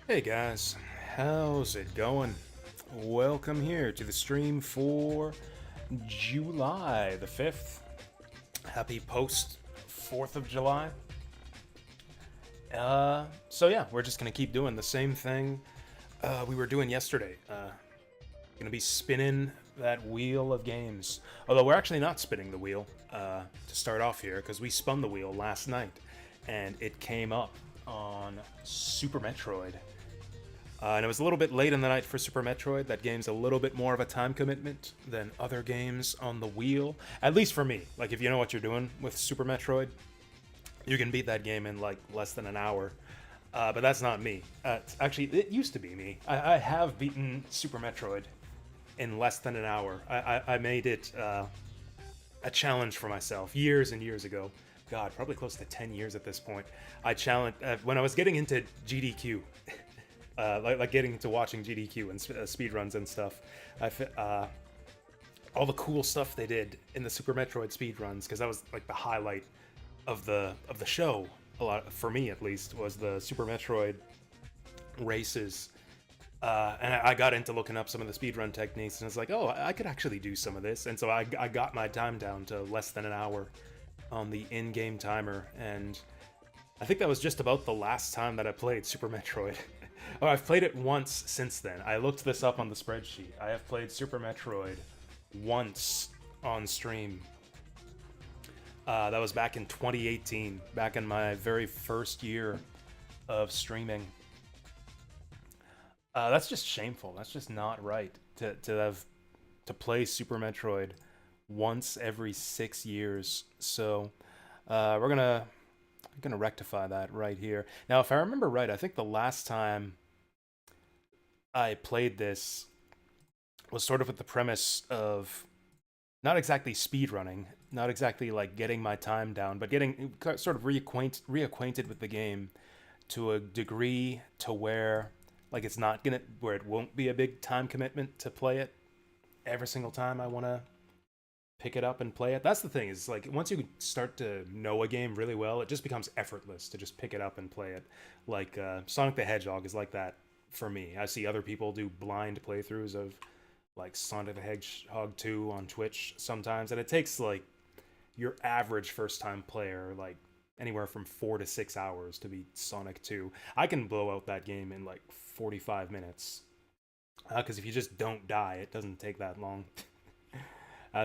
Hey guys, how's it going? Welcome here to the stream for July the 5th. Happy post 4th of July. So yeah, we're just gonna keep doing the same thing we were doing yesterday. Gonna be spinning that wheel of games. Although we're actually not spinning the wheel to start off here, because we spun the wheel last night and it came up on Super Metroid. And it was a little bit late in the night for Super Metroid. That game's a little bit more of a time commitment than other games on the wheel. At least for me. Like, if you know what you're doing with Super Metroid, you can beat that game in, like, less than an hour. But that's not me. Actually, it used to be me. I have beaten Super Metroid in less than an hour. I made it a challenge for myself years and years ago. God, probably close to 10 years at this point. I challenged... when I was getting into GDQ... like getting into watching GDQ and speedruns and stuff. All the cool stuff they did in the Super Metroid speedruns, because that was like the highlight of the show. A lot for me, at least, was the Super Metroid races. And I got into looking up some of the speedrun techniques, and it's like, oh, I could actually do some of this. And so I got my time down to less than an hour on the in-game timer, and I think that was just about the last time that I played Super Metroid. Oh, I've played it once since then. I looked this up on the spreadsheet. I have played Super Metroid once on stream. That was back in 2018, back in my very first year of streaming. That's just shameful. That's just not right to play Super Metroid once every 6 years. So we're gonna rectify that right here. Now, if I remember right, I think the last time I played this was sort of with the premise of not exactly speedrunning, not exactly like getting my time down, but getting sort of reacquainted with the game to a degree to where like where it won't be a big time commitment to play it every single time I want to pick it up and play it. That's the thing, is like once you start to know a game really well, it just becomes effortless to just pick it up and play it. Like Sonic the Hedgehog is like that for me. I see other people do blind playthroughs of like Sonic the Hedgehog 2 on Twitch sometimes, and it takes like your average first time player like anywhere from 4 to 6 hours to beat Sonic 2. I can blow out that game in like 45 minutes. Because if you just don't die, it doesn't take that long.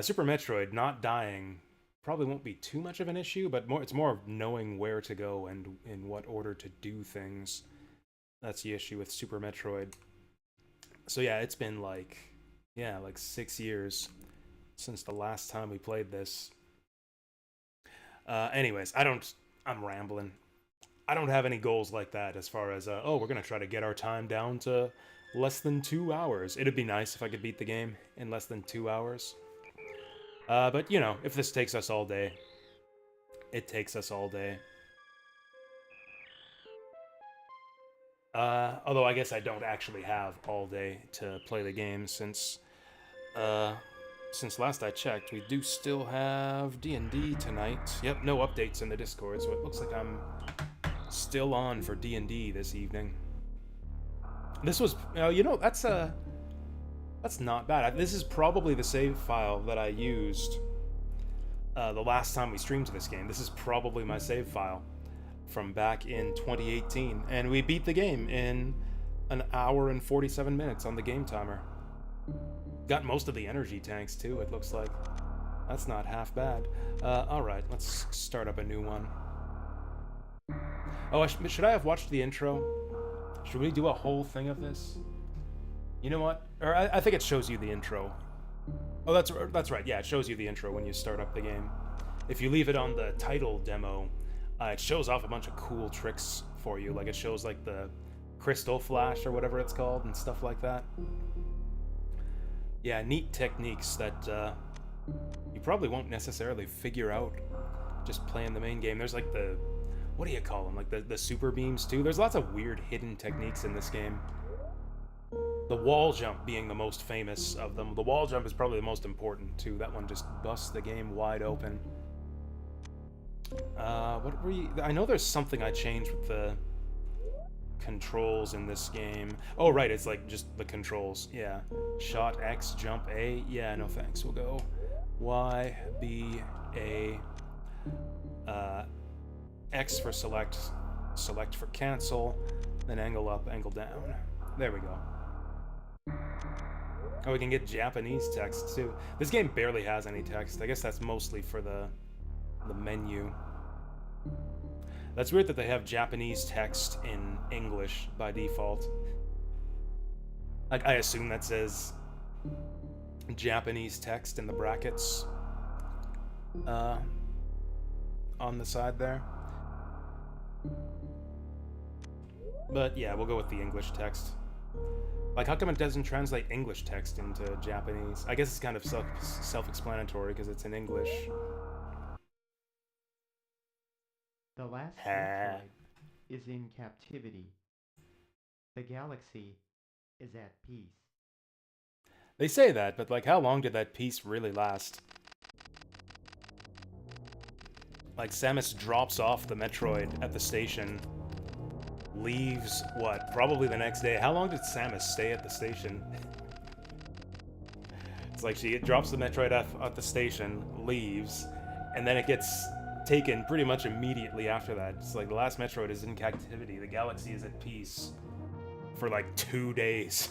Super Metroid, not dying probably won't be too much of an issue, but it's more of knowing where to go and in what order to do things. That's the issue with Super Metroid. So yeah, it's been like 6 years since the last time we played this. Anyways, I'm rambling. I don't have any goals like that as far as, oh, we're gonna try to get our time down to less than 2 hours. It'd be nice if I could beat the game in less than 2 hours. But, you know, if this takes us all day, it takes us all day. Although I guess I don't actually have all day to play the game, since last I checked, we do still have D&D tonight. Yep, no updates in the Discord, so it looks like I'm still on for D&D this evening. This was, that's not bad. This is probably the save file that I used the last time we streamed this game. This is probably my save file from back in 2018. And we beat the game in an hour and 47 minutes on the game timer. Got most of the energy tanks, too, it looks like. That's not half bad. Alright, let's start up a new one. Oh, should I have watched the intro? Should we do a whole thing of this? You know what? Or I think it shows you the intro. Oh, that's right. Yeah, it shows you the intro when you start up the game. If you leave it on the title demo, it shows off a bunch of cool tricks for you. Like it shows like the crystal flash or whatever it's called and stuff like that. Yeah, neat techniques that you probably won't necessarily figure out just playing the main game. There's like the, what do you call them? Like the super beams too. There's lots of weird hidden techniques in this game. The wall jump being the most famous of them. The wall jump is probably the most important too. That one just busts the game wide open. What were you... I know there's something I changed with the controls in this game. Oh, right, it's like just the controls. Yeah. Shot X, jump A. Yeah, no thanks. We'll go Y, B, A. X for select, select for cancel, then angle up, angle down. There we go. Oh, we can get Japanese text too. This game barely has any text. I guess that's mostly for the menu. That's weird that they have Japanese text in English by default. Like, I assume that says Japanese text in the brackets on the side there. But yeah, we'll go with the English text. Like, how come it doesn't translate English text into Japanese? I guess it's kind of self-explanatory because it's in English. The last Metroid is in captivity. The galaxy is at peace. They say that, but like, how long did that peace really last? Like, Samus drops off the Metroid at the station, leaves, what, probably the next day. How long did Samus stay at the station? It's like she drops the Metroid at the station, leaves, and then it gets taken pretty much immediately after that. It's like the last Metroid is in captivity. The galaxy is at peace for like 2 days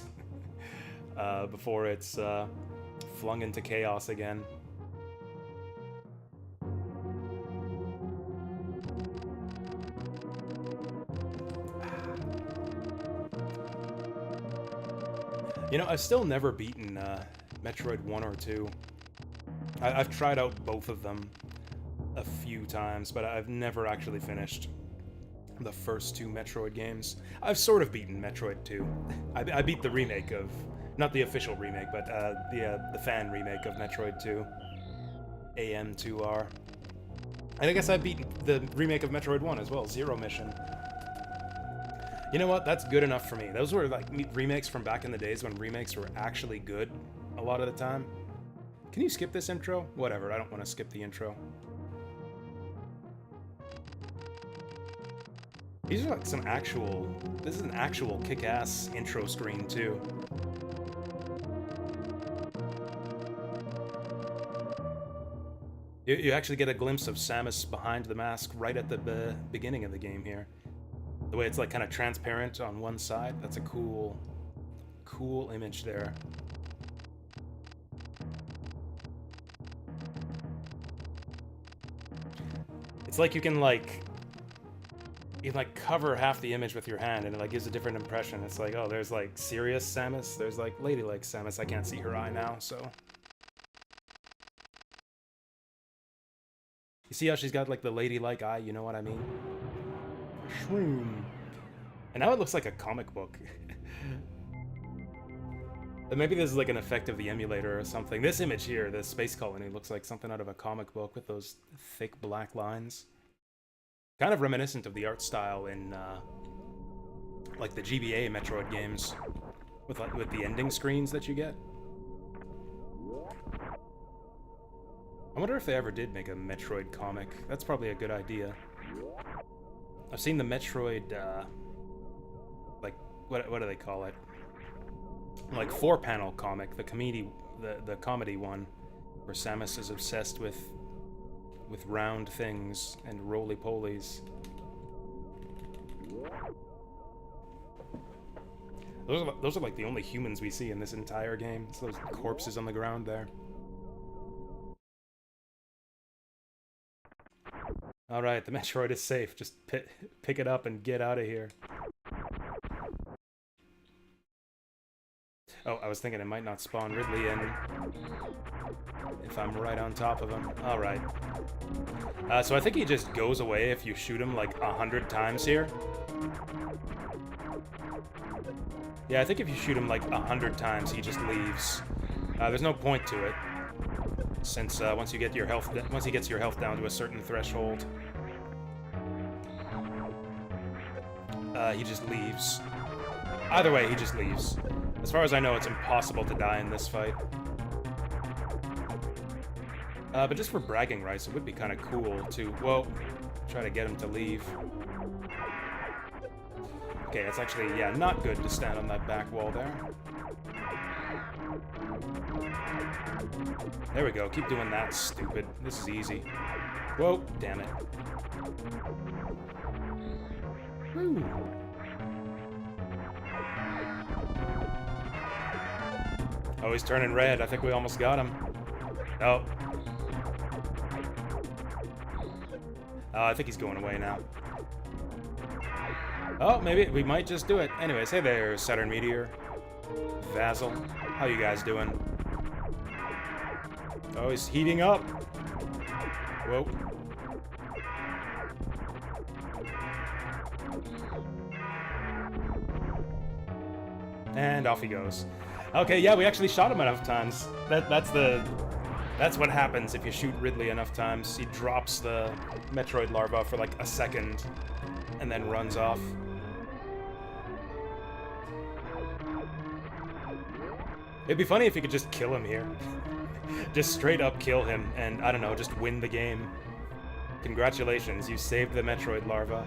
before it's flung into chaos again. You know, I've still never beaten Metroid 1 or 2. I've tried out both of them a few times, but I've never actually finished the first 2 Metroid games. I've sort of beaten Metroid 2. I beat the remake of, not the official remake, but the fan remake of Metroid 2, AM2R. And I guess I've beaten the remake of Metroid 1 as well, Zero Mission. You know what? That's good enough for me. Those were like remakes from back in the days when remakes were actually good a lot of the time. Can you skip this intro? Whatever, I don't want to skip the intro. These are like some actual... This is an actual kick-ass intro screen, too. You actually get a glimpse of Samus behind the mask right at the beginning of the game here. The way it's like kind of transparent on one side. That's a cool image there. It's like you can cover half the image with your hand and it like gives a different impression. It's like, oh, there's like serious Samus, there's like ladylike Samus. I can't see her eye now, so. You see how she's got like the ladylike eye, you know what I mean? Shroom. And now it looks like a comic book. But maybe this is like an effect of the emulator or something. This image here, the space colony, looks like something out of a comic book with those thick black lines. Kind of reminiscent of the art style in like the GBA Metroid games with the ending screens that you get. I wonder if they ever did make a Metroid comic. That's probably a good idea. I've seen the Metroid, like, what do they call it? Like 4-panel comic, the comedy one, where Samus is obsessed with round things and roly-polies. Those are like the only humans we see in this entire game. It's those corpses on the ground there. Alright, the Metroid is safe. Just pick it up and get out of here. Oh, I was thinking it might not spawn Ridley in if I'm right on top of him. Alright. So I think he just goes away if you shoot him like 100 times here. Yeah, I think if you shoot him like 100 times, he just leaves. There's no point to it, since once he gets your health down to a certain threshold, he just leaves. Either way, he just leaves. As far as I know, it's impossible to die in this fight. But just for bragging rights, it would be kind of cool to, well, try to get him to leave. Okay, it's actually, yeah, not good to stand on that back wall there. There we go. Keep doing that, stupid. This is easy. Whoa, damn it. Woo. Oh, he's turning red. I think we almost got him. Oh. Oh, I think he's going away now. Oh, maybe we might just do it. Anyways, hey there, Saturn Meteor. Vassal. How you guys doing? Oh, he's heating up. Whoa. And off he goes. Okay, yeah, we actually shot him enough times. That's what happens if you shoot Ridley enough times. He drops the Metroid larva for like a second and then runs off. It'd be funny if you could just kill him here. Just straight up kill him and, I don't know, just win the game. Congratulations, you saved the Metroid larva.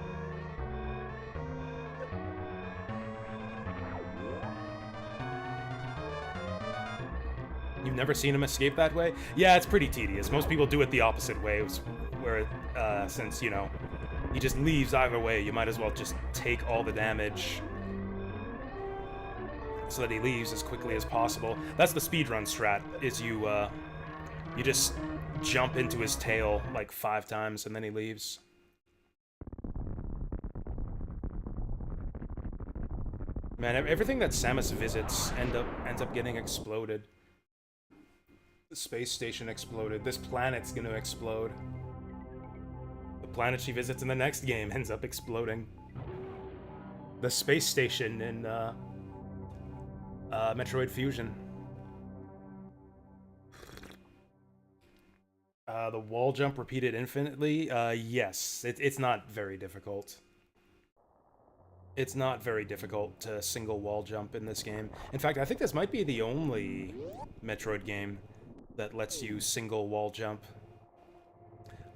You've never seen him escape that way? Yeah, it's pretty tedious. Most people do it the opposite way, where, since, you know, he just leaves either way, you might as well just take all the damage so that he leaves as quickly as possible. That's the speedrun strat, is you just jump into his tail like 5 times and then he leaves. Man, everything that Samus visits ends up getting exploded. The space station exploded. This planet's gonna explode. The planet she visits in the next game ends up exploding. The space station in Metroid Fusion. The wall jump repeated infinitely? Yes. It's not very difficult. It's not very difficult to single wall jump in this game. In fact, I think this might be the only Metroid game that lets you single wall jump.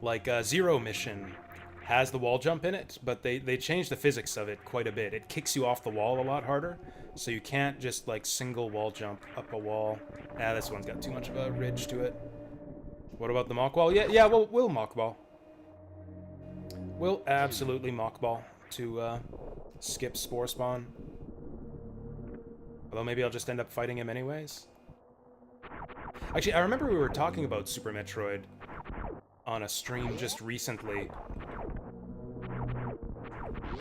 Like, Zero Mission has the wall jump in it, but they changed the physics of it quite a bit. It kicks you off the wall a lot harder, so you can't just, like, single wall jump up a wall. Ah, this one's got too much of a ridge to it. What about the mock wall? Yeah, we'll mock ball. We'll absolutely mock ball to, skip Spore Spawn. Although maybe I'll just end up fighting him anyways. Actually, I remember we were talking about Super Metroid on a stream just recently.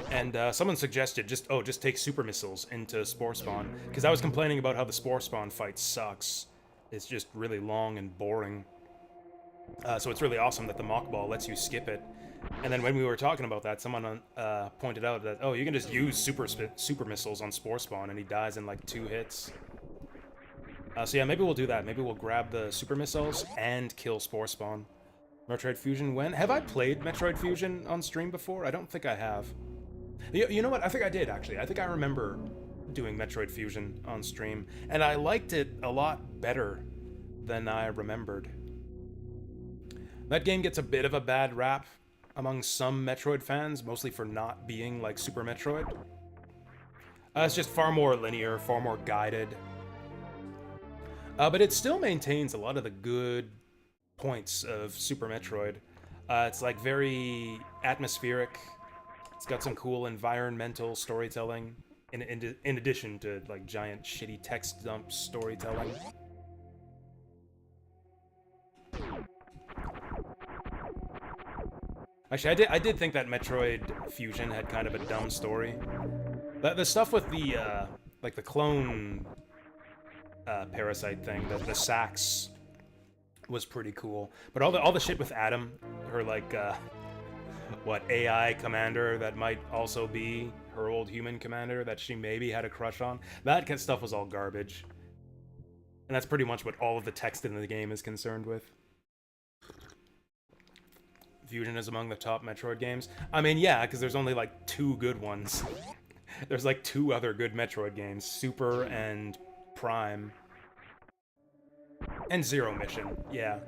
And someone suggested just take Super Missiles into Spore Spawn. Because I was complaining about how the Spore Spawn fight sucks. It's just really long and boring. So it's really awesome that the Mock Ball lets you skip it. And then when we were talking about that, someone pointed out that, oh, you can just use Super Missiles on Spore Spawn and he dies in like 2 hits. So yeah, maybe we'll do that. Maybe we'll grab the Super Missiles and kill Spore Spawn. Metroid Fusion when? Have I played Metroid Fusion on stream before? I don't think I have. You know what? I think I did, actually. I think I remember doing Metroid Fusion on stream, and I liked it a lot better than I remembered. That game gets a bit of a bad rap among some Metroid fans, mostly for not being like Super Metroid. It's just far more linear, far more guided. But it still maintains a lot of the good points of Super Metroid. It's like very atmospheric. It's got some cool environmental storytelling, in addition to like giant shitty text dump storytelling. Actually, I did think that Metroid Fusion had kind of a dumb story. The stuff with the like the clone parasite thing, the sacks, was pretty cool. But all the shit with Adam, her like what, AI commander that might also be her old human commander that she maybe had a crush on, that kind of stuff was all garbage. And that's pretty much what all of the text in the game is concerned with. Fusion is among the top Metroid games. I mean, yeah, because there's only like 2 good ones. There's like 2 other good Metroid games, Super and Prime. And Zero Mission, yeah.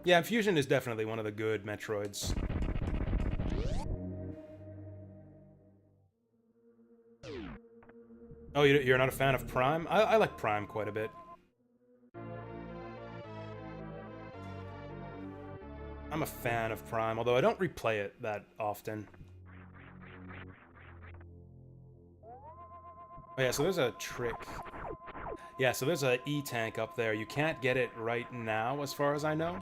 Yeah, Fusion is definitely one of the good Metroids. Oh, you're not a fan of Prime? I like Prime quite a bit. I'm a fan of Prime, although I don't replay it that often. Oh yeah, so there's a trick. Yeah, so there's a E-tank up there. You can't get it right now, as far as I know.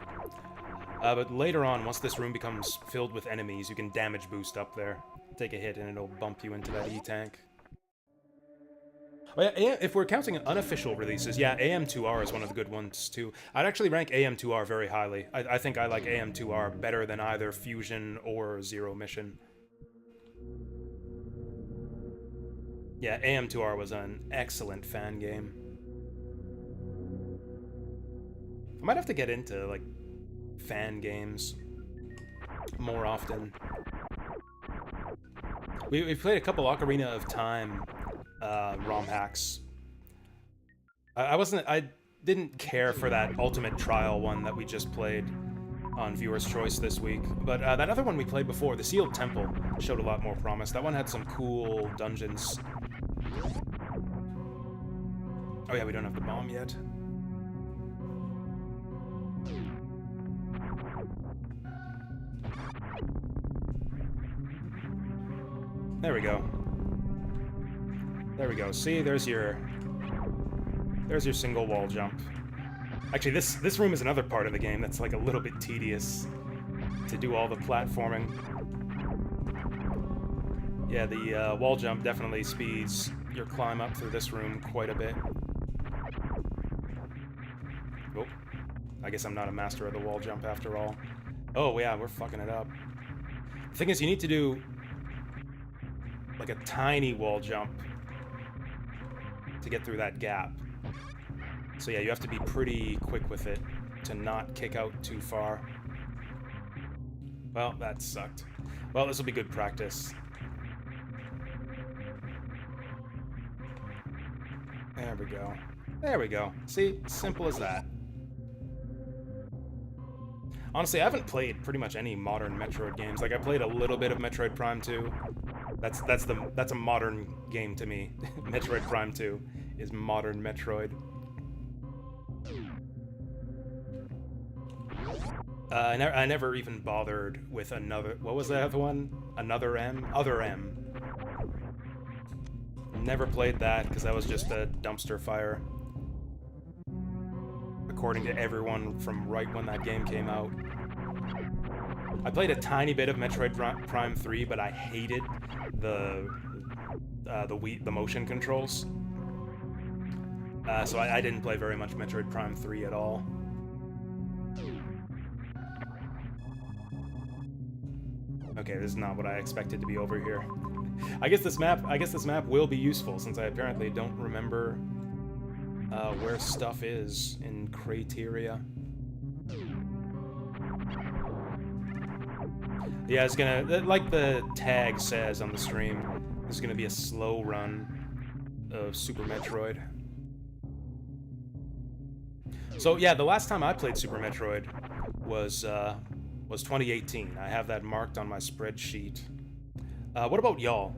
But later on, once this room becomes filled with enemies, you can damage boost up there. Take a hit and it'll bump you into that E-tank. Oh yeah, if we're counting unofficial releases, yeah, AM2R is one of the good ones too. I'd actually rank AM2R very highly. I think I like AM2R better than either Fusion or Zero Mission. Yeah, AM2R was an excellent fan game. I might have to get into, like, fan games more often. We've played a couple Ocarina of Time ROM hacks. I didn't care for that Ultimate Trial one that we just played on Viewer's Choice this week, but that other one we played before, the Sealed Temple, showed a lot more promise. That one had some cool dungeons. Oh yeah, we don't have the bomb yet. There we go. There we go. See, there's your single wall jump. Actually, this room is another part of the game that's like a little bit tedious to do all the platforming. Yeah, the wall jump definitely speeds your climb up through this room quite a bit. Oh, I guess I'm not a master of the wall jump after all. Oh yeah, we're fucking it up. The thing is, you need to do like a tiny wall jump to get through that gap. So yeah, you have to be pretty quick with it to not kick out too far. Well, that sucked. Well, this will be good practice. There we go. There we go. See? Simple as that. Honestly, I haven't played pretty much any modern Metroid games. Like, I played a little bit of Metroid Prime 2. That's a modern game to me. Metroid Prime 2 is modern Metroid. I never even bothered with another... What was the other one? Another M? Other M. Never played that, because that was just a dumpster fire. According to everyone from right when that game came out. I played a tiny bit of Metroid Prime 3, but I hated the motion controls. So I didn't play very much Metroid Prime 3 at all. Okay, this is not what I expected to be over here. I guess this map will be useful, since I apparently don't remember where stuff is in Crateria. Yeah, it's gonna, like the tag says on the stream, this is gonna be a slow run of Super Metroid. So yeah, the last time I played Super Metroid was 2018. I have that marked on my spreadsheet. What about y'all?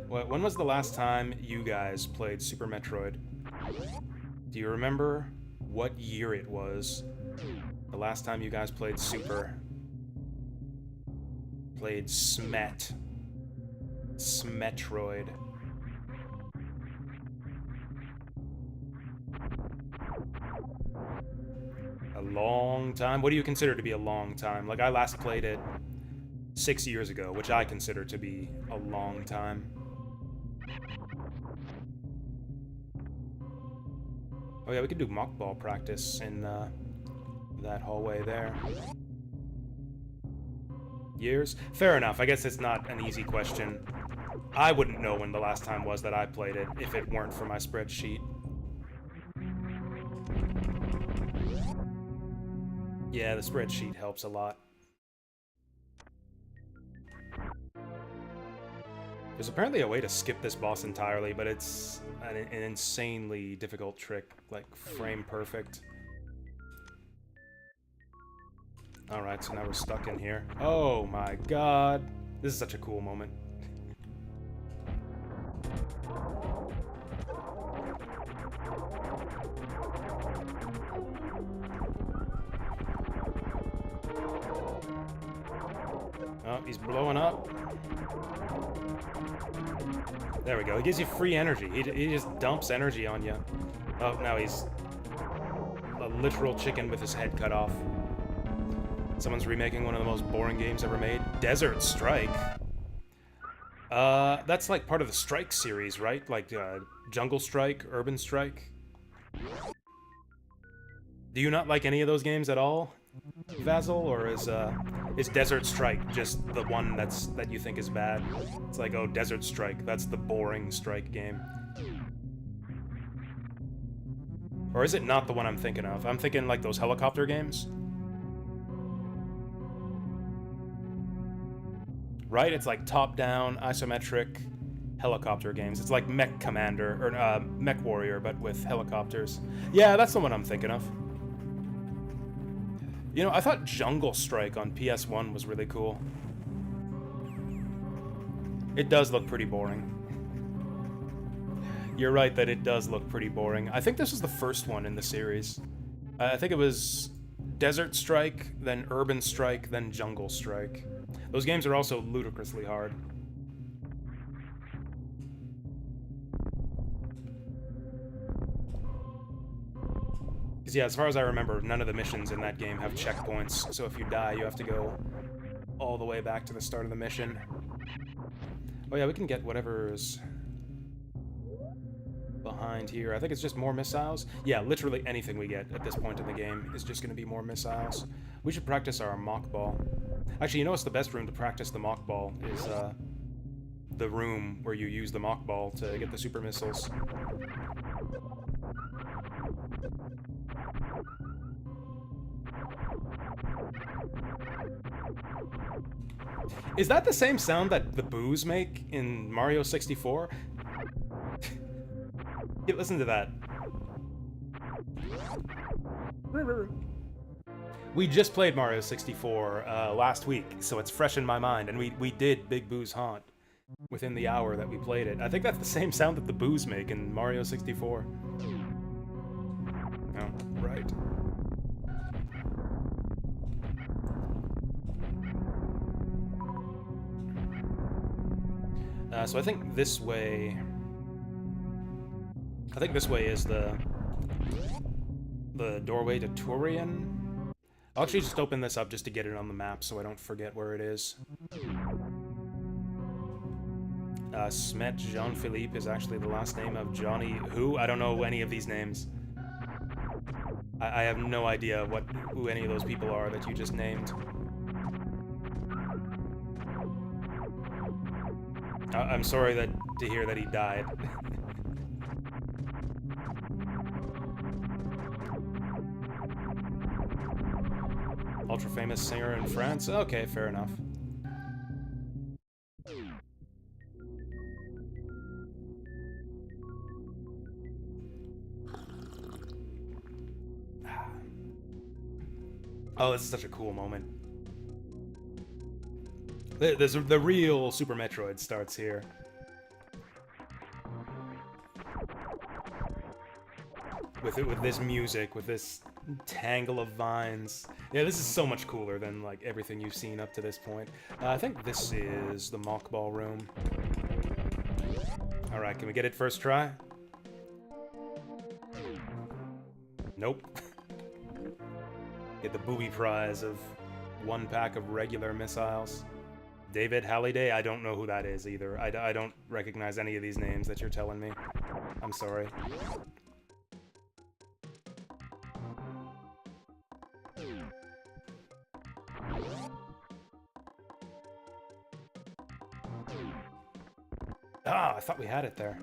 When was the last time you guys played Super Metroid? Do you remember what year it was? The last time you guys played Super? Played Smetroid. A long time? What do you consider to be a long time? Like, I last played it 6 years ago, which I consider to be a long time. Oh yeah, we could do mock ball practice in that hallway there. Years? Fair enough. I guess it's not an easy question. I wouldn't know when the last time was that I played it if it weren't for my spreadsheet. Yeah, the spreadsheet helps a lot. There's apparently a way to skip this boss entirely, but it's an insanely difficult trick, like frame perfect. Alright, so now we're stuck in here. Oh my god. This is such a cool moment. Oh, he's blowing up. There we go. He gives you free energy. He just dumps energy on you. Oh, now he's a literal chicken with his head cut off. Someone's remaking one of the most boring games ever made. Desert Strike. That's like part of the Strike series, right? Like, Jungle Strike, Urban Strike. Do you not like any of those games at all, Vasil? Or is Desert Strike just the one that you think is bad? It's like, oh, Desert Strike, that's the boring Strike game. Or is it not the one I'm thinking of? I'm thinking like those helicopter games. Right? It's like top-down, isometric helicopter games. It's like Mech Commander, or Mech Warrior, but with helicopters. Yeah, that's the one I'm thinking of. You know, I thought Jungle Strike on PS1 was really cool. It does look pretty boring. You're right that it does look pretty boring. I think this was the first one in the series. I think it was Desert Strike, then Urban Strike, then Jungle Strike. Those games are also ludicrously hard. Because yeah, as far as I remember, none of the missions in that game have checkpoints, so if you die, you have to go all the way back to the start of the mission. Oh yeah, we can get whatever's behind here. I think it's just more missiles. Yeah, literally anything we get at this point in the game is just going to be more missiles. We should practice our mock ball. Actually, you know what's the best room to practice the mock ball is the room where you use the mock ball to get the super missiles. Is that the same sound that the boos make in Mario 64? Hey, listen to that. We just played Mario 64 last week, so it's fresh in my mind, and we did Big Boo's Haunt within the hour that we played it. I think that's the same sound that the boos make in Mario 64. Oh, right. So I think this way... I think this way is the doorway to Turian. I'll actually just open this up just to get it on the map so I don't forget where it is. Smet Jean-Philippe is actually the last name of Johnny who? I don't know any of these names. I have no idea who any of those people are that you just named. I'm sorry to hear that he died. Ultra famous singer in France? Okay, fair enough. Oh, this is such a cool moment. The real Super Metroid starts here. With this music, with this tangle of vines. Yeah, this is so much cooler than like everything you've seen up to this point. I think this is the mock ball room. Alright, can we get it first try? Nope. Get the booby prize of 1 pack of regular missiles. David Halliday? I don't know who that is either. I don't recognize any of these names that you're telling me. I'm sorry. Ah, I thought we had it there.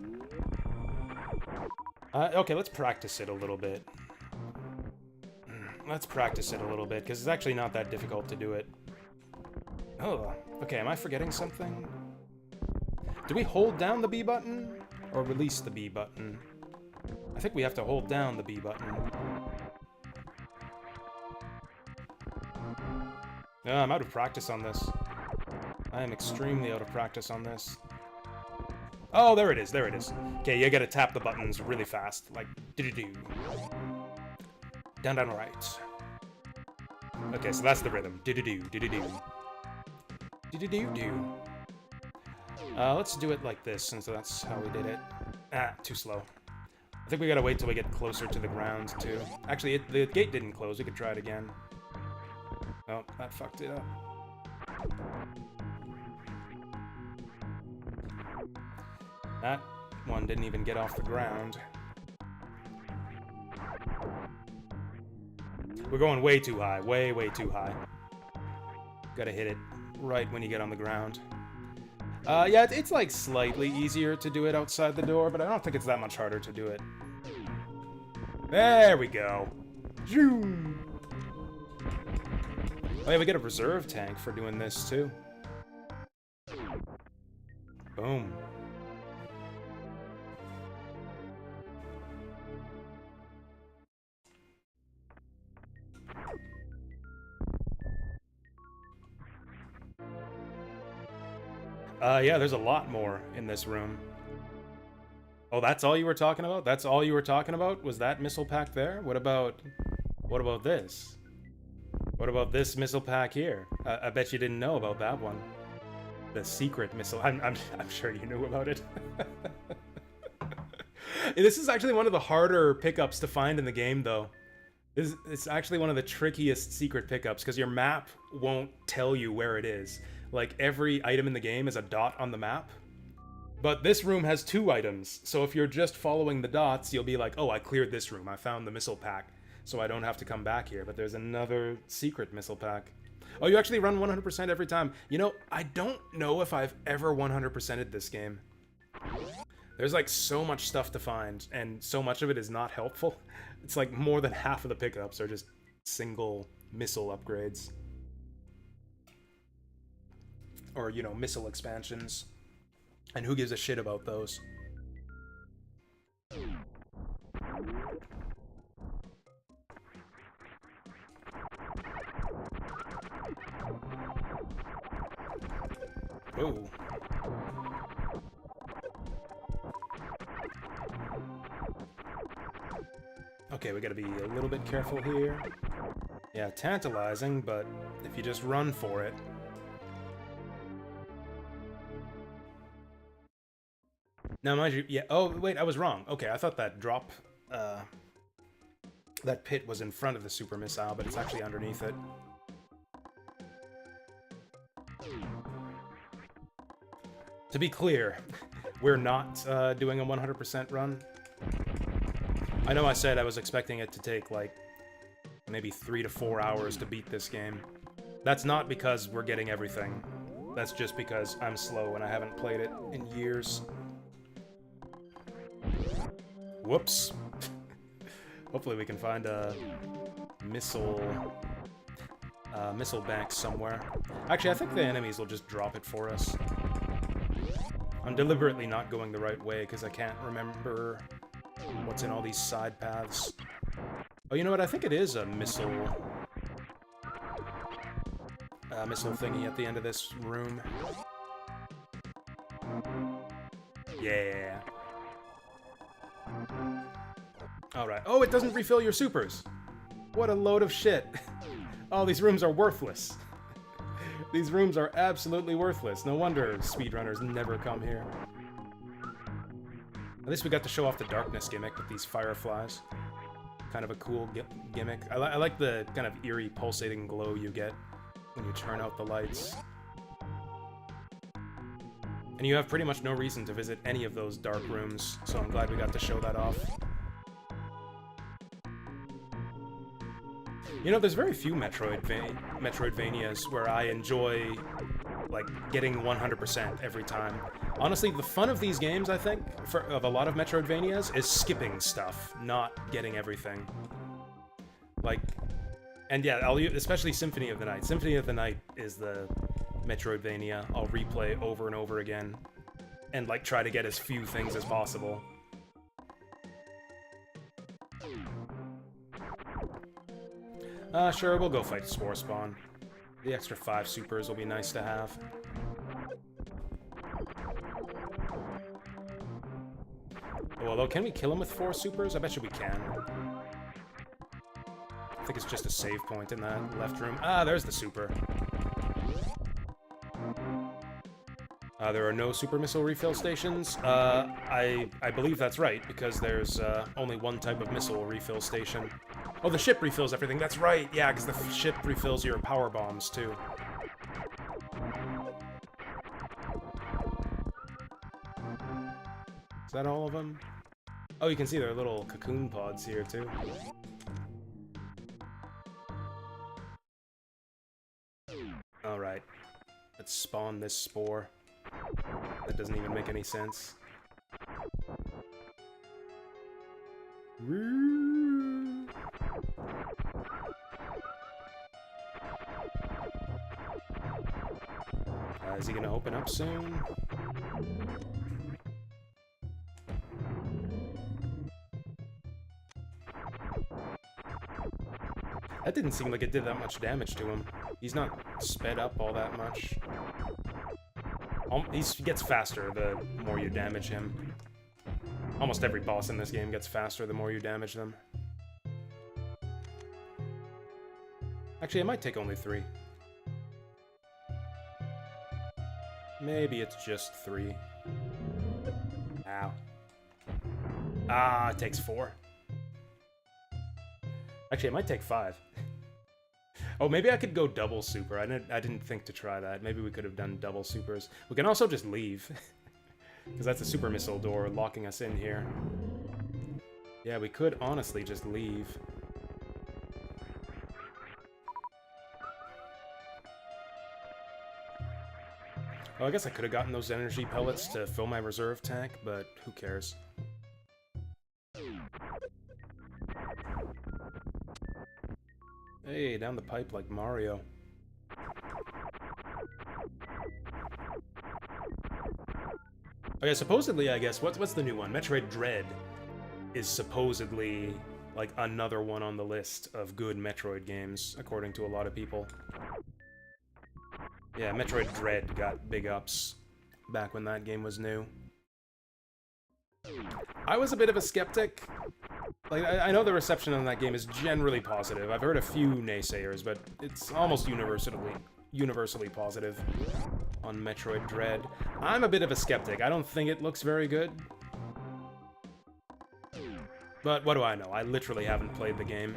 Okay, let's practice it a little bit. Let's practice it a little bit, because it's actually not that difficult to do it. Oh, okay, am I forgetting something? Do we hold down the B button? Or release the B button? I think we have to hold down the B button. I'm out of practice on this. I am extremely out of practice on this. Oh, there it is, there it is. Okay, you gotta tap the buttons really fast, like do-do-do. Down, down, right. Okay, so that's the rhythm. Do-do-do, do-do-do. Do-do-do-do. Let's do it like this, since that's how we did it. Ah, too slow. I think we gotta wait till we get closer to the ground, too. Actually, the gate didn't close. We could try it again. Oh, that fucked it up. That one didn't even get off the ground. We're going way too high. Way, way too high. Gotta hit it right when you get on the ground. Yeah, it's like slightly easier to do it outside the door, but I don't think it's that much harder to do it. There we go. Zoom. Oh yeah, we get a reserve tank for doing this too. Boom. Yeah, there's a lot more in this room. Oh, that's all you were talking about? That's all you were talking about? Was that missile pack there? What about this? What about this missile pack here? I bet you didn't know about that one. The secret missile. I'm sure you knew about it. This is actually one of the harder pickups to find in the game, though. It's actually one of the trickiest secret pickups, because your map won't tell you where it is. Like, every item in the game is a dot on the map. But this room has 2 items, so if you're just following the dots, you'll be like, oh, I cleared this room, I found the missile pack, so I don't have to come back here. But there's another secret missile pack. Oh, you actually run 100% every time. You know, I don't know if I've ever 100%ed this game. There's like so much stuff to find, and so much of it is not helpful. It's like more than half of the pickups are just single missile upgrades. Or, you know, missile expansions. And who gives a shit about those? Oh. Okay, we gotta be a little bit careful here. Yeah, tantalizing, but if you just run for it... Now, mind you, yeah, oh, wait, I was wrong. Okay, I thought that drop, that pit was in front of the super missile, but it's actually underneath it. To be clear, we're not doing a 100% run. I know I said I was expecting it to take, like, maybe 3 to 4 hours to beat this game. That's not because we're getting everything. That's just because I'm slow and I haven't played it in years. Whoops. Hopefully we can find a missile bank somewhere. Actually, I think the enemies will just drop it for us. I'm deliberately not going the right way because I can't remember what's in all these side paths. Oh, you know what? I think it is a missile thingy at the end of this room. Yeah. Alright. Oh, it doesn't refill your supers! What a load of shit! Oh, these rooms are worthless. These rooms are absolutely worthless. No wonder speedrunners never come here. At least we got to show off the darkness gimmick with these fireflies. Kind of a cool gimmick. I like the kind of eerie pulsating glow you get when you turn out the lights. And you have pretty much no reason to visit any of those dark rooms, so I'm glad we got to show that off. You know, there's very few Metroidvanias where I enjoy, like, getting 100% every time. Honestly, the fun of these games, I think, of a lot of Metroidvanias, is skipping stuff, not getting everything. Like, and yeah, especially Symphony of the Night. Symphony of the Night is the Metroidvania I'll replay over and over again, and, like, try to get as few things as possible. Sure, we'll go fight Spore Spawn. The extra 5 supers will be nice to have. Oh, although, can we kill him with 4 supers? I bet you we can. I think it's just a save point in that left room. Ah, there's the super. There are no super missile refill stations. I believe that's right, because there's only one type of missile refill station. Oh, the ship refills everything. That's right. Yeah, because the ship refills your power bombs, too. Is that all of them? Oh, you can see there are little cocoon pods here, too. Alright. Let's spawn this spore. That doesn't even make any sense. Is he gonna open up soon? That didn't seem like it did that much damage to him. He's not sped up all that much. He gets faster the more you damage him. Almost every boss in this game gets faster the more you damage them. Actually, it might take only 3. Maybe it's just 3. Ow. Ah, it takes 4. Actually, it might take 5. Oh, maybe I could go double super. I didn't think to try that. Maybe we could have done double supers. We can also just leave. Because that's a super missile door locking us in here. Yeah, we could honestly just leave. Oh, I guess I could have gotten those energy pellets to fill my reserve tank, but who cares? Hey, down the pipe like Mario. Okay, supposedly, I guess, what's the new one? Metroid Dread is supposedly, like, another one on the list of good Metroid games, according to a lot of people. Yeah, Metroid Dread got big ups back when that game was new. I was a bit of a skeptic. Like, I know the reception on that game is generally positive. I've heard a few naysayers, but it's almost universally positive on Metroid Dread. I'm a bit of a skeptic. I don't think it looks very good. But what do I know? I literally haven't played the game.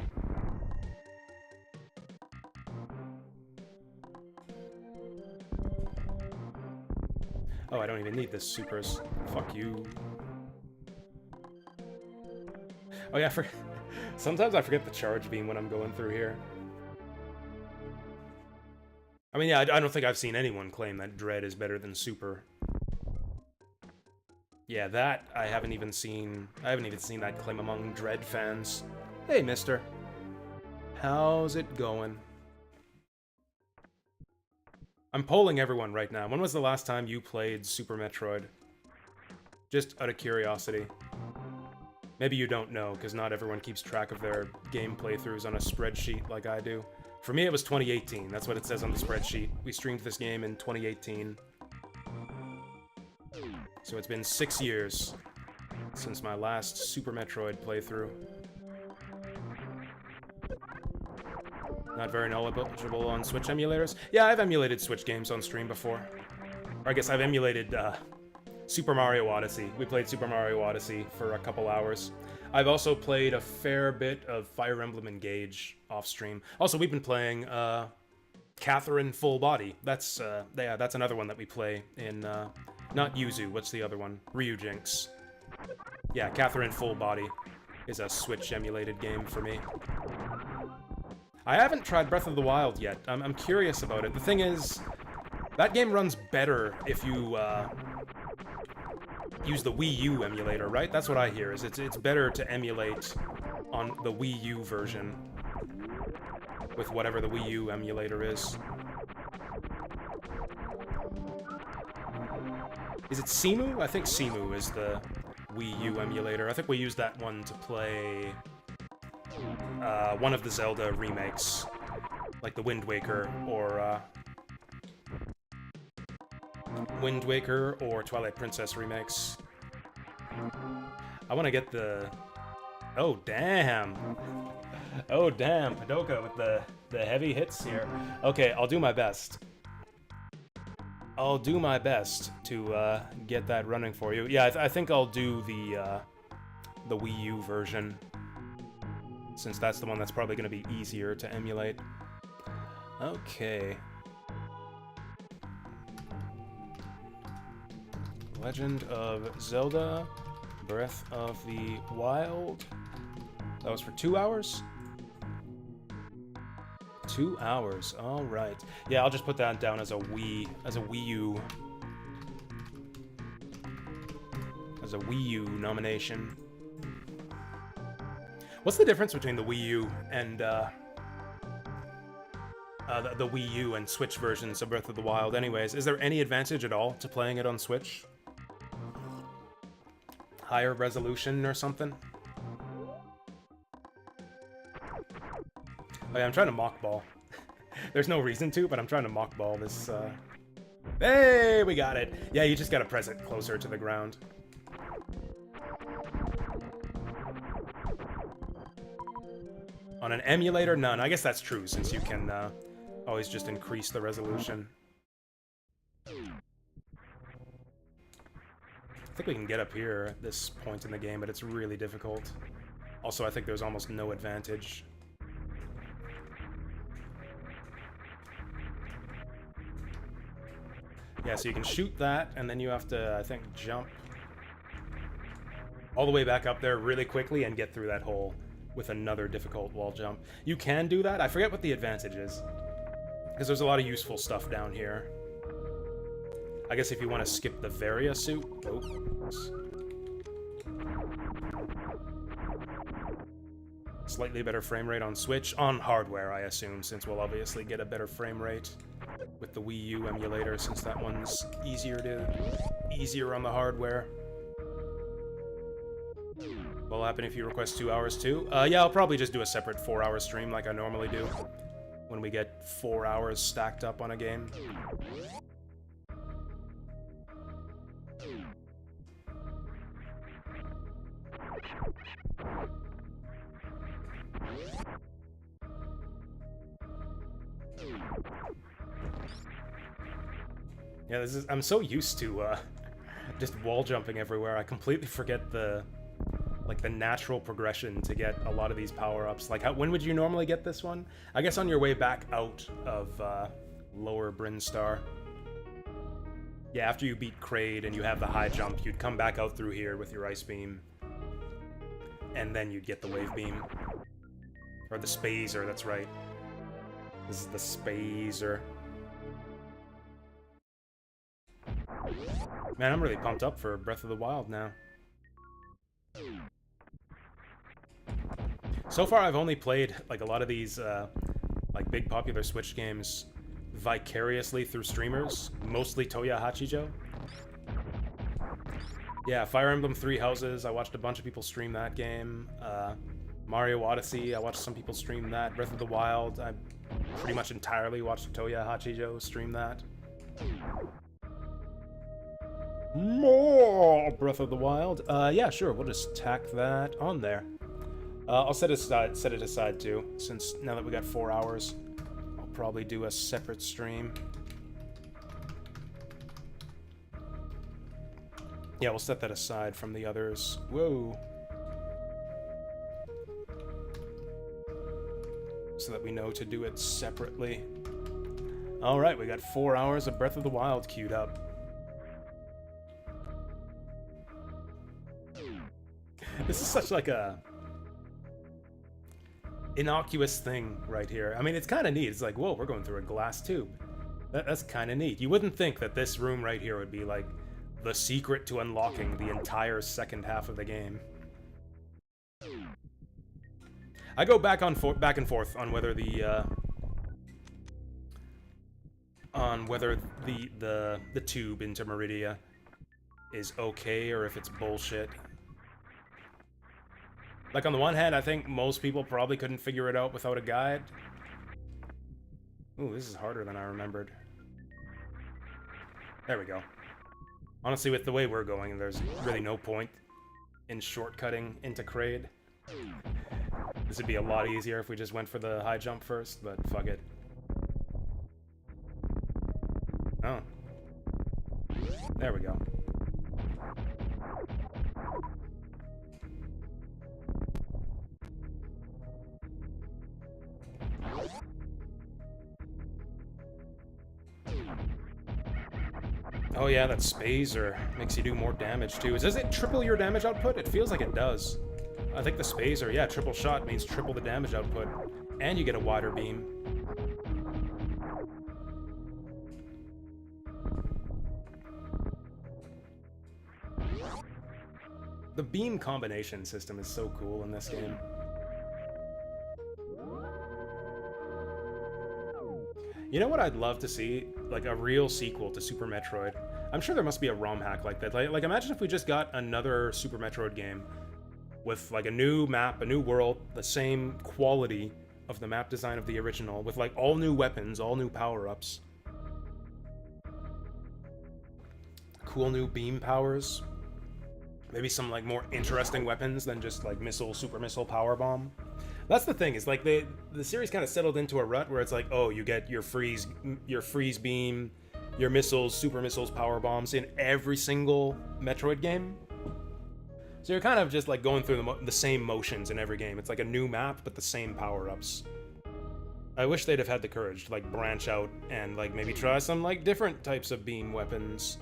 Oh, I don't even need this supers. Fuck you. Oh yeah, sometimes I forget the charge beam when I'm going through here. I mean, yeah, I don't think I've seen anyone claim that Dread is better than Super. Yeah, that I haven't even seen that claim among Dread fans. Hey, mister. How's it going? I'm polling everyone right now. When was the last time you played Super Metroid? Just out of curiosity. Maybe you don't know, because not everyone keeps track of their game playthroughs on a spreadsheet like I do. For me, it was 2018. That's what it says on the spreadsheet. We streamed this game in 2018. So it's been 6 years since my last Super Metroid playthrough. Not very knowledgeable on Switch emulators. Yeah, I've emulated Switch games on stream before. Or I guess I've emulated Super Mario Odyssey. We played Super Mario Odyssey for a couple hours. I've also played a fair bit of Fire Emblem Engage off-stream. Also, we've been playing Catherine Full Body. That's another one that we play in, not Yuzu, what's the other one? Ryujinx. Yeah, Catherine Full Body is a Switch-emulated game for me. I haven't tried Breath of the Wild yet. I'm curious about it. The thing is, that game runs better if you use the Wii U emulator, right? That's what I hear, is it's better to emulate on the Wii U version with whatever the Wii U emulator is. Is it Simu? I think Simu is the Wii U emulator. I think we used that one to play one of the Zelda remakes, like the Wind Waker or Twilight Princess remakes. I want to get the... Oh, damn! Oh, damn, Padoka with the heavy hits here. Okay, I'll do my best. I'll do my best to get that running for you. Yeah, I think I'll do the Wii U version, since that's the one that's probably going to be easier to emulate. Okay. Legend of Zelda, Breath of the Wild. That was for 2 hours? 2 hours, alright. Yeah, I'll just put that down as a Wii U. As a Wii U nomination. What's the difference between the Wii U and, the Wii U and Switch versions of Breath of the Wild anyways? Is there any advantage at all to playing it on Switch? Higher resolution or something? Oh yeah, I'm trying to mock ball. There's no reason to, but I'm trying to mock ball this, Hey, we got it! Yeah, you just gotta press it closer to the ground. On an emulator, none. I guess that's true, since you can, always just increase the resolution. I think we can get up here at this point in the game, but it's really difficult. Also, I think there's almost no advantage. Yeah, so you can shoot that, and then you have to, I think, jump all the way back up there really quickly and get through that hole with another difficult wall jump. You can do that. I forget what the advantage is, because there's a lot of useful stuff down here. I guess if you want to skip the Varia suit... Oops. Slightly better frame rate on Switch. On hardware, I assume, since we'll obviously get a better frame rate with the Wii U emulator, since that one's easier on the hardware. What'll happen if you request 2 hours too? Yeah, I'll probably just do a separate 4-hour stream like I normally do when we get 4 hours stacked up on a game. Yeah, I'm so used to just wall jumping everywhere. I completely forget the natural progression to get a lot of these power-ups. Like, when would you normally get this one? I guess on your way back out of Lower Brinstar. Yeah, after you beat Kraid and you have the high jump, you'd come back out through here with your Ice Beam. And then you'd get the Wave Beam. Or the Spazer, that's right. This is the Spazer. Man, I'm really pumped up for Breath of the Wild now. So far, I've only played, like, a lot of these, like, big popular Switch games vicariously through streamers, mostly Toya Hachijo. Yeah, Fire Emblem Three Houses, I watched a bunch of people stream that game. Mario Odyssey, I watched some people stream that. Breath of the Wild, I pretty much entirely watched Toya Hachijo stream that. More Breath of the Wild. Yeah, sure, we'll just tack that on there. I'll set it aside too, since now that we got 4 hours, I'll probably do a separate stream. Yeah, we'll set that aside from the others. Whoa. So that we know to do it separately. Alright, we got 4 hours of Breath of the Wild queued up. This is such like a innocuous thing right here. I mean, it's kind of neat. It's like, whoa, we're going through a glass tube. That's kind of neat. You wouldn't think that this room right here would be like the secret to unlocking the entire second half of the game. I go back and forth on whether the tube into Meridia is okay or if it's bullshit. Like, on the one hand, I think most people probably couldn't figure it out without a guide. Ooh, this is harder than I remembered. There we go. Honestly, with the way we're going, there's really no point in shortcutting into Kraid. This would be a lot easier if we just went for the high jump first, but fuck it. Oh. There we go. Oh yeah, that Spazer makes you do more damage too. Does it triple your damage output? It feels like it does. I think the Spazer, yeah, triple shot means triple the damage output. And you get a wider beam. The beam combination system is so cool in this game. You know what I'd love to see? Like a real sequel to Super Metroid. I'm sure there must be a ROM hack like that. Like imagine if we just got another Super Metroid game with like a new map, a new world, the same quality of the map design of the original, with like all new weapons, all new power-ups. Cool new beam powers. Maybe some like more interesting weapons than just like missile, super missile, power bomb. That's the thing, is like the series kind of settled into a rut where it's like, oh, you get your freeze beam, your missiles, super missiles, power bombs in every single Metroid game. So you're kind of just like going through the same motions in every game. It's like a new map, but the same power-ups. I wish they'd have had the courage to like branch out and like maybe try some like different types of beam weapons.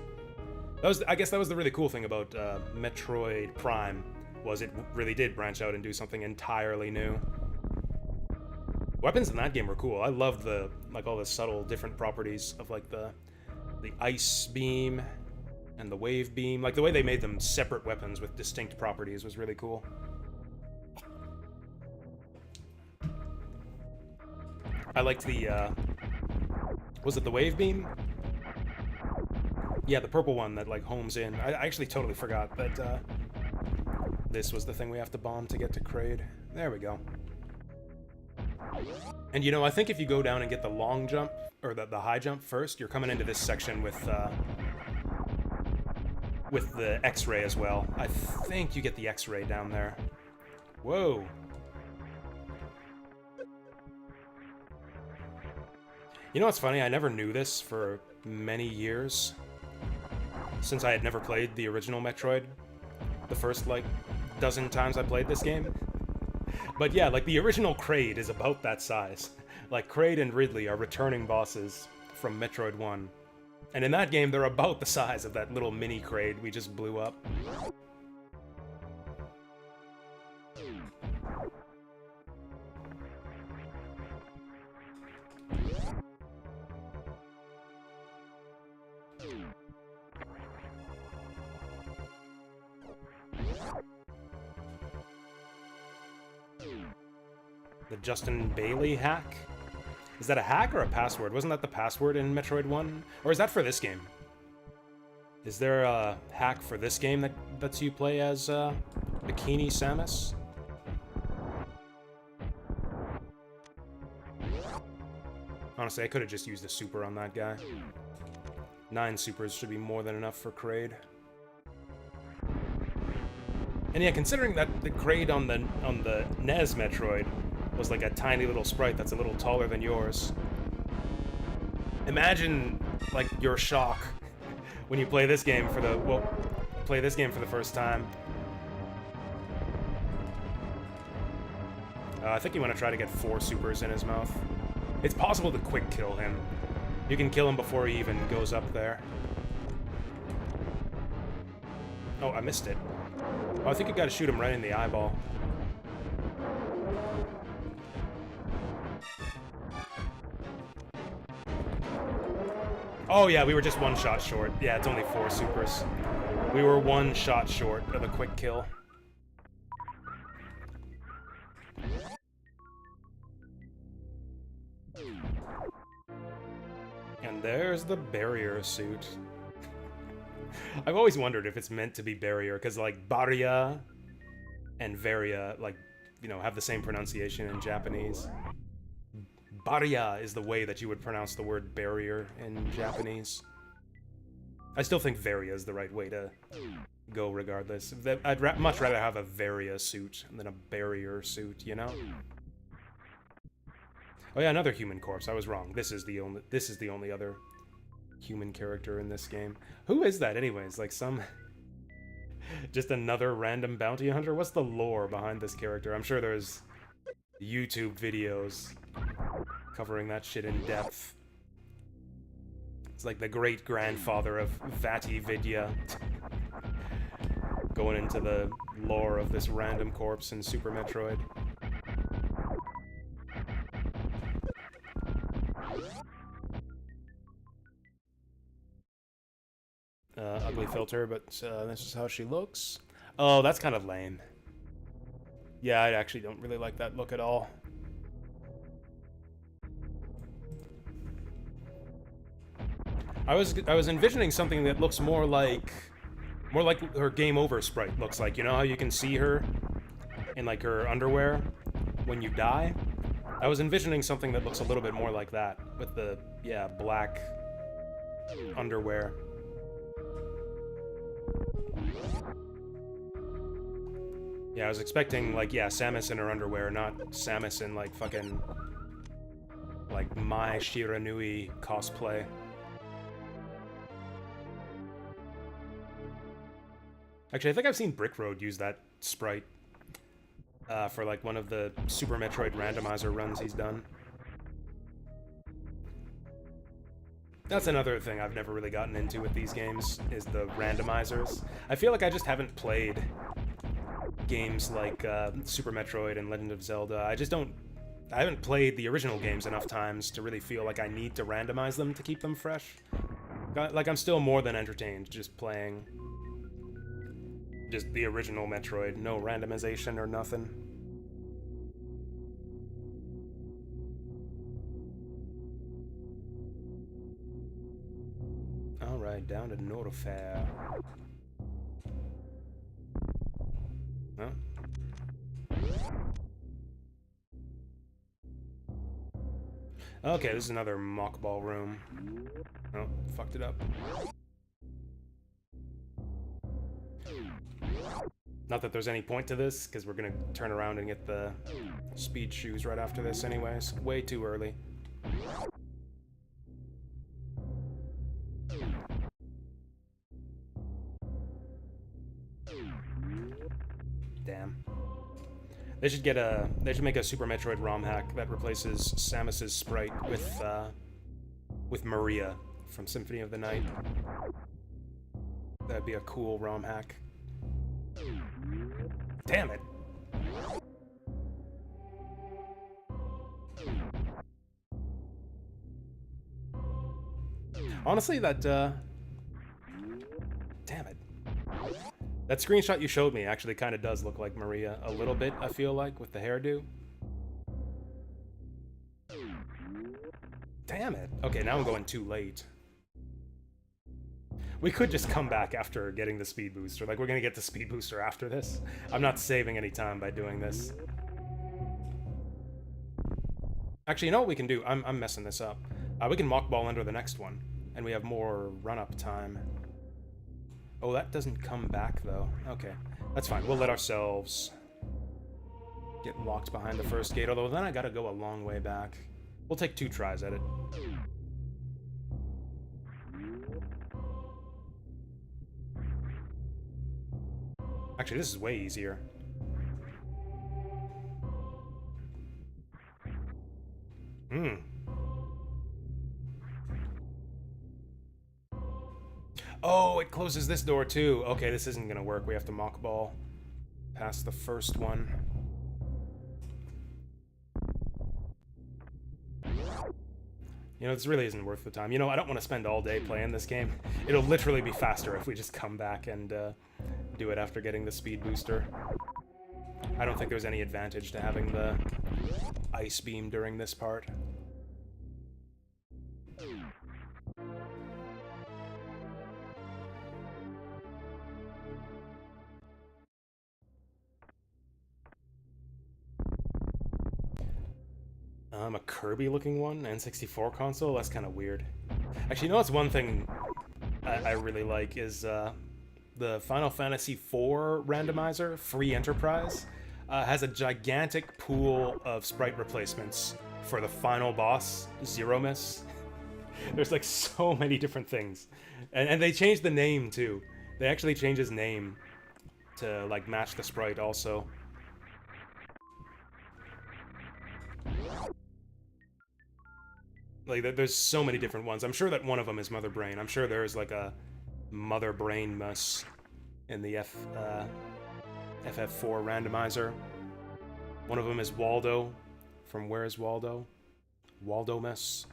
I guess that was the really cool thing about Metroid Prime, was it really did branch out and do something entirely new. Weapons in that game were cool. I loved the like all the subtle different properties of like the ice beam and the wave beam. Like the way they made them separate weapons with distinct properties was really cool. I liked the was it the wave beam? Yeah, the purple one that like homes in. I actually totally forgot that this was the thing we have to bomb to get to Kraid. There we go. And you know, I think if you go down and get the long jump, or the high jump first, you're coming into this section with the X-ray as well. I think you get the X-ray down there. Whoa. You know what's funny? I never knew this for many years, since I had never played the original Metroid the first, like, dozen times I played this game. But yeah, like, the original Kraid is about that size. Like, Kraid and Ridley are returning bosses from Metroid 1. And in that game, they're about the size of that little mini Kraid we just blew up. The Justin Bailey hack? Is that a hack or a password? Wasn't that the password in Metroid 1? Or is that for this game? Is there a hack for this game that lets you play as Bikini Samus? Honestly, I could have just used a super on that guy. 9 supers should be more than enough for Kraid. And yeah, considering that the Kraid on the NES Metroid was like a tiny little sprite that's a little taller than yours. Imagine like your shock when you play this game for the first time. I think you want to try to get 4 supers in his mouth. It's possible to quick kill him. You can kill him before he even goes up there. Oh, I missed it. Oh, I think you gotta shoot him right in the eyeball. Oh yeah, we were just 1 shot short. Yeah, it's only 4 supers. We were 1 shot short of a quick kill. And there's the barrier suit. I've always wondered if it's meant to be barrier, because like Barrier and Varia, like, you know, have the same pronunciation in Japanese. Barrier is the way that you would pronounce the word barrier in Japanese. I still think Varia is the right way to go regardless. I'd much rather have a Varia suit than a barrier suit, you know? Oh yeah, another human corpse. I was wrong. This is the only other human character in this game. Who is that anyways? Like some... just another random bounty hunter? What's the lore behind this character? I'm sure there's YouTube videos covering that shit in depth. It's like the great-grandfather of Vati Vidya. Going into the lore of this random corpse in Super Metroid. Ugly filter, but this is how she looks. Oh, that's kind of lame. Yeah, I actually don't really like that look at all. I was envisioning something that looks more like her game over sprite looks like. You know how you can see her in like her underwear when you die? I was envisioning something that looks a little bit more like that with the black underwear. Yeah, I was expecting like Samus in her underwear, not Samus in like fucking like Mai Shiranui cosplay. Actually, I think I've seen Brick Road use that sprite for like one of the Super Metroid randomizer runs he's done. That's another thing I've never really gotten into with these games, is the randomizers. I feel like I just haven't played games like Super Metroid and Legend of Zelda. I haven't played the original games enough times to really feel like I need to randomize them to keep them fresh. Like, I'm still more than entertained just playing just the original Metroid, no randomization or nothing. Alright, down to Norfair. Huh? Okay, this is another mock ball room. Oh, fucked it up. Not that there's any point to this, because we're gonna turn around and get the speed shoes right after this anyways. Way too early. Damn. They should make a Super Metroid ROM hack that replaces Samus's sprite with Maria from Symphony of the Night. That'd be a cool ROM hack. Damn it! Honestly, that, damn it. That screenshot you showed me actually kind of does look like Maria a little bit, I feel like, with the hairdo. Damn it. Okay, now I'm going too late. We could just come back after getting the speed booster. Like, we're gonna get the speed booster after this. I'm not saving any time by doing this. Actually, you know what we can do? I'm messing this up. We can mock ball under the next one, and we have more run-up time. Oh, that doesn't come back, though. Okay, that's fine. We'll let ourselves get locked behind the first gate, although then I gotta go a long way back. We'll take 2 tries at it. Actually, this is way easier. Oh, it closes this door too. Okay, this isn't gonna work. We have to mock ball past the first one. You know, this really isn't worth the time. You know, I don't want to spend all day playing this game. It'll literally be faster if we just come back and do it after getting the speed booster. I don't think there's any advantage to having the ice beam during this part. A Kirby-looking one, N64 console? That's kind of weird. Actually, you know what's one thing I really like is the Final Fantasy IV randomizer, Free Enterprise, has a gigantic pool of sprite replacements for the final boss, Zero Miss. There's like so many different things. And they changed the name too. They actually changed his name to like match the sprite also. Like there's so many different ones. I'm sure that one of them is Mother Brain. I'm sure there's like a Mother Brain mus in the FF4 randomizer. One of them is Waldo from Where is Waldo? Waldo mus.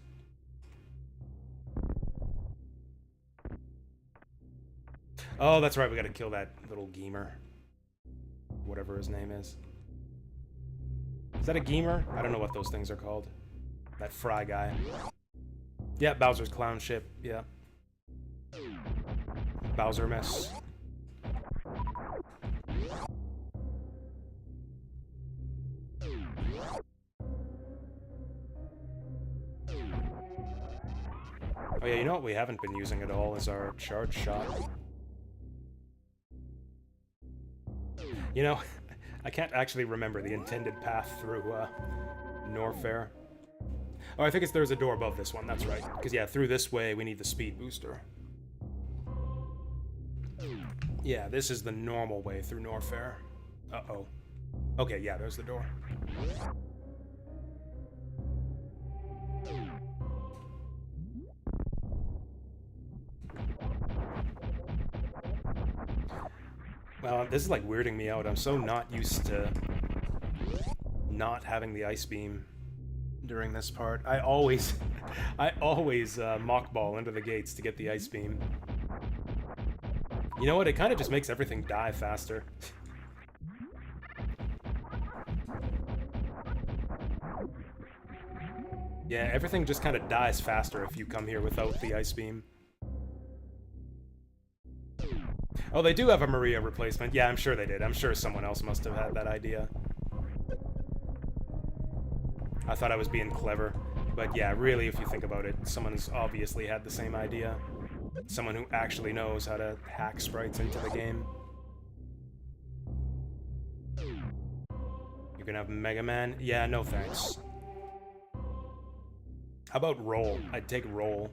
Oh, that's right, we gotta kill that little Geemer. Whatever his name is. Is that a Geemer? I don't know what those things are called. That fry guy. Yeah, Bowser's clown ship, yeah. Bowser mess. Oh yeah, you know what we haven't been using at all is our charge shot. You know, I can't actually remember the intended path through Norfair. Oh, I think there's a door above this one, that's right. Because yeah, through this way we need the speed booster. Yeah, this is the normal way through Norfair. Uh-oh. Okay, yeah, there's the door. Well, this is like weirding me out. I'm so not used to not having the ice beam during this part. I always mockball into the gates to get the ice beam. You know what? It kind of just makes everything die faster. Yeah, everything just kind of dies faster if you come here without the ice beam. Oh, they do have a Maria replacement. Yeah, I'm sure they did. I'm sure someone else must have had that idea. I thought I was being clever. But yeah, really, if you think about it, someone's obviously had the same idea. Someone who actually knows how to hack sprites into the game. You're gonna have Mega Man? Yeah, no thanks. How about Roll? I'd take Roll.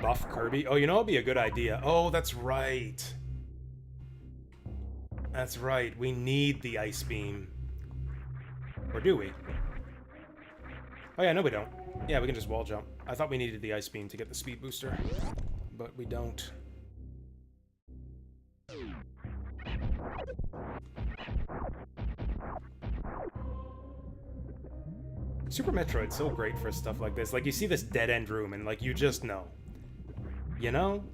Buff Kirby? Oh, you know, it'd be a good idea. Oh, that's right. That's right. We need the ice beam. Or do we? Oh yeah, no we don't. Yeah, we can just wall jump. I thought we needed the ice beam to get the speed booster. But we don't. Super Metroid's so great for stuff like this. Like, you see this dead-end room and, like, you just know. You know?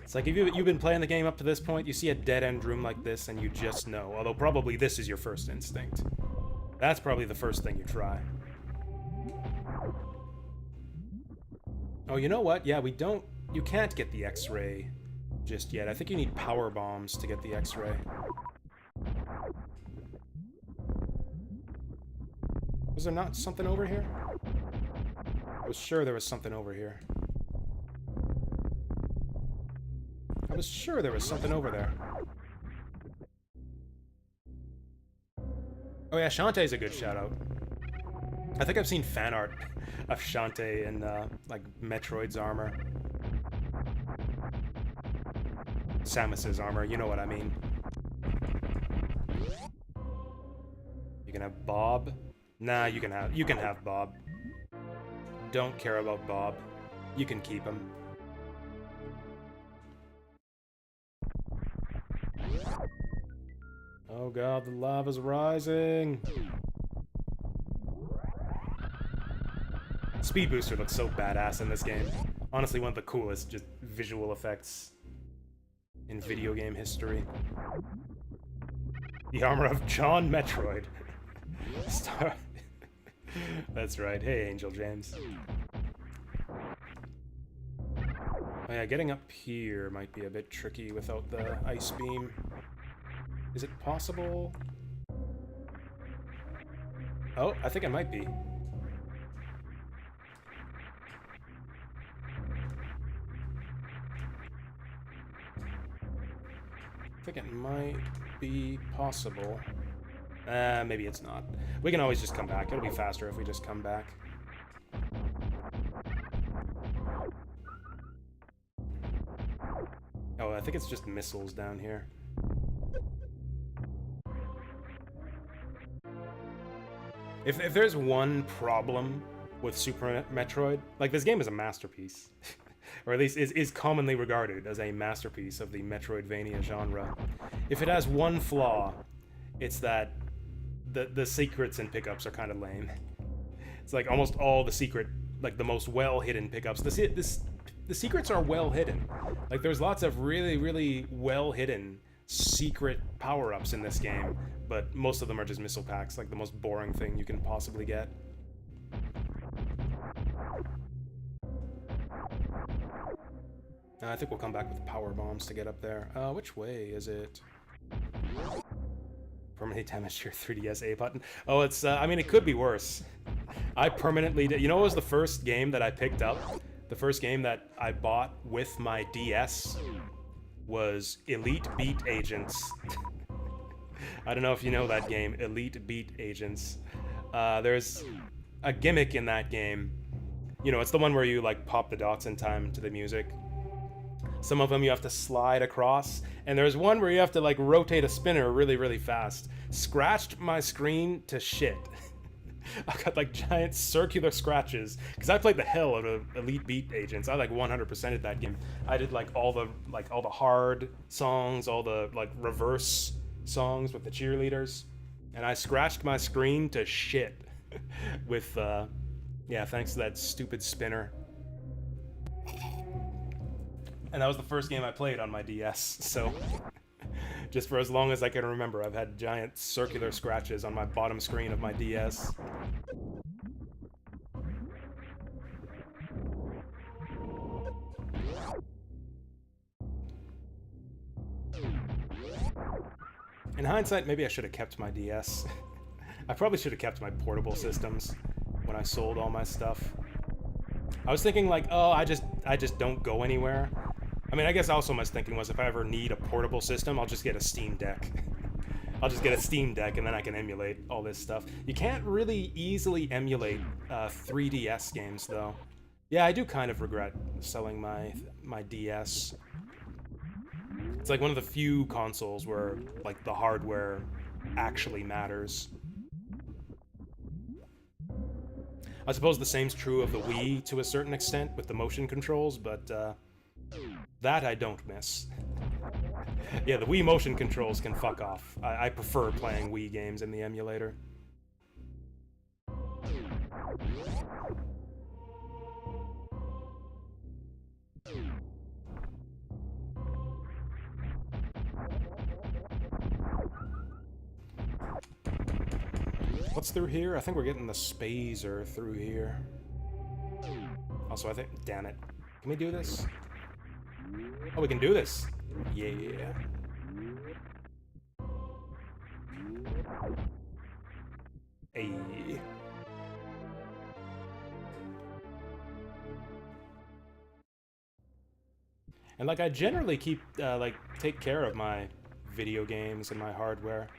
It's like, if you've been playing the game up to this point, you see a dead-end room like this, and you just know. Although, probably this is your first instinct. That's probably the first thing you try. Oh, you know what? Yeah, you can't get the X-ray just yet. I think you need power bombs to get the X-ray. Was there not something over here? I was sure there was something over here. I was sure there was something over there. Oh yeah, Shantae's a good shout-out. I think I've seen fan art of Shantae in, like, Metroid's armor. Samus's armor, you know what I mean. You can have Bob. Nah, you can have Bob. Don't care about Bob. You can keep him. Oh god, the lava's rising! Speed Booster looks so badass in this game. Honestly, one of the coolest just visual effects in video game history. The armor of John Metroid. That's right. Hey, Angel James. Oh yeah, getting up here might be a bit tricky without the ice beam. Is it possible? Oh, I think it might be. like it might be possible. Maybe it's not. We can always just come back. It'll be faster if we just come back. Oh, I think it's just missiles down here. If there's one problem with Super Metroid, like, this game is a masterpiece. Or at least is commonly regarded as a masterpiece of the Metroidvania genre. If it has one flaw, it's that the secrets and pickups are kind of lame. It's like almost all the secret, like the most well-hidden pickups. The secrets are well hidden. Like, there's lots of really, really well-hidden secret power-ups in this game, but most of them are just missile packs, like the most boring thing you can possibly get. I think we'll come back with power bombs to get up there. Which way is it? Permanently damaged your 3DS A button. Oh, it's, I mean, it could be worse. I permanently did. You know what was the first game that I picked up? The first game that I bought with my DS was Elite Beat Agents. I don't know if you know that game, Elite Beat Agents. There's a gimmick in that game. You know, it's the one where you, like, pop the dots in time to the music. Some of them you have to slide across, and there's one where you have to, like, rotate a spinner really, really fast. Scratched my screen to shit. I got, like, giant circular scratches, because I played the hell out of Elite Beat Agents. I, like, 100%ed that game. I did, like, all the hard songs, all the, like, reverse songs with the cheerleaders, and I scratched my screen to shit with, yeah, thanks to that stupid spinner. And that was the first game I played on my DS, so just for as long as I can remember, I've had giant circular scratches on my bottom screen of my DS. In hindsight, maybe I should have kept my DS. I probably should have kept my portable systems when I sold all my stuff. I was thinking, like, oh, I just don't go anywhere. I mean, I guess also my thinking was if I ever need a portable system, I'll just get a Steam Deck. I'll just get a Steam Deck and then I can emulate all this stuff. You can't really easily emulate 3DS games, though. Yeah, I do kind of regret selling my DS. It's like one of the few consoles where, like, the hardware actually matters. I suppose the same's true of the Wii to a certain extent with the motion controls, but that I don't miss. Yeah, the Wii motion controls can fuck off. I prefer playing Wii games in the emulator. What's through here? I think we're getting the Spazer through here. Also, I think... Damn it. Can we do this? Oh, we can do this! Yeah. Hey. And, like, I generally keep, like, take care of my video games and my hardware.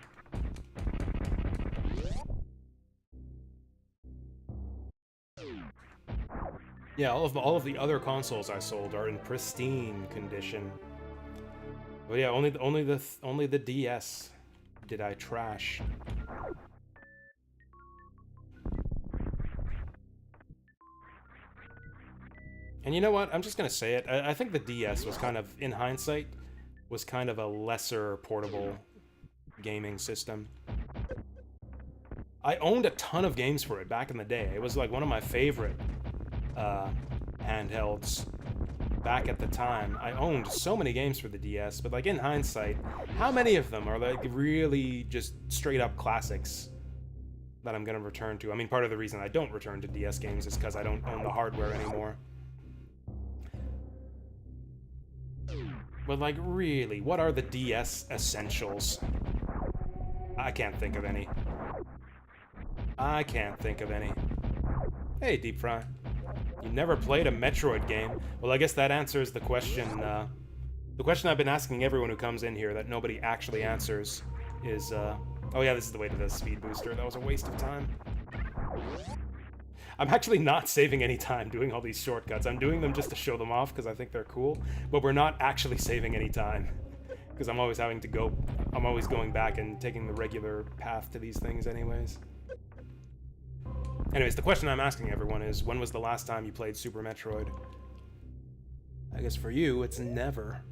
Yeah, all of the other consoles I sold are in pristine condition. But yeah, only the DS did I trash. And you know what? I'm just gonna say it. I think the DS was kind of, in hindsight, was kind of a lesser portable gaming system. I owned a ton of games for it back in the day. It was like one of my favorite handhelds back at the time. I owned so many games for the DS, but like in hindsight, how many of them are like really just straight up classics that I'm gonna return to? I mean, part of the reason I don't return to DS games is because I don't own the hardware anymore. But like, really, what are the DS essentials? I can't think of any. I can't think of any. Hey, Deep Fry. You never played a Metroid game? Well, I guess that answers the question, The question I've been asking everyone who comes in here that nobody actually answers is, oh yeah, this is the way to the speed booster. That was a waste of time. I'm actually not saving any time doing all these shortcuts. I'm doing them just to show them off because I think they're cool, but we're not actually saving any time. Because I'm always going back and taking the regular path to these things anyways. Anyways, the question I'm asking everyone is, when was the last time you played Super Metroid? I guess for you, it's never.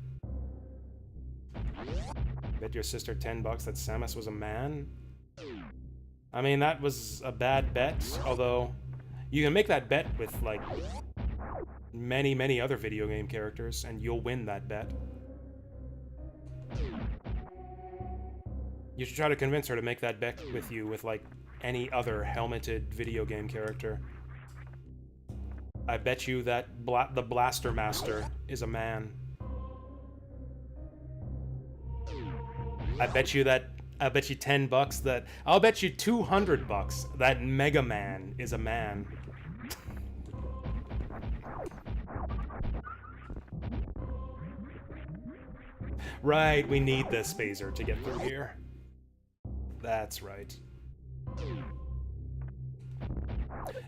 Bet your sister $10 that Samus was a man? I mean, that was a bad bet, although you can make that bet with, like, many, many other video game characters, and you'll win that bet. You should try to convince her to make that bet with you with, like, any other helmeted video game character. I bet you that the Blaster Master is a man. I bet you $10 that... I'll bet you $200 that Mega Man is a man. Right, we need this phaser to get through here. That's right.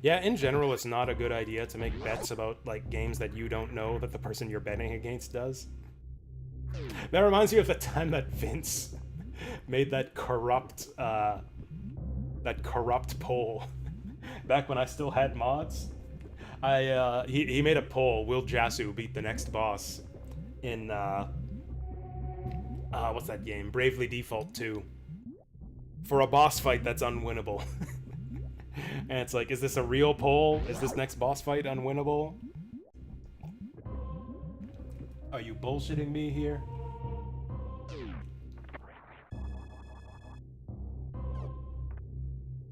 Yeah, in general, it's not a good idea to make bets about, like, games that you don't know that the person you're betting against does. That reminds me of the time that Vince made that corrupt poll back when I still had mods. He made a poll: will Jasu beat the next boss in what's that game? Bravely Default 2. For a boss fight that's unwinnable. And it's like, is this a real poll? Is this next boss fight unwinnable? Are you bullshitting me here?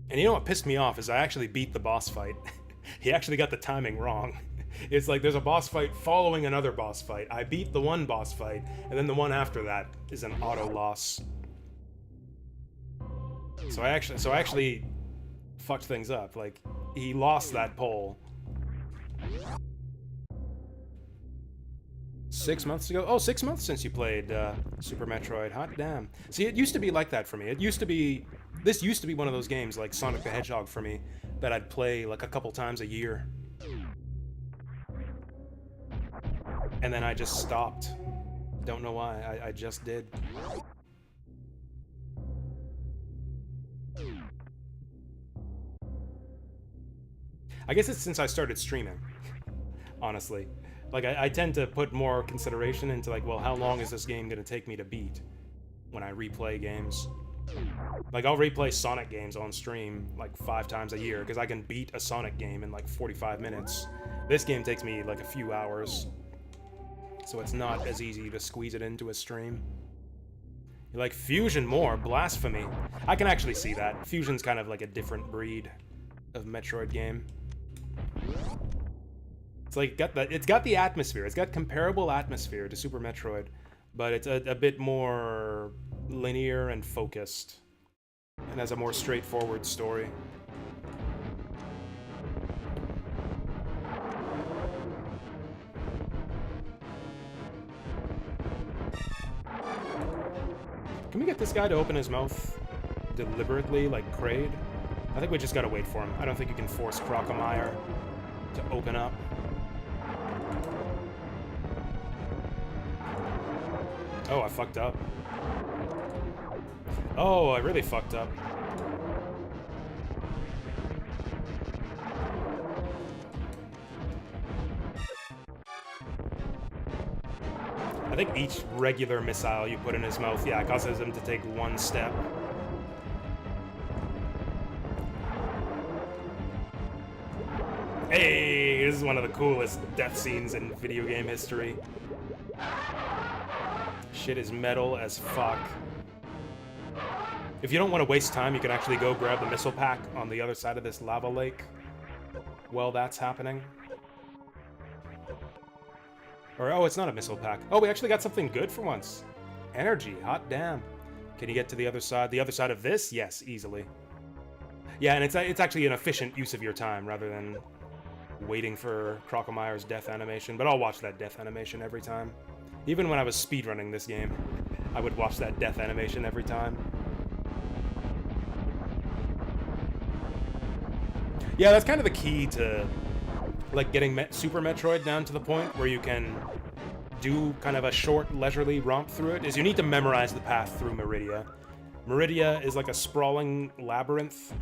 And you know what pissed me off is I actually beat the boss fight. He actually got the timing wrong. It's like there's a boss fight following another boss fight. I beat the one boss fight, and then the one after that is an auto loss. So I actually fucked things up. Like, he lost that poll. 6 months ago? Oh, 6 months since you played Super Metroid. Hot damn. See, it used to be like that for me. This used to be one of those games, like Sonic the Hedgehog for me, that I'd play like a couple times a year. And then I just stopped. Don't know why, I just did. I guess it's since I started streaming, honestly. Like, I tend to put more consideration into, like, well, how long is this game gonna take me to beat when I replay games? Like, I'll replay Sonic games on stream, like, 5 times a year, because I can beat a Sonic game in, like, 45 minutes. This game takes me, like, a few hours, so it's not as easy to squeeze it into a stream. You like Fusion more? Blasphemy. I can actually see that. Fusion's kind of like a different breed of Metroid game. It's like it's got the atmosphere. It's got comparable atmosphere to Super Metroid, but it's a bit more linear and focused, and has a more straightforward story. Can we get this guy to open his mouth deliberately, like Kraid? I think we just gotta wait for him. I don't think you can force Crocomire to open up. Oh, I fucked up. Oh, I really fucked up. I think each regular missile you put in his mouth, yeah, causes him to take one step. Hey, this is one of the coolest death scenes in video game history. Shit is metal as fuck. If you don't want to waste time, you can actually go grab the missile pack on the other side of this lava lake while that's happening. Or, oh, it's not a missile pack. Oh, we actually got something good for once. Energy, hot damn. Can you get to the other side? The other side of this? Yes, easily. Yeah, and it's actually an efficient use of your time rather than waiting for Crocomire's death animation. But I'll watch that death animation every time. Even when I was speedrunning this game, I would watch that death animation every time. Yeah, that's kind of the key to, like, getting Super Metroid down to the point where you can do kind of a short, leisurely romp through it, is you need to memorize the path through Meridia. Meridia is like a sprawling labyrinth,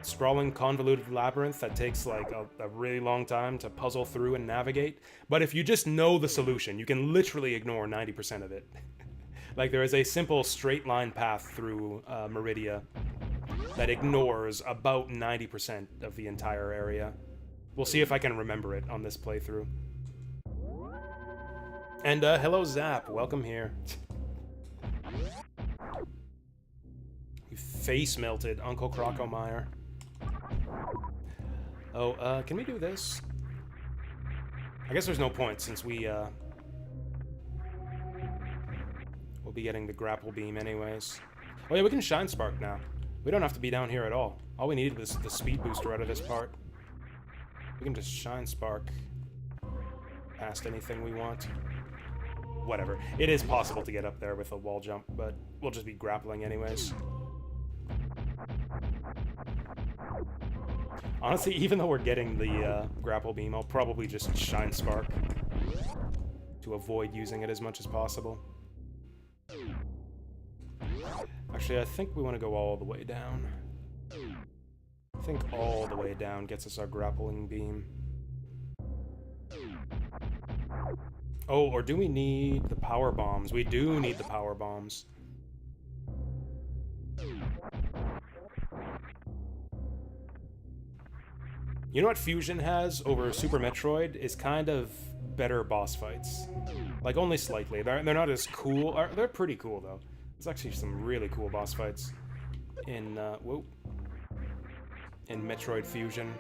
sprawling convoluted labyrinth that takes like a really long time to puzzle through and navigate. But if you just know the solution, you can literally ignore 90% of it. Like, there is a simple straight line path through Meridia that ignores about 90% of the entire area. We'll see if I can remember it on this playthrough. And hello Zap, welcome here. You face melted, Uncle Crocomeyer. Oh, can we do this? I guess there's no point since we'll be getting the grapple beam anyways. Oh yeah, we can Shine Spark now. We don't have to be down here at all. All we needed was the speed booster out of this part. We can just Shine Spark past anything we want. Whatever. It is possible to get up there with a wall jump, but we'll just be grappling anyways. Honestly, even though we're getting the grapple beam, I'll probably just Shine Spark to avoid using it as much as possible. Actually, I think we want to go all the way down. I think all the way down gets us our grappling beam. Oh, or do we need the power bombs? We do need the power bombs. You know what Fusion has over Super Metroid is kind of better boss fights. Like, only slightly. They're not as cool. They're pretty cool, though. There's actually some really cool boss fights in, in Metroid Fusion.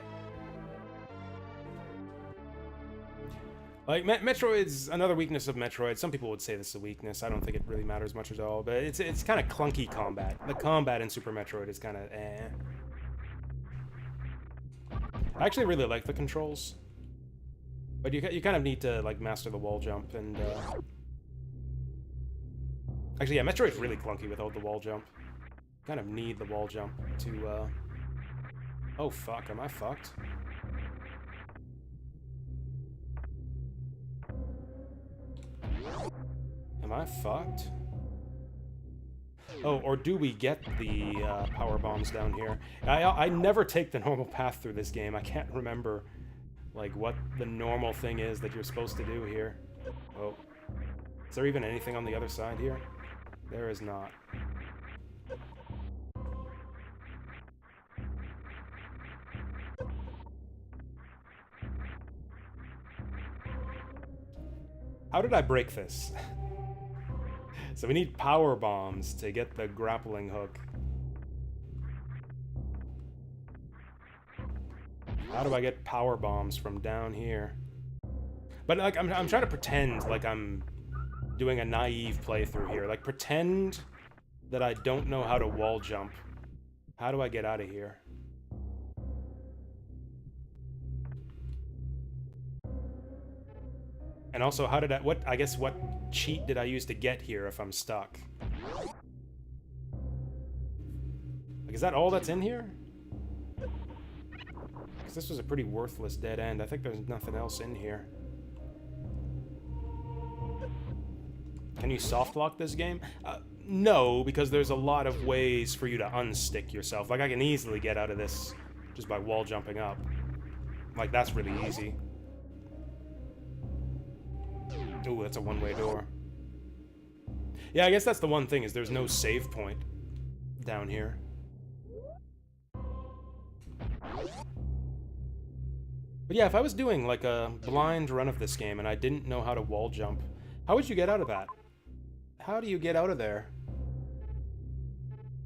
Like, Metroid's another weakness of Metroid. Some people would say this is a weakness. I don't think it really matters much at all, but it's kind of clunky combat. The combat in Super Metroid is kind of eh. I actually really like the controls, but you kind of need to like master the wall jump and actually yeah, Metroid's really clunky without the wall jump. You kind of need the wall jump to oh fuck, am I fucked? Am I fucked? Oh, or do we get the power bombs down here? I never take the normal path through this game. I can't remember, like, what the normal thing is that you're supposed to do here. Oh. Is there even anything on the other side here? There is not. How did I break this? So we need power bombs to get the grappling hook. How do I get power bombs from down here? But like, I'm trying to pretend like I'm doing a naive playthrough here. Like, pretend that I don't know how to wall jump. How do I get out of here? And also, how did what cheat did I use to get here if I'm stuck? Like, is that all that's in here? Because this was a pretty worthless dead end. I think there's nothing else in here. Can you soft lock this game? No, because there's a lot of ways for you to unstick yourself. Like, I can easily get out of this just by wall jumping up. Like, that's really easy. Ooh, that's a one-way door. Yeah, I guess that's the one thing, is there's no save point down here. But yeah, if I was doing like a blind run of this game and I didn't know how to wall jump, how would you get out of that? How do you get out of there?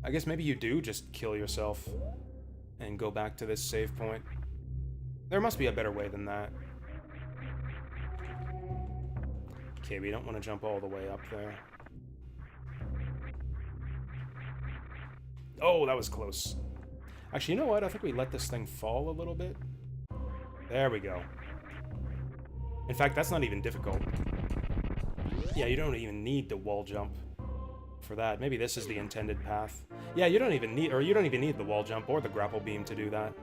I guess maybe you do just kill yourself and go back to this save point. There must be a better way than that. Okay, we don't want to jump all the way up there. Oh, that was close. Actually, you know what? I think we let this thing fall a little bit. There we go. In fact, that's not even difficult. Yeah, you don't even need the wall jump for that. Maybe this is the intended path. Yeah, you don't even need the wall jump or the grapple beam to do that.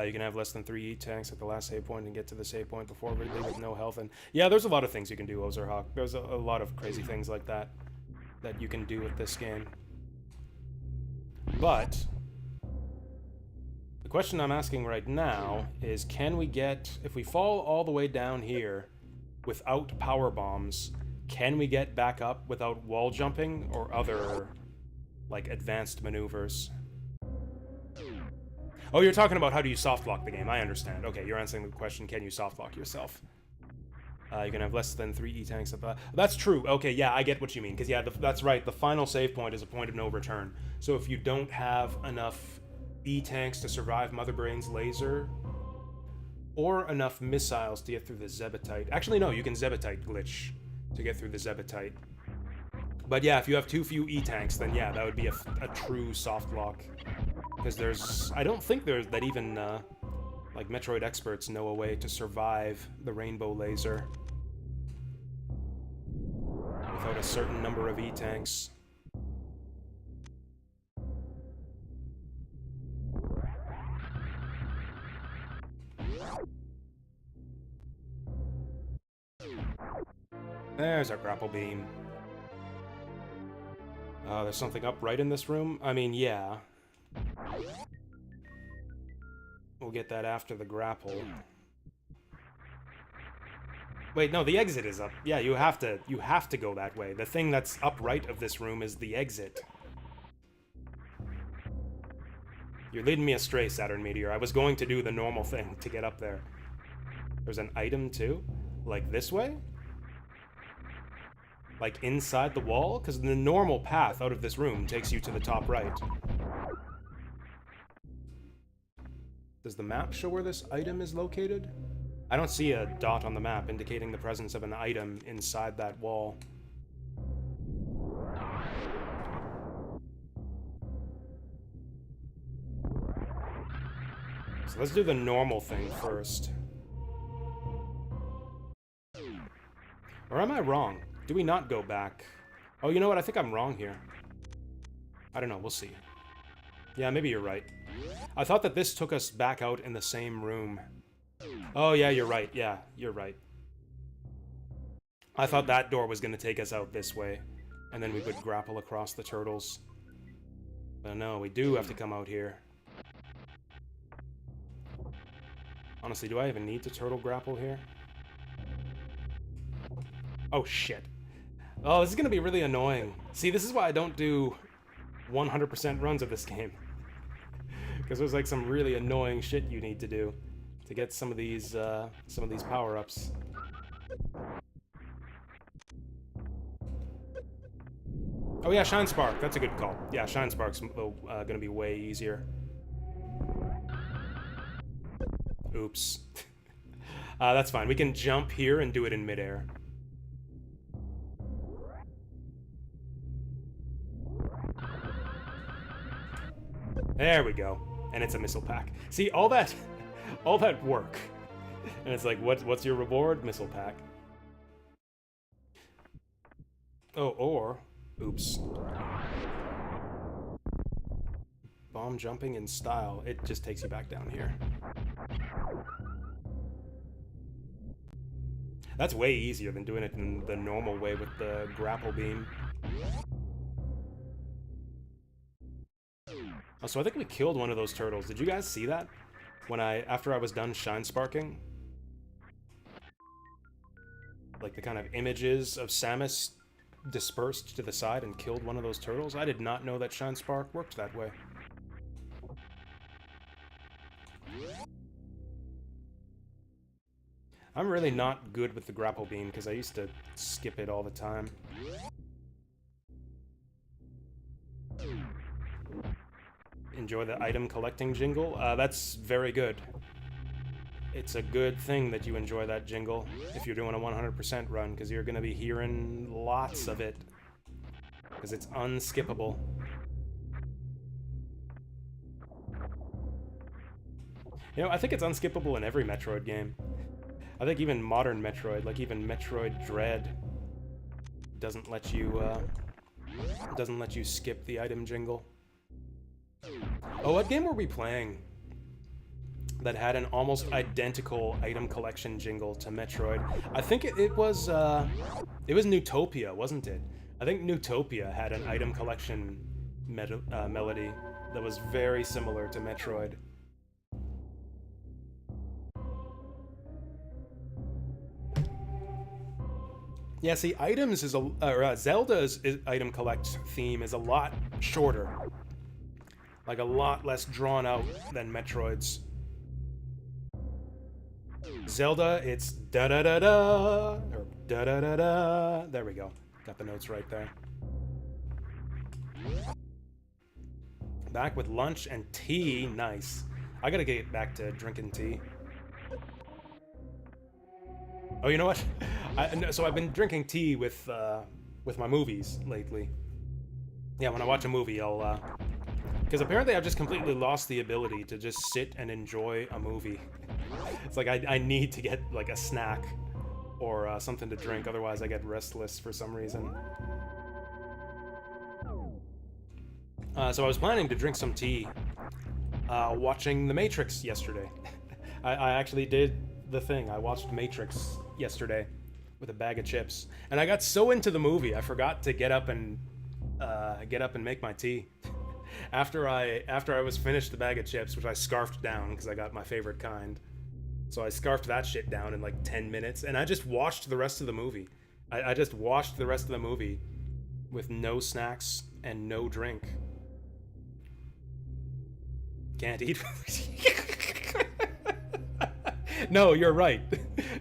You can have less than 3 E-tanks at the last save point and get to the save point before Ridley with no health. And yeah, there's a lot of things you can do, Ozerhawk. There's a lot of crazy things like that that you can do with this game. But the question I'm asking right now is, can we get, if we fall all the way down here without power bombs, can we get back up without wall jumping or other, like, advanced maneuvers? Oh, you're talking about how do you soft lock the game. I understand. Okay, you're answering the question, can you soft lock yourself? You can have less than 3 E-tanks at the... That's true. Okay, yeah, I get what you mean. Because, yeah, that's right. The final save point is a point of no return. So if you don't have enough E-tanks to survive Mother Brain's laser, or enough missiles to get through the Zebetite... Actually, no, you can Zebetite glitch to get through the Zebetite. But yeah, if you have too few E-tanks, then yeah, that would be a true soft lock. Because there's... I don't think there's that even, like, Metroid experts know a way to survive the rainbow laser without a certain number of E-tanks. There's our grapple beam. There's something up right in this room? I mean, yeah. We'll get that after the grapple. Wait, no, the exit is up. Yeah, you have to go that way. The thing that's up right of this room is the exit. You're leading me astray, Saturn Meteor. I was going to do the normal thing to get up there. There's an item, too? Like this way? Like inside the wall? Because the normal path out of this room takes you to the top right. Does the map show where this item is located? I don't see a dot on the map indicating the presence of an item inside that wall. So let's do the normal thing first. Or am I wrong? Do we not go back? Oh, you know what? I think I'm wrong here. I don't know. We'll see. Yeah, maybe you're right. I thought that this took us back out in the same room. Oh, yeah, you're right. Yeah, you're right. I thought that door was going to take us out this way, and then we would grapple across the turtles. But no, we do have to come out here. Honestly, do I even need to turtle grapple here? Oh, shit. Oh, this is going to be really annoying. See, this is why I don't do 100% runs of this game. Because there's like some really annoying shit you need to do to get some of these power-ups. Oh yeah, Shine Spark. That's a good call. Yeah, Shine Spark's gonna be way easier. Oops. That's fine. We can jump here and do it in midair. There we go. And it's a missile pack. See, all that work. And it's like, what's your reward? Missile pack. Oh, or... Oops. Bomb jumping in style. It just takes you back down here. That's way easier than doing it in the normal way with the grapple beam. Oh, so I think we killed one of those turtles. Did you guys see that? After I was done Shine Sparking? Like the kind of images of Samus dispersed to the side and killed one of those turtles? I did not know that Shine Spark worked that way. I'm really not good with the grapple beam because I used to skip it all the time. Enjoy the item collecting jingle? That's very good. It's a good thing that you enjoy that jingle if you're doing a 100% run, because you're going to be hearing lots of it. Because it's unskippable. You know, I think it's unskippable in every Metroid game. I think even modern Metroid, like even Metroid Dread, doesn't let you skip the item jingle. Oh, what game were we playing that had an almost identical item collection jingle to Metroid? I think it was Newtopia, wasn't it? I think Newtopia had an item collection melody that was very similar to Metroid. Yeah, see, items is Zelda's item collect theme is a lot shorter, like a lot less drawn out than Metroid's. Zelda, it's da da da da or da da da da. There we go. Got the notes right there. Back with lunch and tea. Nice. I gotta get back to drinking tea. Oh, you know what? So I've been drinking tea with my movies lately. Yeah, when I watch a movie, I'll because apparently I've just completely lost the ability to just sit and enjoy a movie. It's like I need to get like a snack or something to drink, otherwise I get restless for some reason. So I was planning to drink some tea watching The Matrix yesterday. I actually did the thing. I watched Matrix yesterday with a bag of chips, and I got so into the movie I forgot to get up and make my tea. After I was finished the bag of chips, which I scarfed down because I got my favorite kind. So I scarfed that shit down in like 10 minutes, and I just watched the rest of the movie. I just watched the rest of the movie with no snacks and no drink. Can't eat. No, you're right.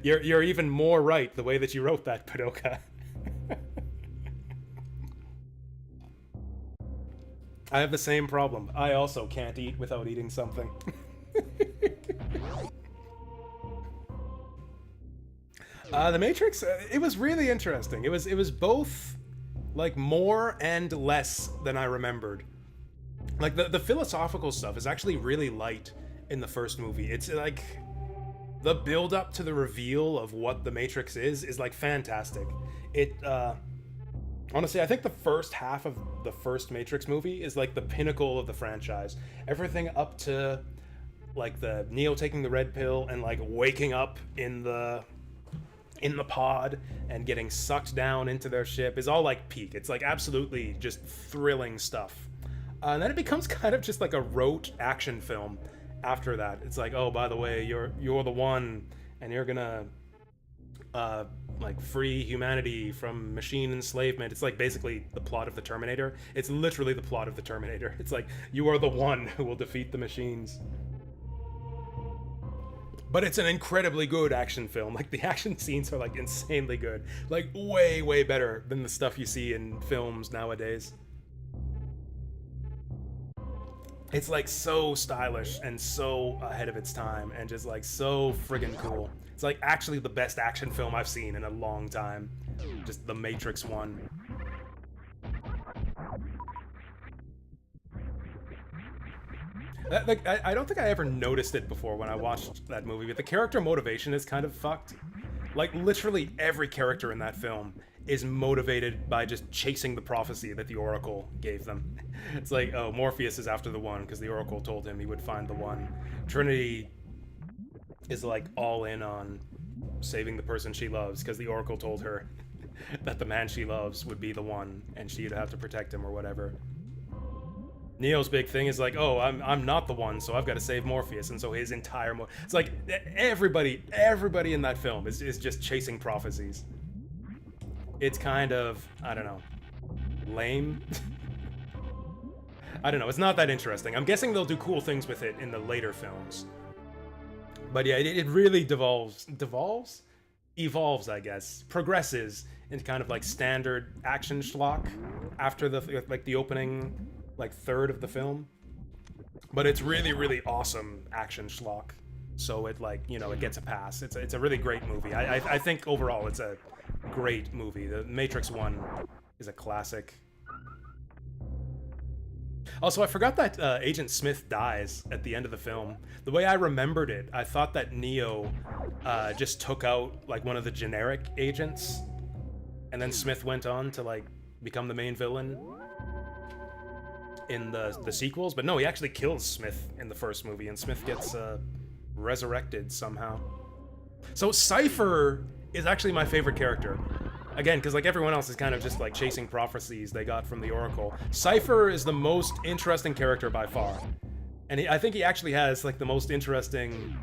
You're even more right the way that you wrote that, Padoka. I have the same problem. I also can't eat without eating something. The Matrix, it was really interesting. It was both like more and less than I remembered. Like the philosophical stuff is actually really light in the first movie. It's like the build up to the reveal of what the Matrix is like fantastic. It honestly, I think the first half of the first Matrix movie is like the pinnacle of the franchise. Everything up to like the Neo taking the red pill and like waking up in the pod and getting sucked down into their ship is all like peak. It's like absolutely just thrilling stuff. And then it becomes kind of just like a rote action film after that. It's like, oh, by the way, you're the one, and you're gonna like free humanity from machine enslavement. It's like basically the plot of the Terminator. It's literally the plot of the Terminator. It's like, you are the one who will defeat the machines. But it's an incredibly good action film. Like, the action scenes are like insanely good. Like, way, way better than the stuff you see in films nowadays. It's like so stylish and so ahead of its time and just like so friggin' cool. It's like actually the best action film I've seen in a long time. Just The Matrix 1. Like, I don't think I ever noticed it before when I watched that movie, but the character motivation is kind of fucked. Like, literally every character in that film is motivated by just chasing the prophecy that the Oracle gave them. It's like, oh, Morpheus is after the one because the Oracle told him he would find the one. Trinity is like all in on saving the person she loves because the Oracle told her that the man she loves would be the one and she'd have to protect him or whatever. Neo's big thing is like, oh, I'm not the one, so I've got to save Morpheus, and so his entire it's like everybody in that film is just chasing prophecies. It's kind of, I don't know, lame. I don't know, it's not that interesting. I'm guessing they'll do cool things with it in the later films. But yeah, it really evolves, I guess. Progresses into kind of like standard action schlock after the opening like third of the film. But it's really, really awesome action schlock. So it like, you know, it gets a pass. It's a really great movie. I think overall it's a great movie. The Matrix 1 is a classic. Also, I forgot that Agent Smith dies at the end of the film. The way I remembered it, I thought that Neo just took out like one of the generic agents, and then Smith went on to like become the main villain in the sequels. But no, he actually kills Smith in the first movie, and Smith gets resurrected somehow. So Cypher is actually my favorite character. Again, because like everyone else is kind of just like chasing prophecies they got from the Oracle. Cypher is the most interesting character by far. And I think he actually has like the most interesting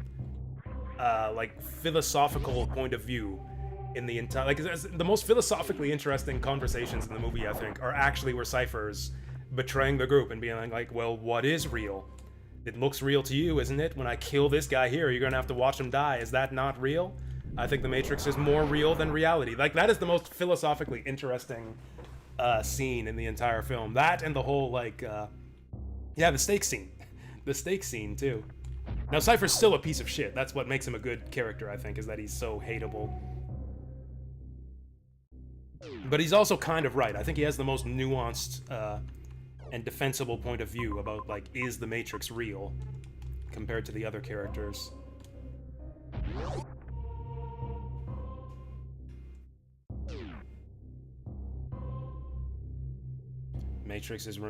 like philosophical point of view in the entire, like the most philosophically interesting conversations in the movie, I think, are actually where Cypher's betraying the group and being like, well, what is real? It looks real to you, isn't it? When I kill this guy here, you're gonna have to watch him die. Is that not real? I think the Matrix is more real than reality. Like, that is the most philosophically interesting scene in the entire film. That and the whole, like, yeah, the steak scene. The steak scene, too. Now, Cypher's still a piece of shit. That's what makes him a good character, I think, is that he's so hateable. But he's also kind of right. I think he has the most nuanced and defensible point of view about, like, is the Matrix real compared to the other characters. Matrix is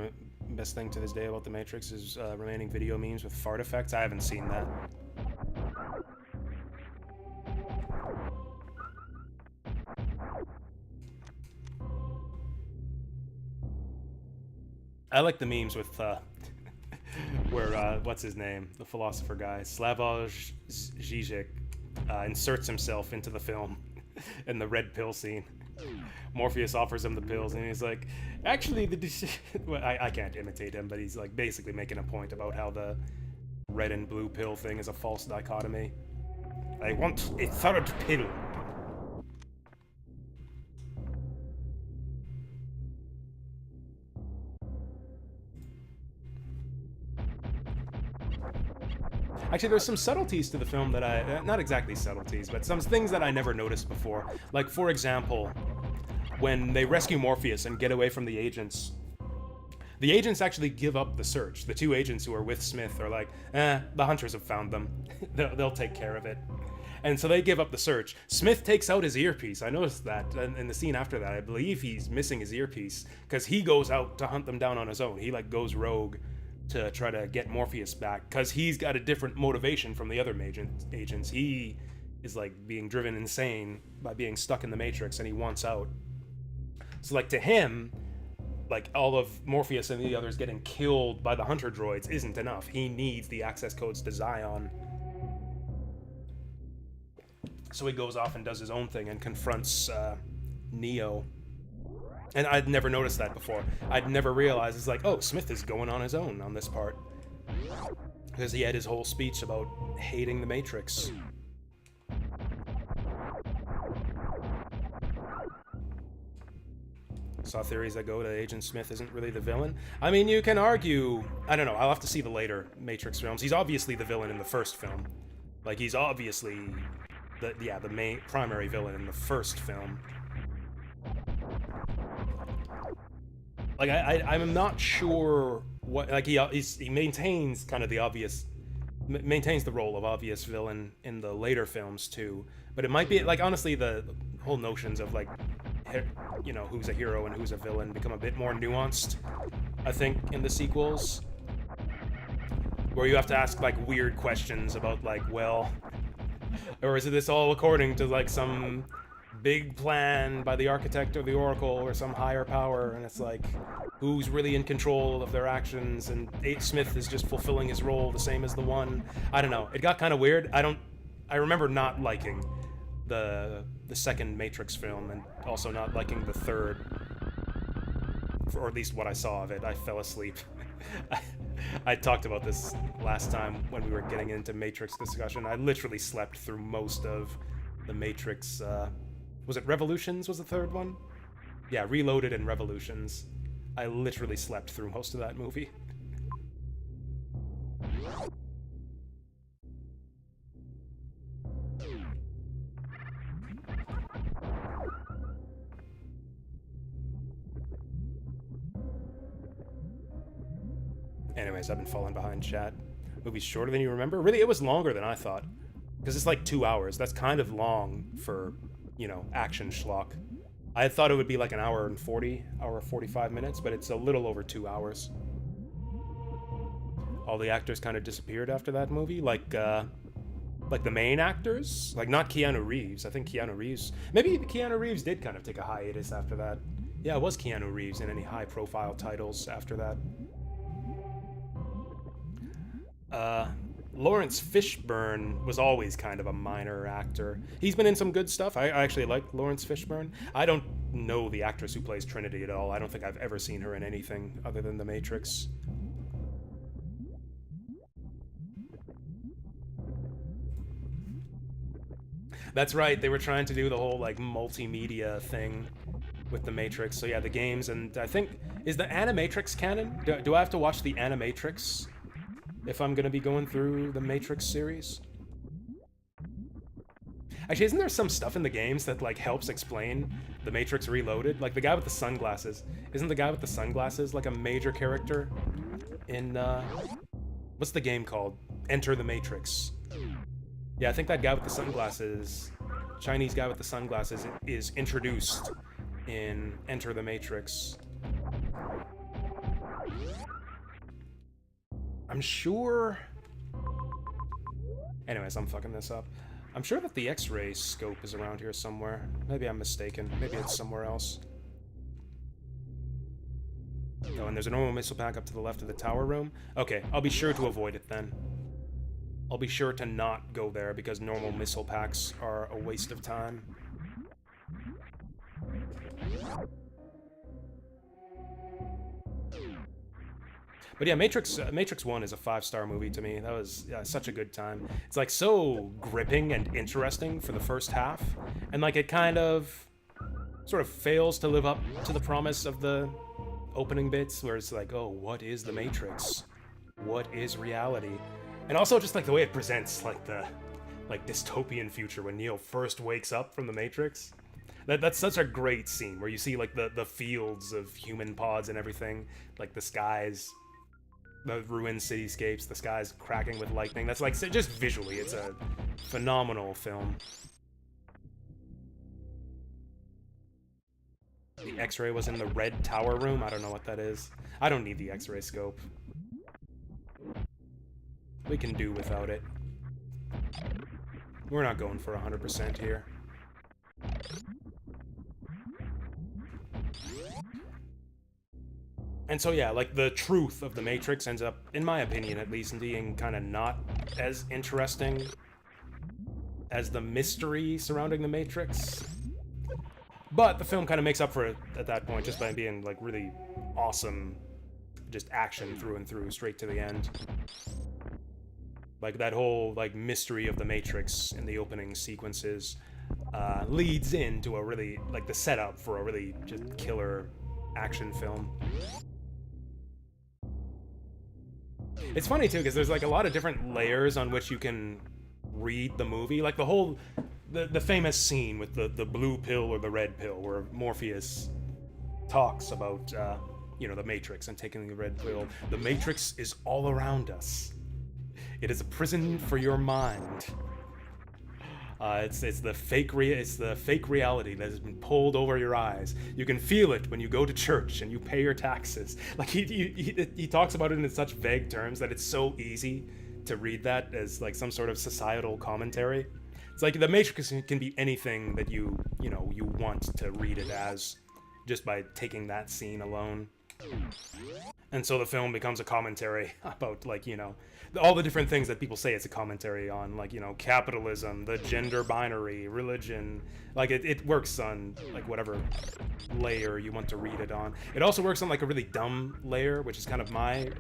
best thing to this day about the Matrix is remaining video memes with fart effects. I haven't seen that. I like the memes with where what's his name, the philosopher guy, Slavoj Žižek, inserts himself into the film in the red pill scene. Morpheus offers him the pills, and he's like, actually, well, I can't imitate him, but he's like basically making a point about how the red and blue pill thing is a false dichotomy. I want a third pill. Actually, there's some subtleties to the film that I, not exactly subtleties, but some things that I never noticed before. Like, for example, when they rescue Morpheus and get away from the agents actually give up the search. The two agents who are with Smith are like, the hunters have found them. They'll take care of it. And so they give up the search. Smith takes out his earpiece. I noticed that in the scene after that. I believe he's missing his earpiece because he goes out to hunt them down on his own. He like goes rogue to try to get Morpheus back because he's got a different motivation from the other agents. He is like being driven insane by being stuck in the Matrix, and he wants out. So like to him, like all of Morpheus and the others getting killed by the hunter droids isn't enough. He needs the access codes to Zion. So he goes off and does his own thing and confronts Neo. And I'd never noticed that before. I'd never realized, it's like, oh, Smith is going on his own on this part. Because he had his whole speech about hating the Matrix. Saw theories that go to Agent Smith isn't really the villain. I mean, you can argue... I don't know, I'll have to see the later Matrix films. He's obviously the villain in the first film. Like, he's obviously the main primary villain in the first film. Like, I'm not sure what... Like, he maintains kind of the obvious... Maintains the role of obvious villain in the later films, too. But it might be... Like, honestly, the whole notions of, like... You know, who's a hero and who's a villain become a bit more nuanced, I think, in the sequels. Where you have to ask, like, weird questions about, like, well... Or is this all according to, like, some big plan by the architect or the Oracle or some higher power? And it's like, who's really in control of their actions? And Smith is just fulfilling his role the same as the one. I don't know. It got kind of weird. I remember not liking the second Matrix film, and also not liking the third, or at least what I saw of it. I fell asleep. I talked about this last time when we were getting into Matrix discussion. I literally slept through most of the Matrix, was it Revolutions was the third one? Yeah, Reloaded and Revolutions. I literally slept through most of that movie. Anyways, I've been falling behind, chat. Movie's shorter than you remember? Really, it was longer than I thought. Because it's like 2 hours. That's kind of long for, you know, action schlock. I thought it would be like an hour and 45 minutes, but it's a little over 2 hours. All the actors kind of disappeared after that movie, like the main actors, like not Keanu Reeves. I think Keanu Reeves, maybe Keanu Reeves did kind of take a hiatus after that. Yeah, it was Keanu Reeves in any high-profile titles after that. Lawrence Fishburne was always kind of a minor actor. He's been in some good stuff. I actually like Lawrence Fishburne. I don't know the actress who plays Trinity at all. I don't think I've ever seen her in anything other than The Matrix. That's right, they were trying to do the whole, like, multimedia thing with The Matrix. So yeah, the games, and I think, is the Animatrix canon? Do I have to watch the Animatrix if I'm gonna be going through the Matrix series? Actually, isn't there some stuff in the games that, like, helps explain The Matrix Reloaded? Like, the guy with the sunglasses. Isn't the guy with the sunglasses, like, a major character in, what's the game called? Enter the Matrix. Yeah, I think that guy with the sunglasses, Chinese guy with the sunglasses, is introduced in Enter the Matrix. I'm sure... Anyways, I'm fucking this up. I'm sure that the X-ray scope is around here somewhere. Maybe I'm mistaken. Maybe it's somewhere else. Oh, and there's a normal missile pack up to the left of the tower room. Okay, I'll be sure to avoid it then. I'll be sure to not go there because normal missile packs are a waste of time. But yeah, Matrix 1 is a 5-star movie to me. That was such a good time. It's like so gripping and interesting for the first half. And like it kind of sort of fails to live up to the promise of the opening bits where it's like, oh, what is the Matrix? What is reality? And also just like the way it presents like the dystopian future when Neo first wakes up from the Matrix. That's such a great scene where you see like the fields of human pods and everything, like the skies, the ruined cityscapes, the skies cracking with lightning. That's like, just visually, it's a phenomenal film. The X-ray was in the red tower room. I don't know what that is. I don't need the X-ray scope. We can do without it. We're not going for 100% here. And so yeah, like the truth of the Matrix ends up, in my opinion at least, being kind of not as interesting as the mystery surrounding the Matrix. But the film kind of makes up for it at that point just by being like really awesome, just action through and through, straight to the end. Like that whole like mystery of the Matrix in the opening sequences leads into a really, like the setup for a really just killer action film. It's funny too, because there's like a lot of different layers on which you can read the movie. Like the whole, the famous scene with the blue pill or the red pill, where Morpheus talks about, you know, the Matrix and taking the red pill. The Matrix is all around us. It is a prison for your mind. It's the fake reality that has been pulled over your eyes. You can feel it when you go to church and you pay your taxes. Like he talks about it in such vague terms that it's so easy to read that as like some sort of societal commentary. It's like the Matrix can be anything that you want to read it as, just by taking that scene alone. And so the film becomes a commentary about, like, you know, all the different things that people say it's a commentary on, like, you know, capitalism, the gender binary, religion. Like, it works on, like, whatever layer you want to read it on. It also works on, like, a really dumb layer, which is kind of my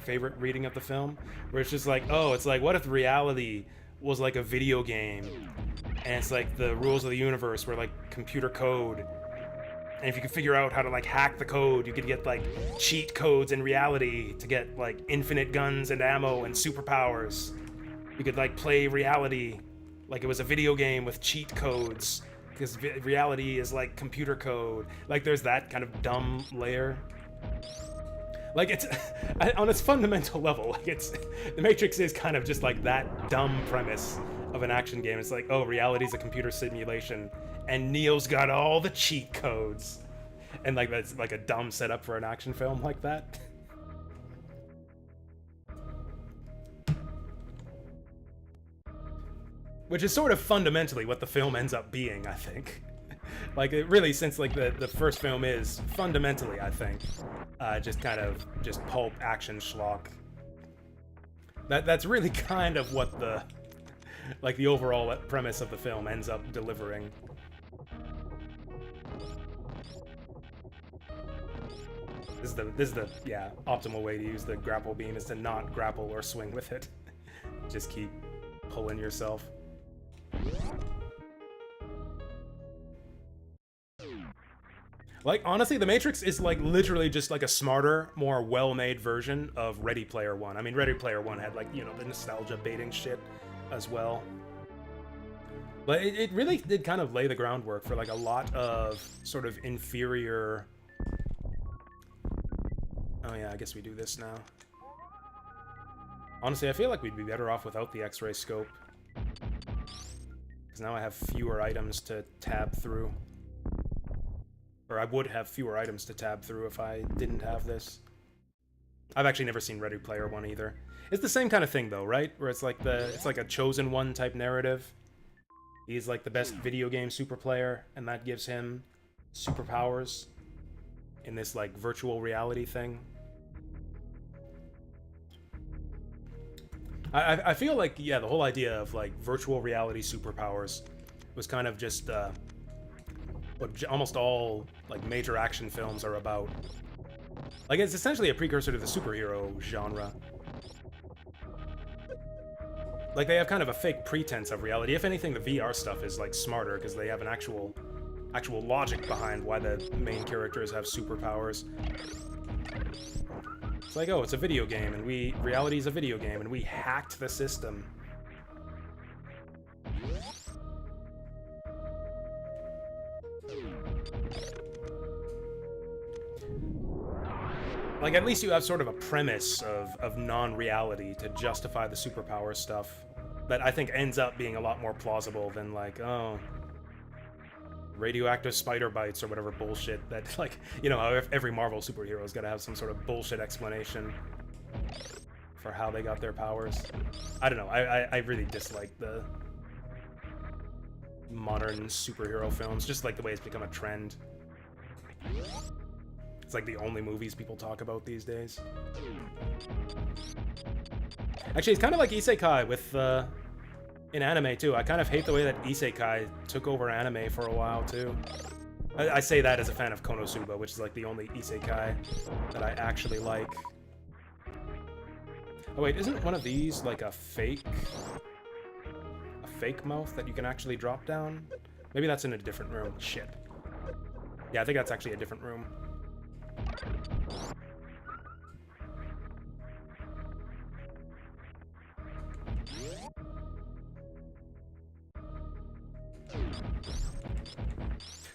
favorite reading of the film, where it's just like, oh, it's like, what if reality was like a video game, and it's like the rules of the universe were like computer code, and if you could figure out how to like hack the code, you could get like cheat codes in reality to get like infinite guns and ammo and superpowers. You could like play reality like it was a video game with cheat codes, because reality is like computer code. Like there's that kind of dumb layer. Like it's on its fundamental level, like the Matrix is kind of just like that dumb premise of an action game. It's like, oh, reality's a computer simulation, and Neo's got all the cheat codes. And like that's like a dumb setup for an action film like that. Which is sort of fundamentally what the film ends up being, I think. Like, it really, since like the first film is fundamentally, I think, just kind of just pulp action schlock. That's really kind of what the like the overall premise of the film ends up delivering. This is the yeah, optimal way to use the grapple beam is to not grapple or swing with it. Just keep pulling yourself. Like, honestly, The Matrix is like literally just like a smarter, more well-made version of Ready Player One. I mean, Ready Player One had like, you know, the nostalgia baiting shit as well. But it really did kind of lay the groundwork for like a lot of sort of inferior... Oh yeah, I guess we do this now. Honestly, I feel like we'd be better off without the X-ray scope. Because now I have fewer items to tab through. Or I would have fewer items to tab through if I didn't have this. I've actually never seen Ready Player One either. It's the same kind of thing though, right? Where it's like a chosen one type narrative. He's like the best video game super player, and that gives him superpowers in this like virtual reality thing. I feel like, yeah, the whole idea of like virtual reality superpowers was kind of just what almost all like major action films are about. Like, it's essentially a precursor to the superhero genre. Like, they have kind of a fake pretense of reality. If anything, the VR stuff is like smarter because they have an actual logic behind why the main characters have superpowers. It's like, oh, it's a video game, and reality is a video game, and we hacked the system. Like, at least you have sort of a premise of non-reality to justify the superpower stuff that I think ends up being a lot more plausible than, like, oh, radioactive spider bites or whatever bullshit that, like, you know, every Marvel superhero's gotta have some sort of bullshit explanation for how they got their powers. I don't know, I really dislike the modern superhero films, just like the way it's become a trend. It's like the only movies people talk about these days. Actually, it's kind of like Isekai with, in anime, too. I kind of hate the way that Isekai took over anime for a while, too. I say that as a fan of Konosuba, which is like the only Isekai that I actually like. Oh wait, isn't one of these like a fake mouth that you can actually drop down? Maybe that's in a different room. Shit. Yeah, I think that's actually a different room.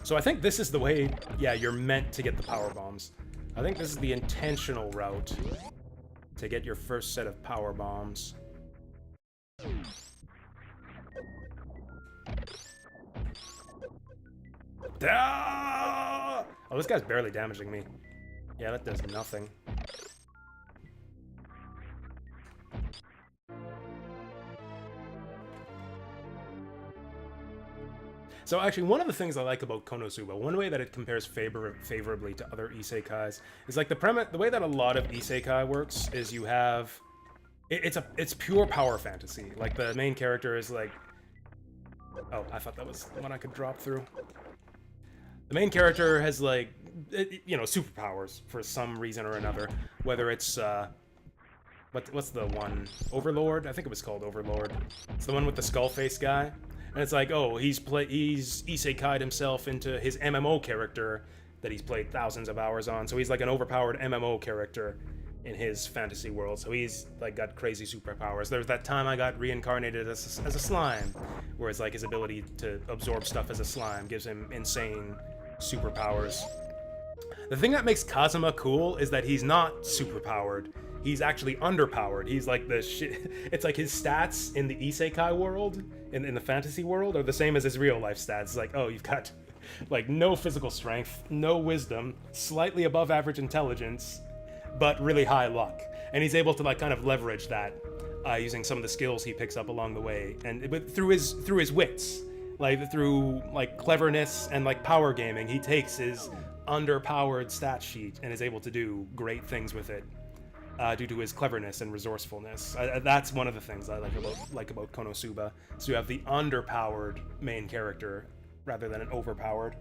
So I think this is the way, yeah, you're meant to get the power bombs. I think this is the intentional route to get your first set of power bombs. Ah! Oh, this guy's barely damaging me. Yeah, that does nothing. So actually, one of the things I like about Konosuba, one way that it compares favorably to other isekais, is like the way that a lot of isekai works is you have, it's pure power fantasy. Like the main character is like, oh, I thought that was the one I could drop through. The main character has like, you know, superpowers for some reason or another. Whether it's what's the one? Overlord? I think it was called Overlord. It's the one with the skull face guy. And it's like, oh, he's isekai'd himself into his MMO character that he's played thousands of hours on. So he's like an overpowered MMO character in his fantasy world. So he's like got crazy superpowers. There's that time I got reincarnated as a slime, where it's like his ability to absorb stuff as a slime gives him insane superpowers. The thing that makes Kazuma cool is that he's not superpowered. he's actually underpowered. He's like the shit. It's like his stats in the isekai world, in the fantasy world, are the same as his real life stats. It's like, oh, you've got like no physical strength, no wisdom, slightly above average intelligence, but really high luck. And he's able to like kind of leverage that using some of the skills he picks up along the way, and but through his wits, like through like cleverness and like power gaming, he takes his underpowered stat sheet and is able to do great things with it due to his cleverness and resourcefulness. That's one of the things I like about Konosuba. So you have the underpowered main character rather than an overpowered.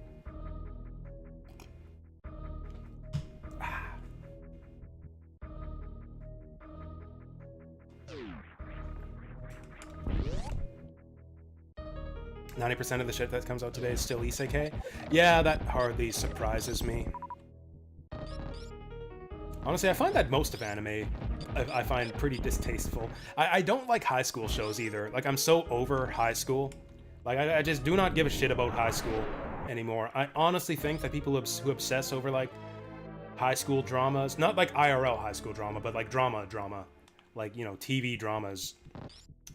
90% of the shit that comes out today is still isekai. Yeah, that hardly surprises me. Honestly, I find that most of anime I find pretty distasteful. I don't like high school shows either. Like, I'm so over high school. Like, I just do not give a shit about high school anymore. I honestly think that people who obsess over, like, high school dramas, not like IRL high school drama, but like drama. Like, you know, TV dramas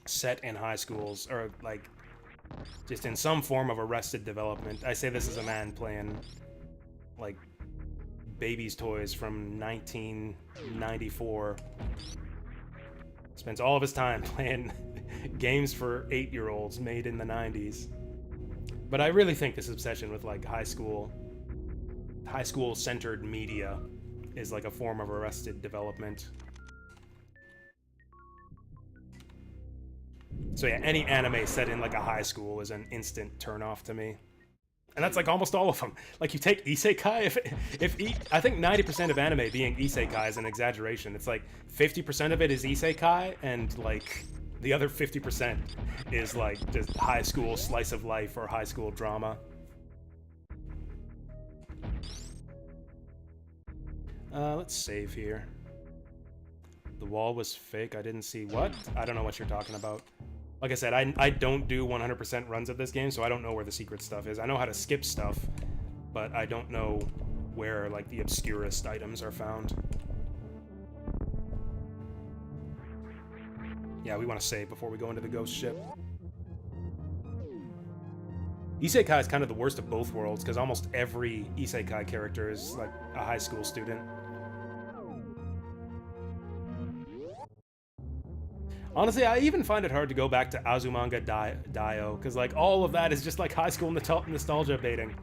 set in high schools, or like just in some form of arrested development. I say this as a man playing like baby's toys from 1994. Spends all of his time playing games for 8-year-olds made in the 90s. But I really think this obsession with like high school centered media is like a form of arrested development. So yeah, any anime set in like a high school is an instant turnoff to me. And that's like almost all of them. Like, you take isekai, I think 90% of anime being isekai is an exaggeration. It's like 50% of it is isekai, and like the other 50% is like just high school slice of life or high school drama. Let's save here. The wall was fake. I didn't see what? I don't know what you're talking about. Like I said, I don't do 100% runs of this game, so I don't know where the secret stuff is. I know how to skip stuff, but I don't know where, like, the obscurest items are found. Yeah, we want to save before we go into the ghost ship. Isekai is kind of the worst of both worlds, because almost every isekai character is, like, a high school student. Honestly, I even find it hard to go back to Azumanga Daioh, because, like, all of that is just, like, high school nostalgia baiting.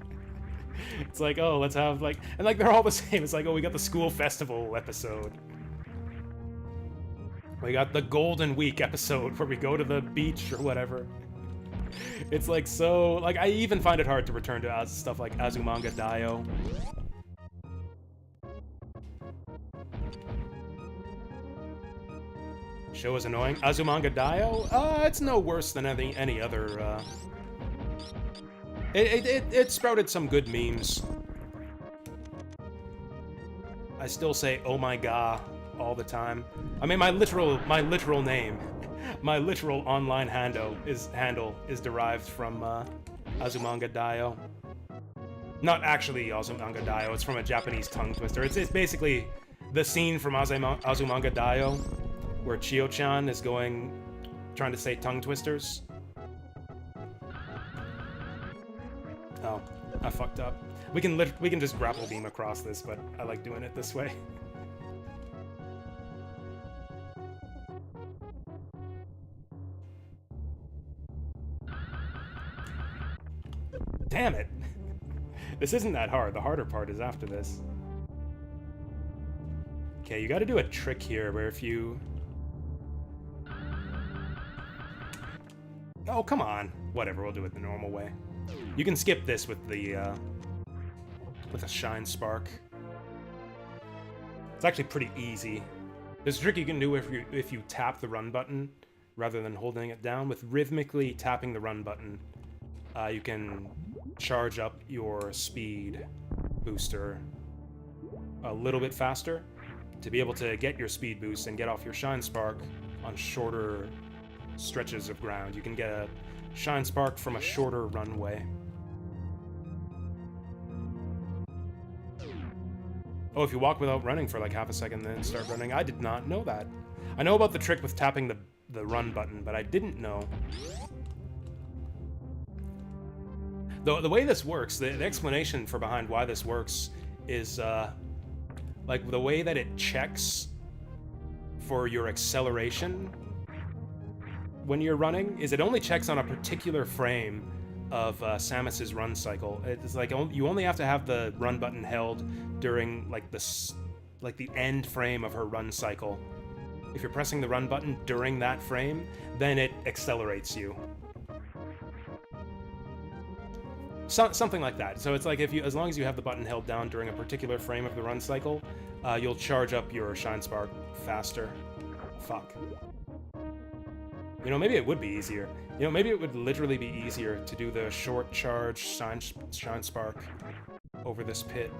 It's like, oh, let's have, like... And, like, they're all the same. It's like, oh, we got the school festival episode. We got the Golden Week episode, where we go to the beach or whatever. It's, like, so... Like, I even find it hard to return to stuff like Azumanga Daioh. Show is annoying. Azumanga Daioh? It's no worse than any other, It sprouted some good memes. I still say, oh my god, all the time. I mean, my literal name, my literal online handle is derived from, Azumanga Daioh. Not actually Azumanga Daioh, it's from a Japanese tongue twister. It's basically the scene from Azumanga Daioh, where Chio-chan is trying to say tongue twisters. Oh, I fucked up. We can just grapple beam across this, but I like doing it this way. Damn it! This isn't that hard. The harder part is after this. Okay, you gotta do a trick here where if you... Oh, come on. Whatever, we'll do it the normal way. You can skip this with the, with a shine spark. It's actually pretty easy. There's a trick you can do if you tap the run button rather than holding it down. With rhythmically tapping the run button, you can charge up your speed booster a little bit faster to be able to get your speed boost and get off your shine spark on shorter stretches of ground. You can get a shine spark from a shorter runway. Oh, if you walk without running for like half a second, then start running. I did not know that. I know about the trick with tapping the run button, but I didn't know. The way this works, the explanation for behind why this works is like the way that it checks for your acceleration when you're running is it only checks on a particular frame of Samus's run cycle. It's like you only have to have the run button held during like the end frame of her run cycle. If you're pressing the run button during that frame, then it accelerates you. Something like that. So it's like as long as you have the button held down during a particular frame of the run cycle, you'll charge up your Shine Spark faster. Fuck. You know, maybe it would be easier. You know, maybe it would literally be easier to do the short charge Shine Spark over this pit,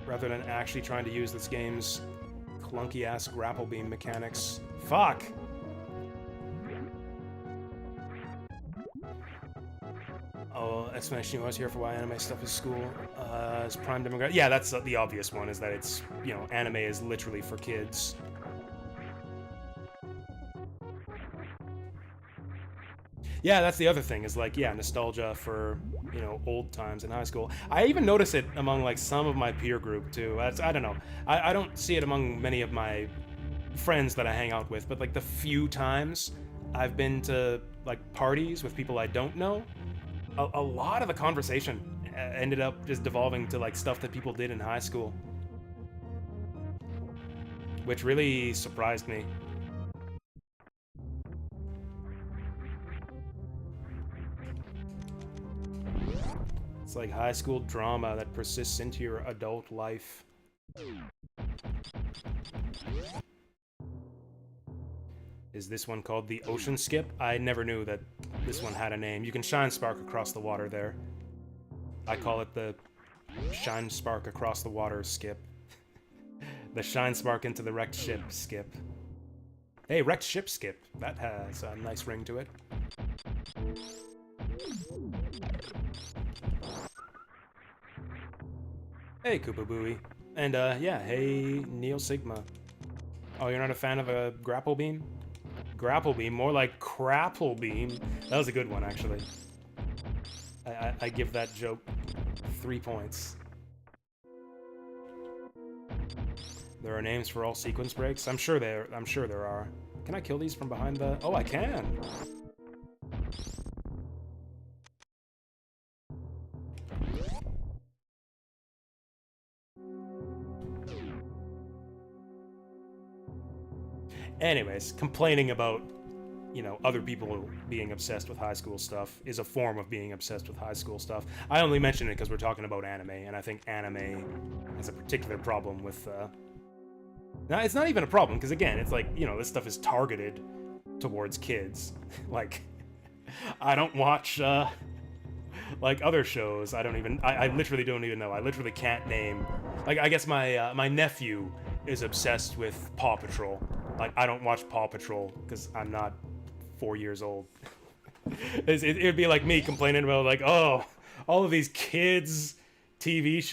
rather than actually trying to use this game's clunky-ass grapple beam mechanics. Fuck! Oh, explanation you always hear for why anime stuff is school. Is prime demographic. Yeah, that's the obvious one, is that it's, you know, anime is literally for kids. Yeah, that's the other thing, is like, yeah, nostalgia for, you know, old times in high school. I even notice it among, like, some of my peer group, too. I don't know. I don't see it among many of my friends that I hang out with, but, like, the few times I've been to, like, parties with people I don't know, a lot of the conversation ended up just devolving to, like, stuff that people did in high school. Which really surprised me. It's like high school drama that persists into your adult life. Is this one called the Ocean Skip? I never knew that this one had a name. You can Shine Spark across the water there. I call it the Shine Spark across the water skip. The Shine Spark into the wrecked ship skip. Hey, wrecked ship skip. That has a nice ring to it. Hey, Koopa Booey. And, yeah, hey, Neo Sigma. Oh, you're not a fan of a grapple beam? Grapple beam, more like crapple beam. That was a good one, actually. I give that joke 3 points. There are names for all sequence breaks? I'm sure there are. Can I kill these from behind the... Oh, I can! Anyways, complaining about, you know, other people being obsessed with high school stuff is a form of being obsessed with high school stuff. I only mention it because we're talking about anime, and I think anime has a particular problem with, Now, it's not even a problem, because again, it's like, you know, this stuff is targeted towards kids. Like, I don't watch, like, other shows. I literally don't even know. I literally can't name... Like, I guess my nephew is obsessed with Paw Patrol. Like, I don't watch Paw Patrol because I'm not 4 years old. It'd be like me complaining about, like, oh, all of these kids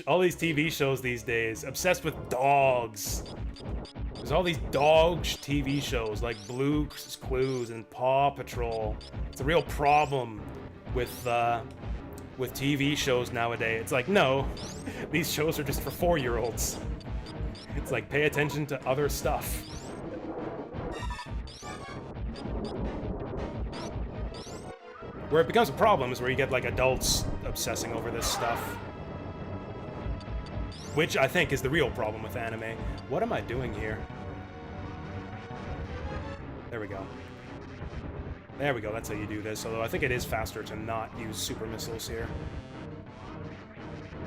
all these TV shows these days, obsessed with dogs. There's all these dog TV shows like Blue's Clues and Paw Patrol. It's a real problem with TV shows nowadays. It's like, no, these shows are just for 4-year-olds. It's like, pay attention to other stuff. Where it becomes a problem is where you get, like, adults obsessing over this stuff. Which I think is the real problem with anime. What am I doing here? There we go. There we go, that's how you do this, although I think it is faster to not use super missiles here.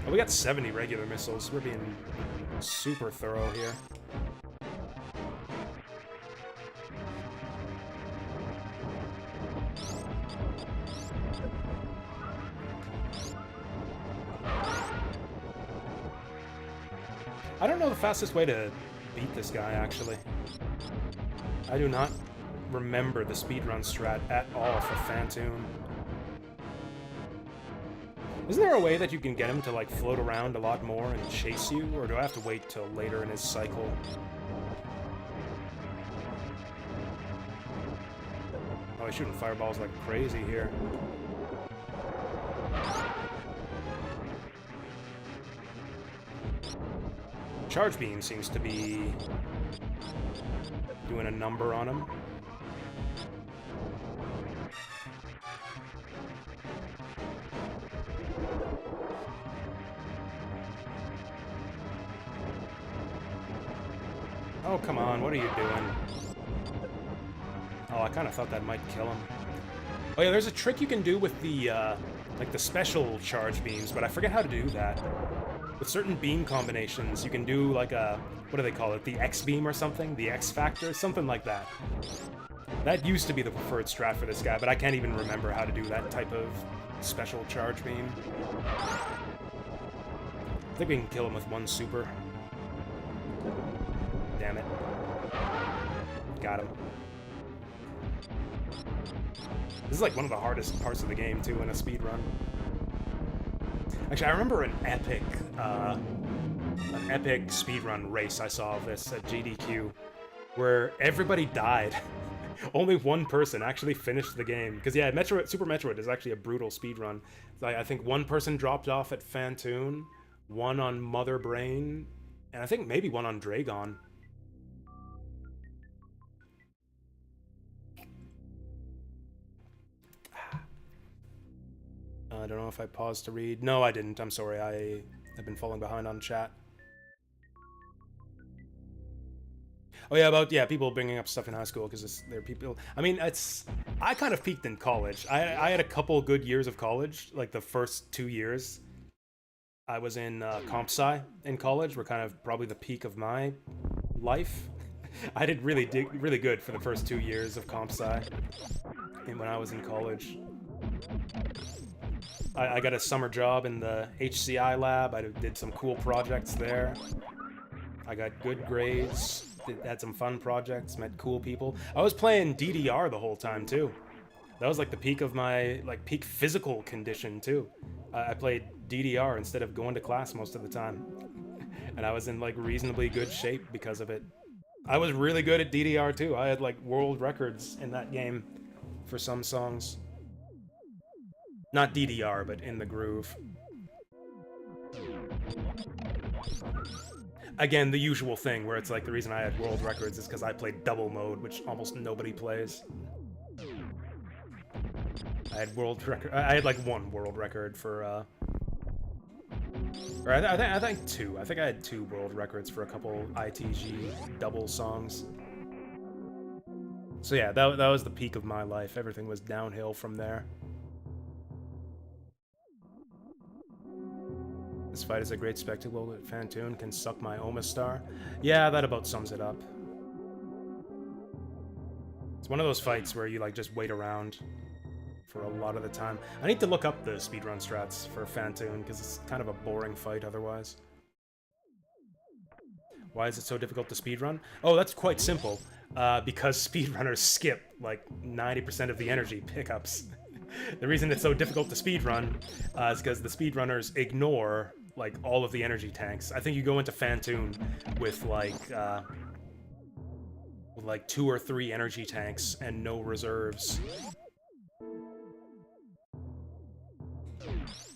Oh, we got 70 regular missiles. We're being super thorough here. I don't know the fastest way to beat this guy, actually. I do not remember the speedrun strat at all for Phantoon. Isn't there a way that you can get him to, like, float around a lot more and chase you? Or do I have to wait till later in his cycle? Oh, he's shooting fireballs like crazy here. Charge beam seems to be doing a number on him. Oh, come on, what are you doing? Oh, I kind of thought that might kill him. Oh yeah, there's a trick you can do with the, like the special charge beams, but I forget how to do that. With certain beam combinations, you can do like a, what do they call it, the X-beam or something? The X-factor? Something like that. That used to be the preferred strat for this guy, but I can't even remember how to do that type of special charge beam. I think we can kill him with one super. Damn it. Got him. This is like one of the hardest parts of the game, too, in a speedrun. Actually, I remember an epic speedrun race I saw of this at GDQ, where everybody died. Only one person actually finished the game. Because, yeah, Super Metroid is actually a brutal speedrun. Like, I think one person dropped off at Phantoon, one on Mother Brain, and I think maybe one on Dragon. I don't know if I paused to read. No, I didn't. I'm sorry. I've been falling behind on chat. Oh yeah, about people bringing up stuff in high school because there are people. I mean, I kind of peaked in college. I had a couple good years of college, like the first 2 years. I was in comp sci in college. Were kind of probably the peak of my life. I did really good for the first 2 years of comp sci when I was in college. I got a summer job in the HCI lab. I did some cool projects there. I got good grades. Had some fun projects. Met cool people. I was playing DDR the whole time too. That was like the peak of my peak physical condition too. I played DDR instead of going to class most of the time, and I was in like reasonably good shape because of it. I was really good at DDR too. I had like world records in that game for some songs. Not DDR, but In the Groove. Again, the usual thing where it's like the reason I had world records is because I played double mode, which almost nobody plays. I had I had like one world record for, or I think two. I think I had 2 world records for a couple ITG double songs. So yeah, that was the peak of my life. Everything was downhill from there. This fight is a great spectacle, but Phantoon can suck my Omastar. Yeah, that about sums it up. It's one of those fights where you like just wait around for a lot of the time. I need to look up the speedrun strats for Phantoon, because it's kind of a boring fight otherwise. Why is it so difficult to speedrun? Oh, that's quite simple. Because speedrunners skip like 90% of the energy pickups. The reason it's so difficult to speedrun is because the speedrunners ignore like all of the energy tanks. I think you go into Phantoon with like 2 or 3 energy tanks and no reserves.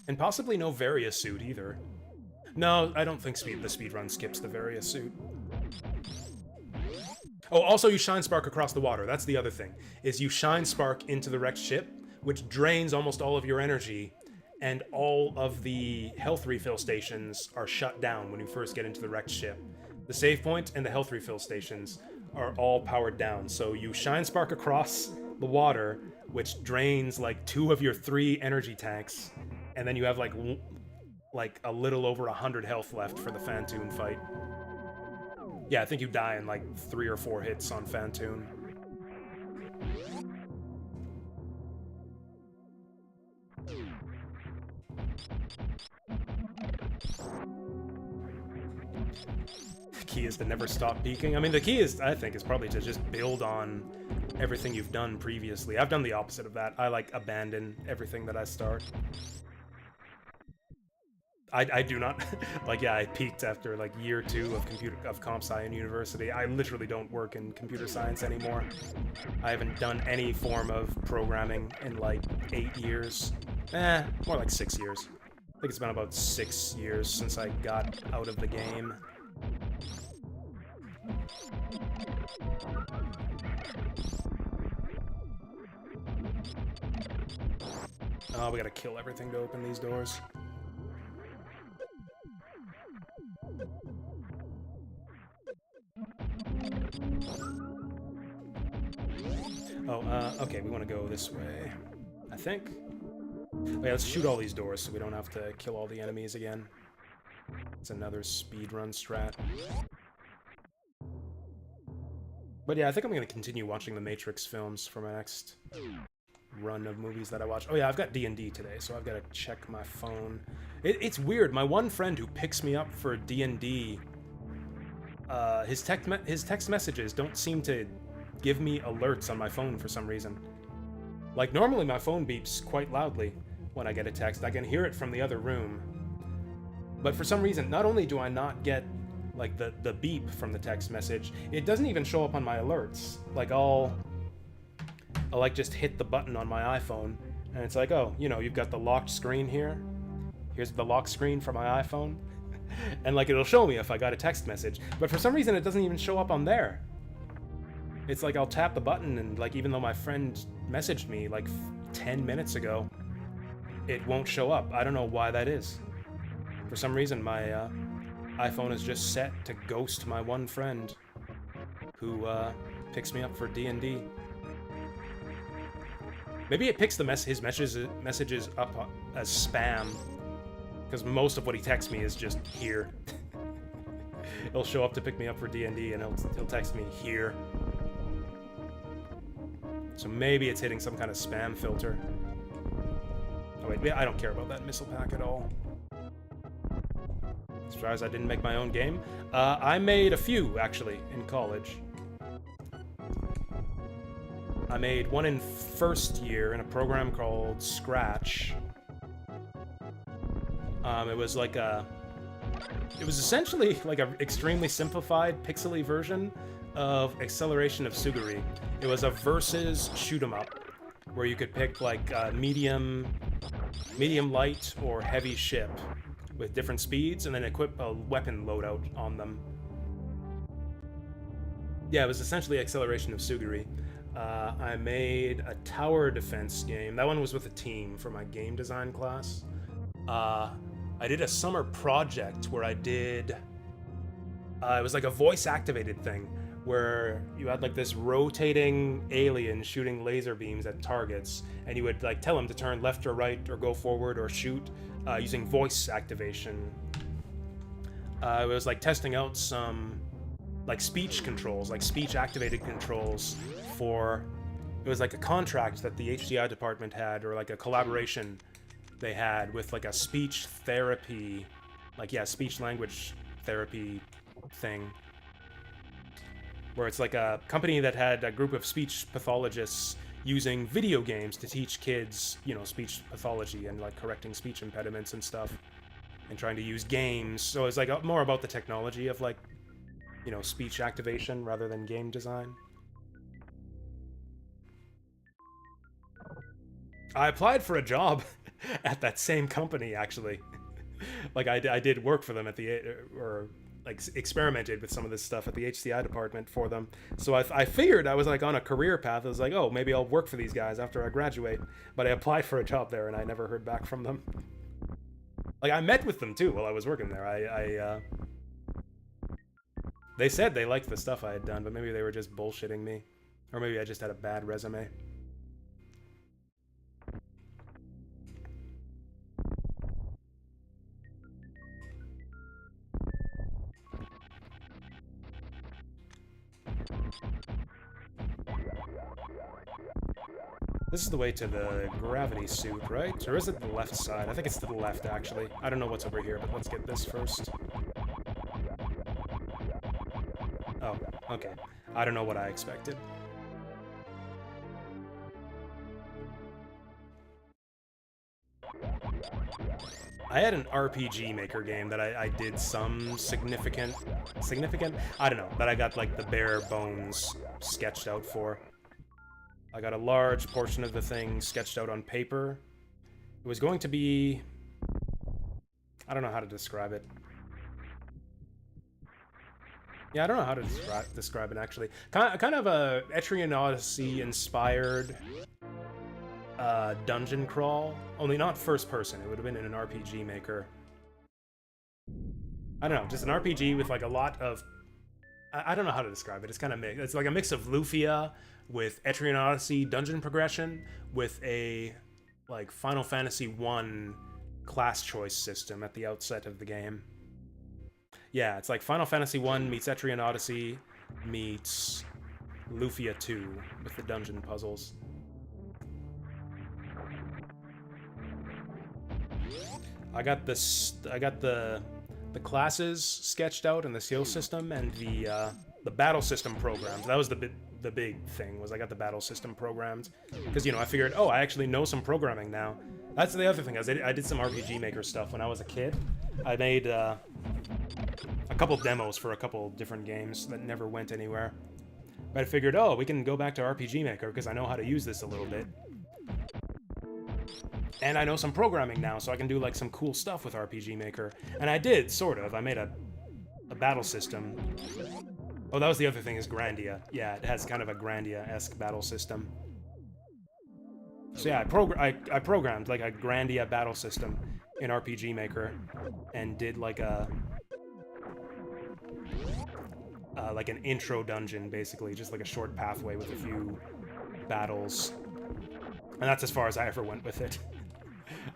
And possibly no Varia suit either. No, I don't think the speedrun skips the Varia suit. Oh, also you shine spark across the water. That's the other thing, is you shine spark into the wrecked ship, which drains almost all of your energy, and all of the health refill stations are shut down when you first get into the wrecked ship. The save point and the health refill stations are all powered down, so you shine spark across the water, which drains like 2 of your 3 energy tanks, and then you have like a little over 100 health left for the Phantoon fight. Yeah, I think you die in like 3 or 4 hits on Phantoon. The key is to never stop peaking. I mean, the key is, I think, is probably to just build on everything you've done previously. I've done the opposite of that. I, like, abandon everything that I start. I do not like. Yeah, I peaked after like year 2 of comp sci in university. I literally don't work in computer science anymore. I haven't done any form of programming in like 8 years. More like 6 years. I think it's been about 6 years since I got out of the game. Oh, we gotta kill everything to open these doors. Oh, okay, we want to go this way, I think. Oh, yeah, let's shoot all these doors so we don't have to kill all the enemies again. It's another speedrun strat. But yeah, I think I'm going to continue watching the Matrix films for my next run of movies that I watch. Oh yeah, I've got D&D today, so I've got to check my phone. It's weird. My one friend who picks me up for D&D, his text messages don't seem to give me alerts on my phone for some reason. Like, normally my phone beeps quite loudly when I get a text. I can hear it from the other room. But for some reason, not only do I not get, like, the beep from the text message, it doesn't even show up on my alerts. Like, I'll like, just hit the button on my iPhone, and it's like, oh, you know, you've got the locked screen here. Here's the lock screen for my iPhone. And, like, it'll show me if I got a text message. But for some reason, it doesn't even show up on there. It's like I'll tap the button and, like, even though my friend messaged me like 10 minutes ago, it won't show up. I don't know why that is. For some reason, my iPhone is just set to ghost my one friend who picks me up for D&D. Maybe it picks his messages up as spam, because most of what he texts me is just here. He'll show up to pick me up for D&D and he'll text me here. So maybe it's hitting some kind of spam filter. Oh wait, I don't care about that missile pack at all. As far as I didn't make my own game. I made a few, actually, in college. I made one in first year in a program called Scratch. It was like it was essentially like an extremely simplified, pixely version of Acceleration of Suguri. It was a versus shoot 'em up, where you could pick like medium, light, or heavy ship with different speeds, and then equip a weapon loadout on them. Yeah, it was essentially Acceleration of Suguri. I made a tower defense game. That one was with a team for my game design class. I did a summer project where I did... it was like a voice-activated thing, where you had like this rotating alien shooting laser beams at targets, and you would like tell him to turn left or right or go forward or shoot using voice activation. It was like testing out some like speech controls, like speech activated controls for... It was like a contract that the HDI department had, or like a collaboration they had with like a speech therapy, like, yeah, speech language therapy thing, where it's like a company that had a group of speech pathologists using video games to teach kids, you know, speech pathology and like correcting speech impediments and stuff, and trying to use games. So it's like more about the technology of like, you know, speech activation rather than game design. I applied for a job at that same company, actually. Like, I did work for them at or like experimented with some of this stuff at the HCI department for them. So I figured I was like on a career path. I was like, oh, maybe I'll work for these guys after I graduate. But I applied for a job there and I never heard back from them. Like, I met with them too while I was working there. They said they liked the stuff I had done, but maybe they were just bullshitting me. Or maybe I just had a bad resume. This is the way to the gravity suit, right? Or is it the left side? I think it's to the left, actually. I don't know what's over here, but let's get this first. Oh, okay. I don't know what I expected. I had an RPG Maker game that I did some significant, I don't know, that I got like the bare bones sketched out for. I got a large portion of the thing sketched out on paper. It was going to be, I don't know how to describe it. Yeah, I don't know how to describe it actually. Kind of a Etrian Odyssey inspired dungeon crawl, only not first person. It would have been in an RPG Maker. I don't know, just an RPG with like a lot of, I don't know how to describe it. It's kind of mixed. It's like a mix of Lufia with Etrian Odyssey dungeon progression with a like Final Fantasy 1 class choice system at the outset of the game. Yeah, it's like Final Fantasy 1 meets Etrian Odyssey meets Lufia 2 with the dungeon puzzles. I got the classes sketched out and the skill system and the battle system programmed. That was the big thing, was I got the battle system programmed. Because, you know, I figured, oh, I actually know some programming now. That's the other thing, I did some RPG Maker stuff when I was a kid. I made a couple demos for a couple different games that never went anywhere. But I figured, oh, we can go back to RPG Maker because I know how to use this a little bit. And I know some programming now, so I can do like some cool stuff with RPG Maker. And I did, sort of. I made a battle system. Oh, that was the other thing, is Grandia. Yeah, it has kind of a Grandia-esque battle system. So yeah, I programmed like a Grandia battle system in RPG Maker, and did like an intro dungeon, basically, just like a short pathway with a few battles. And that's as far as I ever went with it.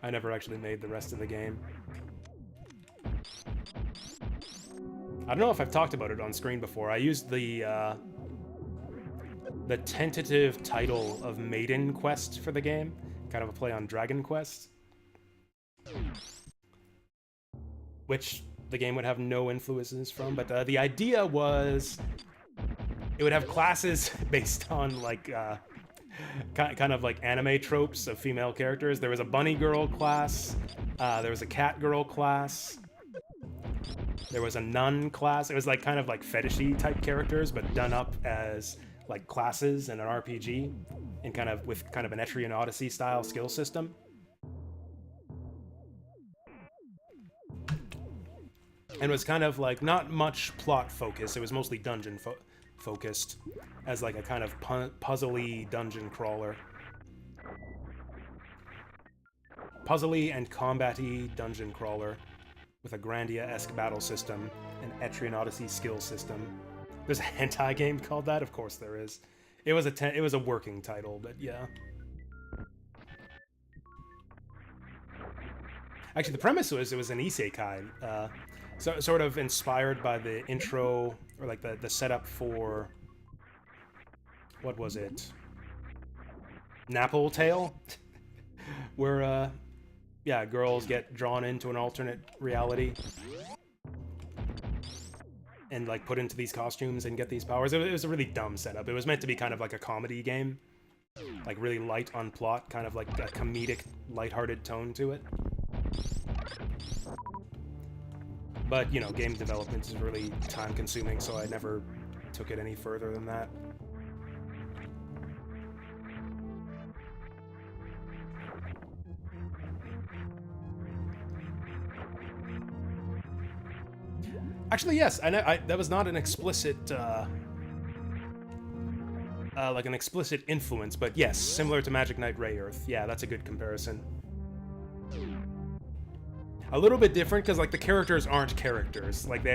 I never actually made the rest of the game. I don't know if I've talked about it on screen before. I used the tentative title of Maiden Quest for the game, kind of a play on Dragon Quest, which the game would have no influences from, but the idea was it would have classes based on like kind of like anime tropes of female characters. There was a bunny girl class, there was a cat girl class, there was a nun class. It was like kind of like fetishy type characters, but done up as like classes in an RPG, and kind of with kind of an Etrian Odyssey style skill system. And it was kind of like not much plot focus. It was mostly dungeon focused, as like a kind of puzzly dungeon crawler. Puzzly and combat-y dungeon crawler with a Grandia-esque battle system and Etrian Odyssey skill system. There's a hentai game called that? Of course there is. It was a working title, but yeah. Actually, the premise was it was an isekai, so sort of inspired by the intro, or like the setup for, what was it? Napple Tale, where yeah, girls get drawn into an alternate reality and like put into these costumes and get these powers. It was a really dumb setup. It was meant to be kind of like a comedy game, like really light on plot, kind of like a comedic, lighthearted tone to it. But, you know, game development is really time-consuming, so I never took it any further than that. Actually, yes, that was not an explicit, like an explicit influence, but yes, similar to Magic Knight Rayearth. Yeah, that's a good comparison. A little bit different, because like the characters aren't characters. Like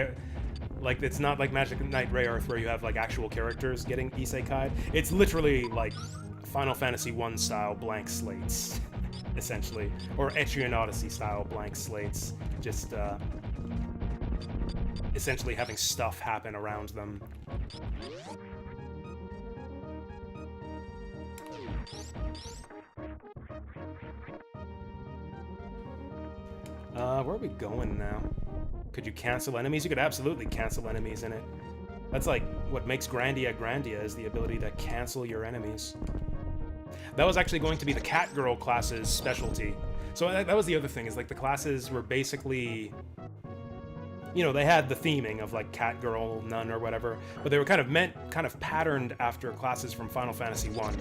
it's not like Magic Knight Rayearth where you have like actual characters getting isekai'd. It's literally like Final Fantasy 1 style blank slates, essentially, or Etrian Odyssey style blank slates. Just essentially having stuff happen around them. Where are we going now? Could you cancel enemies? You could absolutely cancel enemies in it. That's like what makes Grandia Grandia, is the ability to cancel your enemies. That was actually going to be the cat girl class's specialty. So that was the other thing, is like the classes were basically, you know, they had the theming of like cat girl, nun, or whatever, but they were kind of patterned after classes from Final Fantasy 1,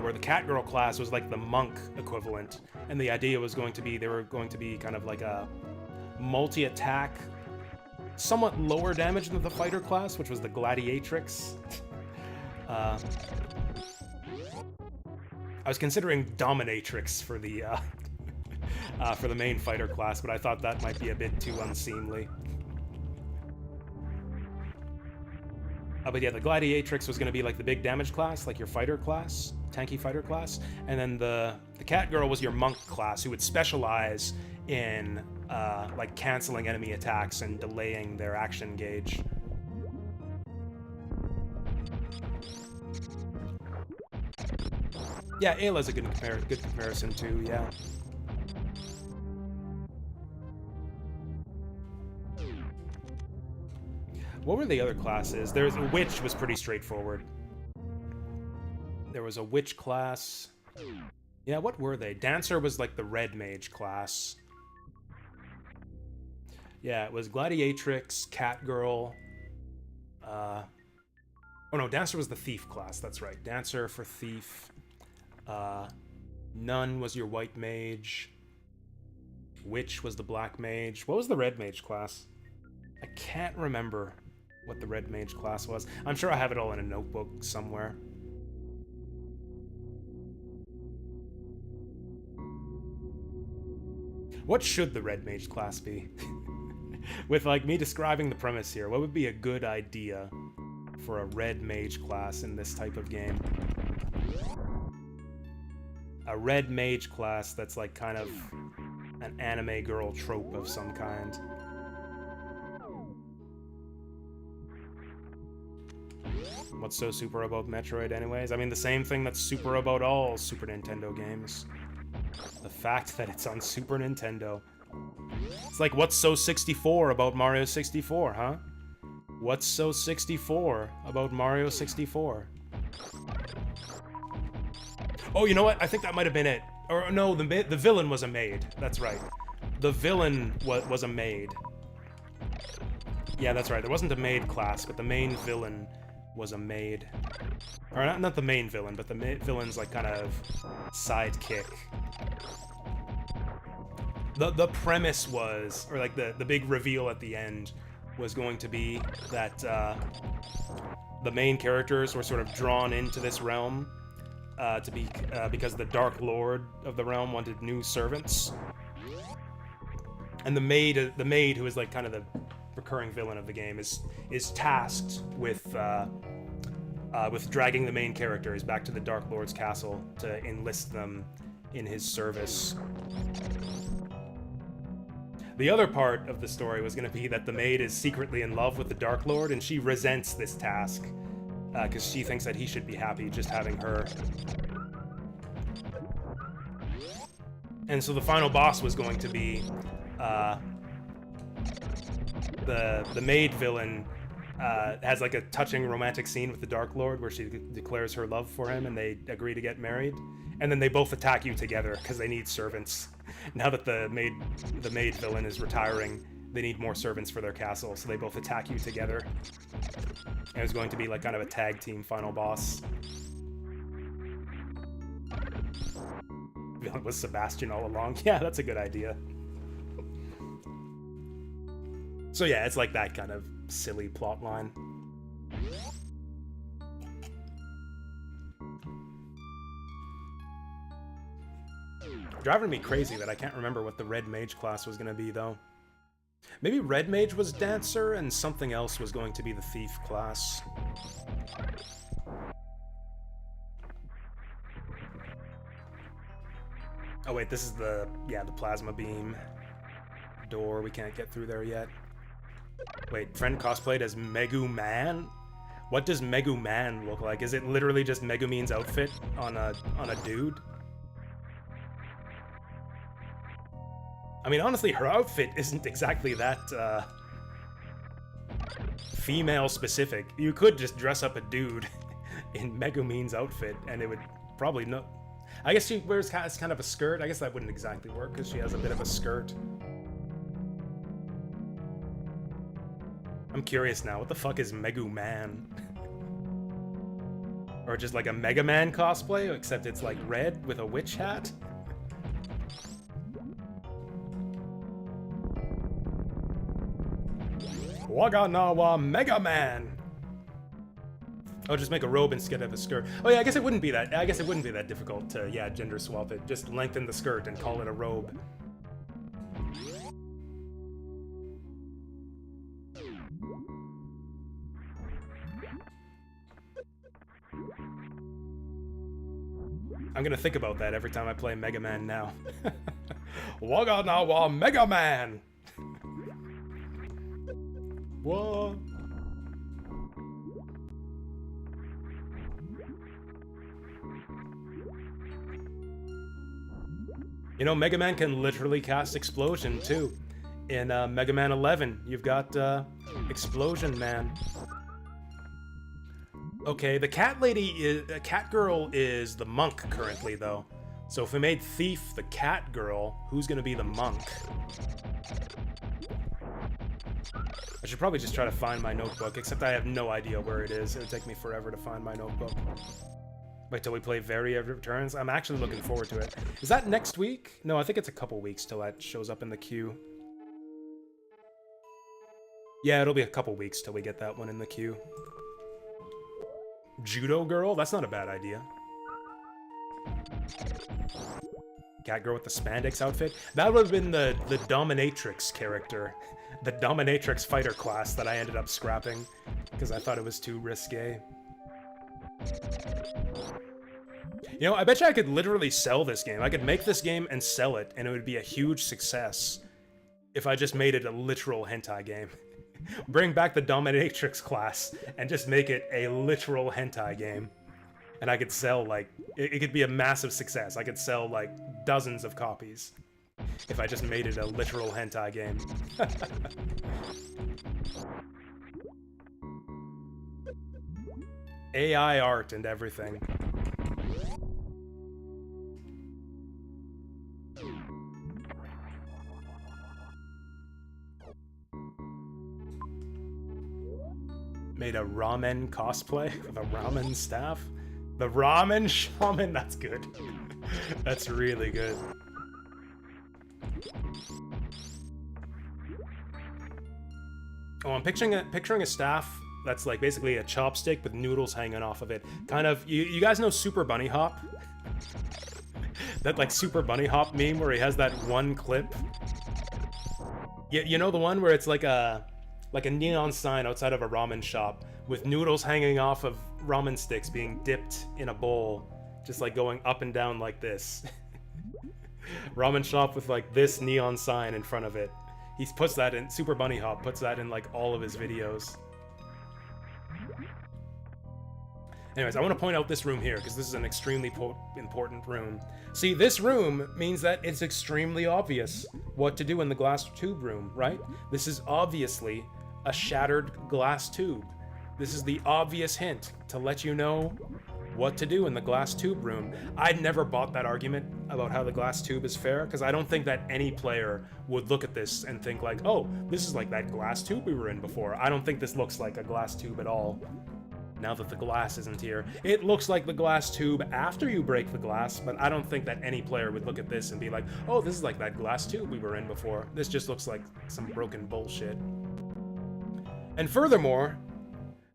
where the cat girl class was like the monk equivalent, and the idea was going to be they were going to be kind of like a multi-attack, somewhat lower damage than the fighter class, which was the gladiatrix. I was considering dominatrix for the main fighter class, but I thought that might be a bit too unseemly. But yeah, the gladiatrix was going to be like the big damage class, like your fighter class, tanky fighter class, and then the cat girl was your monk class, who would specialize in like canceling enemy attacks and delaying their action gauge. Yeah, Ayla's a good comparison too, yeah. What were the other classes? There's a witch was pretty straightforward. There was a witch class. Yeah, what were they? Dancer was like the red mage class. Yeah, it was gladiatrix, cat girl. Oh no, dancer was the thief class. That's right. Dancer for thief. Nun was your white mage. Witch was the black mage. What was the red mage class? I can't remember what the red mage class was. I'm sure I have it all in a notebook somewhere. What should the red mage class be? With like me describing the premise here, what would be a good idea for a red mage class in this type of game? A red mage class that's like kind of an anime girl trope of some kind. What's so super about Metroid anyways? I mean, the same thing that's super about all Super Nintendo games. The fact that it's on Super Nintendo. It's like, what's so 64 about Mario 64, huh? What's so 64 about Mario 64? Oh, you know what? I think that might have been it. Or no, the villain was a maid. That's right. The villain was a maid. Yeah, that's right. There wasn't a maid class, but the main villain was a maid. Or not the main villain, but the villain's like kind of sidekick. The premise was, or like the big reveal at the end was going to be that the main characters were sort of drawn into this realm because the Dark Lord of the realm wanted new servants. And the maid who is like kind of the recurring villain of the game is tasked with dragging the main characters back to the Dark Lord's castle to enlist them in his service. The other part of the story was going to be that the maid is secretly in love with the Dark Lord, and she resents this task because she thinks that he should be happy just having her. And so the final boss was going to be the maid villain has like a touching romantic scene with the Dark Lord where she declares her love for him and they agree to get married. And then they both attack you together because they need servants. Now that the maid villain is retiring, they need more servants for their castle, so they both attack you together. And it was going to be like kind of a tag team final boss. Villain was Sebastian all along. Yeah, that's a good idea. So yeah, it's like that kind of silly plot line. Driving me crazy that I can't remember what the Red Mage class was going to be, though. Maybe Red Mage was Dancer, and something else was going to be the Thief class. Oh wait, this is the Plasma Beam door. We can't get through there yet. Wait, friend cosplayed as Megu Man? What does Megu Man look like? Is it literally just Megumin's outfit on a dude? I mean, honestly, her outfit isn't exactly that, female-specific. You could just dress up a dude in Megumin's outfit, and it would probably no. I guess she wears kind of a skirt. I guess that wouldn't exactly work because she has a bit of a skirt. I'm curious now. What the fuck is Megu Man? Or just like a Mega Man cosplay, except it's like red with a witch hat? Waganawa Mega Man. Oh, just make a robe instead of a skirt. Oh yeah, I guess it wouldn't be that. I guess it wouldn't be that difficult to gender swap it. Just lengthen the skirt and call it a robe. I'm gonna think about that every time I play Mega Man now. Waganawa Mega Man. What? You know, Mega Man can literally cast Explosion, too. In Mega Man 11, you've got Explosion Man. Okay, the cat girl is the monk currently, though. So if we made Thief the cat girl, who's gonna be the monk? I should probably just try to find my notebook, except I have no idea where it is. It would take me forever to find my notebook. Wait till we play Varia Returns. I'm actually looking forward to it. Is that next week? No, I think it's a couple weeks till that shows up in the queue. Yeah, it'll be a couple weeks till we get that one in the queue. Judo girl? That's not a bad idea. Cat girl with the spandex outfit? That would have been the dominatrix character. The dominatrix fighter class that I ended up scrapping because I thought it was too risque. You know, I bet you I could literally sell this game. I could make this game and sell it, and it would be a huge success if I just made it a literal hentai game. Bring back the dominatrix class and just make it a literal hentai game. And I could sell, like, it could be a massive success. I could sell, like, dozens of copies if I just made it a literal hentai game. AI art and everything. Made a ramen cosplay with a ramen staff. The ramen shaman, that's good. That's really good. Oh, I'm picturing a staff that's like basically a chopstick with noodles hanging off of it. Kind of, you guys know Super Bunny Hop? That like Super Bunny Hop meme where he has that one clip? You know the one where it's like a neon sign outside of a ramen shop with noodles hanging off of ramen sticks being dipped in a bowl, just like going up and down like this. Ramen shop with like this neon sign in front of it. He puts that in, Super Bunny Hop puts that in like all of his videos. Anyways, I want to point out this room here because this is an extremely important room. See, this room means that it's extremely obvious what to do in the glass tube room, right? This is obviously a shattered glass tube. This is the obvious hint to let you know what to do in the glass tube room. I'd never bought that argument about how the glass tube is fair, because I don't think that any player would look at this and think like, oh, this is like that glass tube we were in before. I don't think this looks like a glass tube at all. Now that the glass isn't here. It looks like the glass tube after you break the glass, but I don't think that any player would look at this and be like, oh, this is like that glass tube we were in before. This just looks like some broken bullshit. And furthermore,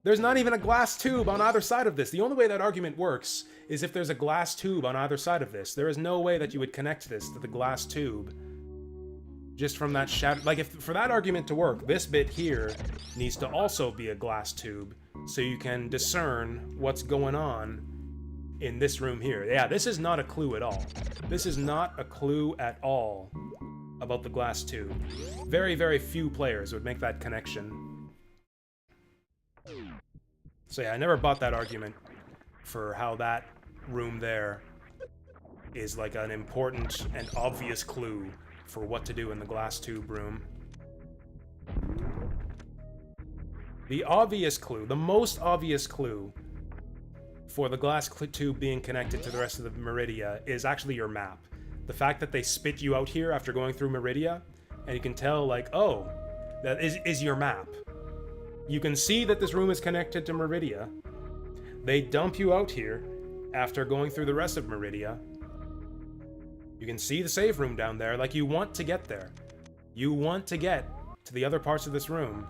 there's not even a glass tube on either side of this. The only way that argument works is if there's a glass tube on either side of this. There is no way that you would connect this to the glass tube just from that shadow. Like, if for that argument to work, this bit here needs to also be a glass tube so you can discern what's going on in this room here. Yeah, this is not a clue at all. This is not a clue at all about the glass tube. Very, very few players would make that connection. So yeah, I never bought that argument for how that room there is like an important and obvious clue for what to do in the glass tube room. The obvious clue, the most obvious clue, for the glass tube being connected to the rest of the Meridia is actually your map. The fact that they spit you out here after going through Meridia, and you can tell, like, oh, that is your map. You can see that this room is connected to Meridia. They dump you out here after going through the rest of Meridia. You can see the save room down there, like, you want to get there. You want to get to the other parts of this room.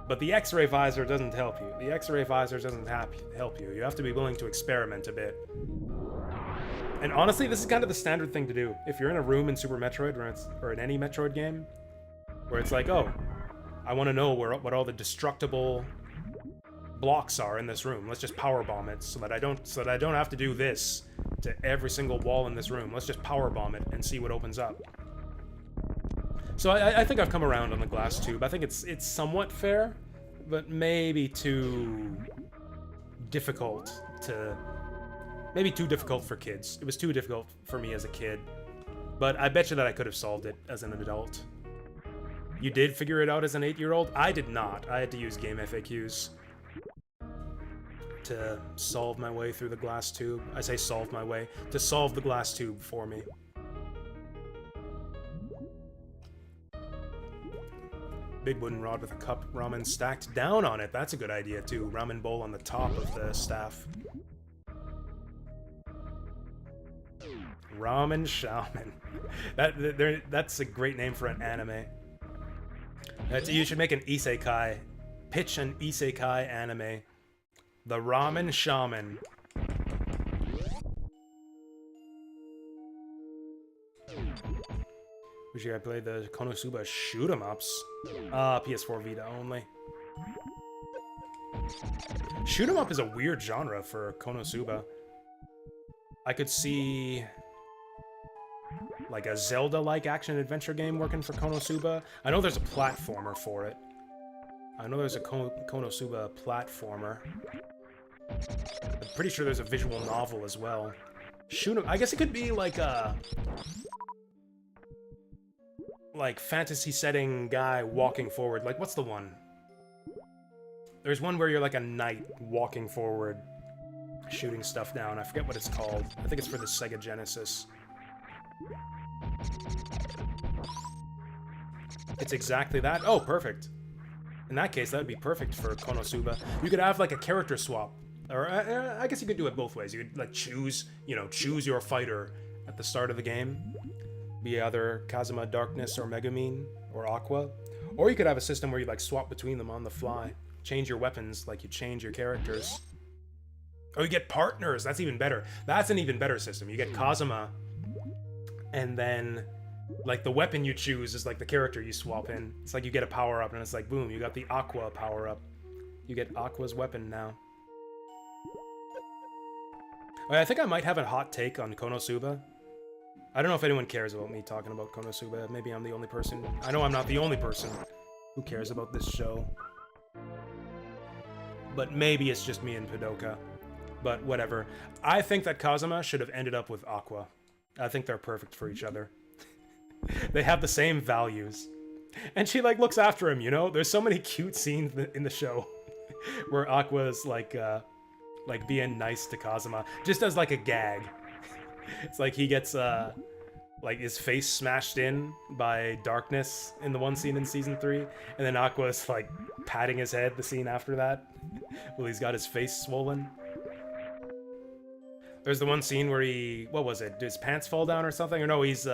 But the X-ray visor doesn't help you. The X-ray visor doesn't help you. You have to be willing to experiment a bit. And honestly, this is kind of the standard thing to do. If you're in a room in Super Metroid, or in any Metroid game, where it's like, oh, I want to know what all the destructible blocks are in this room. Let's just powerbomb it so that I don't have to do this to every single wall in this room. Let's just powerbomb it and see what opens up. So I think I've come around on the glass tube. I think it's somewhat fair, but maybe too difficult to... Maybe too difficult for kids. It was too difficult for me as a kid. But I bet you that I could have solved it as an adult. You did figure it out as an 8-year-old? I did not. I had to use game FAQs to solve my way through the glass tube. I say solve my way. To solve the glass tube for me. Big wooden rod with a cup ramen stacked down on it. That's a good idea too. Ramen bowl on the top of the staff. Ramen Shaman. That's a great name for an anime. You should make an isekai. Pitch an isekai anime. The Ramen Shaman. Wish I played the Konosuba shoot 'em ups. PS4 Vita only. Shoot 'em up is a weird genre for Konosuba. I could see like a Zelda-like action-adventure game working for Konosuba. I know there's a platformer for it. I know there's a Konosuba platformer. I'm pretty sure there's a visual novel as well. Shoot 'em... I guess it could be like a... like fantasy setting guy walking forward. Like, what's the one? There's one where you're like a knight walking forward, shooting stuff down. I forget what it's called. I think it's for the Sega Genesis. It's exactly that. Oh, perfect. In that case, that would be perfect for Konosuba. You could have like a character swap. Or I guess you could do it both ways. You could like choose your fighter at the start of the game. Be either Kazuma Darkness or Megumin or Aqua. Or you could have a system where you like swap between them on the fly. Change your weapons like you change your characters. Oh, you get partners. That's even better. That's an even better system. You get Kazuma, and then like the weapon you choose is like the character you swap in. It's like you get a power-up, and it's like, boom, you got the Aqua power-up. You get Aqua's weapon now. I think I might have a hot take on Konosuba. I don't know if anyone cares about me talking about Konosuba. Maybe I'm the only person. I know I'm not the only person who cares about this show. But maybe it's just me and Padoka. But whatever. I think that Kazuma should have ended up with Aqua. I think they're perfect for each other. They have the same values. And she, like, looks after him, you know? There's so many cute scenes in the show where Aqua's, like being nice to Kazuma. Just as, like, a gag. It's like he gets, like, his face smashed in by darkness in the one scene in Season 3. And then Aqua's, like, patting his head the scene after that. Well, he's got his face swollen. There's the one scene where what was it? Did his pants fall down or something? Or no, he's,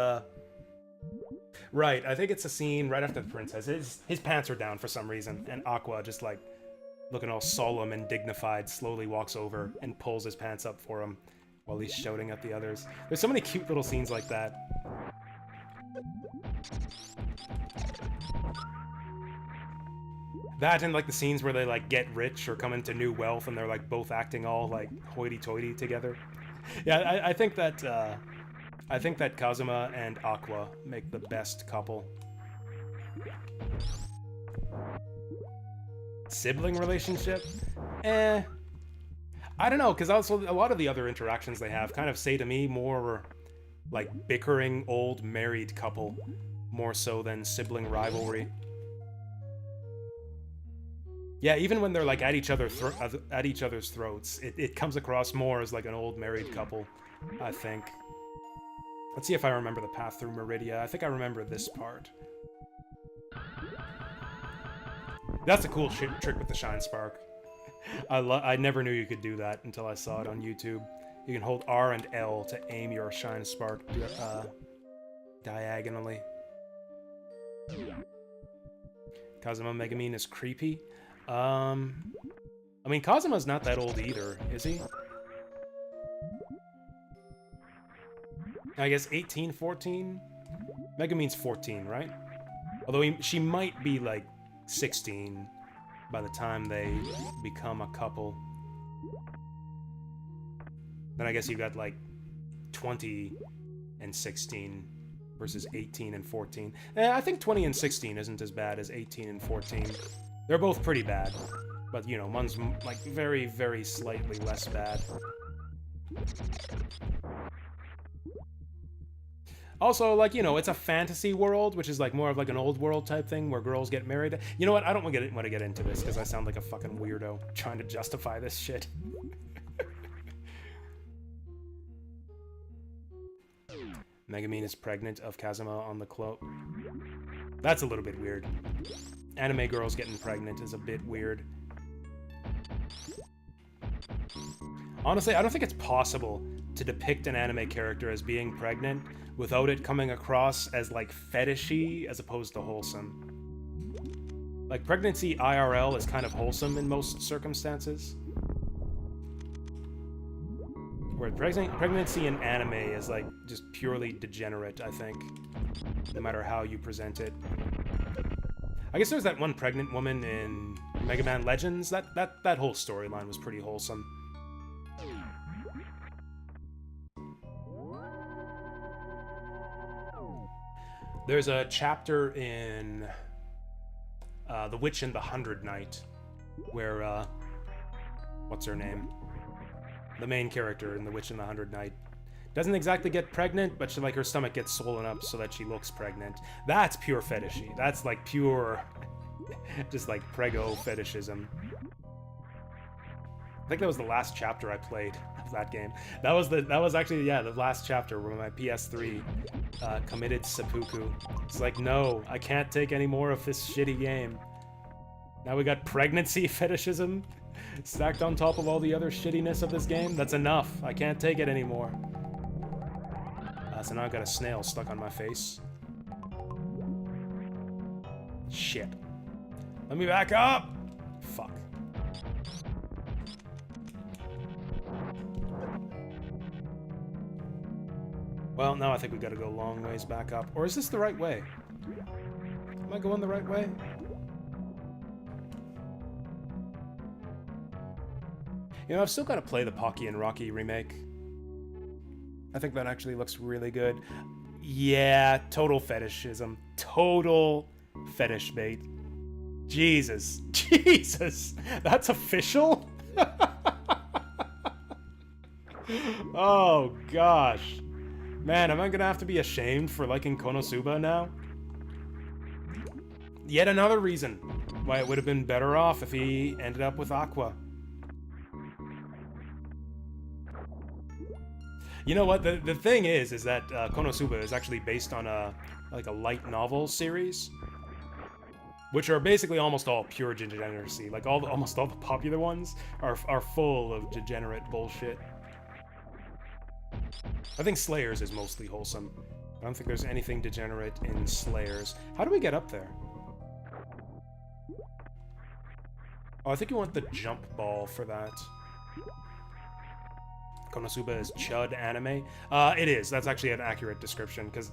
right, I think it's a scene right after the princess. His pants are down for some reason. And Aqua, just, like, looking all solemn and dignified, slowly walks over and pulls his pants up for him while he's shouting at the others. There's so many cute little scenes like that. That and, like, the scenes where they, like, get rich or come into new wealth and they're, like, both acting all, like, hoity-toity together. Yeah, I think that Kazuma and Aqua make the best couple. Sibling relationship? I don't know, because also a lot of the other interactions they have kind of say to me more like bickering old married couple, more so than sibling rivalry. Yeah, even when they're like at each other's throats, it comes across more as like an old married couple, I think. Let's see if I remember the path through Meridia. I think I remember this part. That's a cool trick with the Shine Spark. I never knew you could do that until I saw it on YouTube. You can hold R and L to aim your Shine Spark diagonally. Kazuma Megumin is creepy. I mean, Kazuma's not that old either, is he? I guess 18, 14? Megumin's 14, right? Although she might be like 16 by the time they become a couple. Then I guess you got like 20 and 16 versus 18 and 14. I think 20 and 16 isn't as bad as 18 and 14. They're both pretty bad, but you know, one's like very, very slightly less bad. Also, like, you know, it's a fantasy world, which is like more of like an old world type thing where girls get married. You know what? I don't want to get into this because I sound like a fucking weirdo trying to justify this shit. Megumin is pregnant of Kazuma on the cloak. That's a little bit weird. Anime girls getting pregnant is a bit weird. Honestly, I don't think it's possible to depict an anime character as being pregnant without it coming across as, like, fetishy as opposed to wholesome. Like, pregnancy IRL is kind of wholesome in most circumstances. Where pregnancy in anime is, like, just purely degenerate, I think. No matter how you present it. I guess there's that one pregnant woman in Mega Man Legends. That whole storyline was pretty wholesome. There's a chapter in The Witch and the Hundred Knight where, what's her name? The main character in The Witch and the Hundred Knight doesn't exactly get pregnant, but like her stomach gets swollen up so that she looks pregnant. That's pure fetishy. That's like pure, just like prego fetishism. I think that was the last chapter I played of that game. That was actually, yeah, the last chapter where my PS3 committed seppuku. It's like, no, I can't take any more of this shitty game. Now we got pregnancy fetishism stacked on top of all the other shittiness of this game. That's enough. I can't take it anymore. So now I've got a snail stuck on my face. Shit. Let me back up! Fuck. Well, now I think we gotta go a long ways back up. Or is this the right way? Am I going the right way? You know, I've still got to play the Pocky and Rocky remake. I think that actually looks really good. Yeah, total fetishism. Total fetish bait. Jesus. Jesus! That's official? Oh, gosh. Man, am I gonna have to be ashamed for liking Konosuba now? Yet another reason why it would have been better off if he ended up with Aqua. You know what? The thing is that Konosuba is actually based on a light novel series, which are basically almost all pure degeneracy. Like almost all the popular ones are full of degenerate bullshit. I think Slayers is mostly wholesome. I don't think there's anything degenerate in Slayers. How do we get up there? Oh, I think you want the jump ball for that. Konosuba is chud anime. It is. That's actually an accurate description, because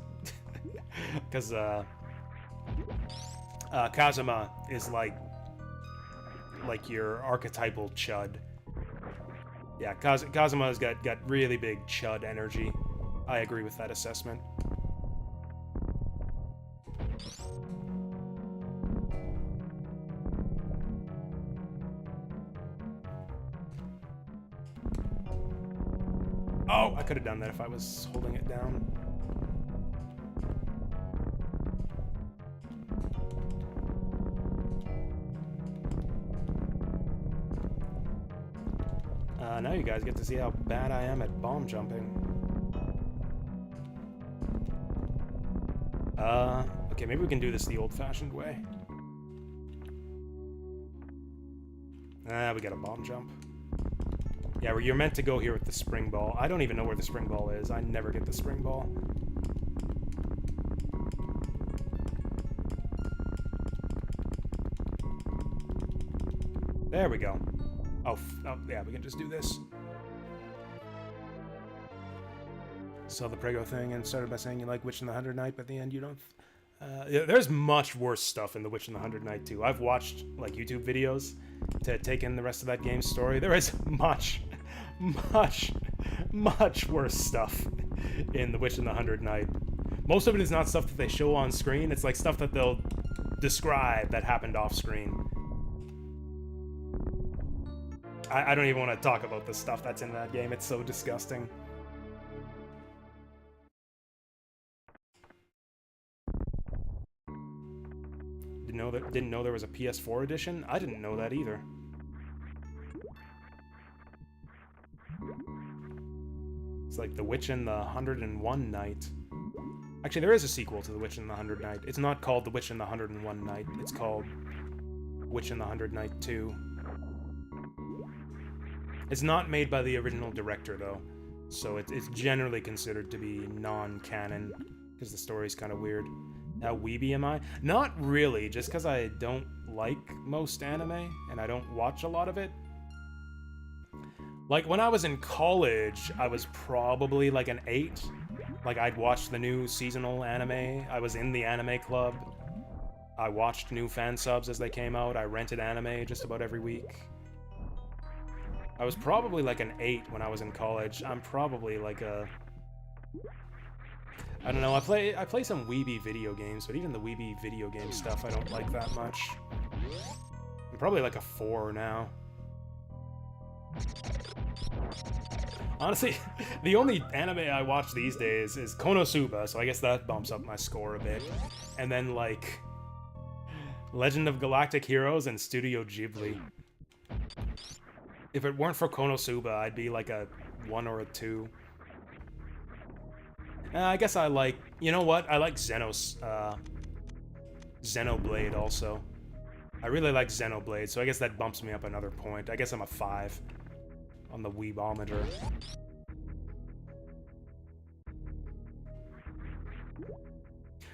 Kazuma is like your archetypal chud. Yeah, Kazuma's got really big chud energy. I agree with that assessment. Oh, I could have done that if I was holding it down. Now you guys get to see how bad I am at bomb jumping. Okay, maybe we can do this the old-fashioned way. We got a bomb jump. Yeah, you're meant to go here with the spring ball. I don't even know where the spring ball is. I never get the spring ball. There we go. Oh, yeah, we can just do this. Saw the Prego thing and started by saying you like Witch in the Hundred Knight, but at the end you don't. Yeah, there's much worse stuff in the Witch in the Hundred Knight too. I've watched like YouTube videos to take in the rest of that game's story. There is much worse stuff in the Witch in the Hundred Knight. Most of it is not stuff that they show on screen. It's like stuff that they'll describe that happened off screen. I don't even want to talk about the stuff that's in that game. It's so disgusting. Didn't know there was a PS4 edition? I didn't know that either. It's like The Witch and the 101 Night. Actually, there is a sequel to The Witch and the 100 Night. It's not called The Witch and the 101 Night. It's called Witch and the 100 Night 2. It's not made by the original director, though, so it's generally considered to be non-canon, because the story's kind of weird. How weeby am I? Not really, just because I don't like most anime, and I don't watch a lot of it. Like, when I was in college, I was probably like an 8. Like, I'd watch the new seasonal anime, I was in the anime club, I watched new fan subs as they came out, I rented anime just about every week. I was probably like an 8 when I was in college. I'm probably like a... I don't know, I play some weeby video games, but even the weeby video game stuff I don't like that much. I'm probably like a 4 now. Honestly, the only anime I watch these days is Konosuba, so I guess that bumps up my score a bit. And then like... Legend of Galactic Heroes and Studio Ghibli. If it weren't for Konosuba, I'd be like a 1 or a 2. I guess I like... You know what? I like Xenoblade also. I really like Xenoblade, so I guess that bumps me up another point. I guess I'm a 5 on the Weebometer.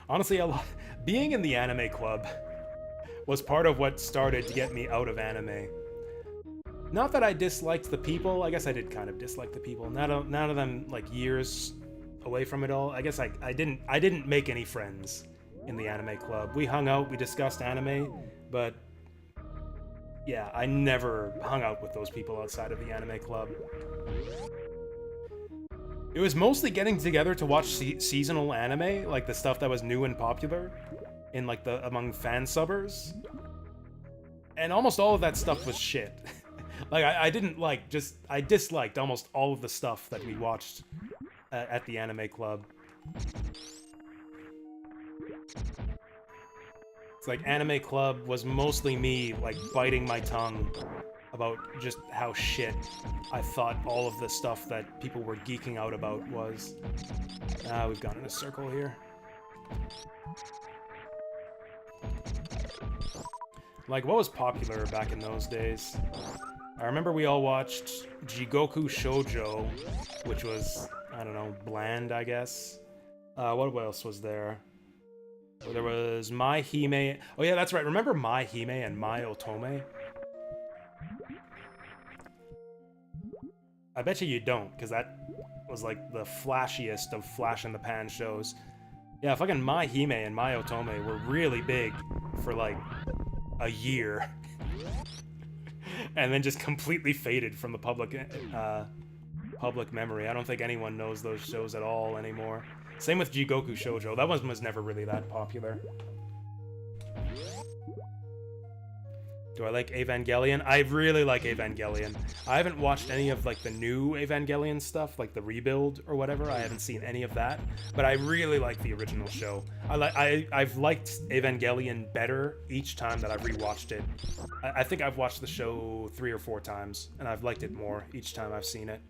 Honestly, being in the anime club was part of what started to get me out of anime. Not that I disliked the people, I guess I did kind of dislike the people. Now that I'm like years away from it all, I guess I didn't make any friends in the anime club. We hung out, we discussed anime, but yeah, I never hung out with those people outside of the anime club. It was mostly getting together to watch seasonal anime, like the stuff that was new and popular in like among fan subbers. And almost all of that stuff was shit. Like, I disliked almost all of the stuff that we watched at the anime club. It's like, anime club was mostly me, like, biting my tongue about just how shit I thought all of the stuff that people were geeking out about was. We've gone in a circle here. Like, what was popular back in those days? I remember we all watched Jigoku Shoujo, which was, I don't know, bland, I guess. What else was there? Oh, there was My Hime. Oh yeah, that's right. Remember My Hime and My Otome? I bet you don't, because that was like the flashiest of flash-in-the-pan shows. Yeah, fucking My Hime and My Otome were really big for like a year. And then just completely faded from the public memory. I don't think anyone knows those shows at all anymore. Same with Jigoku Shoujo. That one was never really that popular. Do I like Evangelion? I really like Evangelion. I haven't watched any of like the new Evangelion stuff, like the rebuild or whatever. I haven't seen any of that, but I really like the original show. I've liked Evangelion better each time that I've rewatched it. I think I've watched the show 3 or 4 times, and I've liked it more each time I've seen it.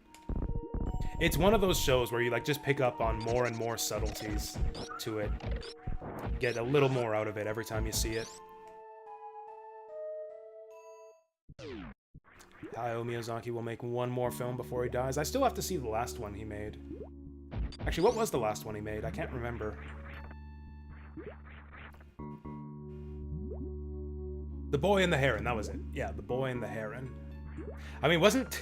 It's one of those shows where you like just pick up on more and more subtleties to it. Get a little more out of it every time you see it. Hayao Miyazaki will make one more film before he dies. I still have to see the last one he made. Actually, what was the last one he made? I can't remember. The Boy and the Heron, that was it. Yeah, The Boy and the Heron. I mean, wasn't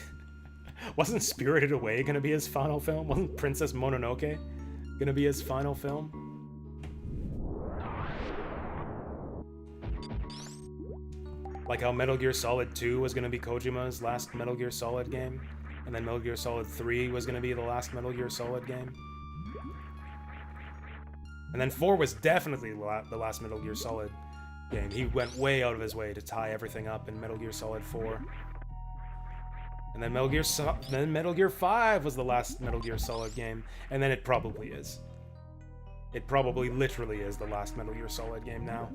Spirited Away gonna be his final film? Wasn't Princess Mononoke gonna be his final film? Like how Metal Gear Solid 2 was going to be Kojima's last Metal Gear Solid game, and then Metal Gear Solid 3 was going to be the last Metal Gear Solid game. And then 4 was definitely the last Metal Gear Solid game. He went way out of his way to tie everything up in Metal Gear Solid 4. And then Metal Gear 5 was the last Metal Gear Solid game, and then it probably is. It probably literally is the last Metal Gear Solid game now.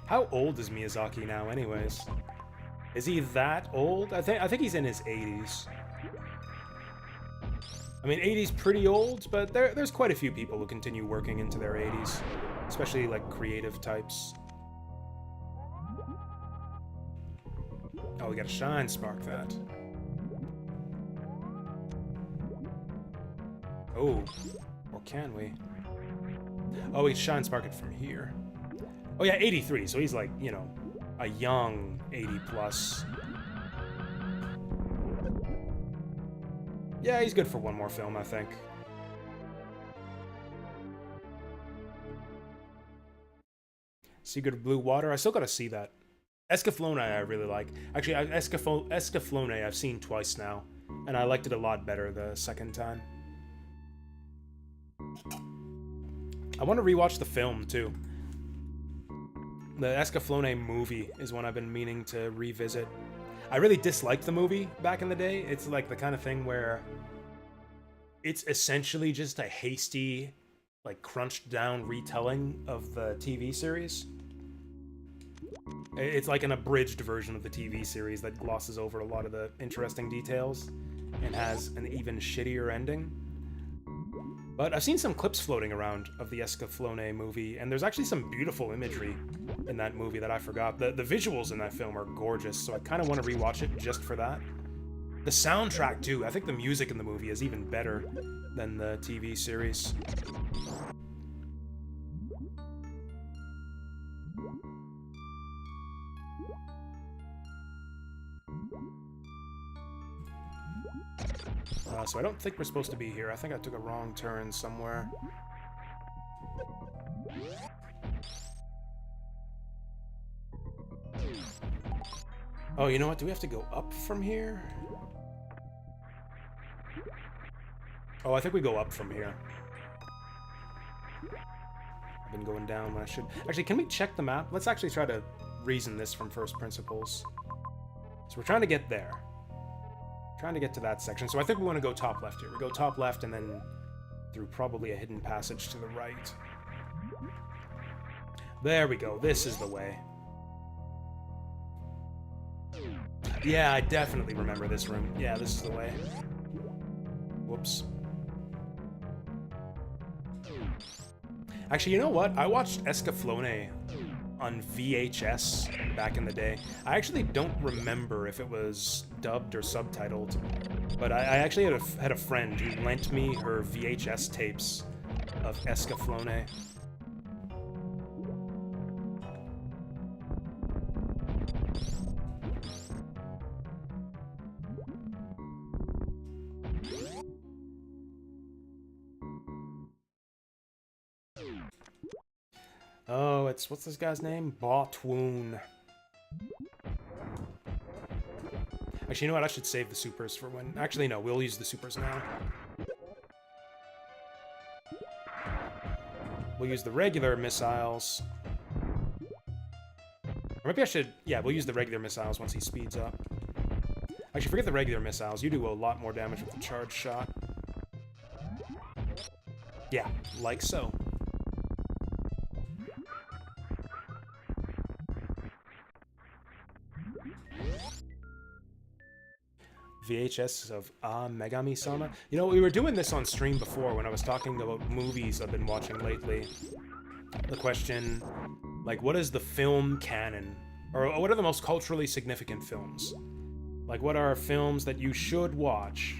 How old is Miyazaki now, anyways? Is he that old? I think he's in his 80s. I mean, 80's pretty old, but there's quite a few people who continue working into their 80s, especially like creative types. Oh, we gotta shine spark that. Oh, or can we? Oh, we shine spark it from here. Oh yeah, 83, so he's like, you know, a young 80 plus. Yeah, he's good for one more film, I think. Secret of Blue Water, I still gotta see that. Escaflowne I really like. Actually, Escaflowne I've seen twice now, and I liked it a lot better the second time. I want to rewatch the film, too. The Escaflowne movie is one I've been meaning to revisit. I really disliked the movie back in the day. It's like the kind of thing where it's essentially just a hasty, like crunched down retelling of the TV series. It's like an abridged version of the TV series that glosses over a lot of the interesting details and has an even shittier ending. But I've seen some clips floating around of the Escaflowne movie, and there's actually some beautiful imagery in that movie that I forgot. The visuals in that film are gorgeous, so I kind of want to rewatch it just for that. The soundtrack, too. I think the music in the movie is even better than the TV series. So I don't think we're supposed to be here. I think I took a wrong turn somewhere. Oh, you know what? Do we have to go up from here? Oh, I think we go up from here. I've been going down when I should. Actually, can we check the map? Let's actually try to reason this from first principles. So we're trying to get there. Trying to get to that section. So I think we want to go top left here. We go top left and then through probably a hidden passage to the right. There we go. This is the way. Yeah, I definitely remember this room. Yeah, this is the way. Whoops. Actually, you know what? I watched Escaflowne on VHS back in the day. I actually don't remember if it was dubbed or subtitled, but I actually had a friend who lent me her VHS tapes of Escaflowne. Oh, it's, what's this guy's name? Botwoon. Actually, you know what? I should save the supers for when... Actually, no. We'll use the supers now. We'll use the regular missiles. Or maybe I should... Yeah, we'll use the regular missiles once he speeds up. Actually, forget the regular missiles. You do a lot more damage with the charge shot. Yeah, like so. VHS of Megami-sama. You know, we were doing this on stream before when I was talking about movies I've been watching lately. The question, like, what is the film canon? Or what are the most culturally significant films? Like, what are films that you should watch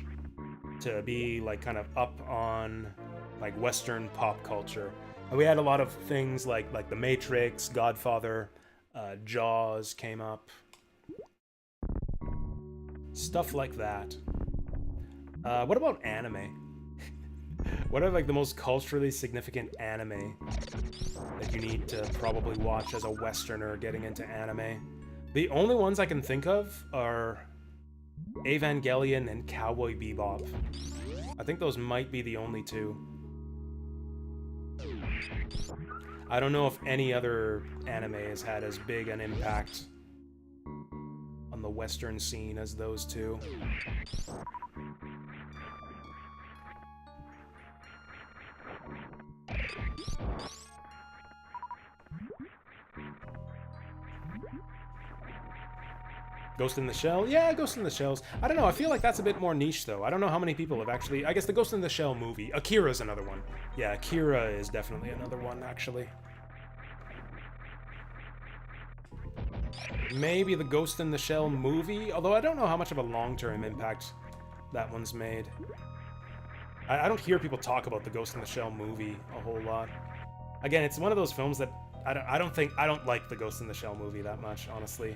to be, like, kind of up on, like, Western pop culture? And we had a lot of things like The Matrix, Godfather, Jaws came up. Stuff like that. What about anime? What are, like, the most culturally significant anime that you need to probably watch as a Westerner getting into anime? The only ones I can think of are Evangelion and Cowboy Bebop. I think those might be the only two. I don't know if any other anime has had as big an impact on the Western scene as those two. Ghost in the Shell? Yeah, Ghost in the Shells. I don't know, I feel like that's a bit more niche, though. I don't know how many people have actually... I guess the Ghost in the Shell movie. Akira's another one. Yeah, Akira is definitely another one, actually. Maybe the Ghost in the Shell movie, although I don't know how much of a long-term impact that one's made. I don't hear people talk about the Ghost in the Shell movie a whole lot. Again, it's one of those films that I don't like the Ghost in the Shell movie that much, honestly.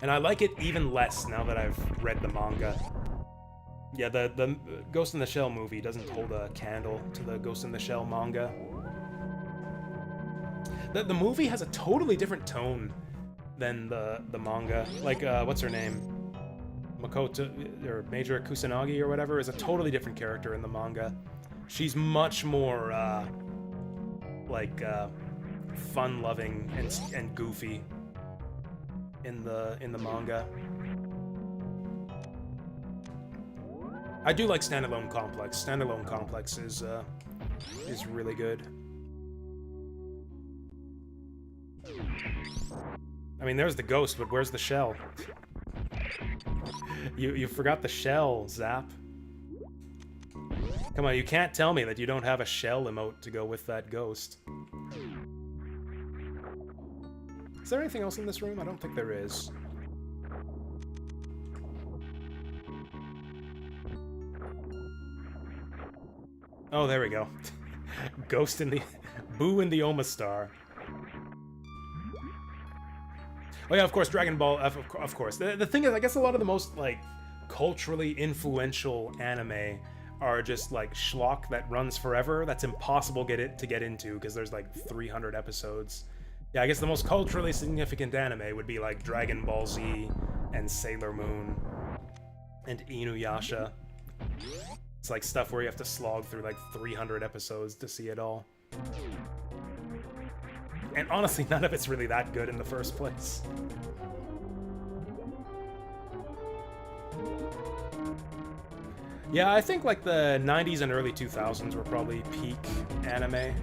And I like it even less now that I've read the manga. Yeah, the Ghost in the Shell movie doesn't hold a candle to the Ghost in the Shell manga. The movie has a totally different tone than the manga. Like, what's her name? Makoto, or Major Kusanagi or whatever, is a totally different character in the manga. She's much more, fun-loving and goofy in the manga. I do like Standalone Complex. Standalone Complex is really good. I mean, there's the ghost, but where's the shell? You forgot the shell, Zap. Come on, you can't tell me that you don't have a shell emote to go with that ghost. Is there anything else in this room? I don't think there is. Oh, there we go. Ghost in the... Boo in the Omastar. Oh yeah, of course, Dragon Ball F, of course. The thing is, I guess a lot of the most, like, culturally influential anime are just, like, schlock that runs forever. That's impossible to get into, because there's, like, 300 episodes. Yeah, I guess the most culturally significant anime would be, like, Dragon Ball Z and Sailor Moon and Inuyasha. It's, like, stuff where you have to slog through, like, 300 episodes to see it all. And honestly, none of it's really that good in the first place. Yeah, I think like the 90s and early 2000s were probably peak anime.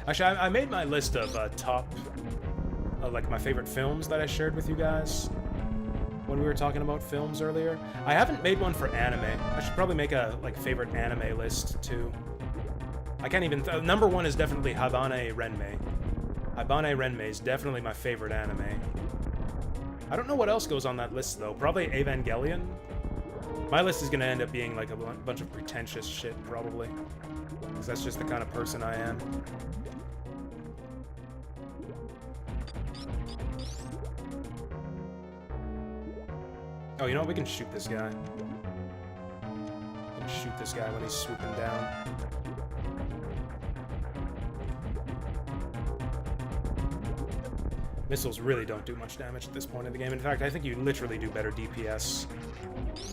Actually, I made my list of like my favorite films that I shared with you guys when we were talking about films earlier. I haven't made one for anime. I should probably make a like favorite anime list too. I can't even... number one is definitely Habane Renmei. Habane Renmei is definitely my favorite anime. I don't know what else goes on that list, though. Probably Evangelion. My list is going to end up being like a bunch of pretentious shit, probably. Because that's just the kind of person I am. Oh, you know what? We can shoot this guy. We can shoot this guy when he's swooping down. Missiles really don't do much damage at this point in the game. In fact, I think you literally do better DPS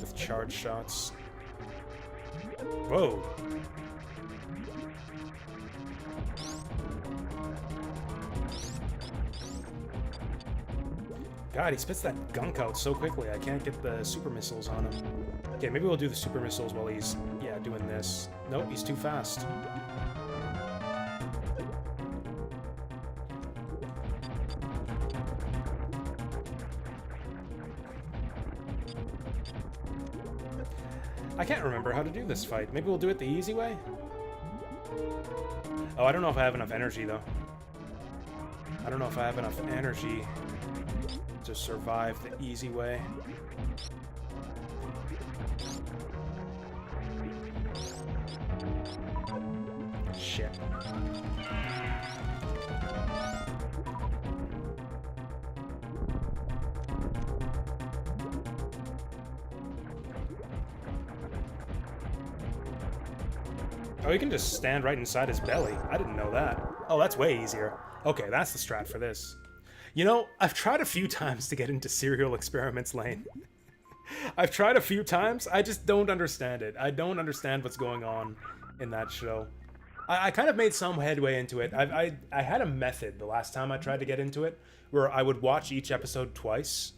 with charge shots. Whoa. God, he spits that gunk out so quickly. I can't get the super missiles on him. Okay, maybe we'll do the super missiles while he's, yeah, doing this. Nope, he's too fast. I can't remember how to do this fight. Maybe we'll do it the easy way? Oh, I don't know if I have enough energy, though. I don't know if I have enough energy to survive the easy way. Shit. Oh, you can just stand right inside his belly. I didn't know that. Oh, that's way easier. Okay, that's the strat for this. You know, I've tried a few times to get into Serial Experiments Lane. I've tried a few times, I just don't understand it. I don't understand what's going on in that show. I kind of made some headway into it. I had a method the last time I tried to get into it, where I would watch each episode twice.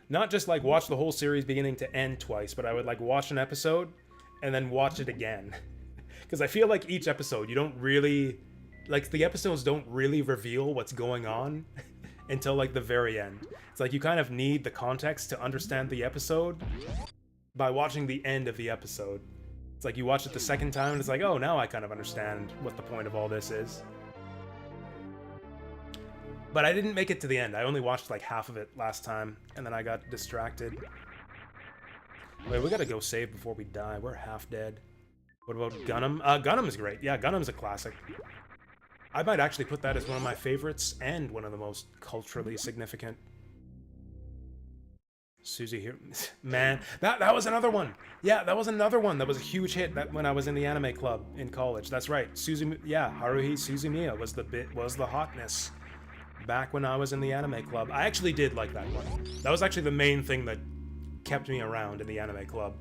Not just like watch the whole series beginning to end twice, but I would like watch an episode and then watch it again. Because I feel like each episode, you don't really... Like, the episodes don't really reveal what's going on until, like, the very end. It's like you kind of need the context to understand the episode by watching the end of the episode. It's like you watch it the second time and it's like, oh, now I kind of understand what the point of all this is. But I didn't make it to the end. I only watched, like, half of it last time, and then I got distracted. Wait, we gotta go save before we die. We're half dead. What about Gunham? Gunham is great. Yeah, Gunham's a classic. I might actually put that as one of my favorites and one of the most culturally significant. Susie here. Man, that was another one. Yeah, that was another one that was a huge hit that when I was in the anime club in college. That's right. Haruhi Suzumiya was the hotness back when I was in the anime club. I actually did like that one. That was actually the main thing that kept me around in the anime club,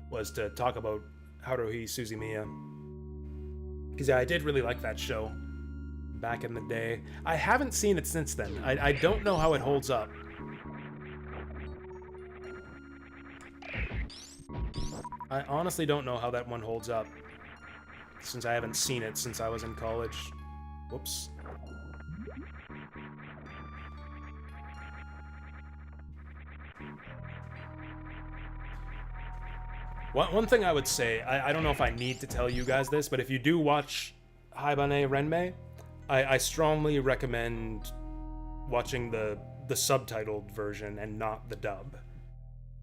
was to talk about Haruhi Suzumiya. Because yeah, I did really like that show back in the day. I haven't seen it since then. I don't know how it holds up. I honestly don't know how that one holds up, since I haven't seen it since I was in college. Whoops. One thing I would say, I don't know if I need to tell you guys this, but if you do watch Haibane Renmei, I strongly recommend watching the subtitled version and not the dub.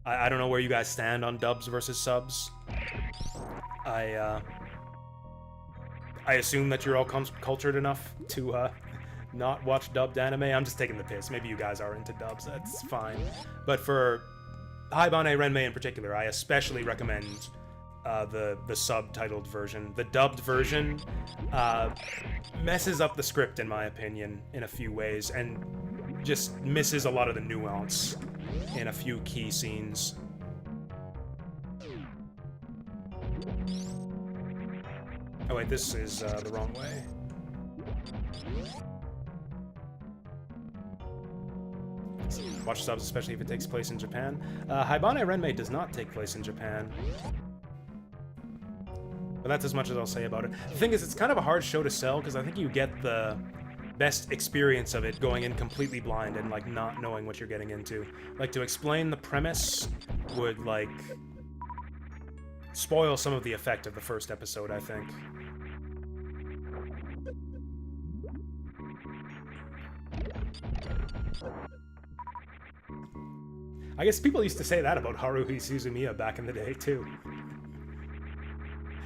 I don't know where you guys stand on dubs versus subs. I assume that you're all cultured enough to not watch dubbed anime. I'm just taking the piss. Maybe you guys are into dubs. That's fine. But for Haibane Renmei in particular, I especially recommend the subtitled version. The dubbed version messes up the script, in my opinion, in a few ways, and just misses a lot of the nuance in a few key scenes. Oh wait, this is the wrong way. Watch subs, especially if it takes place in Japan. Haibane Renmei does not take place in Japan. But that's as much as I'll say about it. The thing is, it's kind of a hard show to sell, because I think you get the best experience of it going in completely blind and, like, not knowing what you're getting into. Like, to explain the premise would, like, spoil some of the effect of the first episode, I think. I guess people used to say that about Haruhi Suzumiya back in the day, too.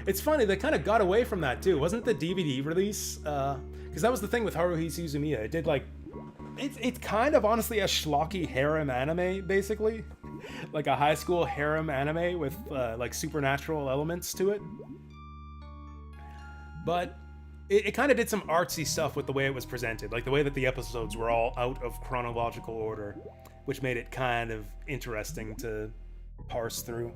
It's funny, they kind of got away from that, too. Wasn't the DVD release, because that was the thing with Haruhi Suzumiya. It did, like... It's kind of, honestly, a schlocky harem anime, basically. Like a high school harem anime with, like, supernatural elements to it. But it kind of did some artsy stuff with the way it was presented, like the way that the episodes were all out of chronological order, which made it kind of interesting to parse through.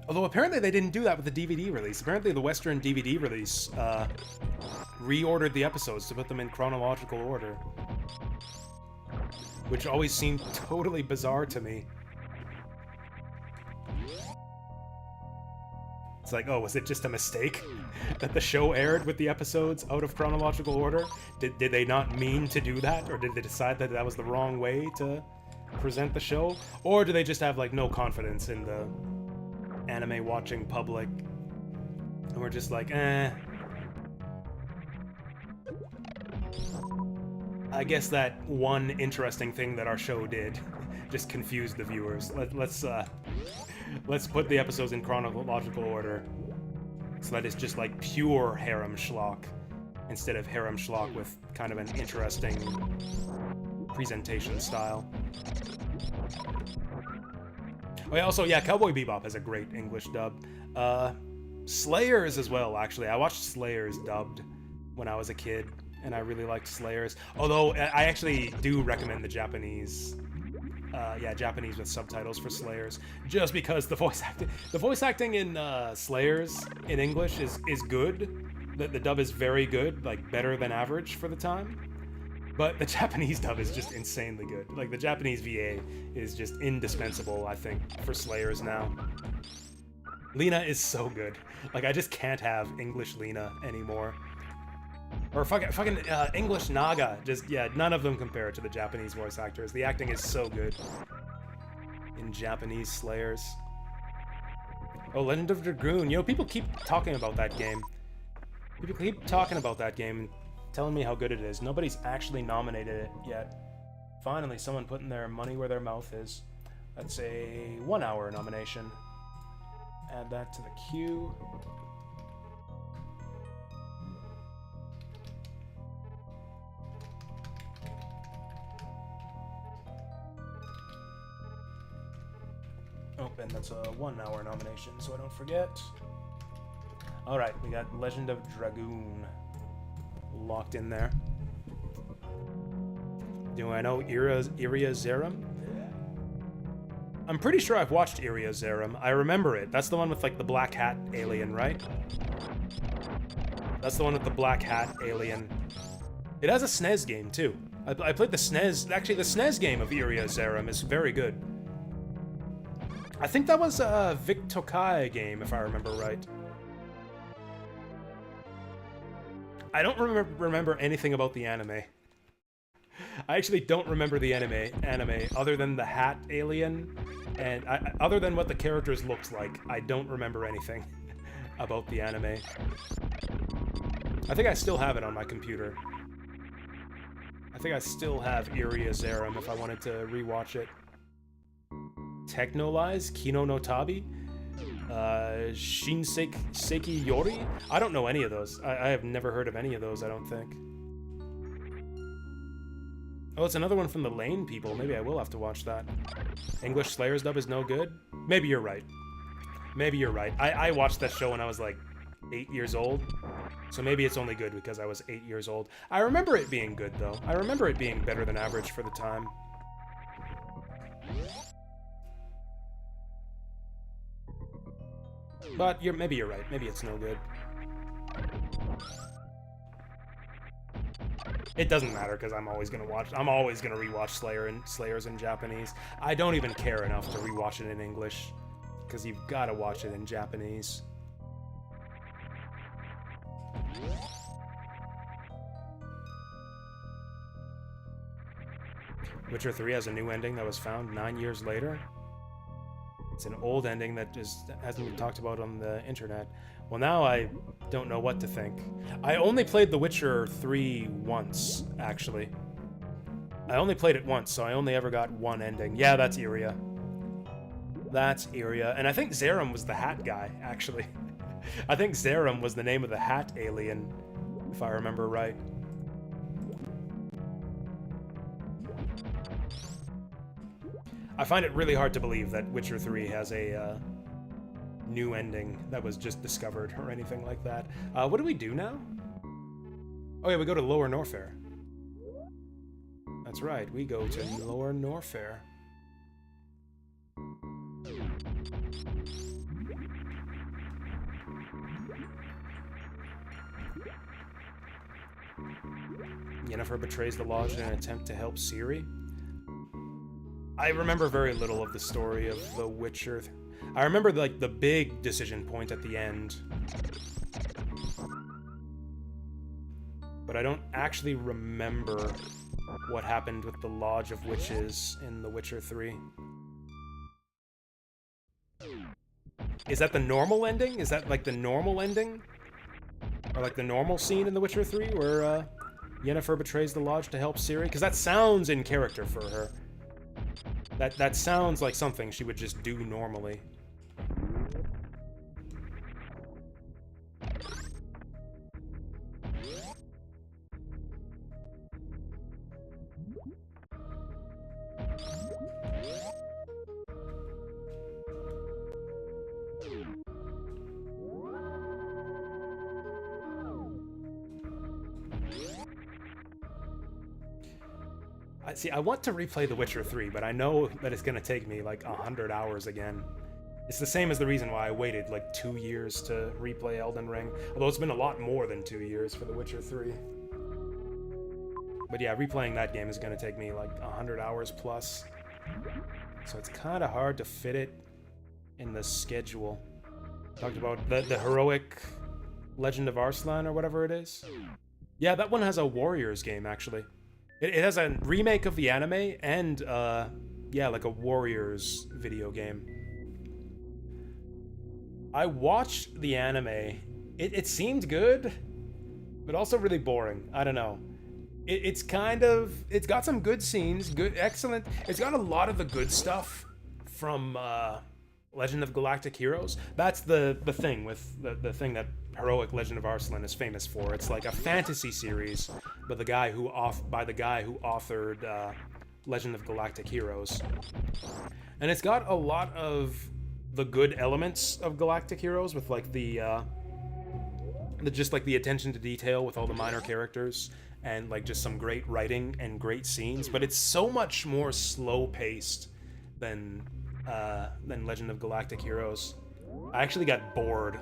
Although apparently they didn't do that with the DVD release. Apparently the Western DVD release reordered the episodes to put them in chronological order, which always seemed totally bizarre to me. It's like, oh, was it just a mistake that the show aired with the episodes out of chronological order? Did they not mean to do that? Or did they decide that that was the wrong way to present the show? Or do they just have, like, no confidence in the anime watching public? And we're just like, eh. I guess that one interesting thing that our show did just confused the viewers. Let's put the episodes in chronological order so that it's just like pure harem schlock instead of harem schlock with kind of an interesting presentation style. Oh yeah, also, yeah, Cowboy Bebop has a great English dub. Slayers as well, actually. I watched Slayers dubbed when I was a kid, and I really liked Slayers. Although, I actually do recommend the Japanese... Japanese with subtitles for Slayers, just because the voice acting in Slayers in English is good. The dub is very good, like better than average for the time. But the Japanese dub is just insanely good. Like the Japanese VA is just indispensable, I think, for Slayers now. Lena is so good. Like I just can't have English Lena anymore. Or fucking English Naga. Just, yeah, none of them compare to the Japanese voice actors. The acting is so good in Japanese Slayers. Oh, Legend of Dragoon. You know, people keep talking about that game. People keep talking about that game and telling me how good it is. Nobody's actually nominated it yet. Finally, someone putting their money where their mouth is. That's a 1 hour nomination. Add that to the queue. Oh, and that's a 1 hour nomination, so I don't forget. Alright, we got Legend of Dragoon locked in there. Do I know Iria Zerum? I'm pretty sure I've watched Iria Zerum. I remember it. That's the one with, like, the black hat alien, right? That's the one with the black hat alien. It has a SNES game, too. I played the SNES... Actually, the SNES game of Iria Zerum is very good. I think that was a Vic Tokai game, if I remember right. I don't remember anything about the anime. I actually don't remember the anime other than the hat alien, and other than what the characters looked like. I don't remember anything about the anime. I think I still have it on my computer. I think I still have Iria Zerum if I wanted to rewatch it. Technolize, Kino no Tabi, Shinseki Yori? I don't know any of those. I have never heard of any of those, I don't think. Oh, it's another one from the Lane people. Maybe I will have to watch that. English Slayers dub is no good? Maybe you're right. Maybe you're right. I watched that show when I was like 8 years old. So maybe it's only good because I was 8 years old. I remember it being good, though. I remember it being better than average for the time. But maybe you're right. Maybe it's no good. It doesn't matter because I'm always gonna rewatch Slayers in Japanese. I don't even care enough to rewatch it in English because you've got to watch it in Japanese. Witcher 3 has a new ending that was found 9 years later. It's an old ending that just hasn't been talked about on the internet. Well, now I don't know what to think. I only played The Witcher 3 once, actually. I only played it once, so I only ever got one ending. Yeah, that's Iria. That's Iria. And I think Zerum was the hat guy, actually. I think Zerum was the name of the hat alien, if I remember right. I find it really hard to believe that Witcher 3 has a new ending that was just discovered or anything like that. What do we do now? Oh yeah, we go to Lower Norfair. That's right, we go to Lower Norfair. Yennefer betrays the lodge in an attempt to help Ciri. I remember very little of the story of The Witcher. I remember like the big decision point at the end, but I don't actually remember what happened with the Lodge of Witches in The Witcher 3. Is that the normal ending? Is that like the normal ending? Or like the normal scene in The Witcher 3 where Yennefer betrays the lodge to help Ciri? Because that sounds in character for her. That sounds like something she would just do normally. See, I want to replay The Witcher 3, but I know that it's gonna take me like 100 hours again. It's the same as the reason why I waited like 2 years to replay Elden Ring, although it's been a lot more than 2 years for The Witcher 3. But yeah, replaying that game is gonna take me like 100 hours plus. So it's kind of hard to fit it in the schedule. Talked about the heroic Legend of Arslan or whatever it is. Yeah, that one has a Warriors game actually. It has a remake of the anime and, yeah, like a Warriors video game. I watched the anime. It seemed good, but also really boring. I don't know. It's got some good scenes, excellent. It's got a lot of the good stuff from Legend of Galactic Heroes. That's the thing with the thing that heroic Legend of Arslan is famous for. It's like a fantasy series by the guy who authored Legend of Galactic Heroes, and it's got a lot of the good elements of Galactic Heroes with like the just like the attention to detail with all the minor characters and like just some great writing and great scenes. But it's so much more slow paced than Legend of Galactic Heroes. I actually got bored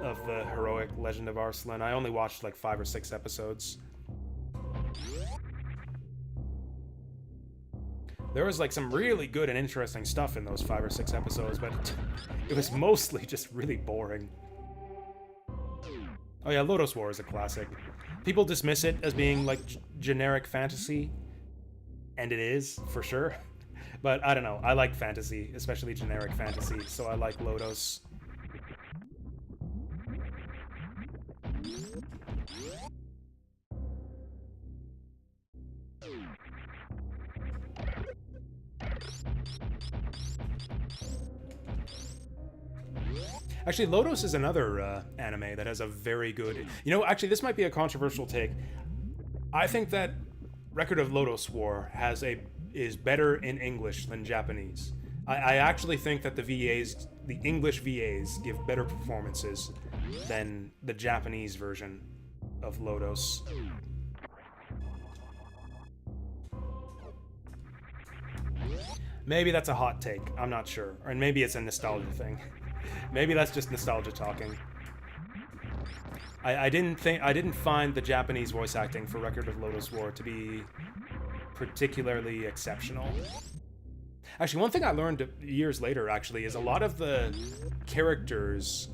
of the heroic Legend of Arslan. I only watched like 5 or 6 episodes. There was like some really good and interesting stuff in those 5 or 6 episodes, but it was mostly just really boring. Oh yeah, Lodoss War is a classic. People dismiss it as being like generic fantasy, and it is, for sure. But I don't know, I like fantasy, especially generic fantasy, so I like Lodoss. Actually, Lodoss is another anime that has a very good... You know, actually, this might be a controversial take. I think that Record of Lodoss War is better in English than Japanese. I actually think that the English VAs give better performances than the Japanese version of Lodoss. Maybe that's a hot take, I'm not sure. Or maybe it's a nostalgia thing. Maybe that's just nostalgia talking. I didn't find the Japanese voice acting for Record of Lodoss War to be particularly exceptional. Actually, one thing I learned years later, actually, is a lot of the characters,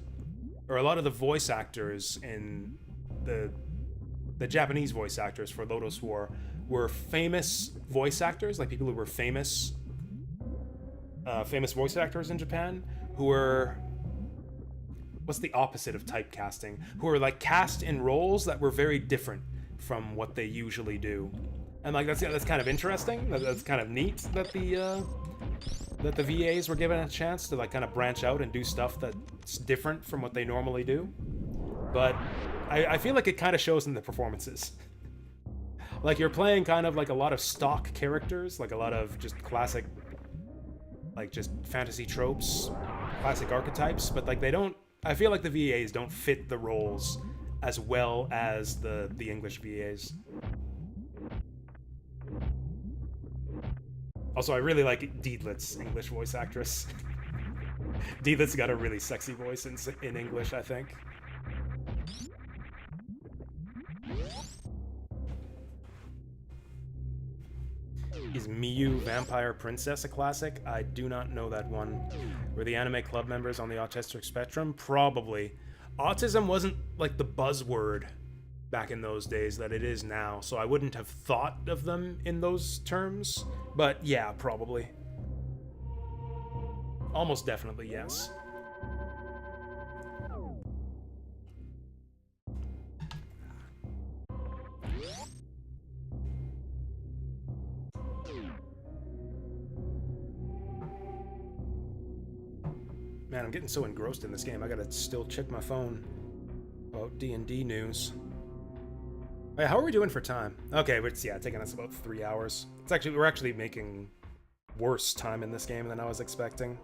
or a lot of the voice actors in the Japanese voice actors for Lodoss War were famous voice actors, like people who were famous voice actors in Japan, who were... What's the opposite of typecasting? Who are like cast in roles that were very different from what they usually do, and like that's kind of interesting. That's kind of neat that the VAs were given a chance to like kind of branch out and do stuff that's different from what they normally do. But I feel like it kind of shows in the performances. Like you're playing kind of like a lot of stock characters, like a lot of just classic, like just fantasy tropes. classic archetypes, but like they don't. I feel like the VAs don't fit the roles as well as the English VAs. Also, I really like Deedlit's English voice actress. Deedlit's got a really sexy voice in English, I think. Is Miyu Vampire Princess a classic? I do not know that one. Were the anime club members on the autistic spectrum? Probably. Autism wasn't like the buzzword back in those days that it is now, so I wouldn't have thought of them in those terms. But yeah, probably. Almost definitely, yes. Man, I'm getting so engrossed in this game, I gotta still check my phone about D&D news. Wait, how are we doing for time? Okay, it's taking us about 3 hours. We're actually making worse time in this game than I was expecting.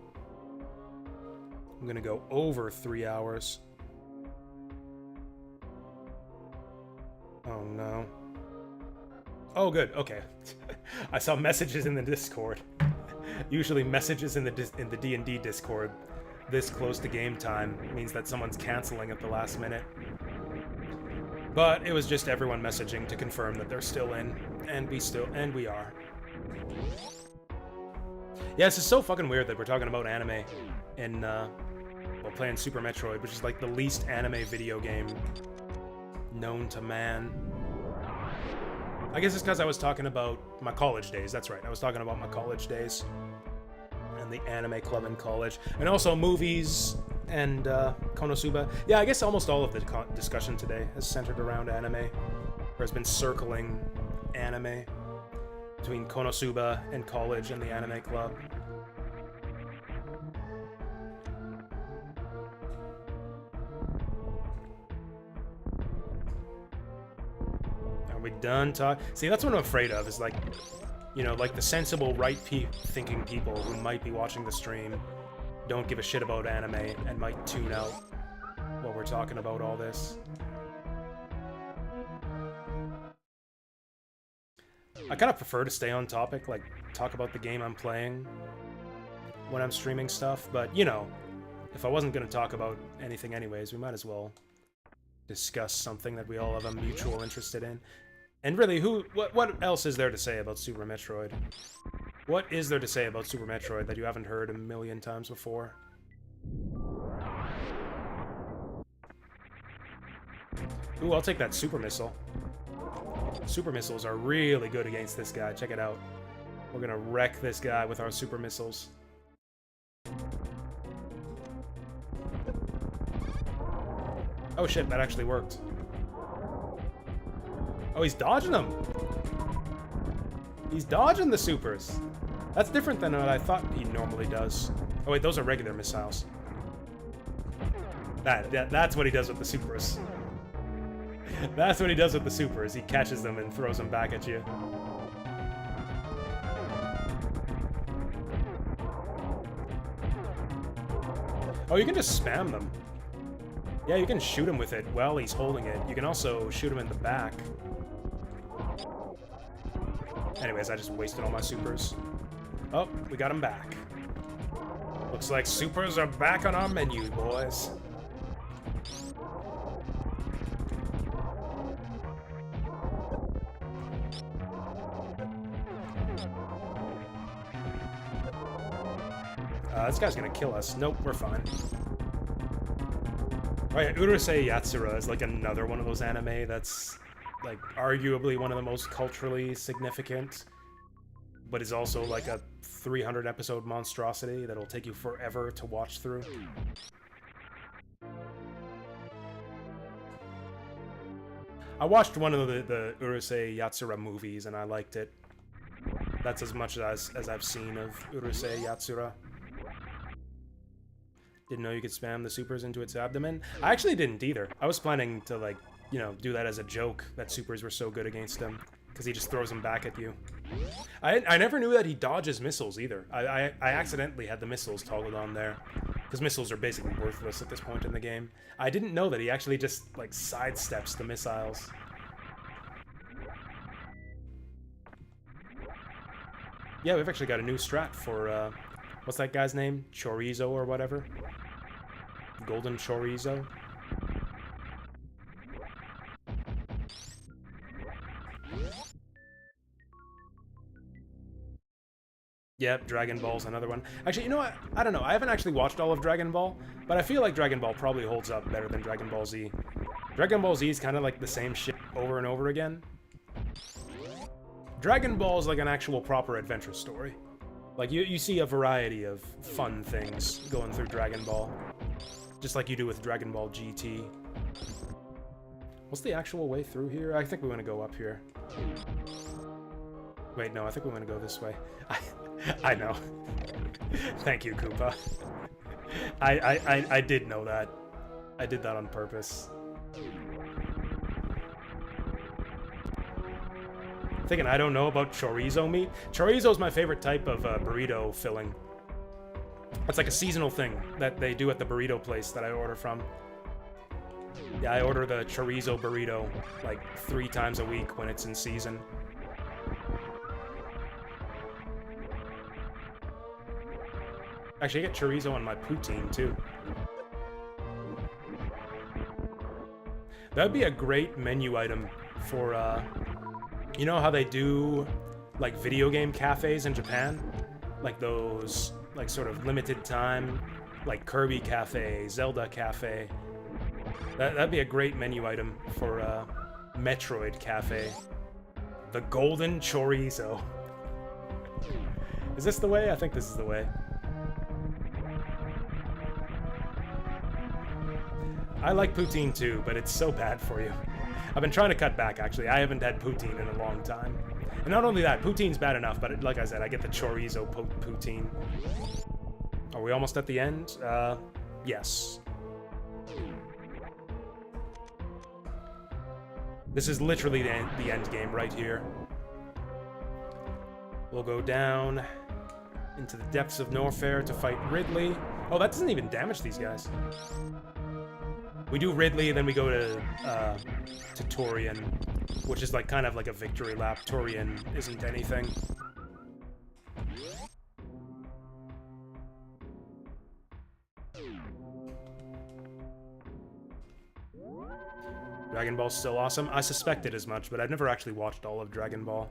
I'm gonna go over 3 hours. Oh no. Oh good, okay. I saw messages in the Discord. Usually messages in the D&D Discord this close to game time means that someone's canceling at the last minute. But it was just everyone messaging to confirm that they're still in, and we are. Yeah, this is so fucking weird that we're talking about anime in while playing Super Metroid, which is like the least anime video game known to man. I guess it's because I was talking about my college days. That's right, I was talking about my college days and the anime club in college, and also movies and Konosuba. Yeah, I guess almost all of the discussion today has centered around anime, or has been circling anime between Konosuba and college and the anime club. Are we done talking? See, that's what I'm afraid of, is like, you know, like the sensible, right-thinking people who might be watching the stream don't give a shit about anime and might tune out while we're talking about all this. I kind of prefer to stay on topic, like talk about the game I'm playing when I'm streaming stuff, but you know, if I wasn't going to talk about anything anyways, we might as well discuss something that we all have a mutual interest in. And really, what else is there to say about Super Metroid? What is there to say about Super Metroid that you haven't heard a million times before? Ooh, I'll take that Super Missile. Super Missiles are really good against this guy. Check it out. We're gonna wreck this guy with our Super Missiles. Oh shit, that actually worked. Oh, he's dodging them! He's dodging the supers! That's different than what I thought he normally does. Oh wait, those are regular missiles. That's what he does with the supers. That's what he does with the supers. He catches them and throws them back at you. Oh, you can just spam them. Yeah, you can shoot him with it while he's holding it. You can also shoot him in the back. Anyways, I just wasted all my supers. Oh, we got him back. Looks like supers are back on our menu, boys. This guy's gonna kill us. Nope, we're fine. Oh yeah, Urusei Yatsura is like another one of those anime that's like arguably one of the most culturally significant, but is also like a 300 episode monstrosity that'll take you forever to watch through. I watched one of the Urusei Yatsura movies and I liked it. That's as much as I've seen of Urusei Yatsura. Didn't know you could spam the supers into its abdomen. I actually didn't either. I was planning to, like, you know, do that as a joke, that supers were so good against him, because he just throws them back at you. I never knew that he dodges missiles either. I accidentally had the missiles toggled on there. His missiles are basically worthless at this point in the game. I didn't know that he actually just, like, sidesteps the missiles. Yeah, we've actually got a new strat for, what's that guy's name? Chorizo or whatever? Golden Chorizo? Yep, Dragon Ball's another one. Actually, you know what? I don't know. I haven't actually watched all of Dragon Ball, but I feel like Dragon Ball probably holds up better than Dragon Ball Z. Dragon Ball Z is kind of like the same shit over and over again. Dragon Ball is like an actual proper adventure story. Like, you see a variety of fun things going through Dragon Ball. Just like you do with Dragon Ball GT. What's the actual way through here? I think we want to go up here. Wait, no, I think we want to go this way. I know. Thank you, Koopa. I did know that. I did that on purpose. Thinking I don't know about chorizo meat. Chorizo's my favorite type of burrito filling. It's like a seasonal thing that they do at the burrito place that I order from. Yeah, I order the chorizo burrito like 3 times a week when it's in season. Actually, I get chorizo on my poutine, too. That'd be a great menu item for, you know how they do, like, video game cafes in Japan? Like those, like, sort of limited time, like Kirby Cafe, Zelda Cafe. That'd be a great menu item for, Metroid Cafe. The Golden Chorizo. Is this the way? I think this is the way. I like poutine too, but it's so bad for you. I've been trying to cut back, actually. I haven't had poutine in a long time. And not only that, poutine's bad enough, but like I said, I get the chorizo poutine. Are we almost at the end? Yes. This is literally the end game right here. We'll go down into the depths of Norfair to fight Ridley. Oh, that doesn't even damage these guys. We do Ridley, and then we go to Torian, which is like kind of like a victory lap. Torian isn't anything. Dragon Ball's still awesome. I suspected as much, but I've never actually watched all of Dragon Ball.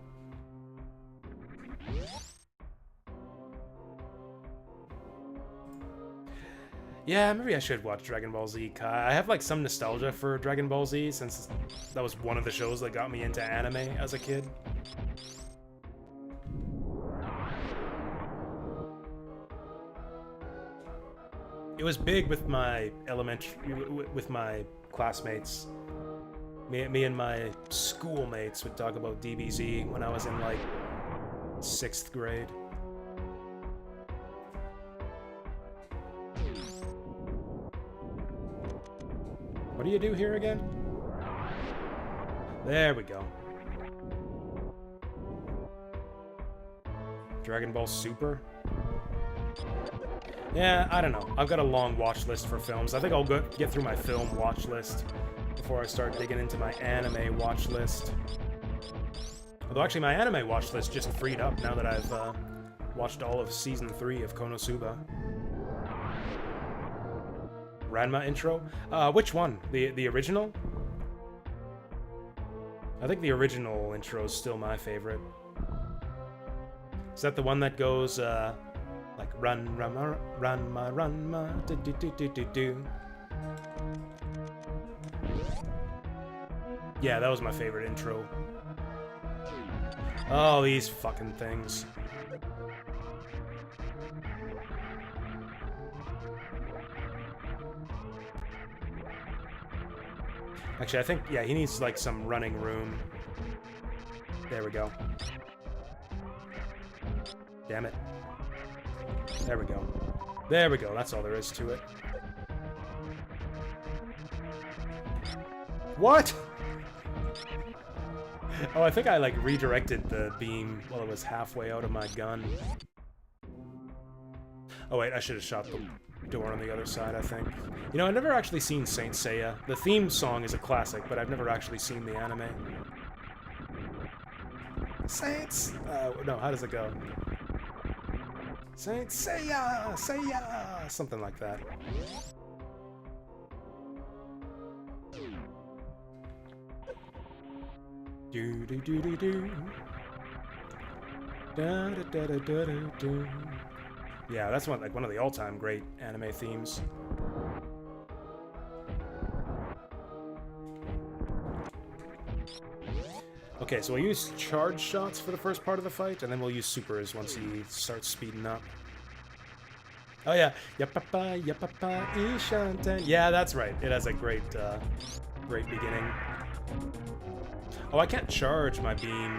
Yeah, maybe I should watch Dragon Ball Z Kai. I have like some nostalgia for Dragon Ball Z since that was one of the shows that got me into anime as a kid. It was big with my with my classmates. Me and my schoolmates would talk about DBZ when I was in like 6th grade. What do you do here again? There we go. Dragon Ball Super? Yeah, I don't know. I've got a long watch list for films. I think I'll get through my film watch list before I start digging into my anime watch list. Although actually my anime watch list just freed up now that I've watched all of Season 3 of Konosuba. Ranma intro? Which one? The original? I think the original intro is still my favorite. Is that the one that goes, like, Ranma, do-do-do-do-do-do? Yeah, that was my favorite intro. Oh, these fucking things. Actually, I think, yeah, he needs, like, some running room. There we go. Damn it. There we go. There we go, that's all there is to it. What?! Oh, I think I, like, redirected the beam while it was halfway out of my gun. Oh, wait, I should have shot door on the other side, I think. You know, I've never actually seen Saint Seiya. The theme song is a classic, but I've never actually seen the anime. Saints! No, how does it go? Saint Seiya! Seiya! Something like that. Do do do do do. Da da da da da da da. Yeah, that's one of the all-time great anime themes. Okay, so we'll use charge shots for the first part of the fight, and then we'll use supers once he starts speeding up. Oh yeah, yapapa, yapapa, ishanten. Yeah, that's right. It has a great, great beginning. Oh, I can't charge my beam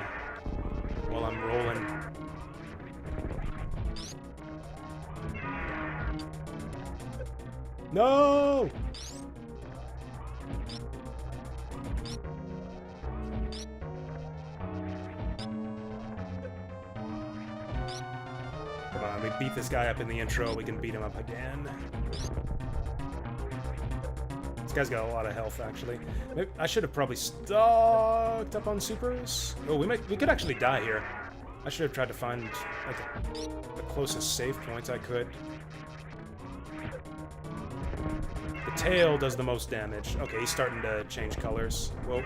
while I'm rolling. No! Come on, we beat this guy up in the intro, we can beat him up again. This guy's got a lot of health, actually. Maybe I should have probably stocked up on supers. Oh, we could actually die here. I should have tried to find like the closest save point I could. The tail does the most damage. Okay, he's starting to change colors. Whoa.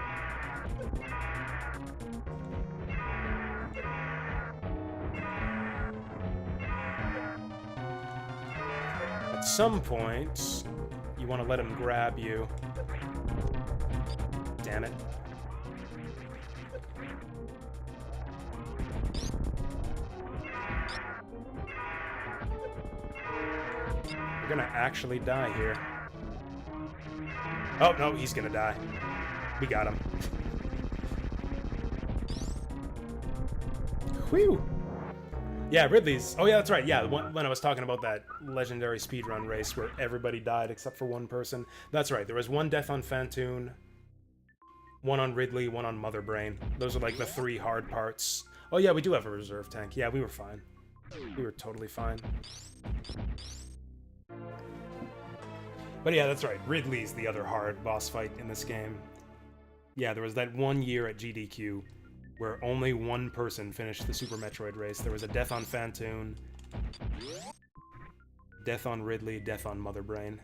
At some point, you want to let him grab you. Damn it. We're gonna actually die here. Oh, no, he's gonna die. We got him. Whew! Yeah, Ridley's... Oh, yeah, that's right. Yeah, when I was talking about that legendary speedrun race where everybody died except for one person. That's right. There was one death on Phantoon, one on Ridley, one on Mother Brain. Those are like the 3 hard parts. Oh, yeah, we do have a reserve tank. Yeah, we were fine. We were totally fine. But yeah, that's right. Ridley's the other hard boss fight in this game. Yeah, there was that one year at GDQ where only one person finished the Super Metroid race. There was a death on Phantoon, death on Ridley, death on Mother Brain.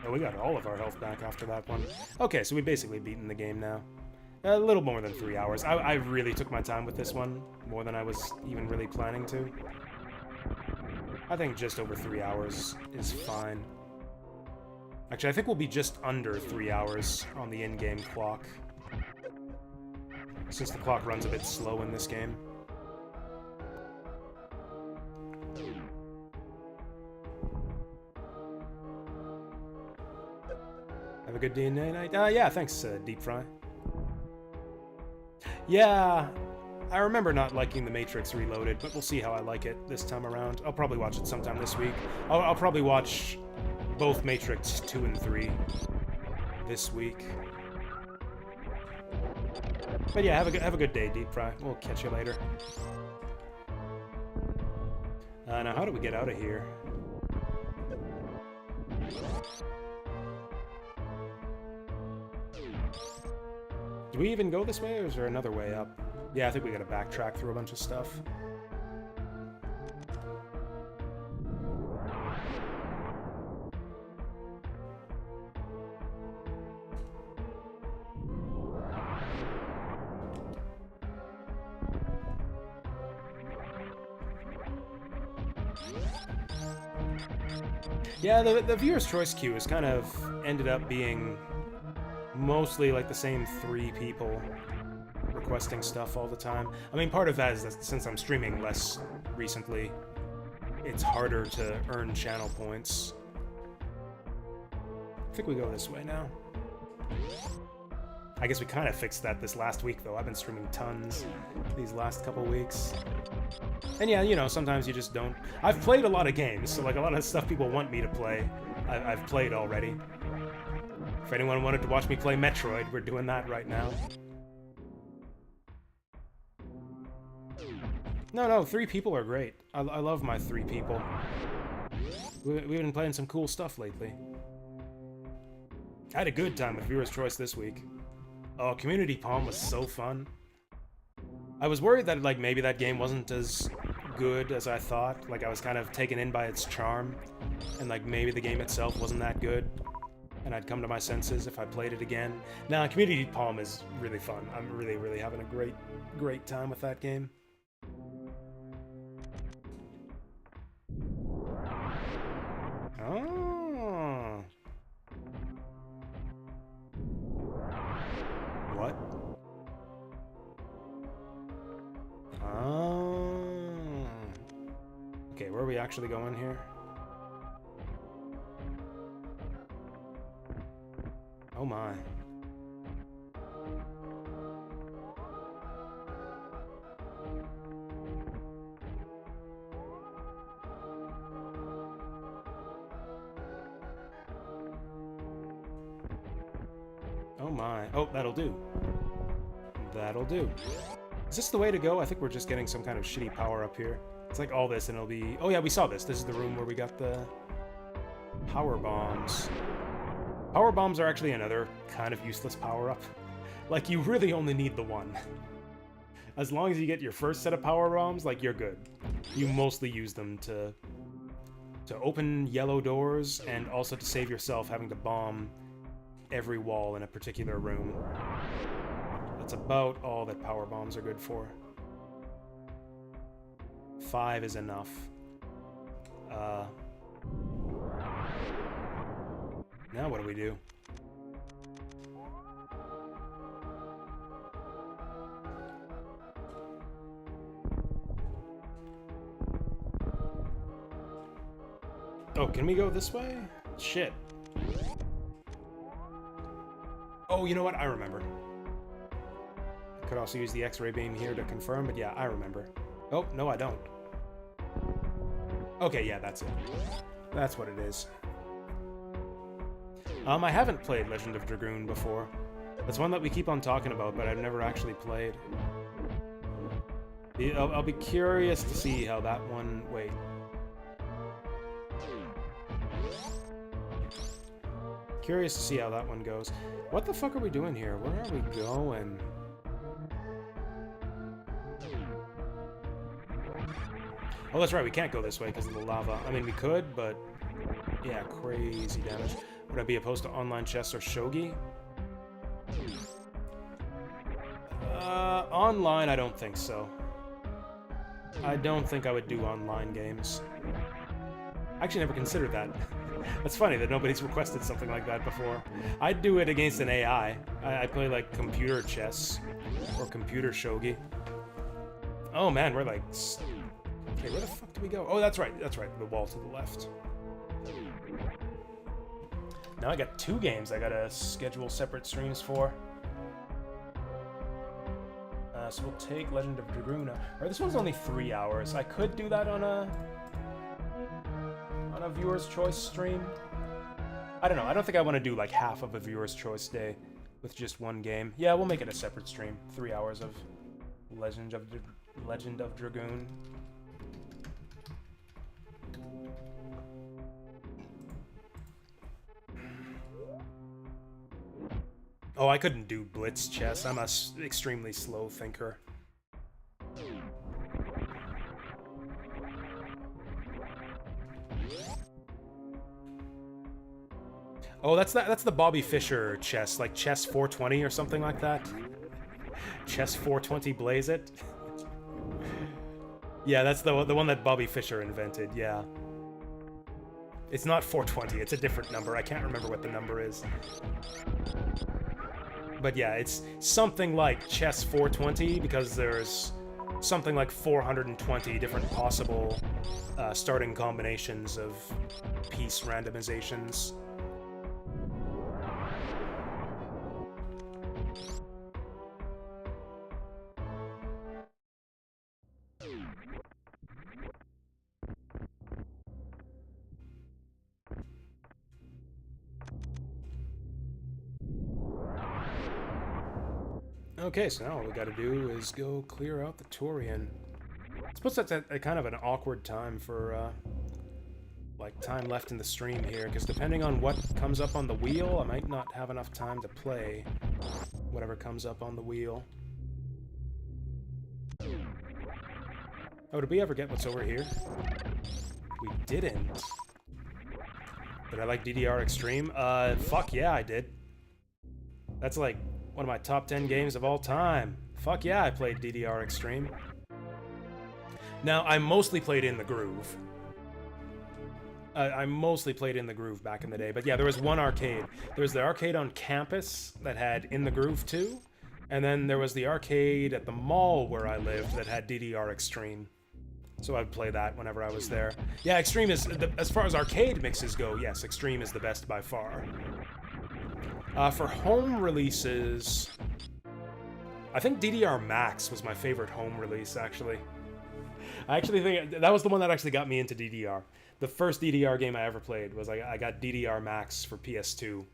Oh, we got all of our health back after that one. Okay, so we've basically beaten the game now. A little more than 3 hours. I really took my time with this one, more than I was even really planning to. I think just over 3 hours is fine. Actually, I think we'll be just under 3 hours on the in-game clock, since the clock runs a bit slow in this game. Have a good DNA night? Yeah, thanks, Deep Fry. Yeah, I remember not liking The Matrix Reloaded, but we'll see how I like it this time around. I'll probably watch it sometime this week. I'll probably watch both Matrix 2 and 3 this week. But yeah, have a good day, Deep Fry. We'll catch you later. Now how do we get out of here? Do we even go this way, or is there another way up? Yeah, I think we gotta backtrack through a bunch of stuff. Yeah, the viewer's choice queue has kind of ended up being mostly like the same 3 people requesting stuff all the time. I mean, part of that is that since I'm streaming less recently, it's harder to earn channel points. I think we go this way now. I guess we kind of fixed that this last week, though. I've been streaming tons these last couple weeks. And yeah, you know, sometimes you just don't... I've played a lot of games, so like a lot of stuff people want me to play, I've played already. If anyone wanted to watch me play Metroid, we're doing that right now. No, 3 people are great. I love my 3 people. We've been playing some cool stuff lately. I had a good time with Viewer's Choice this week. Oh, Community Palm was so fun. I was worried that, like, maybe that game wasn't as good as I thought. Like, I was kind of taken in by its charm. And, like, maybe the game itself wasn't that good. And I'd come to my senses if I played it again. Nah, Community Palm is really fun. I'm really having a great time with that game. Oh. What? Oh. Okay, where are we actually going here? Oh my. Oh my. Oh, that'll do. That'll do. Is this the way to go? I think we're just getting some kind of shitty power up here. It's like all this and it'll be... Oh yeah, we saw this. This is the room where we got the power bombs. Power bombs are actually another kind of useless power-up. Like, you really only need the one. As long as you get your first set of power bombs, like, you're good. You mostly use them to open yellow doors and also to save yourself having to bomb every wall in a particular room. That's about all that power bombs are good for. 5 is enough. Now what do we do? Oh, can we go this way? Shit. Oh, you know what? I remember. I could also use the X-ray beam here to confirm, but yeah, I remember. Oh, no, I don't. Okay, yeah, that's it. That's what it is. I haven't played Legend of Dragoon before. It's one that we keep on talking about, but I've never actually played. I'll be curious to see how that one... Wait. Curious to see how that one goes. What the fuck are we doing here? Where are we going? Oh, that's right, we can't go this way because of the lava. I mean, we could, but... Yeah, crazy damage. Would I be opposed to online chess or shogi? Online, I don't think so. I don't think I would do online games. I actually never considered that. That's funny that nobody's requested something like that before. I'd do it against an AI. I play, like, computer chess or computer shogi. Oh, man, we're, like... Okay, where the fuck do we go? Oh, that's right, the wall to the left. Now I got 2 games I gotta schedule separate streams for. So we'll take Legend of Draguna. Alright, this one's only 3 hours. I could do that on a viewer's choice stream. I don't know. I don't think I want to do like half of a viewer's choice day with just one game. Yeah, we'll make it a separate stream. 3 hours of Legend of Dragoon. Oh, I couldn't do blitz chess. I'm a extremely slow thinker. Oh, that's the Bobby Fischer chess, like Chess 420 or something like that. Chess 420 Blaze It. Yeah, that's the one that Bobby Fischer invented, yeah. It's not 420, it's a different number. I can't remember what the number is. But yeah, it's something like Chess 420 because there's something like 420 different possible starting combinations of piece randomizations. Okay, so now all we gotta do is go clear out the Torian. I suppose that's a kind of an awkward time for, like, time left in the stream here, because depending on what comes up on the wheel, I might not have enough time to play whatever comes up on the wheel. Oh, did we ever get what's over here? We didn't. Did I like DDR Extreme? Fuck yeah, I did. That's like one of my top 10 games of all time. Fuck yeah, I played DDR Extreme. Now, I mostly played In the Groove. I mostly played In the Groove back in the day, but yeah, there was one arcade. There was the arcade on campus that had In the Groove 2, and then there was the arcade at the mall where I lived that had DDR Extreme. So I'd play that whenever I was there. Yeah, Extreme is, as far as arcade mixes go, yes, Extreme is the best by far. For home releases, I think DDR Max was my favorite home release, actually. I actually think that was the one that actually got me into DDR. The first DDR game I ever played was I got DDR Max for PS2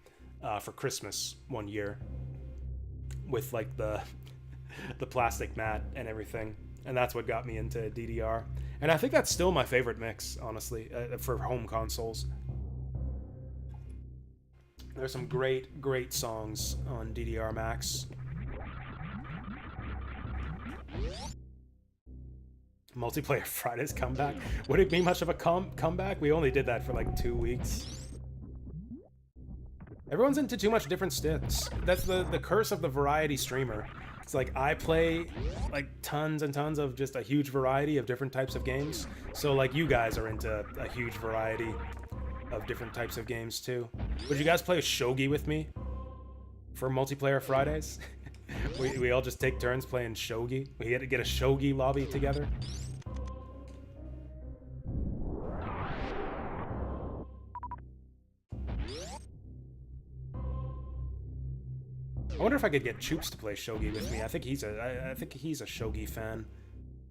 for Christmas one year with like the plastic mat and everything, and that's what got me into DDR. And I think that's still my favorite mix, honestly, for home consoles. There's some great songs on DDR Max. Multiplayer Fridays comeback? Would it be much of a comeback? We only did that for like 2 weeks. Everyone's into too much different sticks. That's the curse of the variety streamer. It's like I play like tons and tons of just a huge variety of different types of games. So like you guys are into a huge variety of different types of games too. Would you guys play Shogi with me for Multiplayer Fridays? we all just take turns playing Shogi. We had to get a Shogi lobby together. I wonder if I could get Choops to play Shogi with me. I think he's a Shogi fan,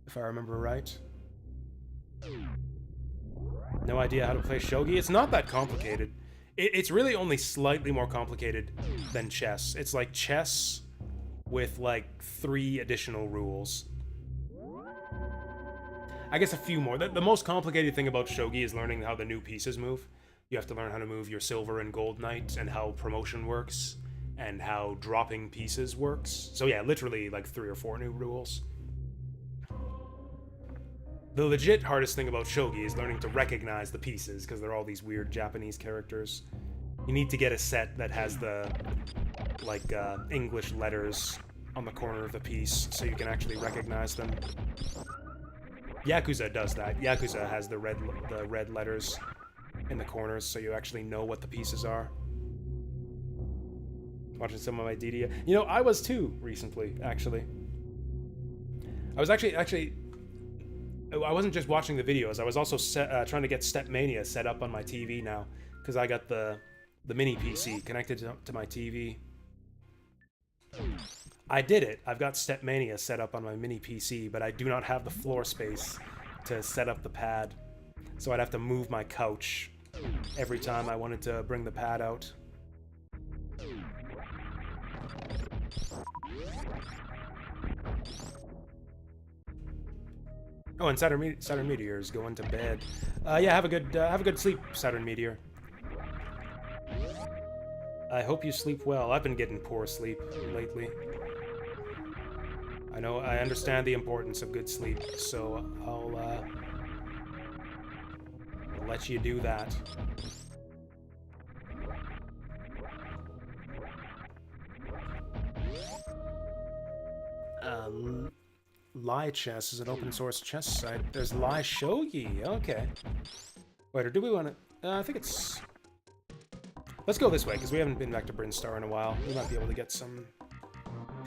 if I remember right. No idea how to play Shogi. It's not that complicated. It's really only slightly more complicated than chess. It's like chess with like 3 additional rules. I guess a few more. The most complicated thing about Shogi is learning how the new pieces move. You have to learn how to move your silver and gold knight, and how promotion works, and how dropping pieces works. So yeah, literally like 3 or 4 new rules. The legit hardest thing about Shogi is learning to recognize the pieces, because they're all these weird Japanese characters. You need to get a set that has the, like, English letters on the corner of the piece, so you can actually recognize them. Yakuza does that. Yakuza has the red letters in the corners, so you actually know what the pieces are. Watching some of my DDR. You know, I was too, recently, actually. I was actually... I wasn't just watching the videos, I was also trying to get Stepmania set up on my TV now, because I got the mini PC connected to my TV. I did it. I've got Stepmania set up on my mini PC, but I do not have the floor space to set up the pad. So I'd have to move my couch every time I wanted to bring the pad out. Oh, and Saturn Meteor is going to bed. Yeah, have a good sleep, Saturn Meteor. I hope you sleep well. I've been getting poor sleep lately. I understand the importance of good sleep, so I'll let you do that. Lie Chess is an open source chess site. There's Lie Shogi. Okay. Wait, or do we want to... I think it's... Let's go this way, because we haven't been back to Brinstar in a while. We might be able to get some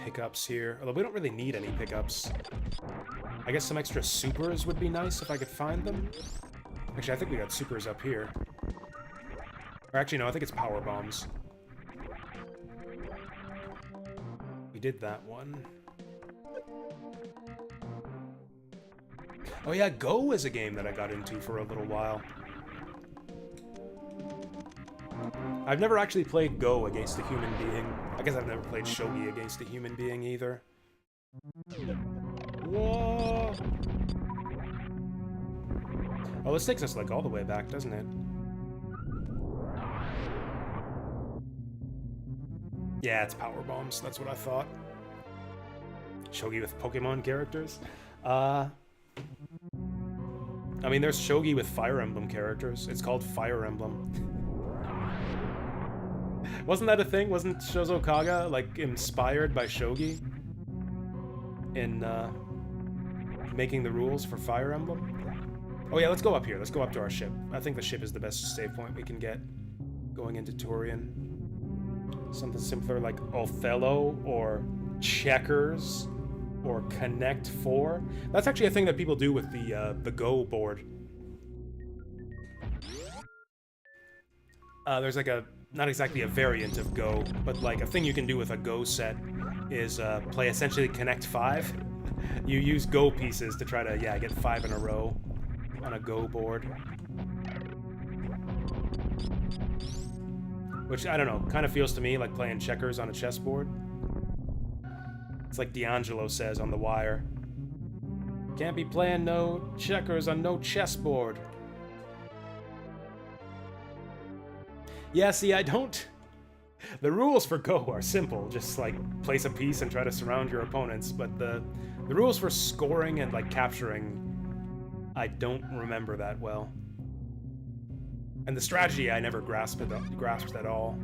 pickups here. Although we don't really need any pickups. I guess some extra supers would be nice if I could find them. Actually, I think we got supers up here. Or actually, no, I think it's power bombs. We did that one. Oh yeah, Go is a game that I got into for a little while. I've never actually played Go against a human being. guess I've never played shogi against a human being either. Whoa! Oh, this takes us like all the way back, doesn't it? Yeah, it's power bombs. That's what I thought. Shogi with Pokemon characters? I mean, there's shogi with Fire Emblem characters. It's called Fire Emblem. Wasn't that a thing? Wasn't Shozo Kaga, like, inspired by shogi? In, making the rules for Fire Emblem? Oh yeah, let's go up here. Let's go up to our ship. I think the ship is the best save point we can get going into Turian. Something simpler like Othello or Checkers or Connect 4. That's actually a thing that people do with the Go board. There's like not exactly a variant of Go, but like a thing you can do with a Go set is play essentially Connect 5. You use Go pieces to try to, yeah, get 5 in a row on a Go board. Which, I don't know, kind of feels to me like playing checkers on a chessboard. It's like D'Angelo says on The Wire. Can't be playing no checkers on no chessboard. Yeah, see, I don't... The rules for Go are simple. Just, like, place a piece and try to surround your opponents. But the rules for scoring and, like, capturing, I don't remember that well. And the strategy I never grasped at all.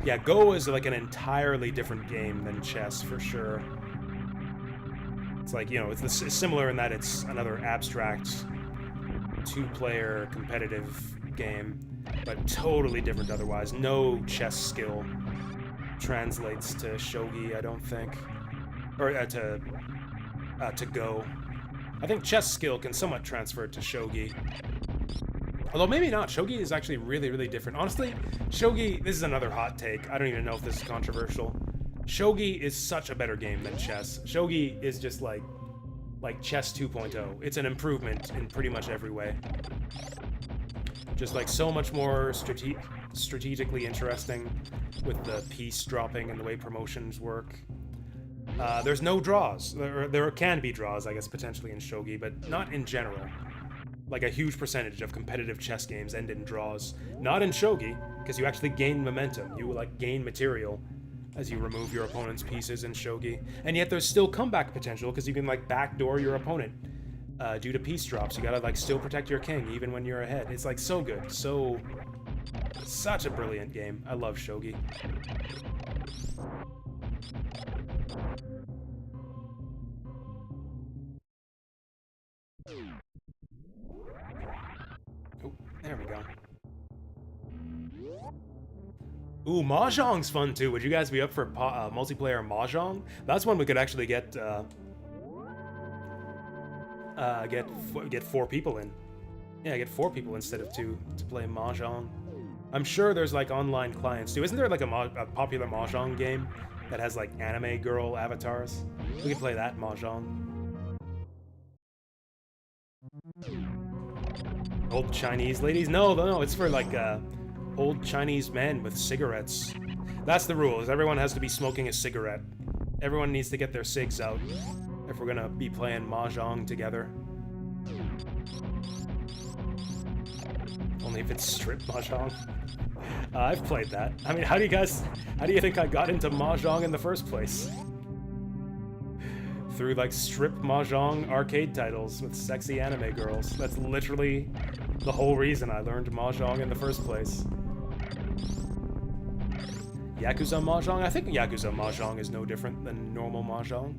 Yeah, Go is like an entirely different game than chess, for sure. It's like, you know, it's similar in that it's another abstract, two-player competitive game, but totally different otherwise. No chess skill translates to shogi, I don't think. Or to Go. I think chess skill can somewhat transfer to shogi. Although maybe not. Shogi is actually really, really different. Honestly, shogi, this is another hot take. I don't even know if this is controversial. Shogi is such a better game than chess. Shogi is just like chess 2.0. It's an improvement in pretty much every way. Just like so much more strategically interesting with the piece dropping and the way promotions work. There's no draws. There can be draws, I guess, potentially in shogi, but not in general. Like a huge percentage of competitive chess games end in draws. Not in shogi, because you actually gain momentum. You like gain material as you remove your opponent's pieces in shogi. And yet there's still comeback potential, because you can like backdoor your opponent due to piece drops. You gotta like still protect your king even when you're ahead. It's like so good. Such a brilliant game. I love shogi. Oh, there we go. Ooh, Mahjong's fun too. Would you guys be up for multiplayer Mahjong? That's one we could actually get 4 people in. Yeah, get 4 people instead of 2 to play Mahjong. I'm sure there's like online clients too. Isn't there like a popular Mahjong game that has like anime girl avatars? We could play that Mahjong. Old Chinese ladies? No, it's for like old Chinese men with cigarettes. That's the rule, is everyone has to be smoking a cigarette. Everyone needs to get their cigs out if we're gonna be playing Mahjong together. Only if it's strip Mahjong. I've played that. I mean, how do you think I got into Mahjong in the first place? Through like strip Mahjong arcade titles with sexy anime girls. That's literally the whole reason I learned Mahjong in the first place. Yakuza Mahjong? I think Yakuza Mahjong is no different than normal Mahjong.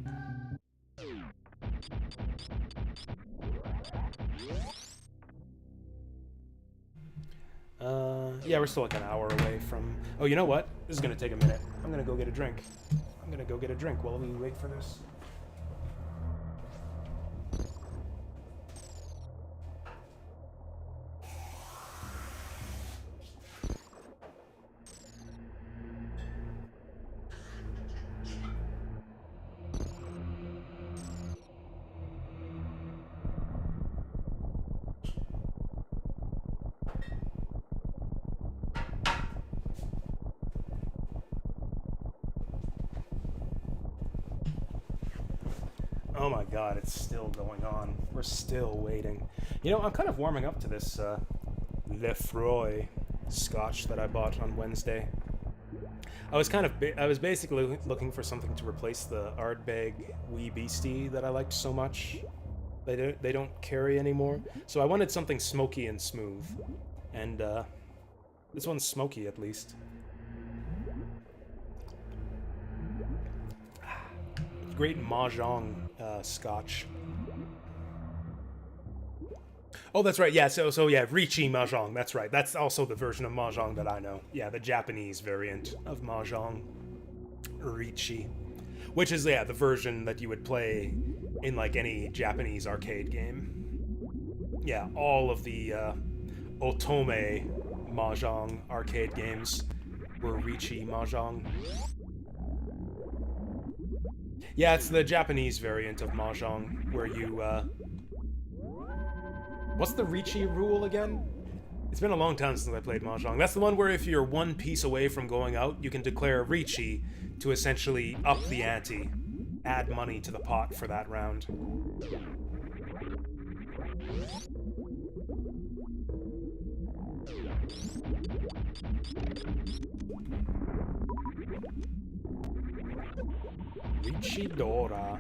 Yeah, we're still like an hour away from... Oh, you know what? This is gonna take a minute. I'm gonna go get a drink. While we wait for this. Oh my god, it's still going on. We're still waiting. You know, I'm kind of warming up to this Lefroy scotch that I bought on Wednesday. I was basically looking for something to replace the Ardbeg Wee Beastie that I liked so much. They don't carry anymore. So I wanted something smoky and smooth. And this one's smoky at least. Great Mahjong scotch. Oh, that's right. Yeah, so yeah, Ricci Mahjong. That's right. That's also the version of Mahjong that I know. Yeah, the Japanese variant of Mahjong. Ricci. Which is, yeah, the version that you would play in, like, any Japanese arcade game. Yeah, all of the Otome Mahjong arcade games were Ricci Mahjong. Yeah, it's the Japanese variant of Mahjong, where you, what's the Ricci rule again? It's been a long time since I played Mahjong. That's the one where if you're one piece away from going out, you can declare Ricci to essentially up the ante. Add money to the pot for that round. Richidora.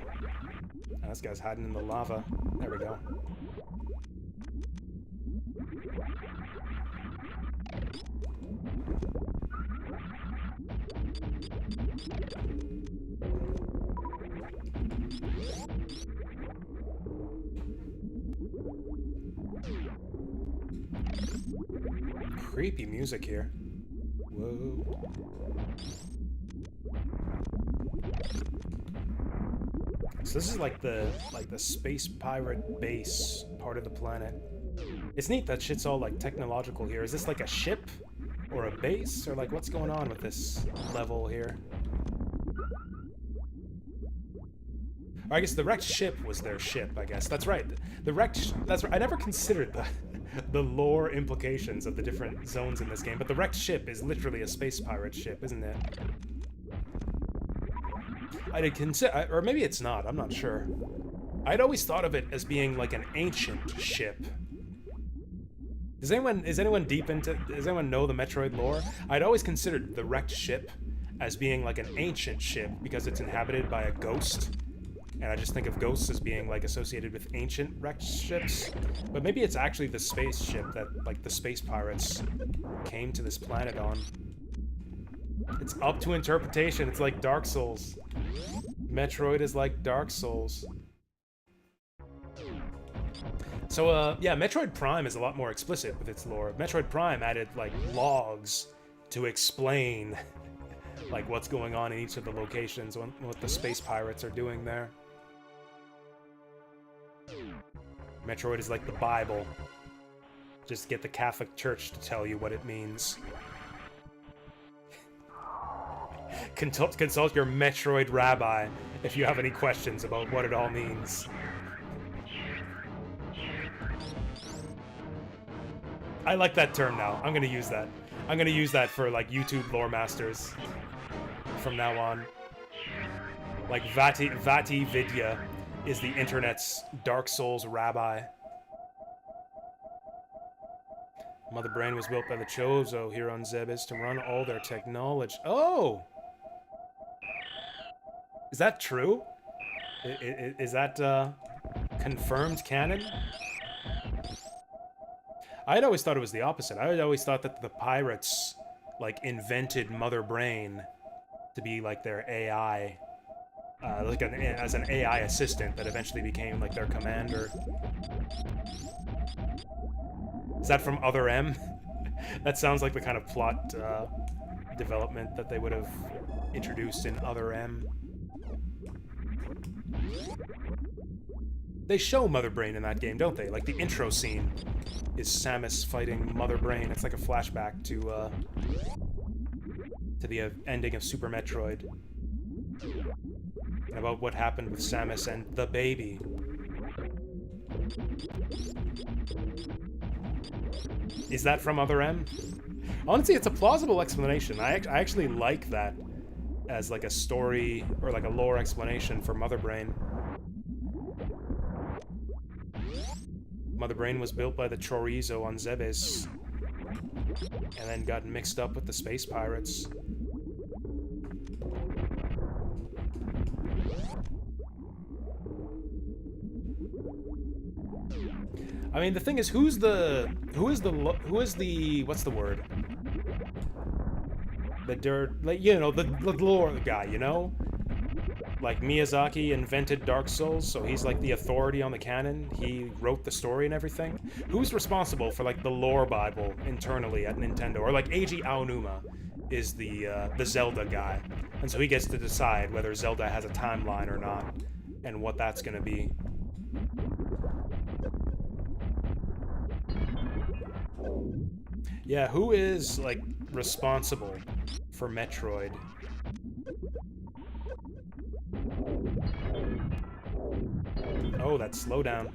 Oh, this guy's hiding in the lava. There we go. Creepy music here. Whoa. So this is like the space pirate base part of the planet. It's neat that shit's all like technological here. Is this like a ship or a base or like what's going on with this level here? Or I guess the wrecked ship was their ship, I guess. That's right. That's right. I never considered the lore implications of the different zones in this game, but the wrecked ship is literally a space pirate ship, isn't it? I did consider, or maybe it's not, I'm not sure. I'd always thought of it as being like an ancient ship. Does anyone know the Metroid lore? I'd always considered the wrecked ship as being like an ancient ship because it's inhabited by a ghost. And I just think of ghosts as being like associated with ancient wrecked ships. But maybe it's actually the spaceship that like the space pirates came to this planet on. It's up to interpretation. It's like Dark Souls. Metroid is like Dark Souls. So, yeah, Metroid Prime is a lot more explicit with its lore. Metroid Prime added, like, logs to explain, like, what's going on in each of the locations, what the space pirates are doing there. Metroid is like the Bible. Just get the Catholic Church to tell you what it means. Consult your Metroid rabbi if you have any questions about what it all means. I like that term now. I'm gonna use that. I'm gonna use that for, like, YouTube lore masters from now on. Like, Vati Vidya is the internet's Dark Souls rabbi. Mother Brain was built by the Chozo here on Zebes to run all their technology. Oh! Is that true? Is that, confirmed canon? I'd always thought it was the opposite. I always thought that the pirates, like, invented Mother Brain to be, like, their AI. Like, as an AI assistant that eventually became, like, their commander. Is that from Other M? That sounds like the kind of plot, development that they would have introduced in Other M. They show Mother Brain in that game, don't they? Like, the intro scene is Samus fighting Mother Brain. It's like a flashback to the ending of Super Metroid. And about what happened with Samus and the baby. Is that from Other M? Honestly, it's a plausible explanation. I actually like that as like a story or like a lore explanation for Mother Brain. Mother Brain was built by the Chorizo on Zebes, and then got mixed up with the space pirates. I mean, the thing is, who is the what's the word? Like, you know, the lore guy, you know? Like, Miyazaki invented Dark Souls, so he's like the authority on the canon. He wrote the story and everything. Who's responsible for like the lore Bible internally at Nintendo? Or like Eiji Aonuma is the Zelda guy, and so he gets to decide whether Zelda has a timeline or not, and what that's gonna be. Yeah, who is like responsible for Metroid? Oh, that slowdown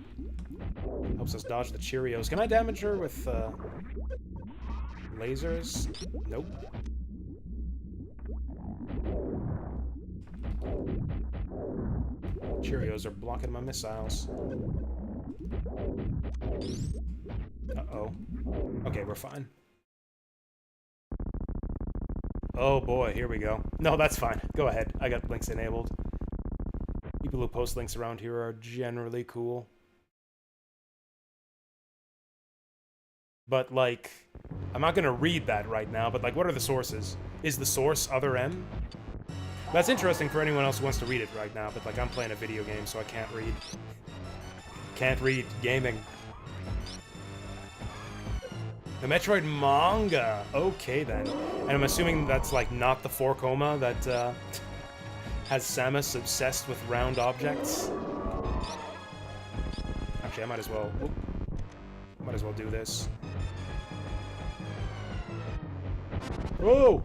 helps us dodge the Cheerios. Can I damage her with lasers? Nope. Cheerios are blocking my missiles. Uh-oh. Okay, we're fine. Oh boy, here we go. No, that's fine. Go ahead. I got links enabled. People who post links around here are generally cool. But, like, I'm not gonna read that right now, but, like, what are the sources? Is the source other M? That's interesting for anyone else who wants to read it right now, but, like, I'm playing a video game, so I can't read. Can't read gaming. The Metroid manga! Okay, then. And I'm assuming that's, like, not the 4-coma that, has Samus obsessed with round objects. Actually, I might as well... Whoop. Might as well do this. Oh!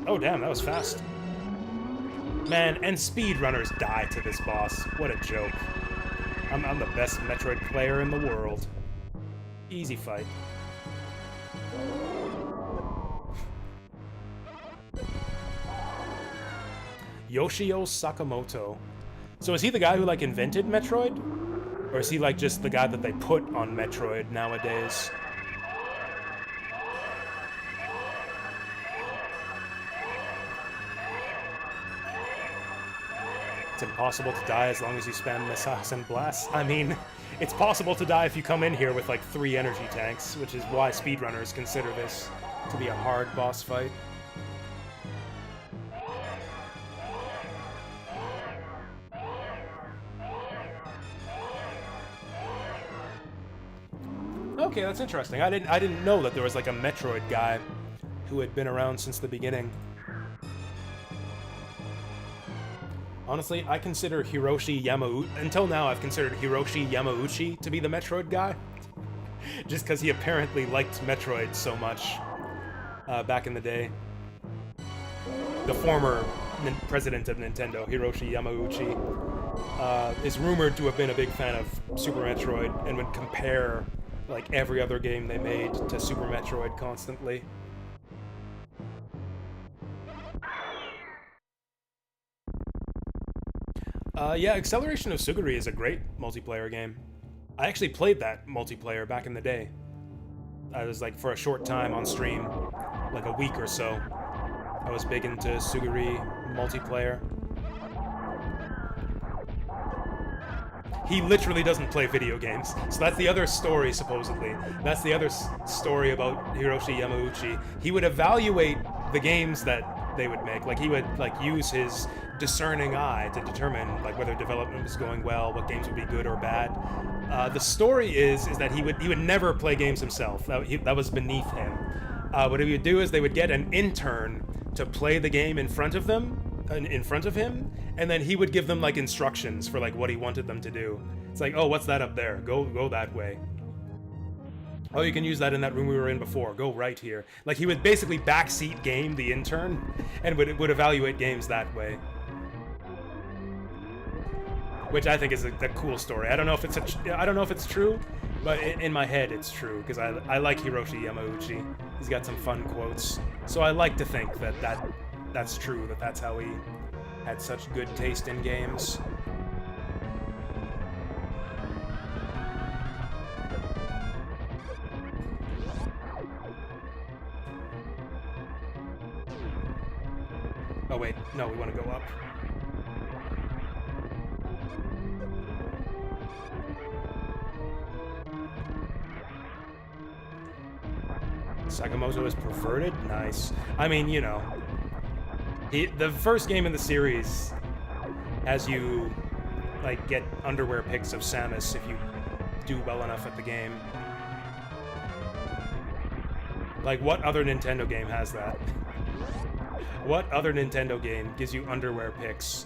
Oh, damn, that was fast. Man, and speedrunners die to this boss. What a joke. I'm the best Metroid player in the world. Easy fight. Yoshio Sakamoto. So is he the guy who, like, invented Metroid? Or is he, like, just the guy that they put on Metroid nowadays? It's impossible to die as long as you spam missiles and blasts. I mean, it's possible to die if you come in here with like 3 energy tanks, which is why speedrunners consider this to be a hard boss fight. Okay, that's interesting. I didn't know that there was like a Metroid guy who had been around since the beginning. Honestly, I consider Hiroshi Yamauchi... Until now, I've considered Hiroshi Yamauchi to be the Metroid guy. Just because he apparently liked Metroid so much back in the day. The former president of Nintendo, Hiroshi Yamauchi, is rumored to have been a big fan of Super Metroid and would compare like every other game they made to Super Metroid constantly. Yeah, Acceleration of Suguri is a great multiplayer game. I actually played that multiplayer back in the day. I was like, for a short time on stream, like a week or so. I was big into Suguri multiplayer. He literally doesn't play video games. So that's the other story, supposedly. That's the other story about Hiroshi Yamauchi. He would evaluate the games that they would make. Like, he would, like, use his discerning eye to determine, like, whether development was going well, what games would be good or bad. The story is that he would never play games himself. That was beneath him. What he would do is they would get an intern to play the game in front of him, and then he would give them like instructions for like what he wanted them to do. It's like, oh, what's that up there? Go that way. Oh, you can use that in that room we were in before. Go right here. Like, he would basically backseat game the intern and would evaluate games that way. which I think is a cool story. I don't know if it's I don't know if it's true, but in my head it's true because I like Hiroshi Yamauchi. He's got some fun quotes, so I like to think that that's true. That's how he had such good taste in games. Oh wait, no, we want to go up. Sakamoto is perverted? Nice. I mean, you know, the first game in the series has you, like, get underwear pics of Samus if you do well enough at the game. Like, what other Nintendo game has that? What other Nintendo game gives you underwear pics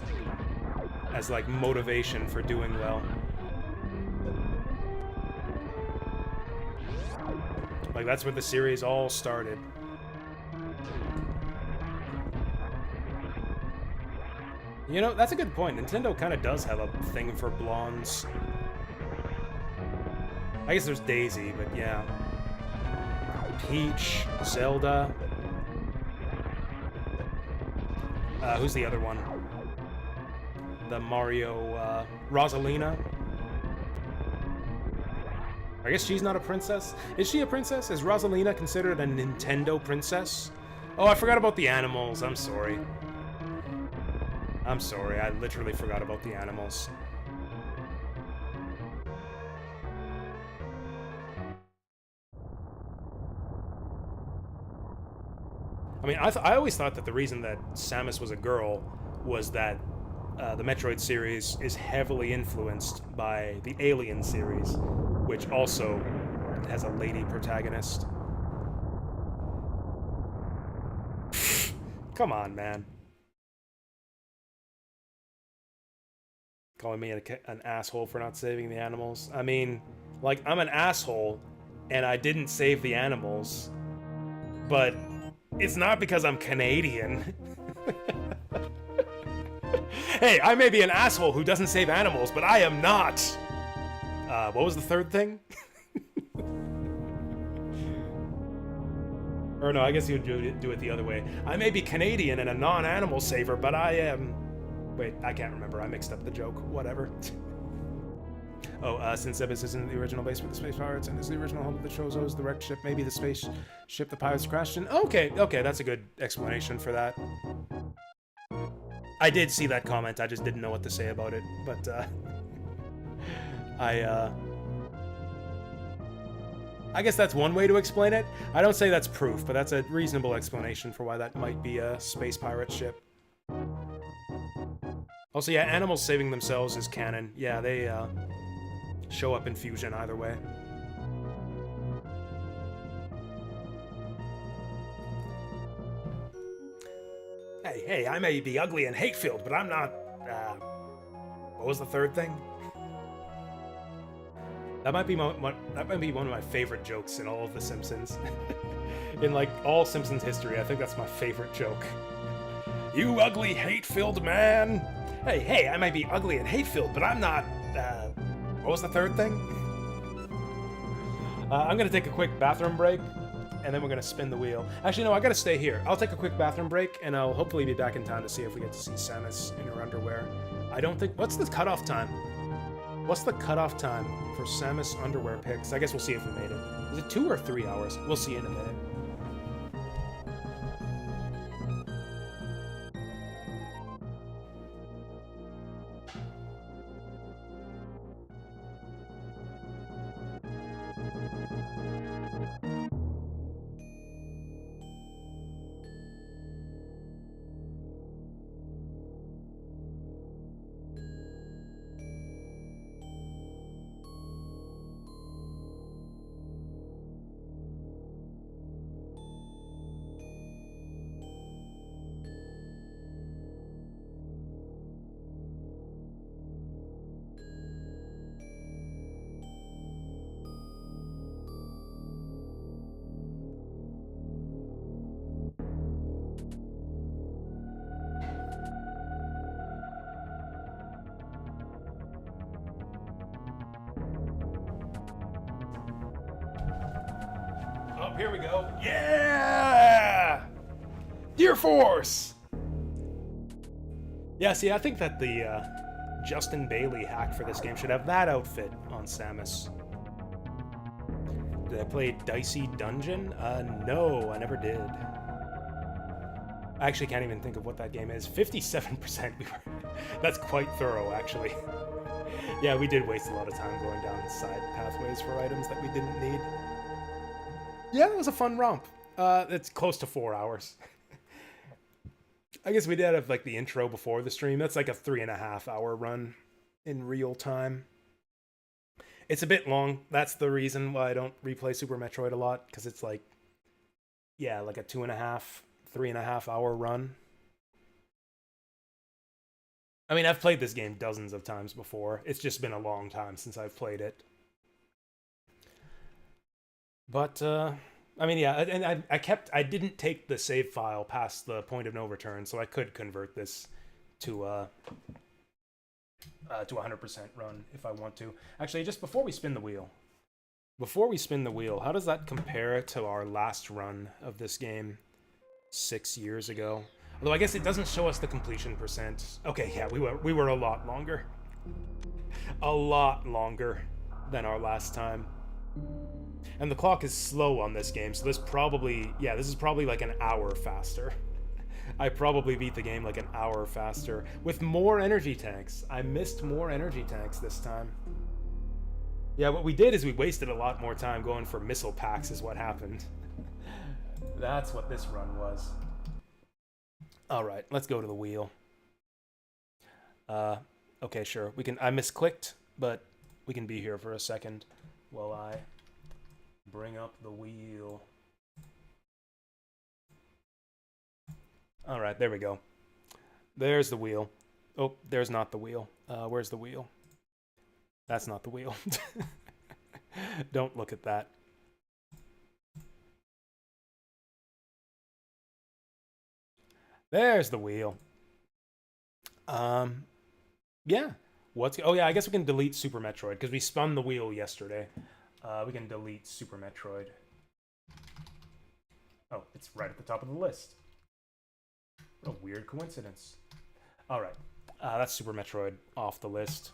as, like, motivation for doing well? Like, that's where the series all started. You know, that's a good point. Nintendo kind of does have a thing for blondes. I guess there's Daisy, but yeah. Peach, Zelda. Who's the other one? The Mario, Rosalina. I guess she's not a princess. Is she a princess? Is Rosalina considered a Nintendo princess? Oh, I forgot about the animals. I'm sorry. I'm sorry. I literally forgot about the animals. I mean, I always thought that the reason that Samus was a girl was that the Metroid series is heavily influenced by the Alien series, which also has a lady protagonist. Come on, man. Calling me an asshole for not saving the animals. I mean, like, I'm an asshole, and I didn't save the animals, but it's not because I'm Canadian. Hey, I may be an asshole who doesn't save animals, but I am not! What was the third thing? Or no, I guess you would do it the other way. I may be Canadian and a non-animal saver, but I am... Wait, I can't remember. I mixed up the joke. Whatever. Oh, since Zebes isn't the original base for the Space Pirates and is the original home of the Chozo's, the wrecked ship, maybe the space ship the pirates crashed in. Okay, that's a good explanation for that. I did see that comment, I just didn't know what to say about it, but, I guess that's one way to explain it. I don't say that's proof, but that's a reasonable explanation for why that might be a space pirate ship. Also, yeah, animals saving themselves is canon. Yeah, they, show up in Fusion either way. Hey, I may be ugly and hate-filled, but I'm not, what was the third thing? That might be one of my favorite jokes in all of The Simpsons. In, like, all Simpsons history, I think that's my favorite joke. You ugly, hate-filled man! Hey, I might be ugly and hate-filled, but I'm not, what was the third thing? I'm gonna take a quick bathroom break, and then we're gonna spin the wheel. Actually, no, I gotta stay here. I'll take a quick bathroom break, and I'll hopefully be back in time to see if we get to see Samus in her underwear. I don't think... What's the cutoff time? What's the cutoff time for Samus underwear pics? I guess we'll see if we made it. Is it 2 or 3 hours? We'll see in a minute. here we go. Yeah! Dear Force! Yeah, see, I think that the Justin Bailey hack for this game should have that outfit on Samus. Did I play Dicey Dungeon? No, I never did. I actually can't even think of what that game is. 57% we were... That's quite thorough, actually. Yeah, we did waste a lot of time going down side pathways for items that we didn't need. Yeah, it was a fun romp. It's close to 4 hours. I guess we did have like the intro before the stream. That's like a 3.5 hour run in real time. It's a bit long. That's the reason why I don't replay Super Metroid a lot, because it's like, yeah, like a 2.5, 3.5 hour run. I mean, I've played this game dozens of times before. It's just been a long time since I've played it. But, I mean, yeah, and I didn't take the save file past the point of no return, so I could convert this to 100% run if I want to. Actually, just before we spin the wheel, how does that compare to our last run of this game 6 years ago? Although I guess it doesn't show us the completion percent. Okay, yeah, we were a lot longer. A lot longer than our last time. And the clock is slow on this game, so this is probably like an hour faster. I probably beat the game like an hour faster with more energy tanks. I missed more energy tanks this time. Yeah, what we did is we wasted a lot more time going for missile packs is what happened. That's what this run was. All right, let's go to the wheel. Okay, sure. I misclicked, but we can be here for a second while I bring up the wheel. All right, there we go. There's the wheel. Oh, there's not the wheel. Where's the wheel? That's not the wheel. Don't look at that. There's the wheel. Yeah. Oh yeah, I guess we can delete Super Metroid because we spun the wheel yesterday. We can delete Super Metroid. Oh, it's right at the top of the list. What a weird coincidence. All right, that's Super Metroid off the list.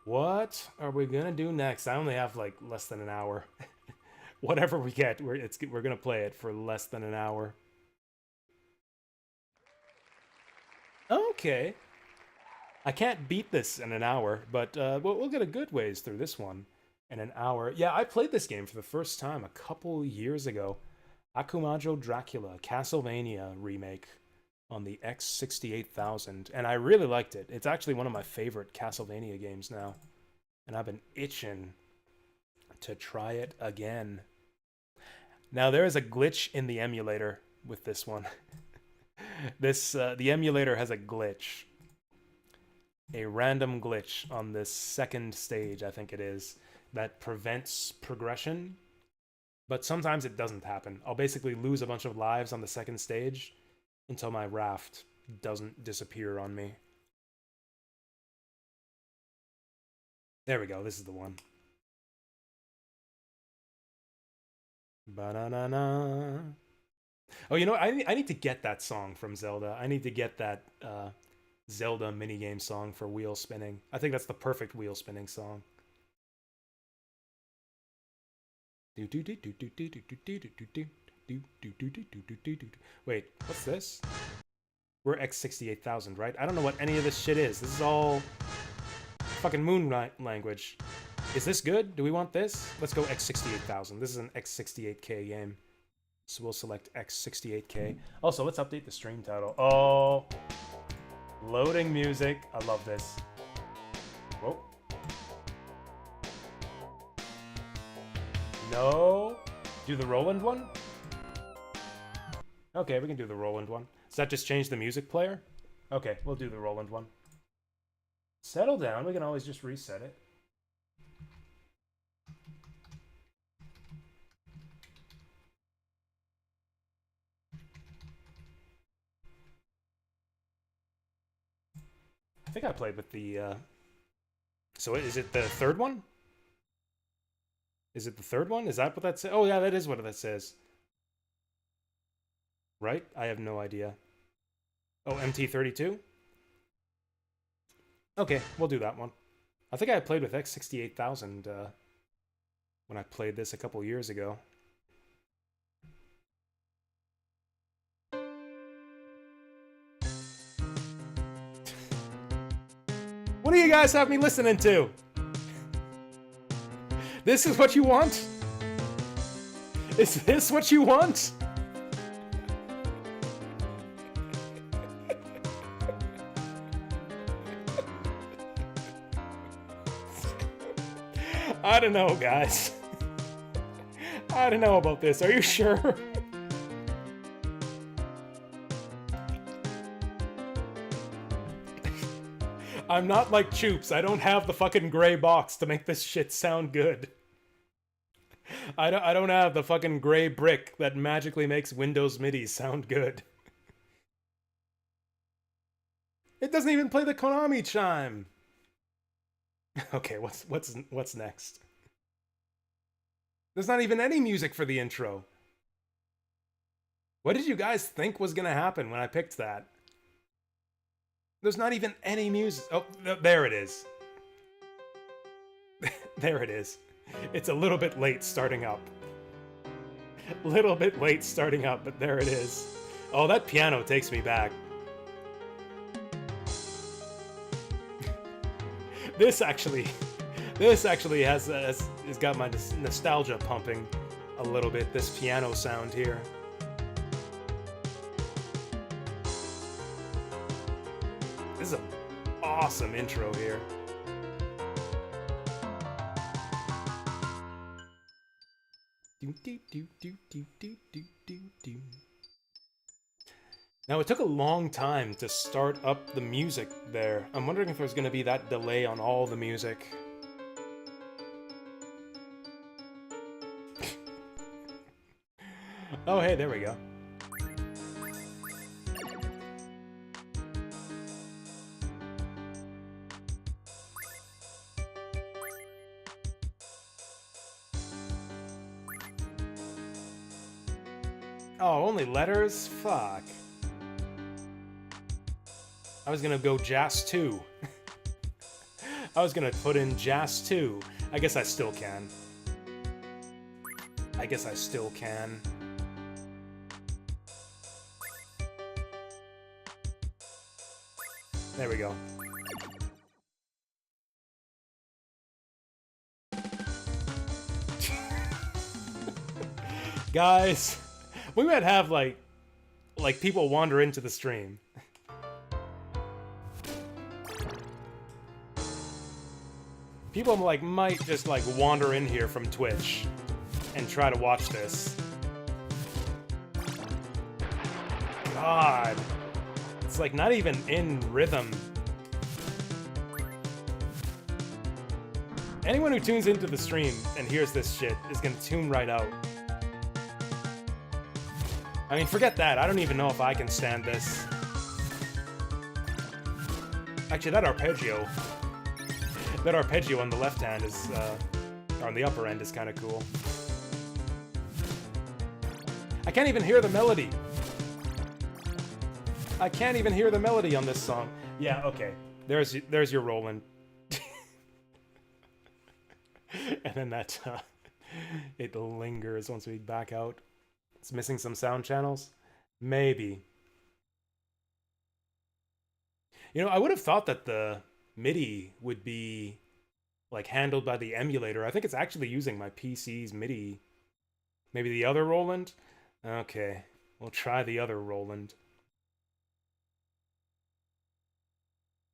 What are we gonna do next? I only have like less than an hour. Whatever we get, we're gonna play it for less than an hour. Okay. I can't beat this in an hour, but we'll get a good ways through this one in an hour. Yeah, I played this game for the first time a couple years ago. Akumajou Dracula, Castlevania remake on the X68000, and I really liked it. It's actually one of my favorite Castlevania games now, and I've been itching to try it again. Now, there is a glitch in the emulator with this one. The emulator has a glitch. A random glitch on this second stage, I think it is, that prevents progression. But sometimes it doesn't happen. I'll basically lose a bunch of lives on the second stage until my raft doesn't disappear on me. There we go, this is the one. Ba-na-na-na. Oh, you know what? I need to get that song from Zelda. I need to get that Zelda minigame song for wheel spinning. I think that's the perfect wheel spinning song. Wait, what's this? We're X68000, right? I don't know what any of this shit is. This is all fucking moon language. Is this good? Do we want this? Let's go X68000. This is an X68K game. So we'll select X68K. Also, let's update the stream title. Oh, loading music. I love this. Whoa. No. Do the Roland one? Okay, we can do the Roland one. Does that just change the music player? Okay, we'll do the Roland one. Settle down. We can always just reset it. I think I played with the, So is it the third one? Is it the third one? Is that what that says? Oh yeah, that is what that says. right? I have no idea. Oh, MT32? Okay, we'll do that one. I think I played with X68000 when I played this a couple years ago. What do you guys have me listening to? This is what you want? Is this what you want? I don't know, guys. I don't know about this. Are you sure? I'm not like Choops. I don't have the fucking gray box to make this shit sound good. I don't have the fucking gray brick that magically makes Windows MIDI sound good. It doesn't even play the Konami chime. Okay, what's next? There's not even any music for the intro. What did you guys think was gonna happen when I picked that? There's not even any music. Oh, there it is. There it is. It's a little bit late starting up. Little bit late starting up, but there it is. Oh, that piano takes me back. This actually has got my nostalgia pumping a little bit. This piano sound here. This is an awesome intro here. Now, it took a long time to start up the music there. I'm wondering if there's going to be that delay on all the music. Oh, hey, there we go. Oh, only letters? Fuck. I was gonna go Jasu. I was gonna put in Jasu. I guess I still can. I guess I still can. There we go. Guys, we might have like people wander into the stream. People might just wander in here from Twitch and try to watch this. God. It's not even in rhythm. Anyone who tunes into the stream and hears this shit is gonna tune right out. I mean, forget that. I don't even know if I can stand this. Actually, that arpeggio on the left hand is, or on the upper end is kind of cool. I can't even hear the melody. I can't even hear the melody on this song. Yeah, okay. There's your Roland. And then that, it lingers once we back out. It's missing some sound channels? Maybe. You know, I would have thought that the MIDI would be handled by the emulator. I think it's actually using my PC's MIDI. Maybe the other Roland? Okay, we'll try the other Roland.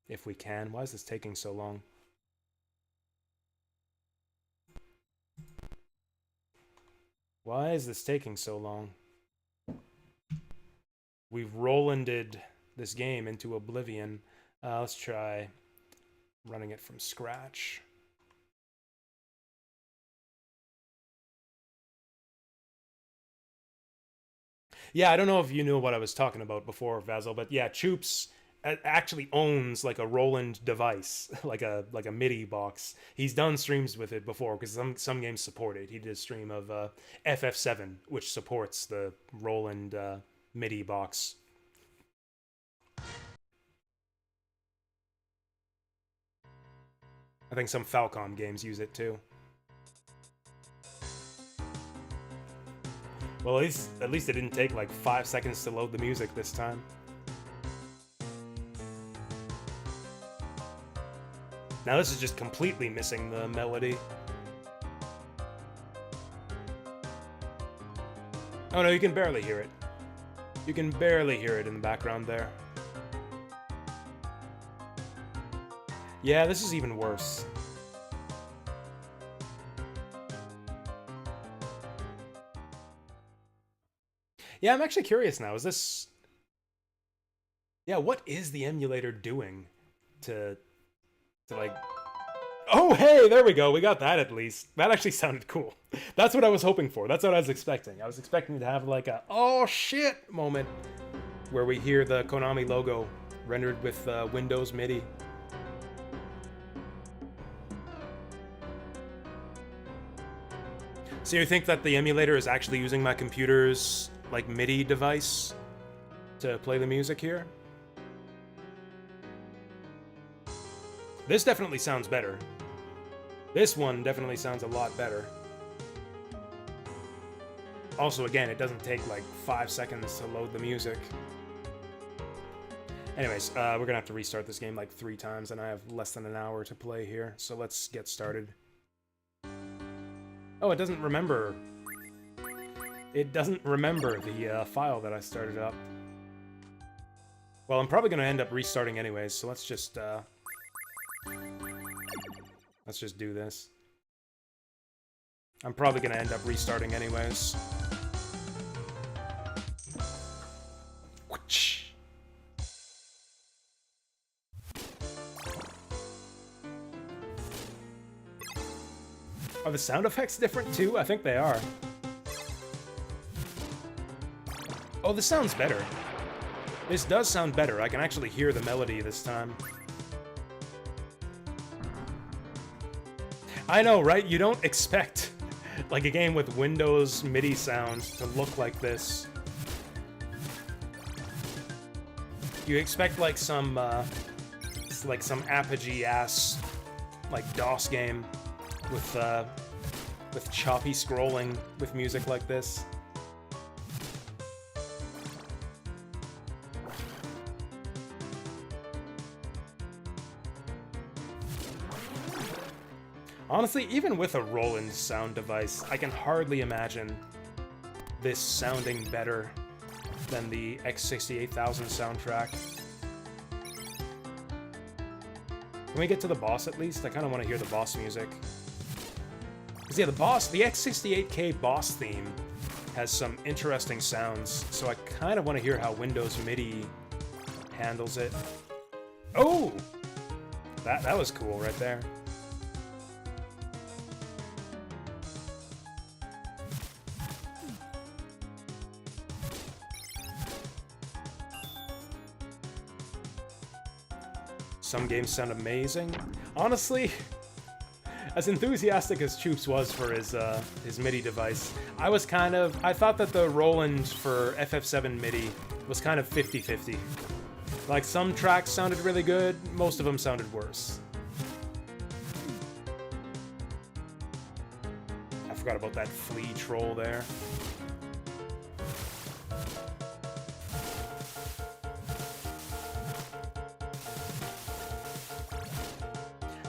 If we can. Why is this taking so long? Why is this taking so long? We've Rolanded this game into oblivion. Let's try running it from scratch. Yeah, I don't know if you knew what I was talking about before, Vasil, but yeah, Choops actually owns a Roland device, like a MIDI box. He's done streams with it before because some games support it. He did a stream of FF7, which supports the Roland MIDI box. I think some Falcom games use it too. Well, at least it didn't take like 5 seconds to load the music this time. Now this is just completely missing the melody. Oh no, you can barely hear it. You can barely hear it in the background there. Yeah, this is even worse. Yeah, I'm actually curious now. Is this... Yeah, what is the emulator doing to like... Oh, hey, there we go. We got that at least. That actually sounded cool. That's what I was hoping for. That's what I was expecting. I was expecting to have like a oh shit moment where we hear the Konami logo rendered with Windows MIDI. So you think that the emulator is actually using my computer's like MIDI device to play the music here? This definitely sounds better. This one definitely sounds a lot better. Also, again, it doesn't take like 5 seconds to load the music. Anyways, we're gonna have to restart this game like 3 times, and I have less than an hour to play here, so let's get started. Oh, it doesn't remember. It doesn't remember the file that I started up. Well, I'm probably gonna end up restarting anyways, so let's just do this. I'm probably gonna end up restarting anyways. Are the sound effects different too? I think they are. Oh, this sounds better. This does sound better. I can actually hear the melody this time. I know, right? You don't expect like a game with Windows MIDI sounds to look like this. You expect like some Apogee ass like DOS game with choppy scrolling with music like this. Honestly, even with a Roland sound device, I can hardly imagine this sounding better than the X68000 soundtrack. Can we get to the boss at least? I kind of want to hear the boss music. Because yeah, the X68K boss theme has some interesting sounds, so I kind of want to hear how Windows MIDI handles it. Oh! That was cool right there. Some games sound amazing. Honestly, as enthusiastic as Choops was for his MIDI device, I thought that the Roland for FF7 MIDI was kind of 50-50. Like, some tracks sounded really good, most of them sounded worse. I forgot about that flea troll there.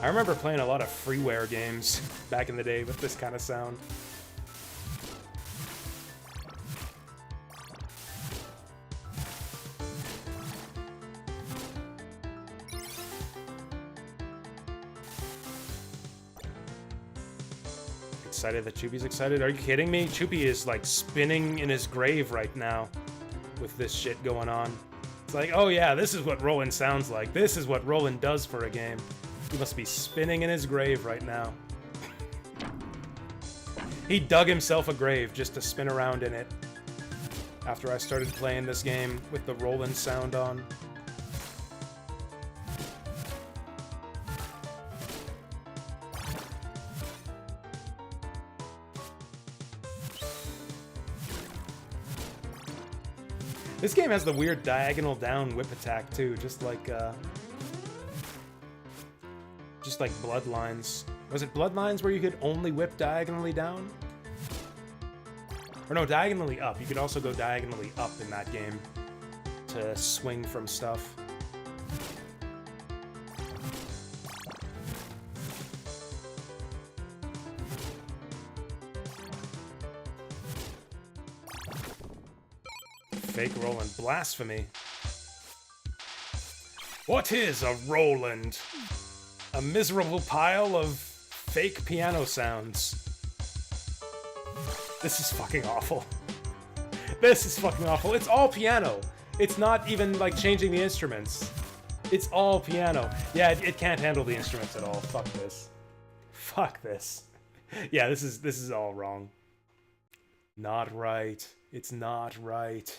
I remember playing a lot of freeware games back in the day with this kind of sound. Excited that Choopy's excited? Are you kidding me? Choopy is like spinning in his grave right now with this shit going on. It's like, oh yeah, this is what Roland sounds like. This is what Roland does for a game. He must be spinning in his grave right now. He dug himself a grave just to spin around in it after I started playing this game with the Roland sound on. This game has the weird diagonal down whip attack too, just like Bloodlines. Was it Bloodlines where you could only whip diagonally down? Or no, diagonally up. You could also go diagonally up in that game to swing from stuff. Fake Roland. Blasphemy. What is a Roland? A miserable pile of fake piano sounds. This is fucking awful. This is fucking awful. It's all piano. It's not even like changing the instruments. It's all piano. Yeah, it can't handle the instruments at all. Fuck this. Fuck this. Yeah, this is all wrong. Not right. It's not right.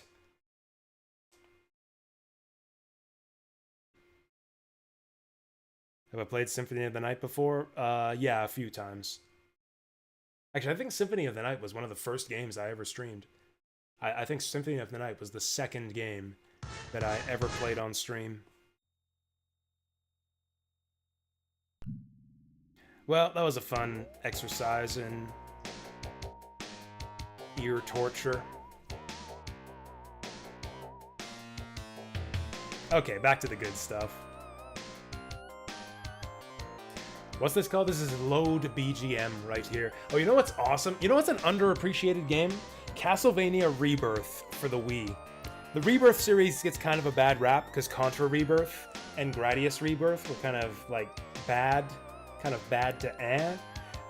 Have I played Symphony of the Night before? Yeah, a few times. Actually, I think Symphony of the Night was one of the first games I ever streamed. I think Symphony of the Night was the second game that I ever played on stream. Well, that was a fun exercise in ear torture. Okay, back to the good stuff. What's this called? This is Load BGM right here. Oh, you know what's awesome? You know what's an underappreciated game? Castlevania Rebirth for the Wii. The Rebirth series gets kind of a bad rap because Contra Rebirth and Gradius Rebirth were kind of like bad to eh.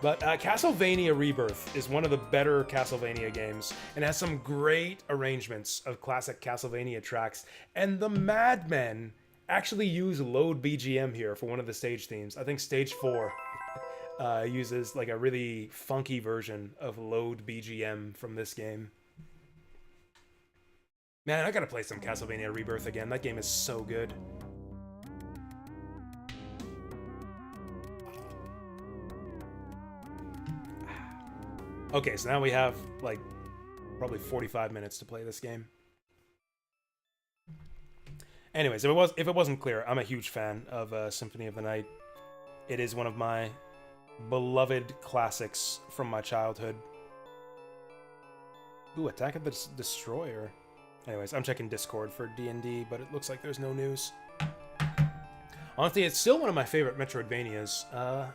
But Castlevania Rebirth is one of the better Castlevania games and has some great arrangements of classic Castlevania tracks. And the Madmen actually use Load BGM here for one of the stage themes. I think stage 4 uses like a really funky version of Load BGM from this game. Man, I gotta play some Castlevania Rebirth again. That game is so good. Okay, so now we have like probably 45 minutes to play this game. Anyways, if it wasn't clear, I'm a huge fan of Symphony of the Night. It is one of my beloved classics from my childhood. Ooh, Attack of the Destroyer. Anyways, I'm checking Discord for D&D, but it looks like there's no news. Honestly, it's still one of my favorite Metroidvanias.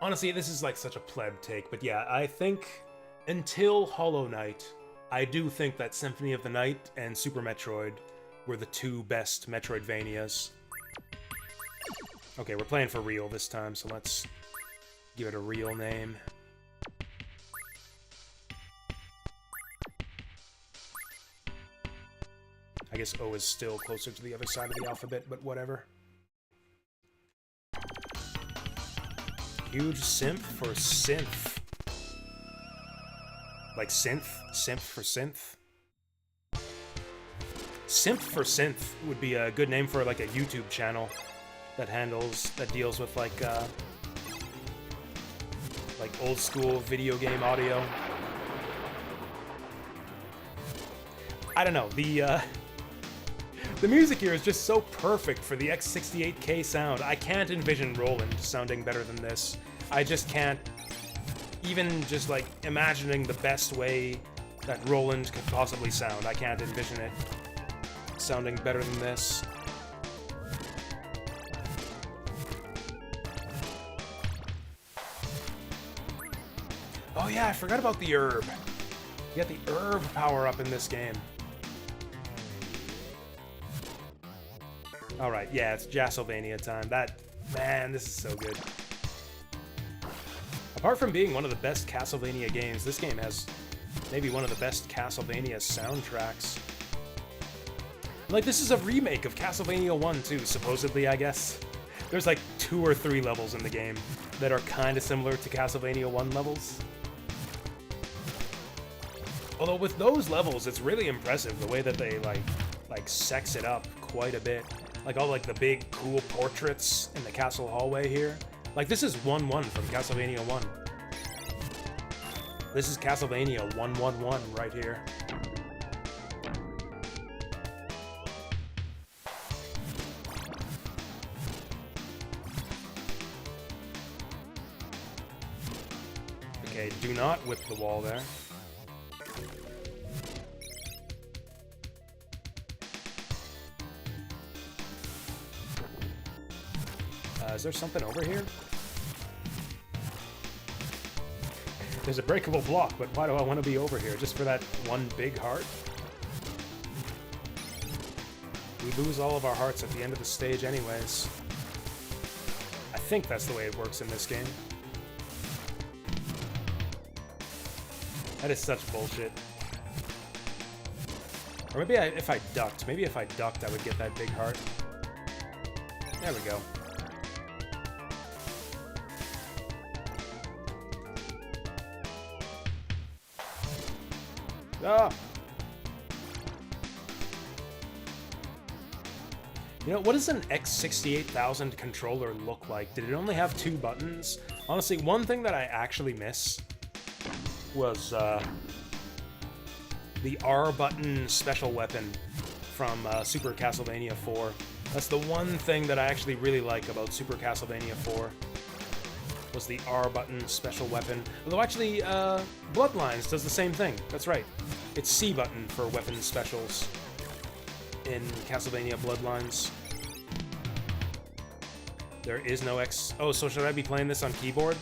Honestly, this is like such a pleb take, but yeah, I think until Hollow Knight, I do think that Symphony of the Night and Super Metroid were the two best Metroidvanias. Okay, we're playing for real this time, so let's give it a real name. I guess O is still closer to the other side of the alphabet, but whatever. Huge simp for synth. Like synth? Simp for synth? Simp for synth would be a good name for like a YouTube channel that deals with like old school video game audio. I don't know, the music here is just so perfect for the X68K sound. I can't envision Roland sounding better than this. I just can't, even just like imagining the best way that Roland could possibly sound. I can't envision it sounding better than this. Oh yeah, I forgot about the herb. You got the herb power up in this game. Alright, yeah, it's Jassylvania time. Man, this is so good. Apart from being one of the best Castlevania games, this game has maybe one of the best Castlevania soundtracks. Like, this is a remake of Castlevania 1 too, supposedly, I guess. There's like 2 or 3 levels in the game that are kind of similar to Castlevania 1 levels. Although with those levels, it's really impressive the way that they like sex it up quite a bit. Like all like the big cool portraits in the castle hallway here. Like this is 1-1 from Castlevania 1. This is Castlevania 1-1-1 right here. Okay, do not whip the wall there. Is there something over here? There's a breakable block, but why do I want to be over here? Just for that one big heart? We lose all of our hearts at the end of the stage anyways. I think that's the way it works in this game. That is such bullshit. Or maybe if I ducked. Maybe if I ducked, I would get that big heart. There we go. Ah! You know, what does an X68000 controller look like? Did it only have 2 buttons? Honestly, one thing that I actually miss was the R button special weapon from Super Castlevania 4. That's the one thing that I actually really like about Super Castlevania 4. Was the R button special weapon. Although actually, Bloodlines does the same thing. That's right. It's C button for weapon specials in Castlevania Bloodlines. There is no X... Oh, so should I be playing this on keyboard?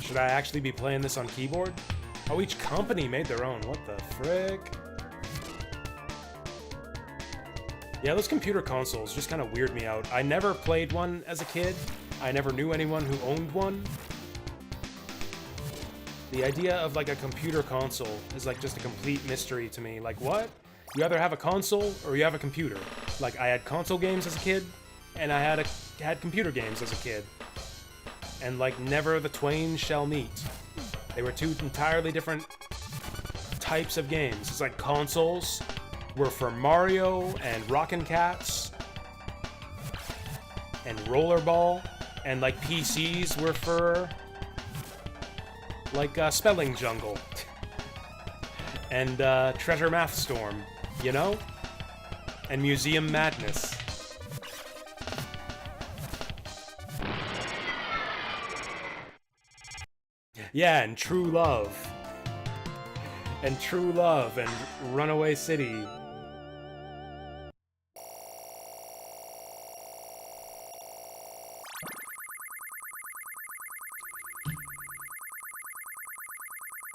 Should I actually be playing this on keyboard? Oh, each company made their own. What the frick? Yeah, those computer consoles just kind of weird me out. I never played one as a kid. I never knew anyone who owned one. The idea of like a computer console is like just a complete mystery to me. Like what? You either have a console or you have a computer. Like I had console games as a kid, and I had computer games as a kid. And like never the twain shall meet. They were 2 entirely different types of games. It's like consoles were for Mario and Rockin' Cats and Rollerball. And, like, PCs were for, like, Spelling Jungle. And, Treasure Math Storm, you know? And Museum Madness. Yeah, and True Love. And True Love and Runaway City.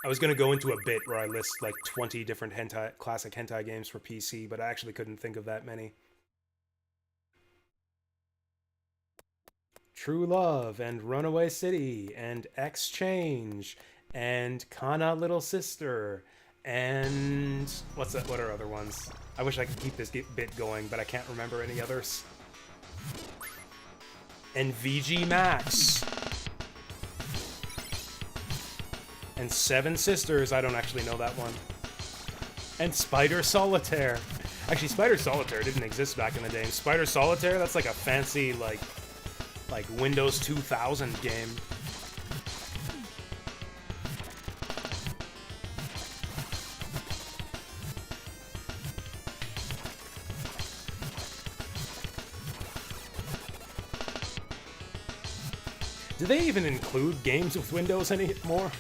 I was going to go into a bit where I list like 20 different classic hentai games for PC, but I actually couldn't think of that many. True Love and Runaway City and Exchange and Kana Little Sister and what are other ones? I wish I could keep this bit going, but I can't remember any others. And VG Max. And Seven Sisters, I don't actually know that one. And Spider Solitaire. Actually, Spider Solitaire didn't exist back in the day. And Spider Solitaire, that's like a fancy, like Windows 2000 game. Do they even include games with Windows anymore?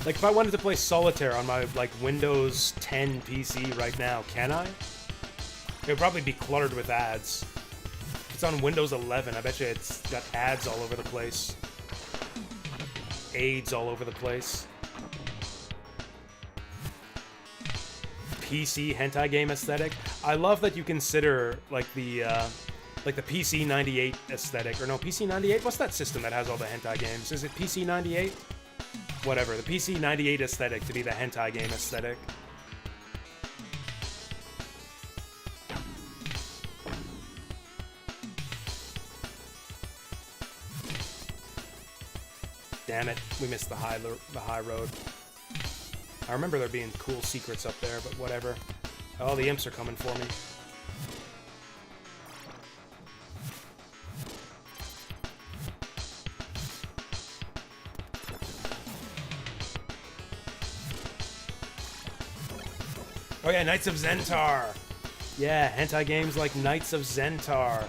Like, if I wanted to play Solitaire on my, like, Windows 10 PC right now, can I? It would probably be cluttered with ads. If it's on Windows 11, I bet you it's got ads all over the place. AIDS all over the place. PC hentai game aesthetic. I love that you consider, like, the PC 98 aesthetic. Or no, PC 98? What's that system that has all the hentai games? Is it PC 98? Whatever, the PC 98 aesthetic to be the hentai game aesthetic. Damn it, we missed the high road. I remember there being cool secrets up there, but whatever. Oh, the imps are coming for me. Oh yeah, Knights of Zentar! Yeah, hentai games like Knights of Zentar.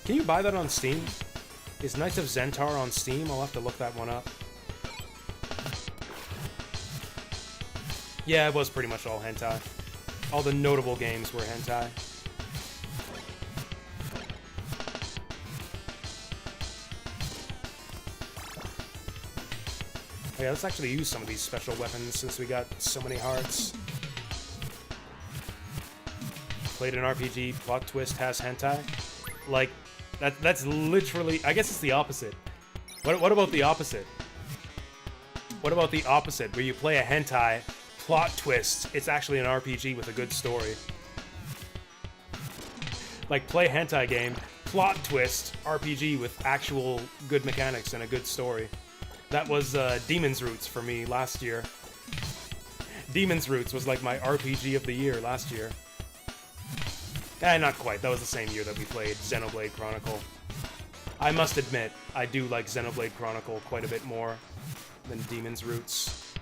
Can you buy that on Steam? Is Knights of Zentar on Steam? I'll have to look that one up. Yeah, it was pretty much all hentai. All the notable games were hentai. Oh yeah, let's actually use some of these special weapons since we got so many hearts. Played an RPG, plot twist has hentai. Like, that's literally... I guess it's the opposite. What about the opposite? What about the opposite, where you play a hentai, plot twist, it's actually an RPG with a good story? Like, play hentai game, plot twist, RPG with actual good mechanics and a good story. That was Demon's Roots for me last year. Demon's Roots was like my RPG of the year last year. Not quite. That was the same year that we played Xenoblade Chronicle. I must admit, I do like Xenoblade Chronicle quite a bit more than Demon's Roots.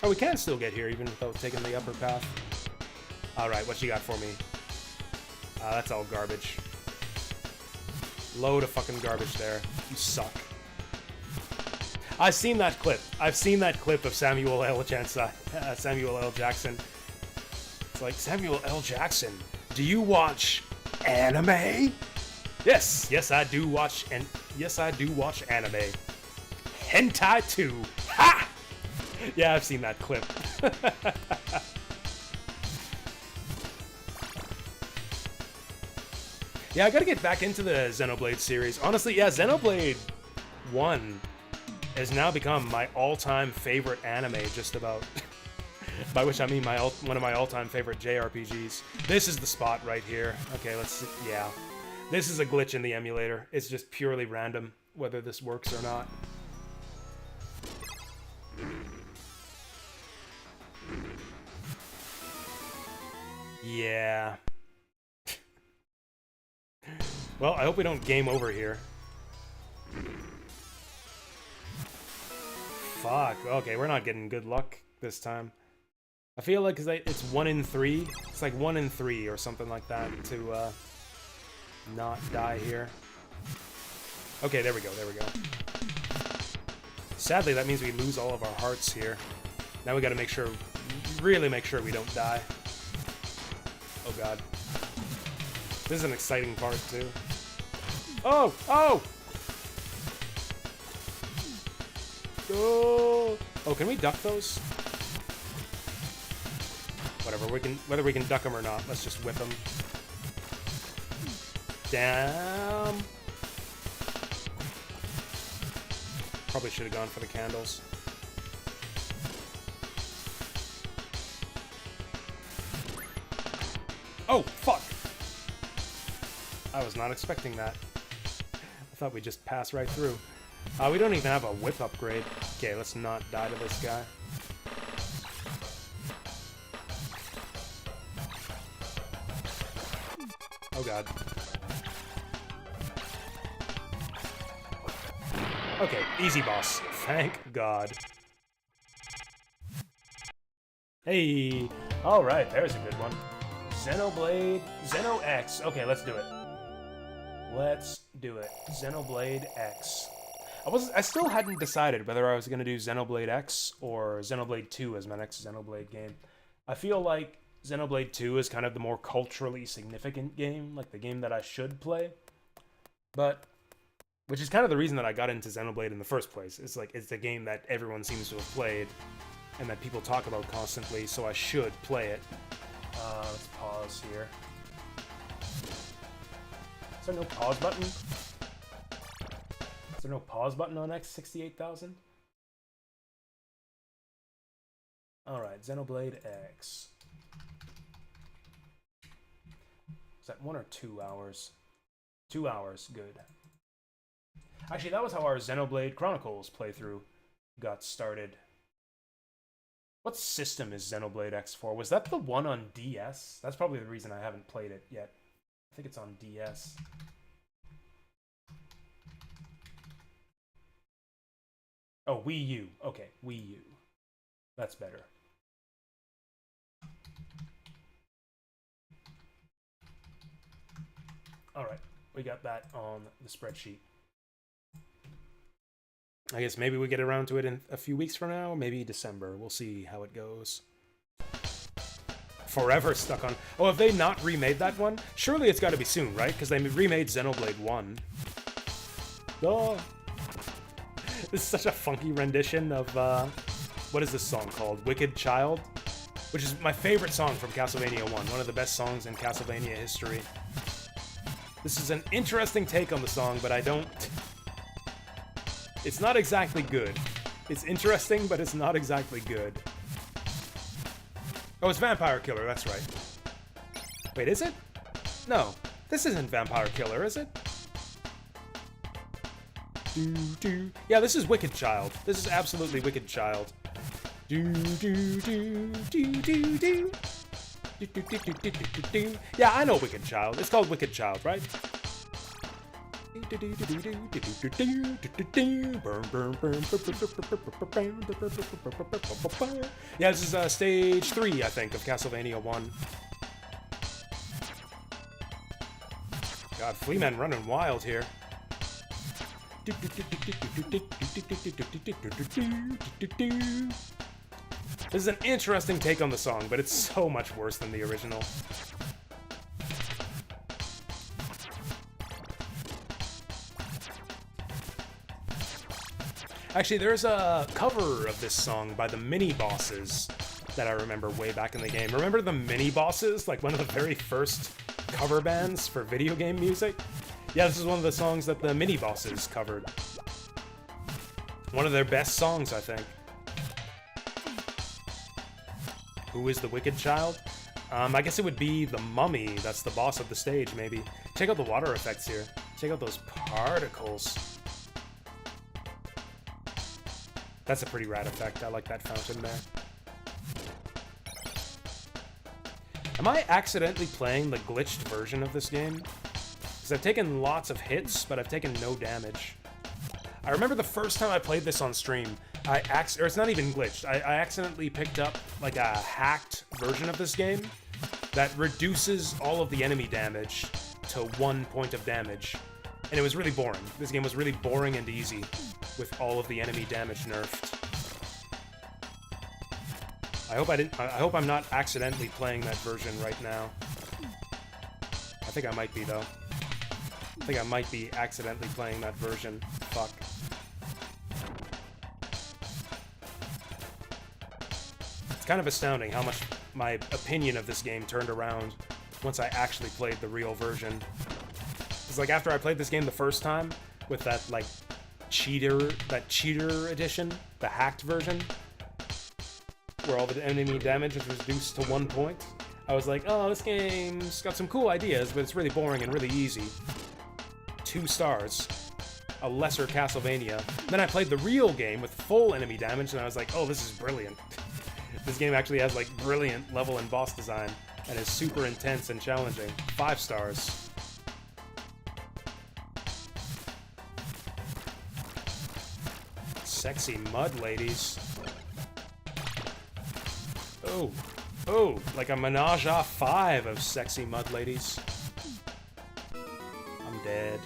Oh, we can still get here even without taking the upper path. Alright, what you got for me? That's all garbage. Load of fucking garbage there. You suck. I've seen that clip. I've seen that clip of Samuel L. Jackson. It's like, Samuel L. Jackson, do you watch anime? Yes, yes I do watch, and yes I do watch anime. Hentai 2. Ha! Yeah, I've seen that clip. Yeah, I gotta get back into the Xenoblade series. Honestly, yeah, Xenoblade 1 has now become my all-time favorite anime, just about. By which I mean one of my all-time favorite JRPGs. This is the spot right here. Okay, let's see. Yeah. This is a glitch in the emulator. It's just purely random whether this works or not. Yeah. Well, I hope we don't game over here. Fuck. Okay, we're not getting good luck this time. I feel like it's 1 in 3. It's like 1 in 3 or something like that to not die here. Okay, there we go, there we go. Sadly, that means we lose all of our hearts here. Now we gotta make sure, really make sure we don't die. Oh god. This is an exciting part, too. Oh! Oh! Oh! Oh, can we duck those? Whatever, whether we can duck them or not, let's just whip them. Damn! Probably should have gone for the candles. Oh, fuck! I was not expecting that. I thought we'd just pass right through. We don't even have a whip upgrade. Okay, let's not die to this guy. Oh god. Okay, easy boss. Thank god. Hey! Alright, there's a good one. Xenoblade... Xeno X. Okay, let's do it. Let's do it. Xenoblade X. I still hadn't decided whether I was going to do Xenoblade X or Xenoblade 2 as my next Xenoblade game. I feel like Xenoblade 2 is kind of the more culturally significant game, like the game that I should play. But, which is kind of the reason that I got into Xenoblade in the first place. It's like, it's a game that everyone seems to have played and that people talk about constantly, so I should play it. Let's pause here. Is there no pause button? Is there no pause button on X68000? Alright, Xenoblade X. Is that 1 or 2 hours? 2 hours, good. Actually, that was how our Xenoblade Chronicles playthrough got started. What system is Xenoblade X for? Was that the one on DS? That's probably the reason I haven't played it yet. I think it's on DS. Oh, Wii U. Okay, Wii U. That's better. Alright. we got that on the spreadsheet. I guess maybe we get around to it in a few weeks from now, maybe December. We'll see how it goes. Forever stuck on... Oh, have they not remade that one? Surely it's got to be soon, right? Because they remade Xenoblade 1. Oh. This is such a funky rendition of, what is this song called? Wicked Child? Which is my favorite song from Castlevania 1. One of the best songs in Castlevania history. This is an interesting take on the song, but I don't... It's not exactly good. It's interesting, but it's not exactly good. Oh, it's Vampire Killer, that's right. Wait, is it? No, this isn't Vampire Killer, is it? Yeah, this is Wicked Child. This is absolutely Wicked Child. Yeah, I know Wicked Child. It's called Wicked Child, right? Yeah, this is stage 3, I think, of Castlevania 1. God, Fleaman running wild here. This is an interesting take on the song, but it's so much worse than the original. Actually, there's a cover of this song by the Mini Bosses that I remember way back in the game. Remember the Mini Bosses? Like one of the very first cover bands for video game music? Yeah, this is one of the songs that the Mini Bosses covered. One of their best songs, I think. Who is the Wicked Child? I guess it would be the Mummy. That's the boss of the stage, maybe. Check out the water effects here. Check out those particles. That's a pretty rad effect. I like that fountain there. Am I accidentally playing the glitched version of this game? Because I've taken lots of hits, but I've taken no damage. I remember the first time I played this on stream, or it's not even glitched, I accidentally picked up like a hacked version of this game that reduces all of the enemy damage to 1 point of damage. And it was really boring. This game was really boring and easy, with all of the enemy damage nerfed. I hope I'm not accidentally playing that version right now. I think I might be, though. I think I might be accidentally playing that version. Fuck. It's kind of astounding how much my opinion of this game turned around once I actually played the real version. It's like after I played this game the first time with that like cheater edition, the hacked version, where all the enemy damage is reduced to 1 point, I was like, oh, this game's got some cool ideas, but it's really boring and really easy. 2 stars. A lesser Castlevania. Then I played the real game with full enemy damage, and I was like, oh, this is brilliant. This game actually has like brilliant level and boss design, and is super intense and challenging. 5 stars. Sexy mud ladies. Oh, oh, like a menage a 5 of sexy mud ladies. I'm dead.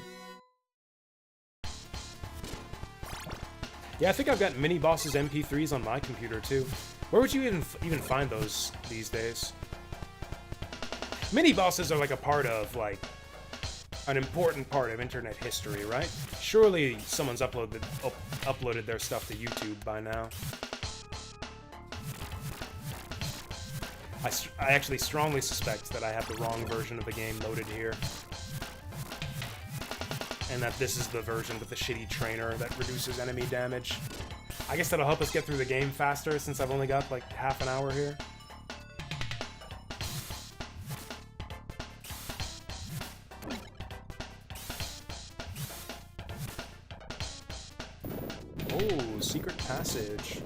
Yeah, I think I've got mini bosses MP3s on my computer too. Where would you even find those these days? Mini bosses are like a part of like an important part of internet history, right? Surely someone's uploaded their stuff to YouTube by now. I actually strongly suspect that I have the wrong version of the game loaded here. And that this is the version with the shitty trainer that reduces enemy damage. I guess that'll help us get through the game faster since I've only got like half an hour here. Oh, secret passage.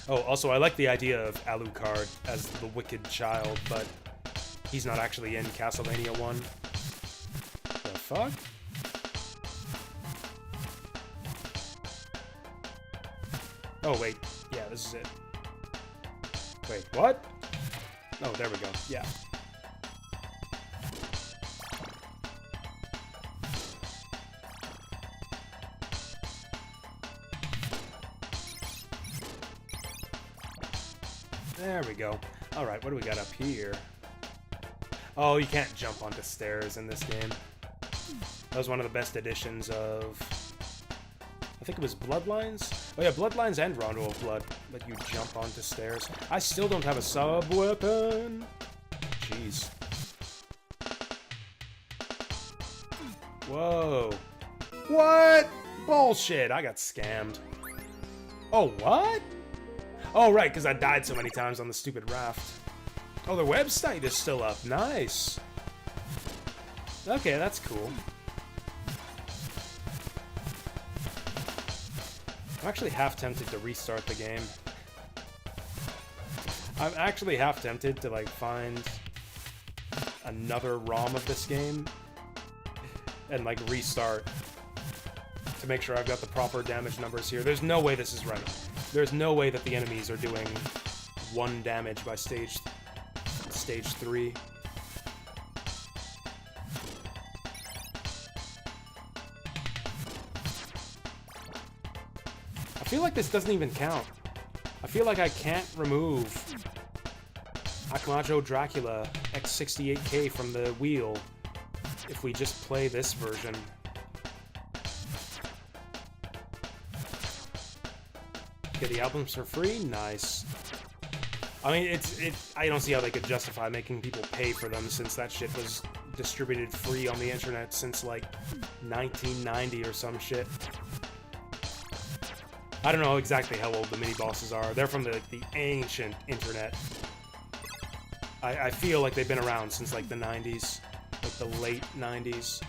Oh, also, I like the idea of Alucard as the Wicked Child, but he's not actually in Castlevania 1. The fuck? Oh, wait. Yeah, this is it. Wait, what? Oh, there we go. Yeah. There we go. Alright, what do we got up here? Oh, you can't jump onto stairs in this game. That was one of the best editions of... I think it was Bloodlines? Oh yeah, Bloodlines and Rondo of Blood let you jump onto stairs. I still don't have a sub-weapon! Jeez. Whoa. What? Bullshit, I got scammed. Oh, what? Oh, right, because I died so many times on the stupid raft. Oh, the website is still up. Nice. Okay, that's cool. I'm actually half tempted to restart the game. I'm actually half tempted to, like, find another ROM of this game and, like, restart to make sure I've got the proper damage numbers here. There's no way this is right. There's no way that the enemies are doing 1 damage by stage 3. I feel like this doesn't even count. I feel like I can't remove Akumajou Dracula X68K from the wheel if we just play this version. Okay, the albums are free? Nice. I mean, I don't see how they could justify making people pay for them since that shit was distributed free on the internet since, like, 1990 or some shit. I don't know exactly how old the mini-bosses are. They're from the ancient internet. I feel like they've been around since, like, the 90s. Like, the late 90s.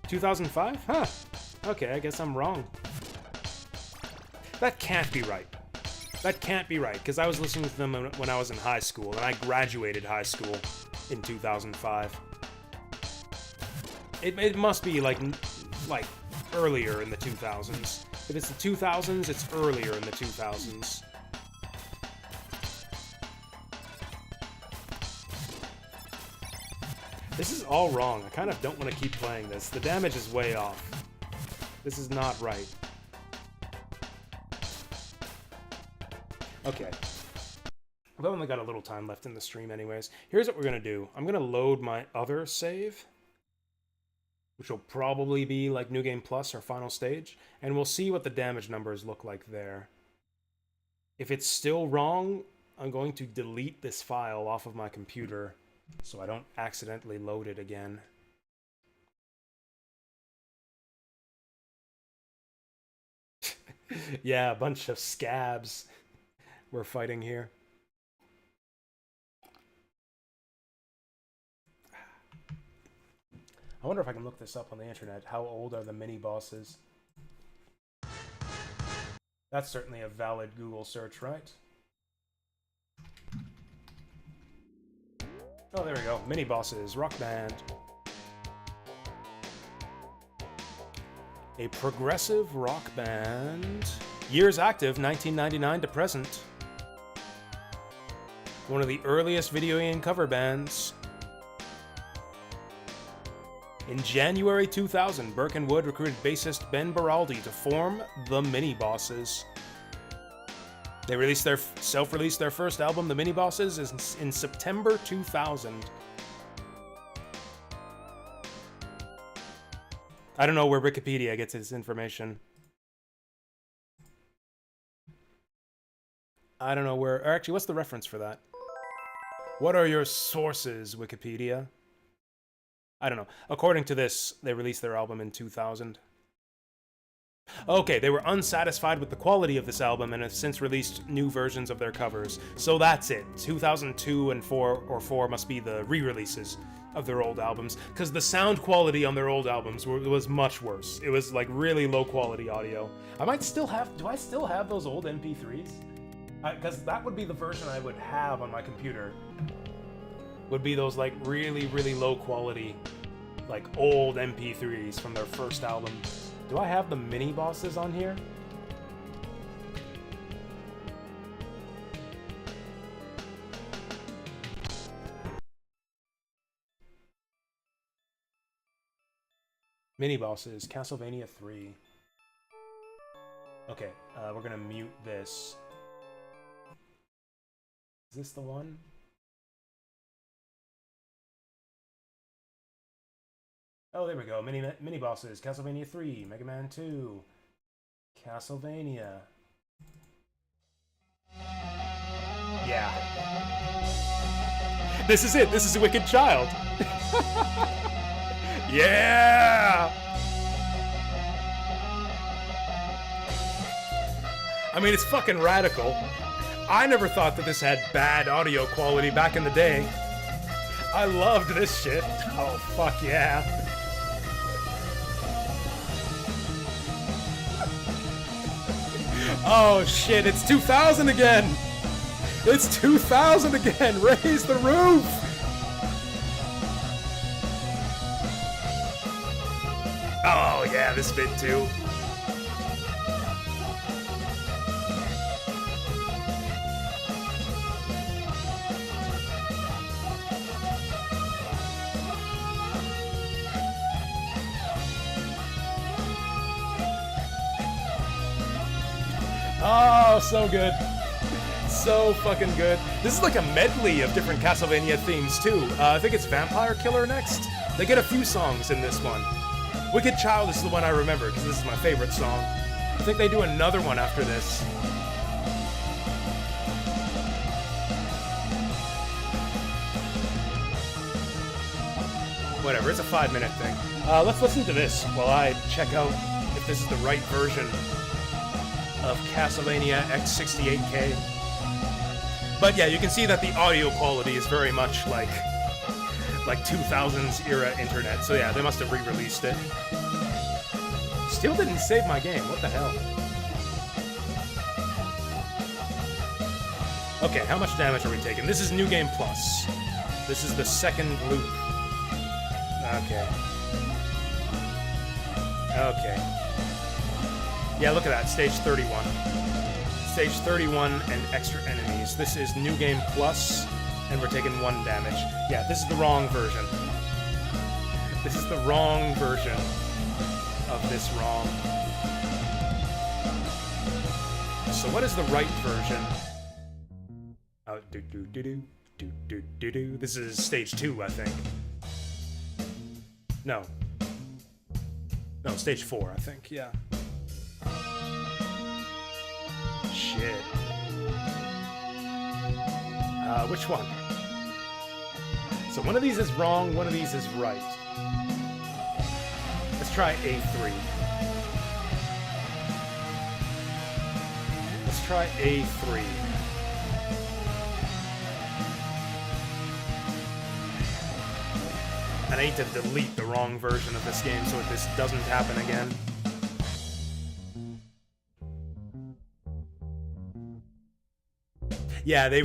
$2005? Huh. Okay, I guess I'm wrong. That can't be right. That can't be right, because I was listening to them when I was in high school, and I graduated high school in 2005. It must be, like earlier in the 2000s. If it's the 2000s, it's earlier in the 2000s. This is all wrong. I kind of don't want to keep playing this. The damage is way off. This is not right. Okay. I've only got a little time left in the stream anyways. Here's what we're going to do. I'm going to load my other save, which will probably be like New Game Plus or Final Stage, and we'll see what the damage numbers look like there. If it's still wrong, I'm going to delete this file off of my computer so I don't accidentally load it again. Yeah, a bunch of scabs we're fighting here. I wonder if I can look this up on the internet. How old are the mini-bosses? That's certainly a valid Google search, right? Oh, there we go. Mini-bosses, Rock Band. A progressive rock band. Years active, 1999 to present. One of the earliest video game cover bands. In January 2000, Burke and Wood recruited bassist Ben Baraldi to form the Mini-Bosses. They self-released their first album, The Mini-Bosses, in September 2000. I don't know where Wikipedia gets its information. I don't know where... Or actually, what's the reference for that? What are your sources, Wikipedia? I don't know. According to this, they released their album in 2000. Okay, they were unsatisfied with the quality of this album and have since released new versions of their covers. So that's it. 2002 and 4 must be the re-releases of their old albums, because the sound quality on their old albums was much worse. It was like really low quality audio. I might still have... Do I still have those old MP3s? Because that would be the version I would have on my computer. Would be those like really, really low quality, like old MP3s from their first album. Do I have the Mini-Bosses on here? Mini bosses, Castlevania 3. Okay, we're gonna mute this. Is this the one? Oh, there we go. Mini bosses, Castlevania 3, Mega Man 2, Castlevania. Yeah. This is it. This is a Wicked Child. Yeah! I mean, it's fucking radical. I never thought that this had bad audio quality back in the day. I loved this shit. Oh, fuck yeah. Oh, shit, it's 2000 again! It's 2000 again! Raise the roof! Oh, yeah, this bit too. Oh, so good. So fucking good. This is like a medley of different Castlevania themes too. I think it's Vampire Killer next. They get a few songs in this one. Wicked Child is the one I remember because this is my favorite song. I think they do another one after this. Whatever, it's a 5-minute thing. Let's listen to this while I check out if this is the right version of Castlevania X68K. But yeah, you can see that the audio quality is very much like 2000s era internet. So yeah, they must have re-released it. Still didn't save my game. What the hell? Okay, how much damage are we taking? This is New Game Plus. This is the second loop. Okay. Okay. Yeah, look at that. Stage 31. Stage 31 and extra enemies. This is New Game Plus, and we're taking 1 damage. Yeah, this is the wrong version. This is the wrong version of this ROM. So what is the right version? Oh, do. This is stage 2, I think. No. No, stage 4, I think, yeah. Shit. Which one? So one of these is wrong, one of these is right. Let's try A3. Let's try A3. And I need to delete the wrong version of this game so that this doesn't happen again. Yeah, they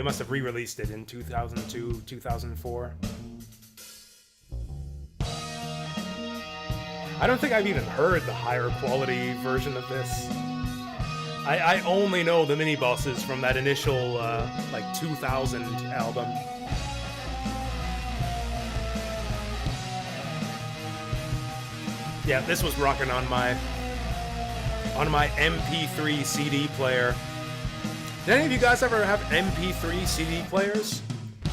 must have re-released it in 2002, 2004. I don't think I've even heard the higher quality version of this. I only know the mini bosses from that initial like 2000 album. Yeah, this was rocking on my MP3 CD player. Did any of you guys ever have MP3 CD players?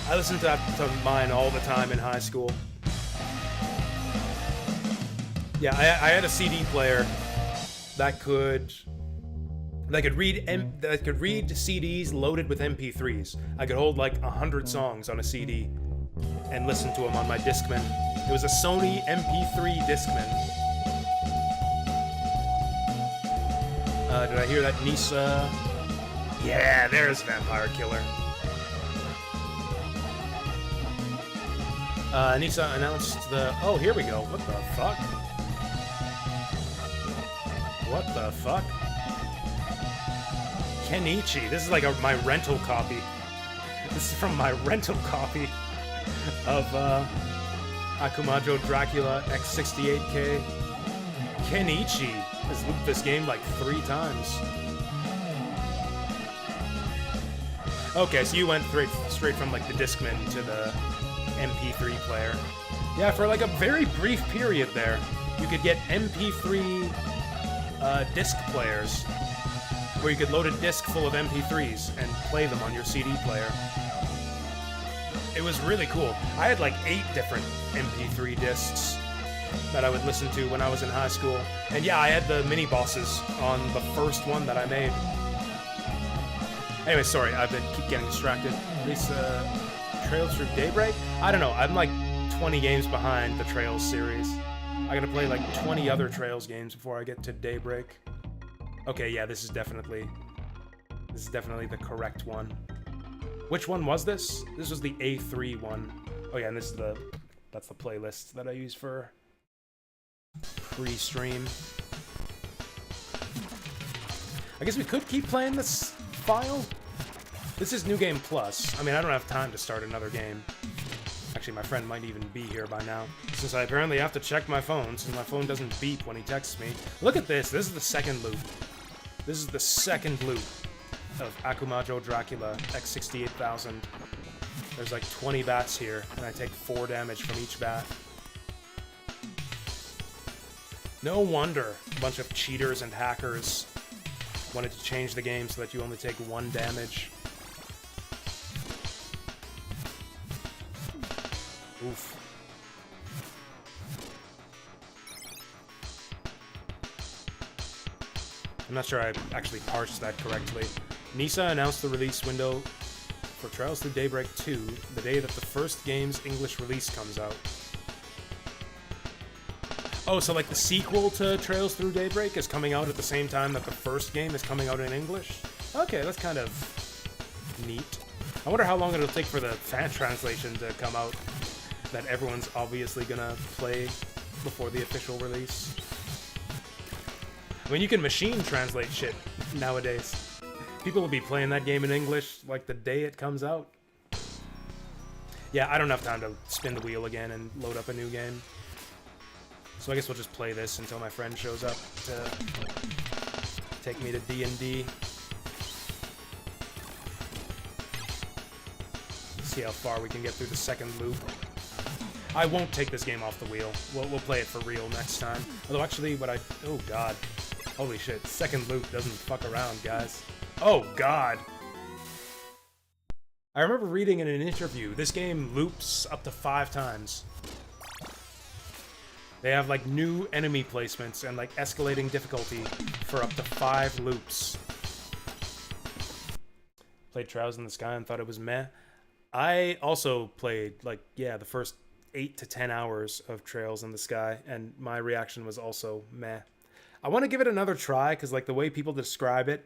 I listened to mine all the time in high school. Yeah, I had a CD player that could read CDs loaded with MP3s. I could hold like 100 songs on a CD and listen to them on my Discman. It was a Sony MP3 Discman. Did I hear that Nisa? Yeah, there's Vampire Killer. Nisa announced the... Oh, here we go. What the fuck? What the fuck? Kenichi. This is like my rental copy. This is from my rental copy of Akumajou Dracula X68K. Kenichi has looped this game like 3 times. Okay, so you went straight from like the Discman to the MP3 player. Yeah, for like a very brief period there. you could get MP3 disc players, where you could load a disc full of MP3s and play them on your CD player. It was really cool. I had like 8 different MP3 discs that I would listen to when I was in high school. And yeah, I had the mini bosses on the first one that I made. Anyway, sorry, I've been keep getting distracted. This Trails Through Daybreak? I don't know, I'm like 20 games behind the Trails series. I gotta play like 20 other Trails games before I get to Daybreak. Okay, yeah, this is definitely the correct one. Which one was this? This was the A3 one. Oh yeah, and that's the playlist that I use for pre-stream. I guess we could keep playing this file. This is New Game Plus. I mean, I don't have time to start another game. Actually, my friend might even be here by now, since I apparently have to check my phone, since my phone doesn't beep when he texts me. Look at this. This is the second loop. This is the second loop of Akumajou Dracula X68000. There's like 20 bats here, and I take 4 damage from each bat. No wonder a bunch of cheaters and hackers wanted to change the game so that you only take 1 damage. Oof. I'm not sure I actually parsed that correctly. NISA announced the release window for Trails Through Daybreak 2 the day that the first game's English release comes out. Oh, so like the sequel to Trails Through Daybreak is coming out at the same time that the first game is coming out in English? Okay, that's kind of neat. I wonder how long it'll take for the fan translation to come out that everyone's obviously gonna play before the official release. I mean, you can machine translate shit nowadays. People will be playing that game in English like the day it comes out. Yeah, I don't have time to spin the wheel again and load up a new game. So I guess we'll just play this until my friend shows up to take me to D&D. See how far we can get through the second loop. I won't take this game off the wheel. We'll play it for real next time. Although actually, oh god. Holy shit, second loop doesn't fuck around, guys. Oh god! I remember reading in an interview, this game loops up to 5 times. They have like new enemy placements and like escalating difficulty for up to 5 loops. Played Trails in the Sky and thought it was meh. I also played like, yeah, the first 8 to 10 hours of Trails in the Sky, and my reaction was also meh. I want to give it another try, because like the way people describe it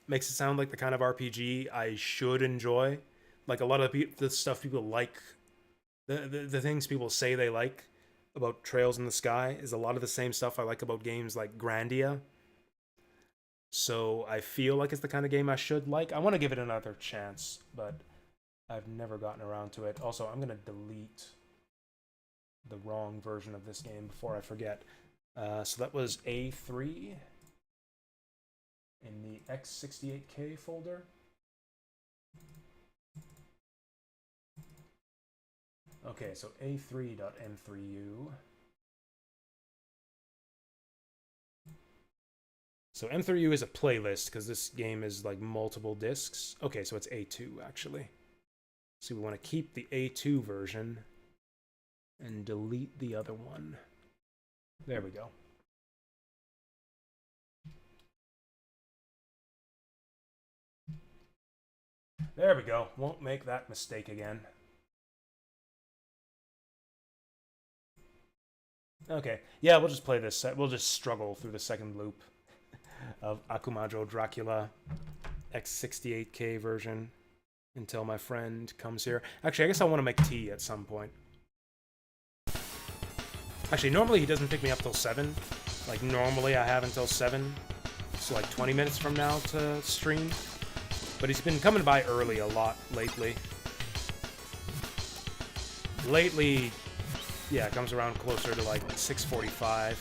makes it sound like the kind of RPG I should enjoy. Like a lot of the stuff people like, the things people say they like about Trails in the Sky is a lot of the same stuff I like about games like Grandia. So I feel like it's the kind of game I should like. I want to give it another chance, but I've never gotten around to it. Also, I'm going to delete the wrong version of this game before I forget. So that was A3 in the X68K folder. Okay, so A3.m3u. So M3U is a playlist, because this game is like multiple discs. Okay, so it's A2 actually. So we want to keep the A2 version and delete the other one. There we go. There we go. Won't make that mistake again. Okay. Yeah, we'll just play this. We'll just struggle through the second loop of Akumajou Dracula X68K version until my friend comes here. Actually, I guess I want to make tea at some point. Actually, normally he doesn't pick me up till 7. Like, normally I have until 7. So, like, 20 minutes from now to stream. But he's been coming by early a lot lately. Lately, yeah, it comes around closer to, like, 6:45.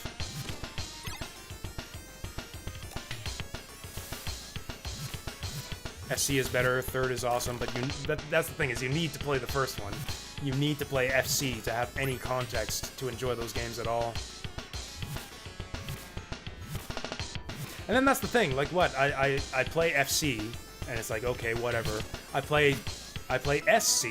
SC is better, third is awesome, but that's the thing, is you need to play the first one. You need to play FC to have any context to enjoy those games at all. And then that's the thing, like what? I play FC, and it's like, okay, whatever. I play SC,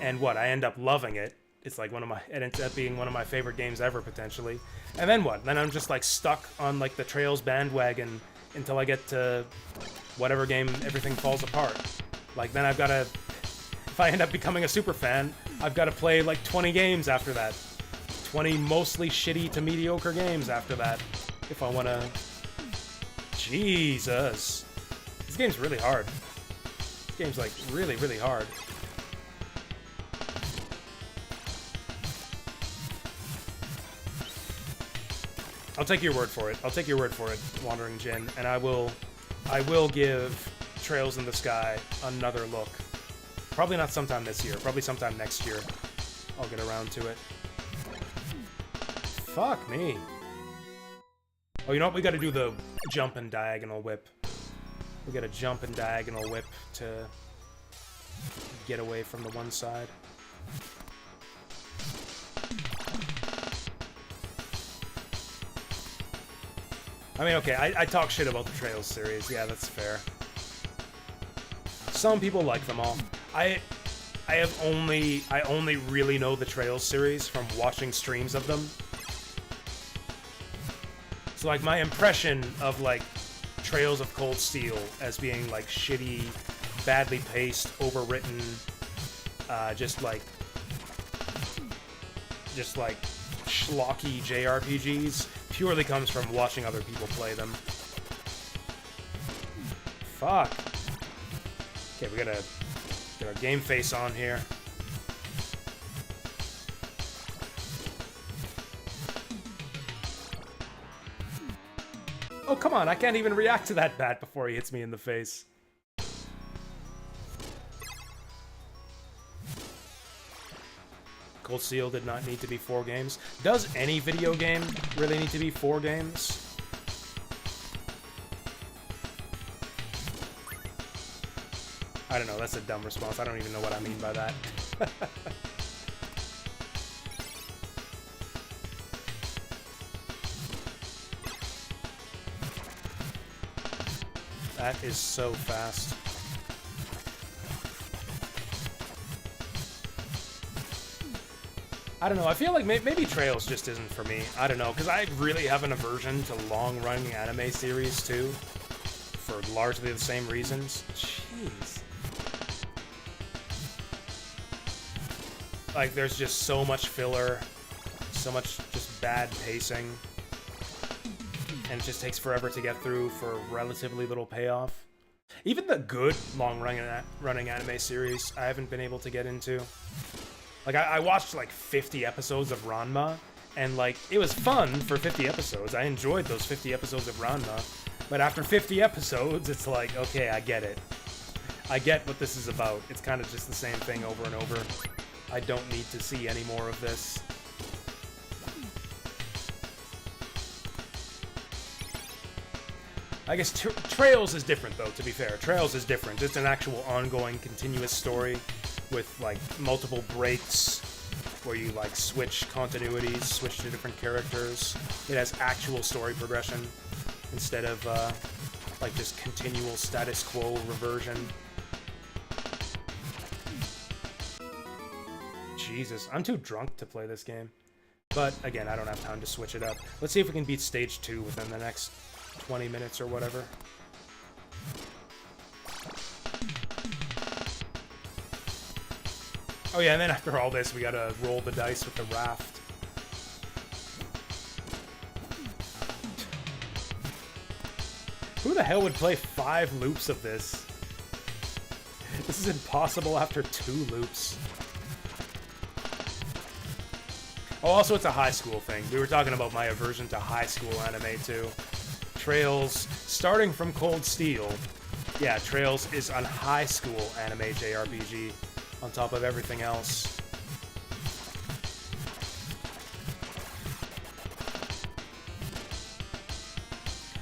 and what? I end up loving it. It's like it ends up being one of my favorite games ever, potentially. And then what? Then I'm just like stuck on like the Trails bandwagon until I get to whatever game everything falls apart. Like then I've got to, if I end up becoming a super fan, I've got to play like 20 games after that. 20 mostly shitty to mediocre games after that. If I want to... Jesus. This game's really hard. This game's like really, really hard. I'll take your word for it. I'll take your word for it, Wandering Jin, and I will give Trails in the Sky another look. Probably not sometime this year. Probably sometime next year. I'll get around to it. Fuck me. Oh, you know what? We gotta do the jump and diagonal whip. We gotta jump and diagonal whip to get away from the one side. I mean, okay, I talk shit about the Trails series. Yeah, that's fair. Some people like them all. I only really know the Trails series from watching streams of them. So, like, my impression of, like, Trails of Cold Steel as being, like, shitty, badly paced, overwritten, just schlocky JRPGs purely comes from watching other people play them. Fuck. Okay, we gotta get our game face on here. Oh, come on, I can't even react to that bat before he hits me in the face. Cold Steel did not need to be 4 games. Does any video game really need to be 4 games? I don't know, that's a dumb response. I don't even know what I mean by that. That is so fast. I don't know, I feel like maybe Trails just isn't for me. I don't know, because I really have an aversion to long-running anime series, too. For largely the same reasons. Jeez. Like, there's just so much filler, so much just bad pacing, and it just takes forever to get through for relatively little payoff. Even the good long-running anime series, I haven't been able to get into. Like, I watched, like, 50 episodes of Ranma, and, like, it was fun for 50 episodes. I enjoyed those 50 episodes of Ranma, but after 50 episodes, it's like, okay, I get it. I get what this is about. It's kind of just the same thing over and over. I don't need to see any more of this. I guess Trails is different, though, to be fair. Trails is different. It's an actual ongoing, continuous story with, like, multiple breaks where you, like, switch continuities, switch to different characters. It has actual story progression instead of, like, just continual status quo reversion. Jesus, I'm too drunk to play this game. But, again, I don't have time to switch it up. Let's see if we can beat Stage 2 within the next 20 minutes or whatever. Oh yeah, and then after all this, we gotta roll the dice with the raft. Who the hell would play 5 loops of this? This is impossible after 2 loops. Oh, also it's a high school thing. We were talking about my aversion to high school anime too. Trails, starting from Cold Steel. Yeah, Trails is a high school anime JRPG on top of everything else.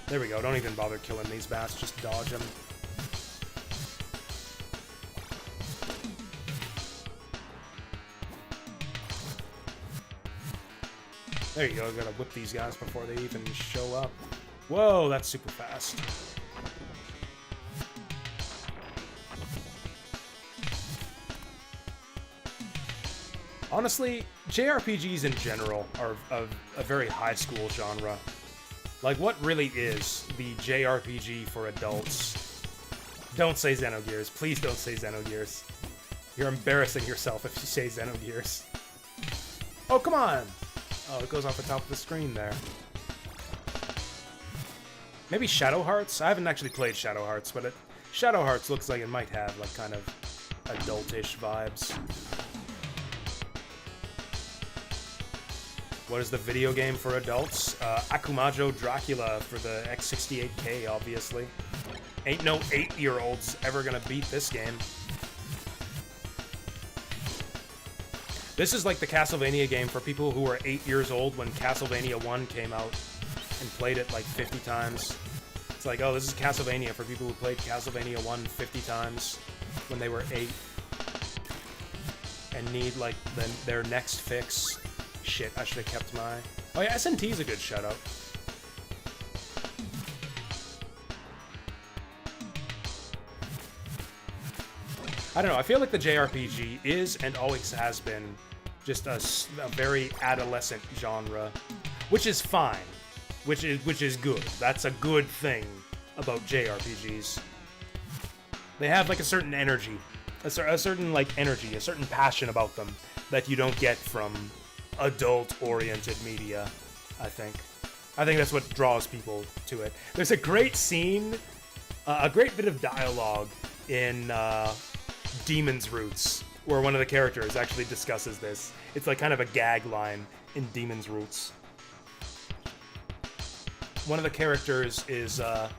There we go, don't even bother killing these bats, just dodge them. There you go, I gotta whip these guys before they even show up. Whoa, that's super fast. Honestly, JRPGs in general are a very high school genre. Like, what really is the JRPG for adults? Don't say Xenogears. Please don't say Xenogears. You're embarrassing yourself if you say Xenogears. Oh, come on! Oh, it goes off the top of the screen there. Maybe Shadow Hearts? I haven't actually played Shadow Hearts, but Shadow Hearts looks like it might have, like, kind of adultish vibes. What is the video game for adults? Akumajou Dracula for the X68K, obviously. Ain't no 8-year-olds ever gonna beat this game. This is like the Castlevania game for people who were 8 years old when Castlevania 1 came out and played it like 50 times. It's like, oh, this is Castlevania for people who played Castlevania 1 50 times when they were 8 and need, like, their next fix. Shit, I should have kept my... Oh yeah, SNT is a good shout-out. I don't know, I feel like the JRPG is, and always has been, just a very adolescent genre, which is fine, which is good. That's a good thing about JRPGs. They have, like, a certain energy, a certain, like, energy, a certain passion about them that you don't get from adult-oriented media, I think. I think that's what draws people to it. There's a great scene, a great bit of dialogue in Demon's Roots, where one of the characters actually discusses this. It's like kind of a gag line in Demon's Roots. One of the characters is the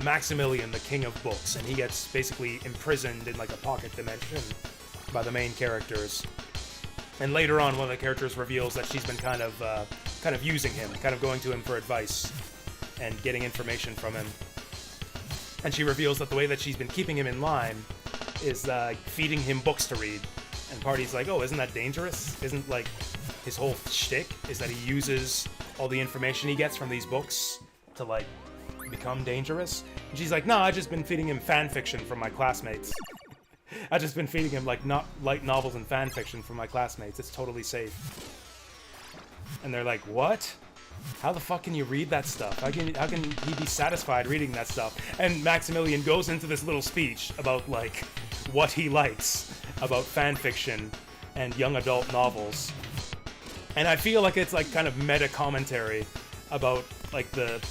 Maximilian, the King of Books, and he gets basically imprisoned in like a pocket dimension by the main characters. And later on, one of the characters reveals that she's been kind of using him, kind of going to him for advice and getting information from him. And she reveals that the way that she's been keeping him in line is feeding him books to read. And Party's like, oh, isn't that dangerous? Isn't, like, his whole shtick is that he uses all the information he gets from these books to, like, become dangerous? And she's like, no, I've just been feeding him fan fiction from my classmates. I've just been feeding him, like, not light novels and fan fiction from my classmates. It's totally safe. And they're like, what? How the fuck can you read that stuff? How can he be satisfied reading that stuff? And Maximilian goes into this little speech about, like, what he likes about fan fiction and young adult novels. And I feel like it's, like, kind of meta commentary about, like, the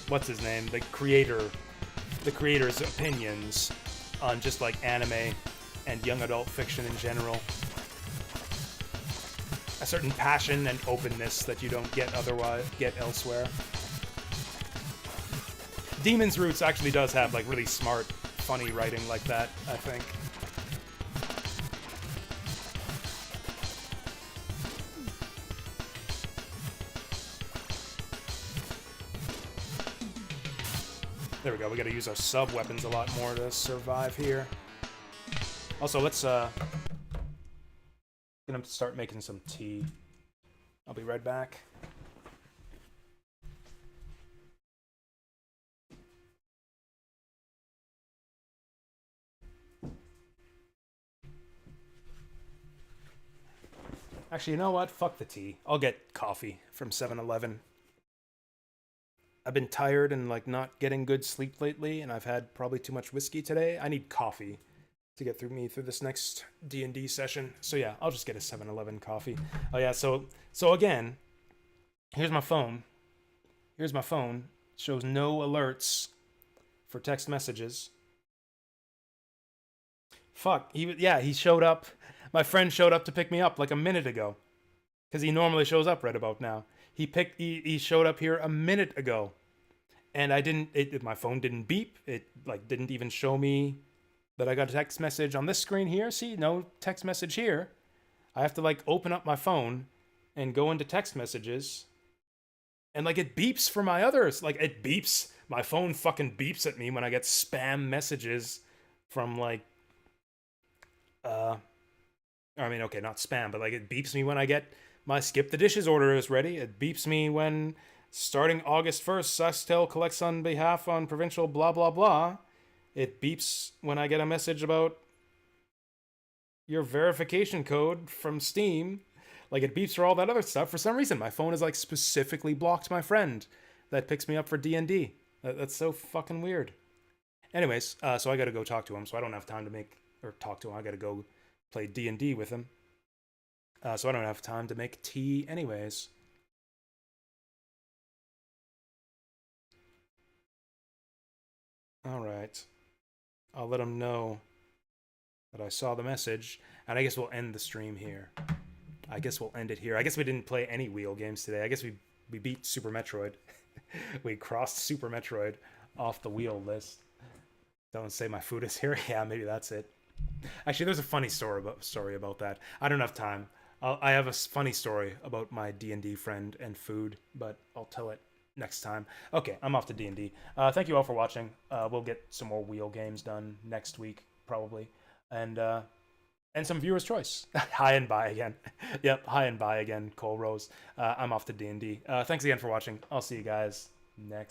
what's his name? The creator's opinions on just, like, anime and young adult fiction in general. A certain passion and openness that you don't get elsewhere. Demon's Roots actually does have, like, really smart, funny writing like that, I think. There we go, we gotta use our sub-weapons a lot more to survive here. Also, let's, gonna start making some tea. I'll be right back. Actually, you know what? Fuck the tea. I'll get coffee from 7-Eleven. I've been tired and, like, not getting good sleep lately, and I've had probably too much whiskey today. I need coffee to get through this next D&D session. So yeah, I'll just get a 7-Eleven coffee. Oh yeah, so again, here's my phone. Here's my phone. It shows no alerts for text messages. Fuck, he showed up. My friend showed up to pick me up like a minute ago. Because he normally shows up right about now. He showed up here a minute ago. And my phone didn't beep. It, like, didn't even show me that I got a text message on this screen here. See, no text message here. I have to, like, open up my phone and go into text messages. And, like, it beeps for my others. Like, it beeps. My phone fucking beeps at me when I get spam messages from, like, I mean, okay, not spam, but, like, it beeps me when I get My skip the dishes order is ready. It beeps me when starting August 1st, Saxtel collects on behalf on provincial blah blah blah. It beeps when I get a message about your verification code from Steam. Like it beeps for all that other stuff. For some reason, my phone is like specifically blocked my friend that picks me up for D&D. That's so fucking weird. Anyways, so I gotta go talk to him. So I don't have time to talk to him. I gotta go play D&D with him. So I don't have time to make tea anyways. All right. I'll let him know that I saw the message, and I guess we'll end the stream here. I guess we'll end it here. I guess we didn't play any wheel games today. I guess we beat Super Metroid. We crossed Super Metroid off the wheel list. Don't say my food is here. Yeah, maybe that's it. Actually, there's a funny story about that. I don't have time. I have a funny story about my D&D friend and food, but I'll tell it next time. Okay, I'm off to D&D. Thank you all for watching. We'll get some more wheel games done next week, probably. And some viewer's choice. Hi and bye again. Yep, hi and bye again, Cole Rose. I'm off to D&D. Thanks again for watching. I'll see you guys next